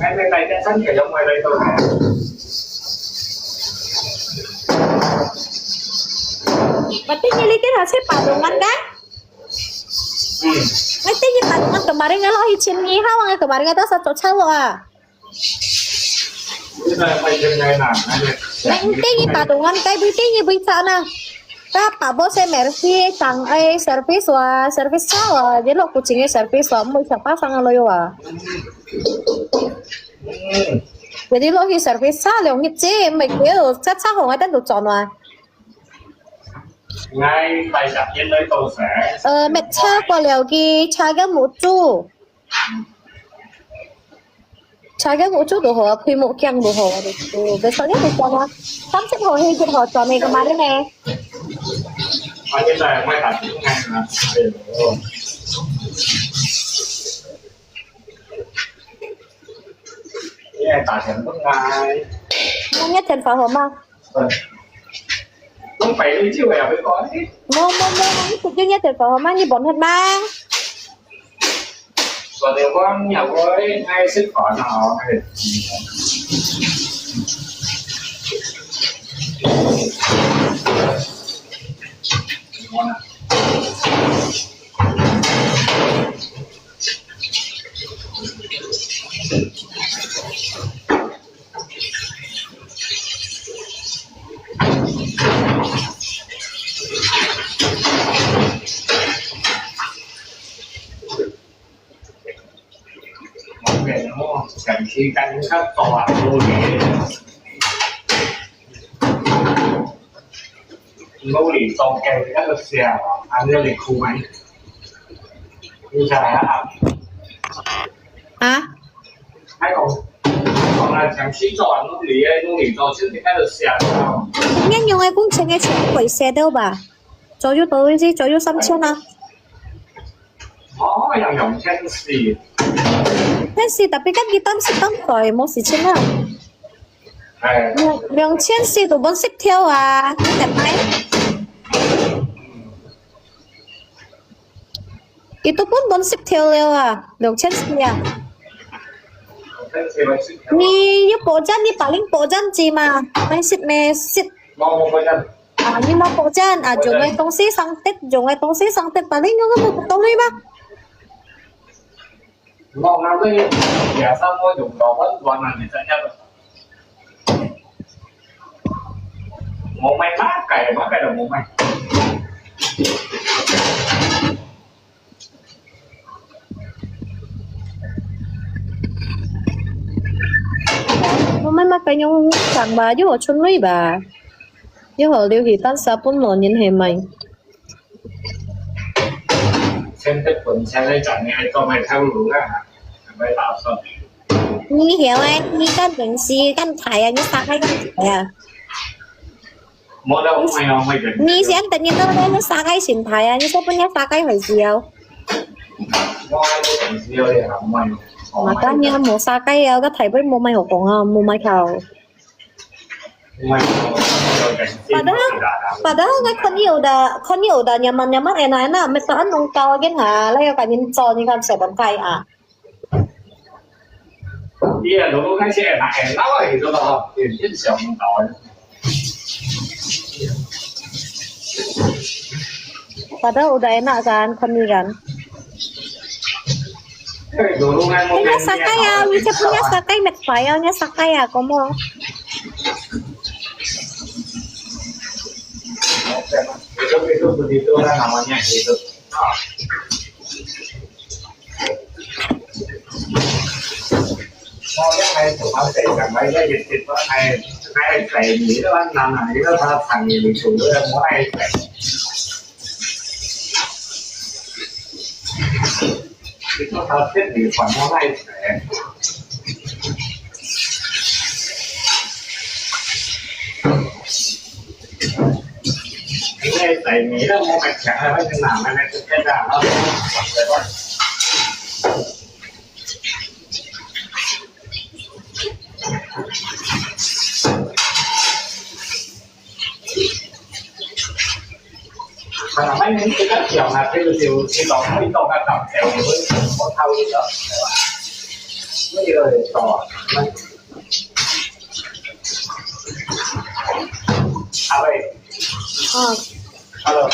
Anh người tay cho sách kiểu mày lấy cơ thể à? Berarti nyelikin hasil padungan kan? Nanti kita padungan kemarin kalau hicin ngihau nggak kemarin kata satu calo ah. Nanti kita padungan kayak begini bisa na. Ta pak bos mercy sang service wa service calo. Jadi lo kucingnya service wa mau siapa sang lo ya. Jadi lo hi service calo ngiti, mấy cái chắc chắc không ai tên được chọn mà. Ngay tại sạp trên nơi tôi sẽ mẹ cha qua liều kia cha cái một chú cha cái một chú đồ hồ khi một keng đồ hồ về sau nhất thì cho nó sắm xếp hồ hay chuyện hồ cho mày cái má đấy nè ở trên này quay tạp cũng ngay là cái này tạp hiện bất ngay nó nhất thành phở hồ mà không phải đi chiều về với con ấy mua cũng nhất thành phở hồ mà như bọn hết ba còn nếu con nhà với hai sức khỏe nào hay cảnh khi canh các tòa vô địa ngô lì tông kèm các lực xìa anh ra lịch khu máy như thế này hả hay còn là chẳng sĩ tròn ngô lì tông chứ thì các lực xìa nghe nhiều ai cũng chẳng nghe chuyện quẩy xe đâu bà cho chú tôi gì cho chú xăm chân à có yang yang Chelsea Chelsea tapi kan kita mesti tampil mau si Cina yang Chelsea tu pun sip theo à đẹpไหม itu pun bon sip theo leo à yang Chelsea à ni như bộ chân ni paling bộ chân gì mà mai sip me sip mau bộ chân 啊，你冇保证啊，做嘅东西上得，做嘅东西上得，把你嗰個冇道理嗎？ngon lắm đấy nhà sao mua dùng đồ vẫn còn là gì nhất rồi một mày mát cày là một mày Mấy mắt cái nhung thằng bà với họ chung lấy bà với họ điều gì tan sa bốn lon nhìn hình mình xem cái phần xe lấy chẳng nghe cho mày theo lũ ra mày tạo sao你hiểu anh你跟平時跟睇啊，你殺雞跟睇啊， mua đâu mày không mày cần 你想等你到咧，你殺雞前睇啊，你說本一殺雞回事啊， mua ai mua cần siêu đi hả mày 嘛當然冇殺雞啊，個睇杯冇咪好講啊，冇咪求。 mày cần siêu Padahal nga kon nyaman enak-enak metaan nung tao gen ha lay ka nin cho ni kan sa bantay à iya dulu kan sih enak lah gitu loh ini siapa yang tahu padahal udah enak kan kon ni kan dulu kan mau punya sakai ya bisa punya sakai met filenya sakai ya kamu itu begitu lah namanya hidup mau cái này tụi nó chạy cả mấy cái dịch nó hay chạy gì đó anh làm này nó thật thằng gì bị sụn nữa muốn hay chạy nó thật thiết bị phần nó hay chạy cái chạy nghĩ đó mua mạch chẳng hay cái nào này cái nào nó mà mấy cái cách kiểu là cái điều cái đó mấy con đã tập theo với con thâu gì đó mấy người tỏ à vậy alo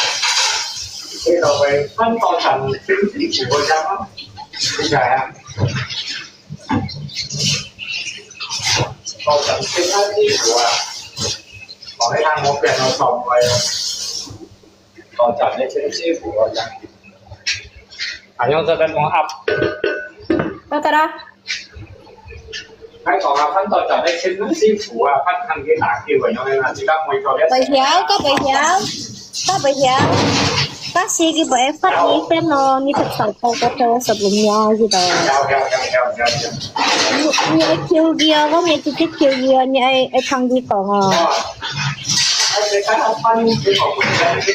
cái đầu về phân to thành chính trị của cha đó bây giờ à to thành chính trị của còn cái thằng một tiền nó sống vậy còn chọn cái chính trị của cha anh nhau ra bên con ấp Tata đó cái còn là phân to chọn cái chính trị của phân thành cái đảng kia vậy nên là chỉ các mấy trò đấy bây giờ kasi cái bởi phát đi xem nó như thật sự không có cho sập lùng nhau gì đó như kêu kia có nghe chỉ kêu kia như ai thằng đi còn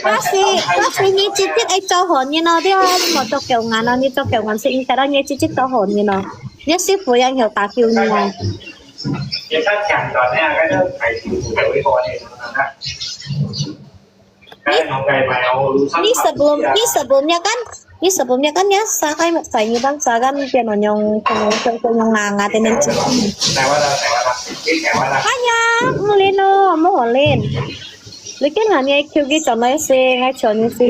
kasi như chỉ biết ai cho hồn như nó đi mà cho kiểu ngàn nó như cho kiểu ngàn sinh cái đó như chỉ cho hồn như nó nhất sư phụ yang hiểu ta kêu như này cái cách chẳng đó nha cái đó phải chịu với con này Ni sebelumnya kan ya sakai saya bang sagan piano nyong nganga tenen hanya mulino mau lên lekin hanya kêu cái chọn này xe ngay chọn như xe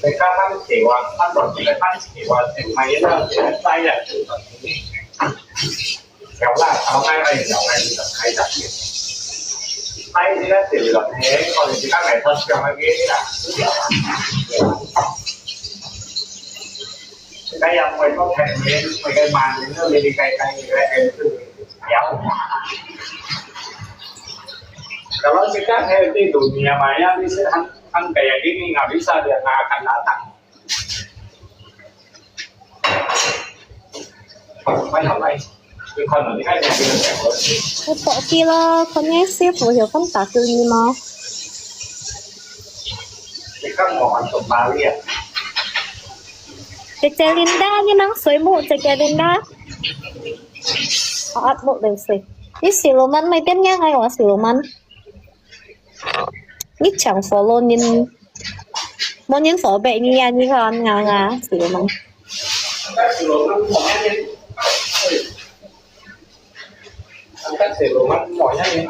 cái các anh chỉ hoàn anh còn cái anh chỉ hoàn thì mày nó chỉ tay là kéo lại áo ngay đây kéo ngay thì hay đặt tay thì nó chỉ là thế còn thì các này thân cho cái ghế là cái em mày có thể mày cái màn thì nó đi cay em cứ kéo kalau kita di dunia maya bisa kan kayak gini nggak bisa dia nggak akan datangไม่ทำไรคือคนเหล่านี้ให้เงินเดือนแต่ว่า Ủa kia là con nghe sư phụ hiểu không ta kêu gì mà ที่ข้างหมอนตกปลาเรียก Chị Linda như nắng suối mụ chị Linda họ ắt bộ đều xì đi xì lô mắn mày tiếp nhá hay là xì lô mắn ít chẳng follow nhìn muốn những phổ bệ như ya như con ngà xì lô mắn Cách sử dụng mắt mỏi nhá đi.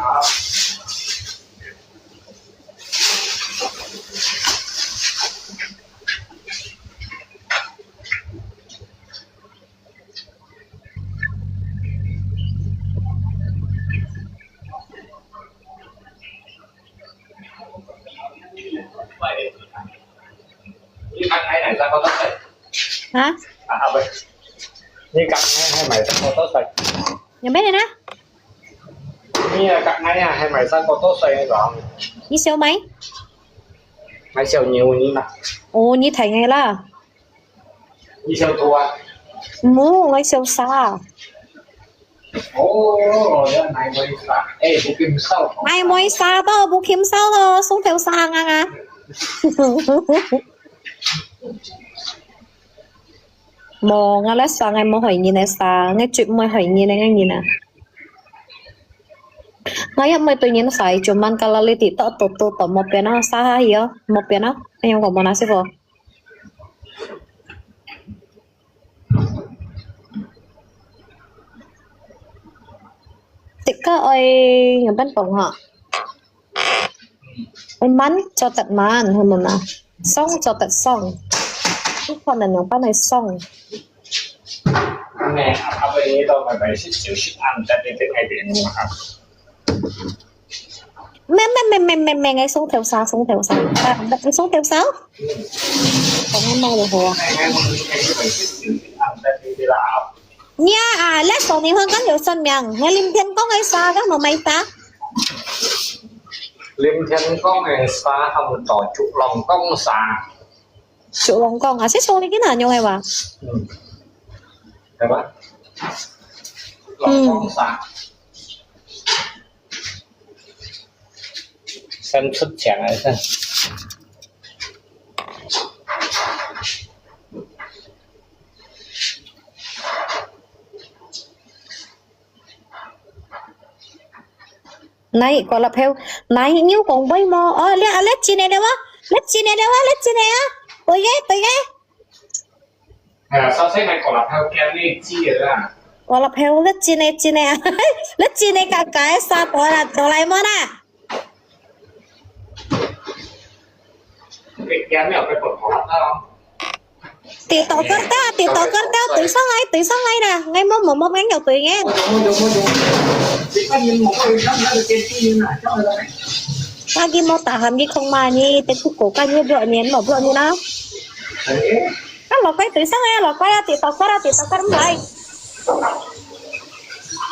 Đi cắt ngay này ra có tốt sạch. Hả? Vậy. Đi cắt ngay hay mày ra có tốt sạch. Nhà bé này nè. Đi cắt ngay hay mày ra có tốt sạch rồi. Như siêu mấy? Mày siêu nhiều như nào? Ồ, như thầy ngay là. Đi siêu thua. Mù, ngay siêu xa. Ồ, rồi này mới xa. Ê, bố kim sao? Ai mới xa đó, bố kiếm sao đó, sống theo xa ngang à. Mò ngay lát xa ngay mò hỏi nhìn này xa, ngay chuyện mới hỏi nhìn này ngay nhìn nè. Ngay mới tôi nhìn phải cuman kalau lihat itu tuh mau pena sah ya, mau pena yang kau mana sih kok? Tika oi yang ban pong ha. Oi man cho tận man hơn mà song cho tận song.ทุกคนlà những ban này song. Nè, ở bênนี้เราไปสิจิ๋วชิอันจะเป็นไงดีนะครับ Mẹ ngay xuống theo sao à, đặt cái xuống theo sao còn em mong được hồ nha à lát sau này hơn có nhiều sân miệng nghe Lim Thiên có ngay xa các mà mày ta Lim Thiên có ngày xa không tỏ chụp lòng công xa chụp lòng con à sẽ xuống đi cái nào nhau hay bà được không lòng công xa xem xuất chẳng ấy xem này còn là theo này nhiêu còn bay mò lết chi này đâu á lết chi này á tôi ghé à sao thế này còn là theo kia đi chi rồi à còn là theo lết chi này lết chi này cả cái sao tôi lại món à cái kia mèo cái cột khó không Tì tổ cất ta tùy sáng ngay nè ngay một ngắn đầu tùy nghe ta ghi mô tả hàm ghi không mà như tên khu cổ ca như vợ nhén bỏ vợ như nào các lò quay tùy sáng ngay lò quay tì tổ cất đúng vậy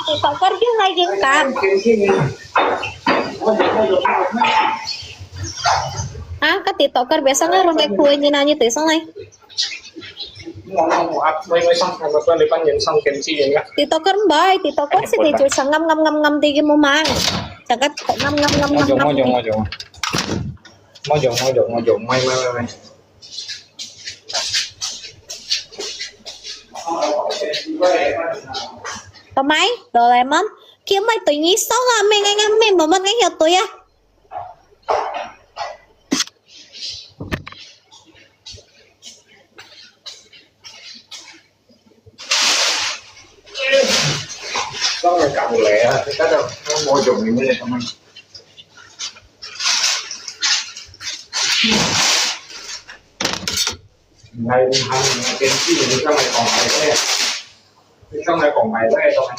tì tổ cất chứ ngay ghiêng cảm à các tì tổ cất biasa ngay rong cái khuê như nào như tùy sáng ngay Tito kan bay, Tito kan sih dia cuma ngam tiga mau mang, cakap ngam. Mojong, mai. Pemai, Doraemon, kia mai tụi nhí sống à, mình bảo mất cái hiệu tụi à. Đó là cả một lẻ cái cách đâu nó môi trường thì mới lên không anh này hàng cái gì thì trong này còn mày thế trong này còn mày thế đâu anh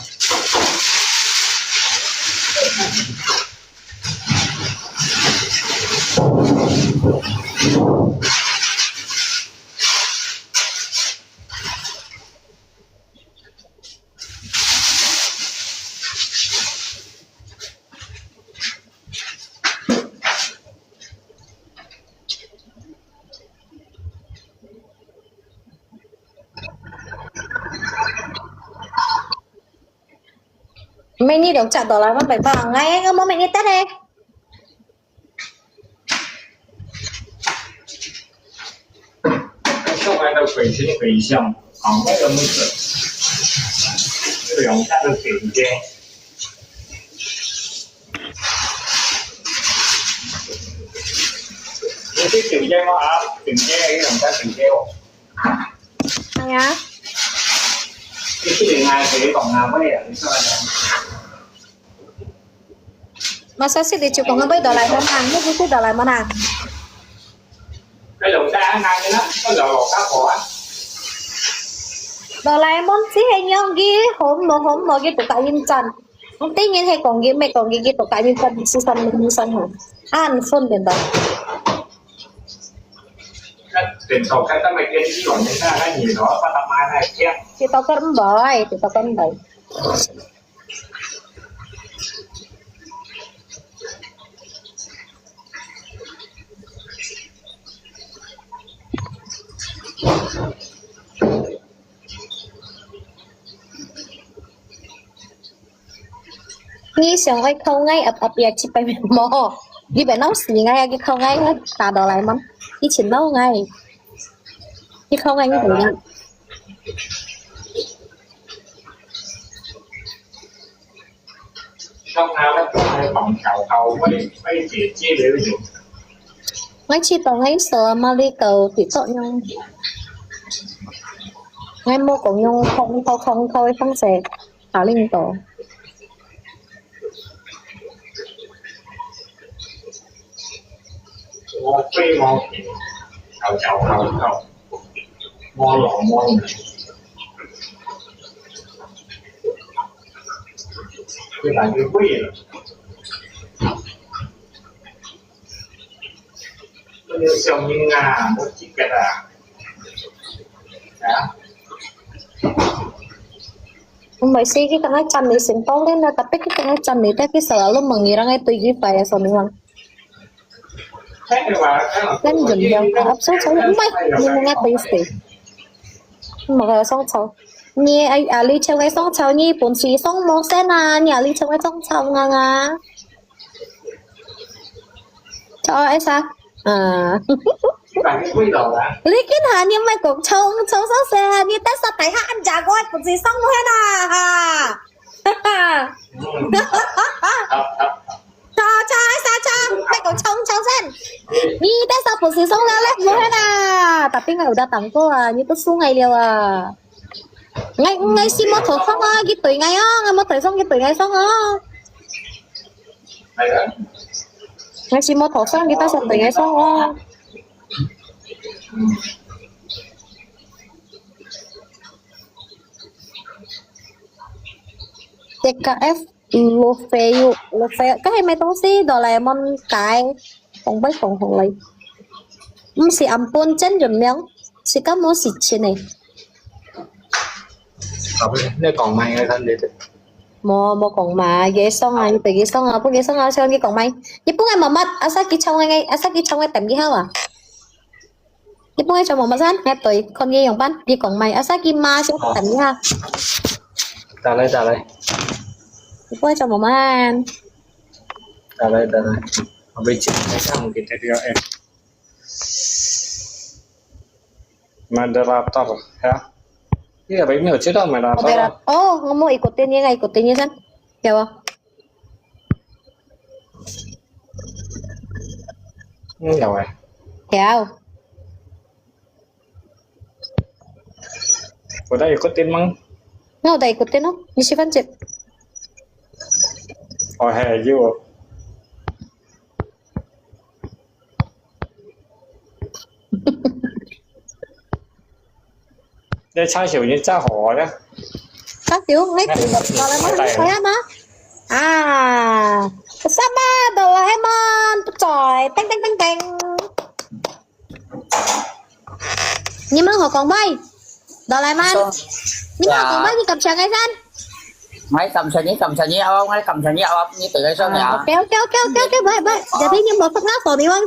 Mày đi được chặt đó là phải vào ngay anh ơi, mày đi test đi. Trong này đâu quỷ thì quỷ xong, còn mấy cái mới được. Cái dùng ta được kiểm tra. Cái kiểm tra mà kiểm tra cái dùng ta kiểm tra. Nhá. Cái điện này thì còn nào với sao là Masa sih dia cukup ngambil Doraemon ang, ini itu Doraemon ang. Cái lồng đa ăn cái đó, có lồng cá khổ á. Doraemon sih hanya gini, home mau gitu tak incan. Nanti ingin hay kong gini, kong gini gitu tak incan susan hả? An phun đến đó. Tiền cầu cái mày kia chỉ còn những cái gì đó, ta tập mai này kia. Kita kan baik, kita kan baik. Ni siang ai khâu ngay ập ya chỉ phải mò đi bên nấu xì ngay cái khâu ngay hết cả đồ lại mắm đi chín nấu ngay đi khâu ngay như vậy Trong nào đó có hai phòng cầu với chị chia đều được. ngay chỉ tao ngay sợ mà đi cầu thì tội nhau ngay mua của nhau không thôi không sẽ thả linh tổ Mua quê mua cầu mua lọ mua cái là cái quê rồi như xong như Nga một chiếc cái là đó Mbak sih kita ngacan di simpel kan, tapi kita ngacan nih, tapi selalu mengira itu apa ya soalnya. Kan jendela áp số cháu mày nhưng nghe tiếng gì mà cái song cháu nhi ai lý chơi cái song cháu nhi bốn chỉ song một sen à nhà lý chơi cái song cháu ngang à cho ai sao lý kiến hà nhưng mày cũng trông sao xe như tết sao tại hạ ăn chả coi bốn chỉ song hết à cho ai sao cho mày cũng trông cháu sen ni tết sao bốn chỉ song ra lép hết à tapi nggak udah tangko à như tôi xuống ngày liều à ngay si mau thổi xong á gitu ngay á ngay mau thổi xong gitu ngay xong á ngay si mau thổi xong kita sampai ngay xong á TKF Lofeu cái này mấy东西Doraemon cái không biết không lấy si ampun chân rồi miếng si kamu si chine nó còn may hay thân đi mo còn mà ghế xong à từ ghế xong à ghế xong à sao ghế còn may nhớ bung ai mà mất asaki trong ngay tầm ghế hao à nhớ bung ai trong mà mất rán nghe tuổi con ghế dòng ban đi còn may asaki ma trong tầm ghế ha ta lấy nhớ bung ai trong mà man ta lấy bây giờ cái xong cái video em moderator ya iya baik nih cerita moderator oh ngomong ikutin ya kan ya wah ya weh ya udah ikutin mang nggak udah ikutin no di sini cek oh hey you để trai hiểu như cha họ nhá các kiểu ngay từ đầu Doraemon saya mah sama Doraemon trời teng nhưng mà họ còn bay Doraemon nhưng mà họ còn bay như cầm sợi ngay san mấy cầm sợi nhí ông ấy cầm sợi nhí ông như từ cái số nhỏ kéo bay jadi nhưng mà phát ngáp sổ đi quan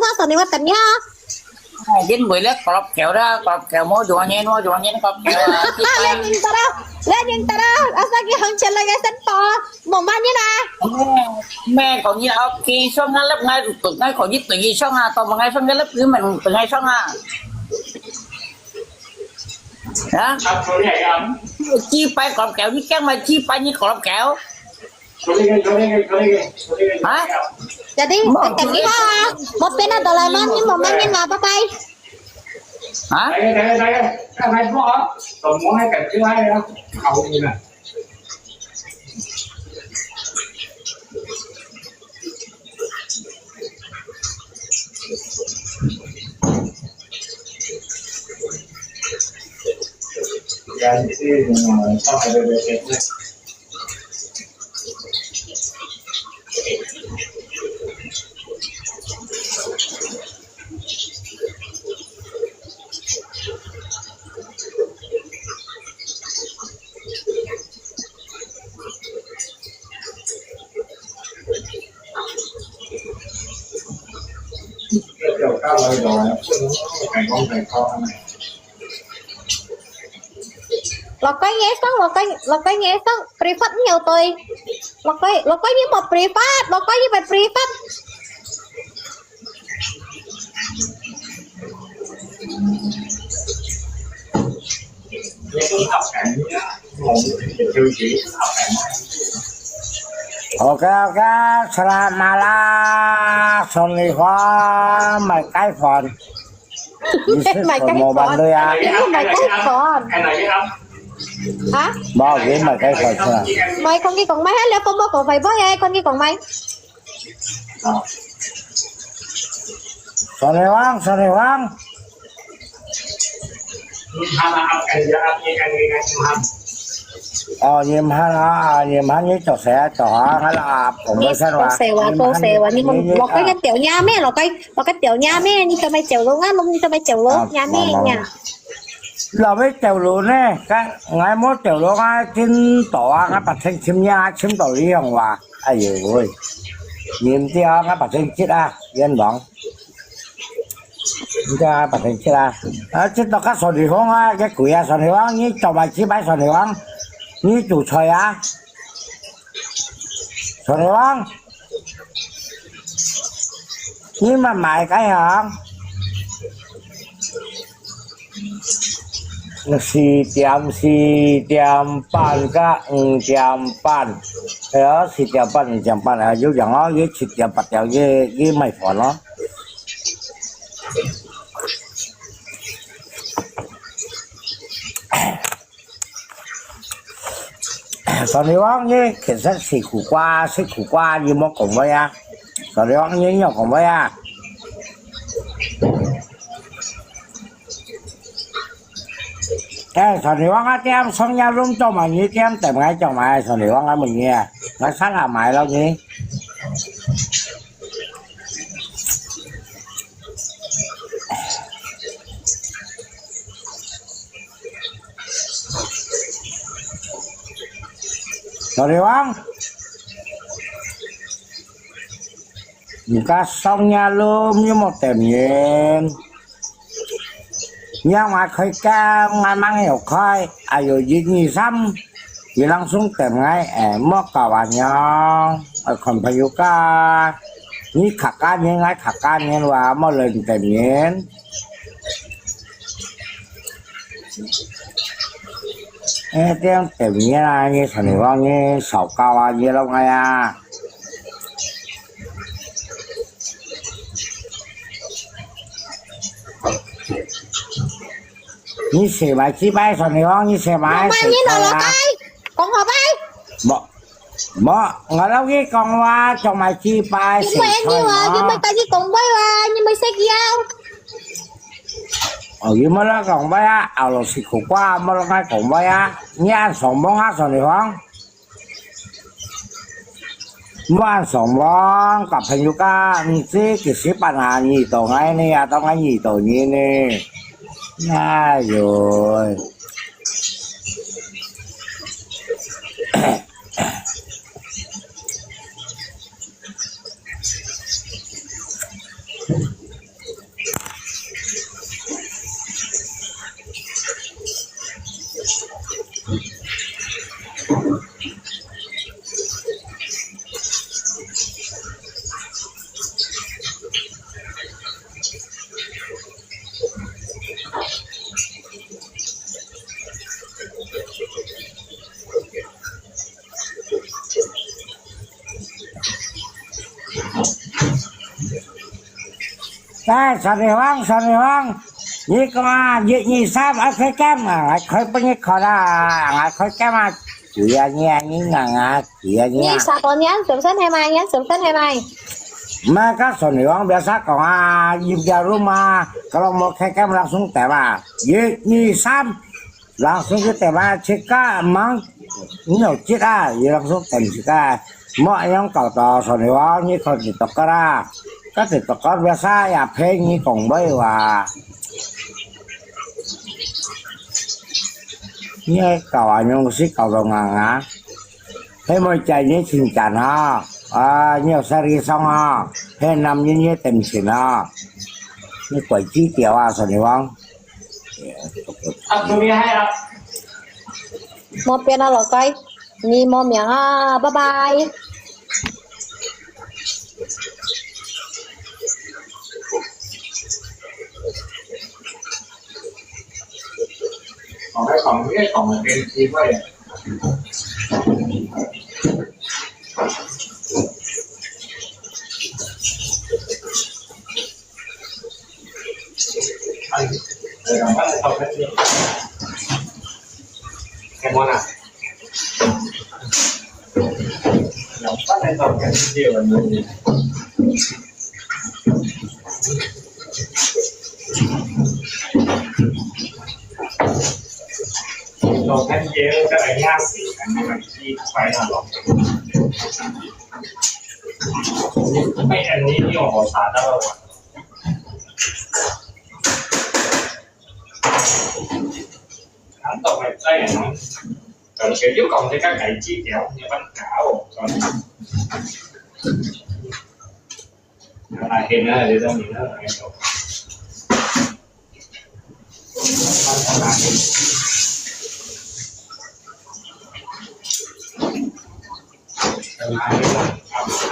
tầm nhá dính 10 lít cọp kẹo mua dùa nhén cọp kẹo lên những ta đó asaki hằng chân lại cái sân to một man như nào mẹ còn như ông kia xong ngay lớp ngay tụi ngay còn giết tụi gì xong à tao mà ngay xong cái lớp cứ mình tụi ngay xong à hả chi bay cọp kẹo như cái mà chi bay như cọp kẹo hả jadi tầm ghế ha một bên là Doraemon nhưng một bên là apa bay hả cái này có còn muốn hai cảnh thứ hai nữa hậu như này Lo coi nghe xong prefer nhiều tôi lo coi như một prefer lo coi như một prefer Ok, selamat malam, Sony Hoa, mày cái phần. mày cái một bạn đây à? mày cái còn hả Bao nhiêu mày cái phần sao? mày con kia còn mấy hết lẽ không có còn phải với ai con kia còn mấy Sony Hoa. Nhiệm hắn với trò xe trò hay là cũng mới xem cô xe và nhưng mà một cái tiểu nha mẹ là cái tiểu nha mẹ như tao mày tiểu luôn á luôn như tao mày tiểu luôn nha mẹ nha là biết tiểu luôn nè cái ngày mốt tiểu luôn á trên tổ cái bạch sinh chim nha chim tổ lý hồng hòa ai ơi nhìn tia cái bạch sinh chết à yên bóng cái bạch sinh chết à chết tao cái sòn thì không á cái quỷ à sòn thì không như chồng bài chỉ bài sòn thì không như chủ trời á sòn thì không nhưng mà mày cái hả si tiệm pan ka tiệm pan đó si tiệm pan à dù rằng nó với si tiệm bạch vào với mày phò nó sau này bác nhé cảnh sát xịt khủ qua như món cổng vậy à sau này bác nhé nhỏ cổng vậy à cái sau này bác em xong nhau luôn cho mày như em tìm ngay cho mày sau này bác mình nghe nó sát là mày đâu nhỉ rồi đi bác người ta xong nhà luôn như một tèm nhìn nhưng mà khơi ca ngay mang hiểu khơi ai rồi gì nhì xăm vì lăng xuống tèm ngay em mất cả bà nhau ở còn phải yêu ca như khạc ca như ngay khạc ca như và mất lên tèm nhìn tiếng tèm như là như thằng này bao như sầu cao à như lâu ngay à như xe bài chi bay thằng này bao như xe máy như nào là bay con hộp bay bỏ ngồi đâu cái con qua cho mày chi bay nhưng mà em như mày cái gì còn bay à nhưng mày xe kia ở dưới mới là còn bay á, ở lò xịt khổ qua mới là ngay còn bay á, nha sống bóng hát rồi không? Mới ăn sống bóng, cặp hình như ca, chứ cái xếp bàn hà nhì tổ ngay nè, à tao ngay nhì tổ nhì nè, nha rồi. Đây, sao đi hoang, như con như sao ở khơi kem mà khơi bao nhiêu khó là khơi kem mà chỉ nghe như ngà chỉ nghe. Như sao con nhá, sớm sớm hay mày. Mà các số này hoang biasa còn dùng giờ luôn mà kalau mau khơi kem langsung teh mà như sao langsung kita mah cika mang nhiều cika gì langsung tem cika mọi nhóm cầu tò sổ này đó như còn chỉ tộc ra các thì tộc con biasa ya phê như còn bây và như cầu anh nhóm sĩ cầu đồng hàng á thế mới chạy như xin chắn ha nhiều sari xong ha thế nằm như tem xin ha như quẩy chi tiểu sổ này không một bên là coi ni một miếng bye bye còn cái còn là cái gì vậy cái món nào nó bắt lên tàu cái điều là nhiều tàu cái gì cái này nhang xỉ cái này đi phải là lắm mấy anh ấy nhiều họ xả đâu hắn tàu này đây là nó còn kiểu giúp cộng thì các ngày chi kéo như bánh cảo còn là hiện nay để cho mình nó là cái chỗ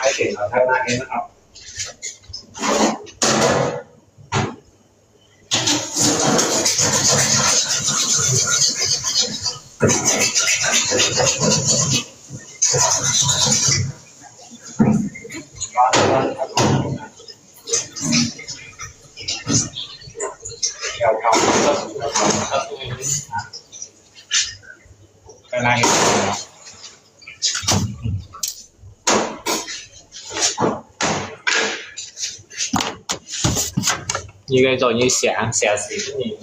hai tiền là theo hai cái nó học cái này như cái rồi như xẻ xỉ cái gì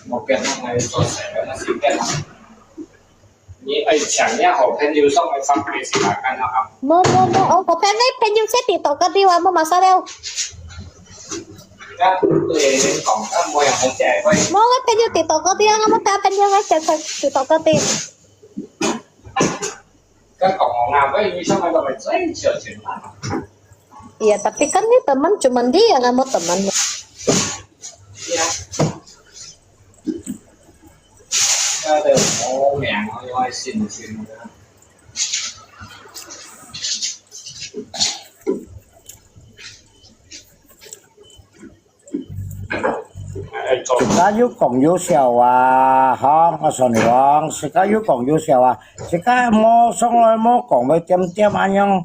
một cái này tôi sẽ là xin cái như ấy chẳng nhá họ thêm nhiều xong rồi xong rồi xin lại cái nào không mo ông có pen đấy pen yêu sẽ tịt tọt cái tiêu à mà sao đâu các tôi lên còn các môi hàng trẻ quay mo cái pen yêu tịt tọt cái tiêu nó ta pen yêu cái chạy tịt tọt cái tiêu các cổng nào với như xong rồi bà phải dễ sửa chuyển lại iya tapi kan ini teman cuman dia nggak mau teman ra từ ô mẹ ơi xin cá yếu còn yếu xèo hong sòn hong sẽ cá yếu còn yếu xèo sẽ cá mò xong rồi mò còn với chém anh nhông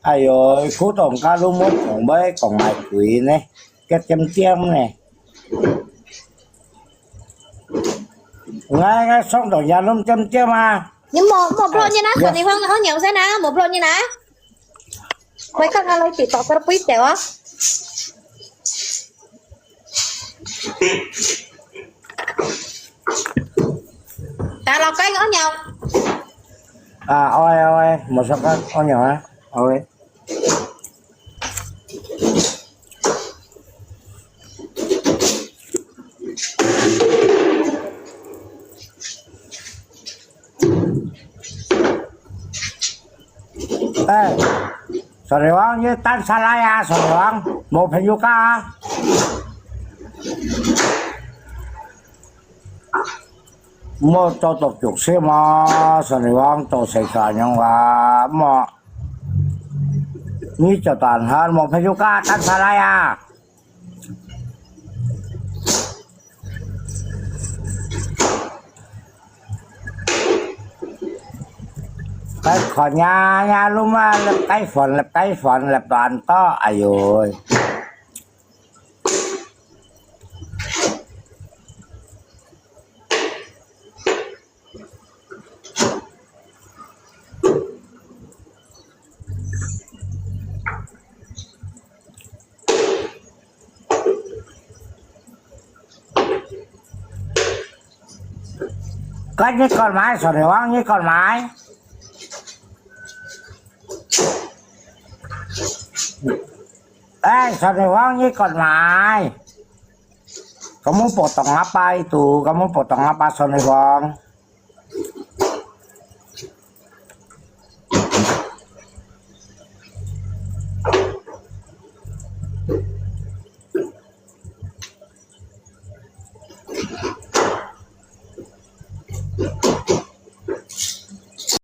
ai ơi khu tổng cá lúc mò còn với còn mày quỷ này cái chém này ngay xong rồi nhà luôn chém nhưng một lon như nó thì không có nhiều thế nào một lon như nào mấy các anh lấy tịt tọt cái quý tiểu á ta là cái ngõ nhau ôi một số cái ngõ nhỏ á ôi sorry bang như tan salaya sorry bang một hình yuka một cho tập trục xe mà sorry bang tổ xây cả nhau mà như cho toàn hơn một hình yuka tan salaya cái khỏi nhà luôn mà lập cái phần lập đoàn to ai ơi Có những con máy sổ đề hoang như con máy. Eh, sổ đề hoang như con máy. Kamu potong apa itu? Kamu potong apa sổ đề hoang?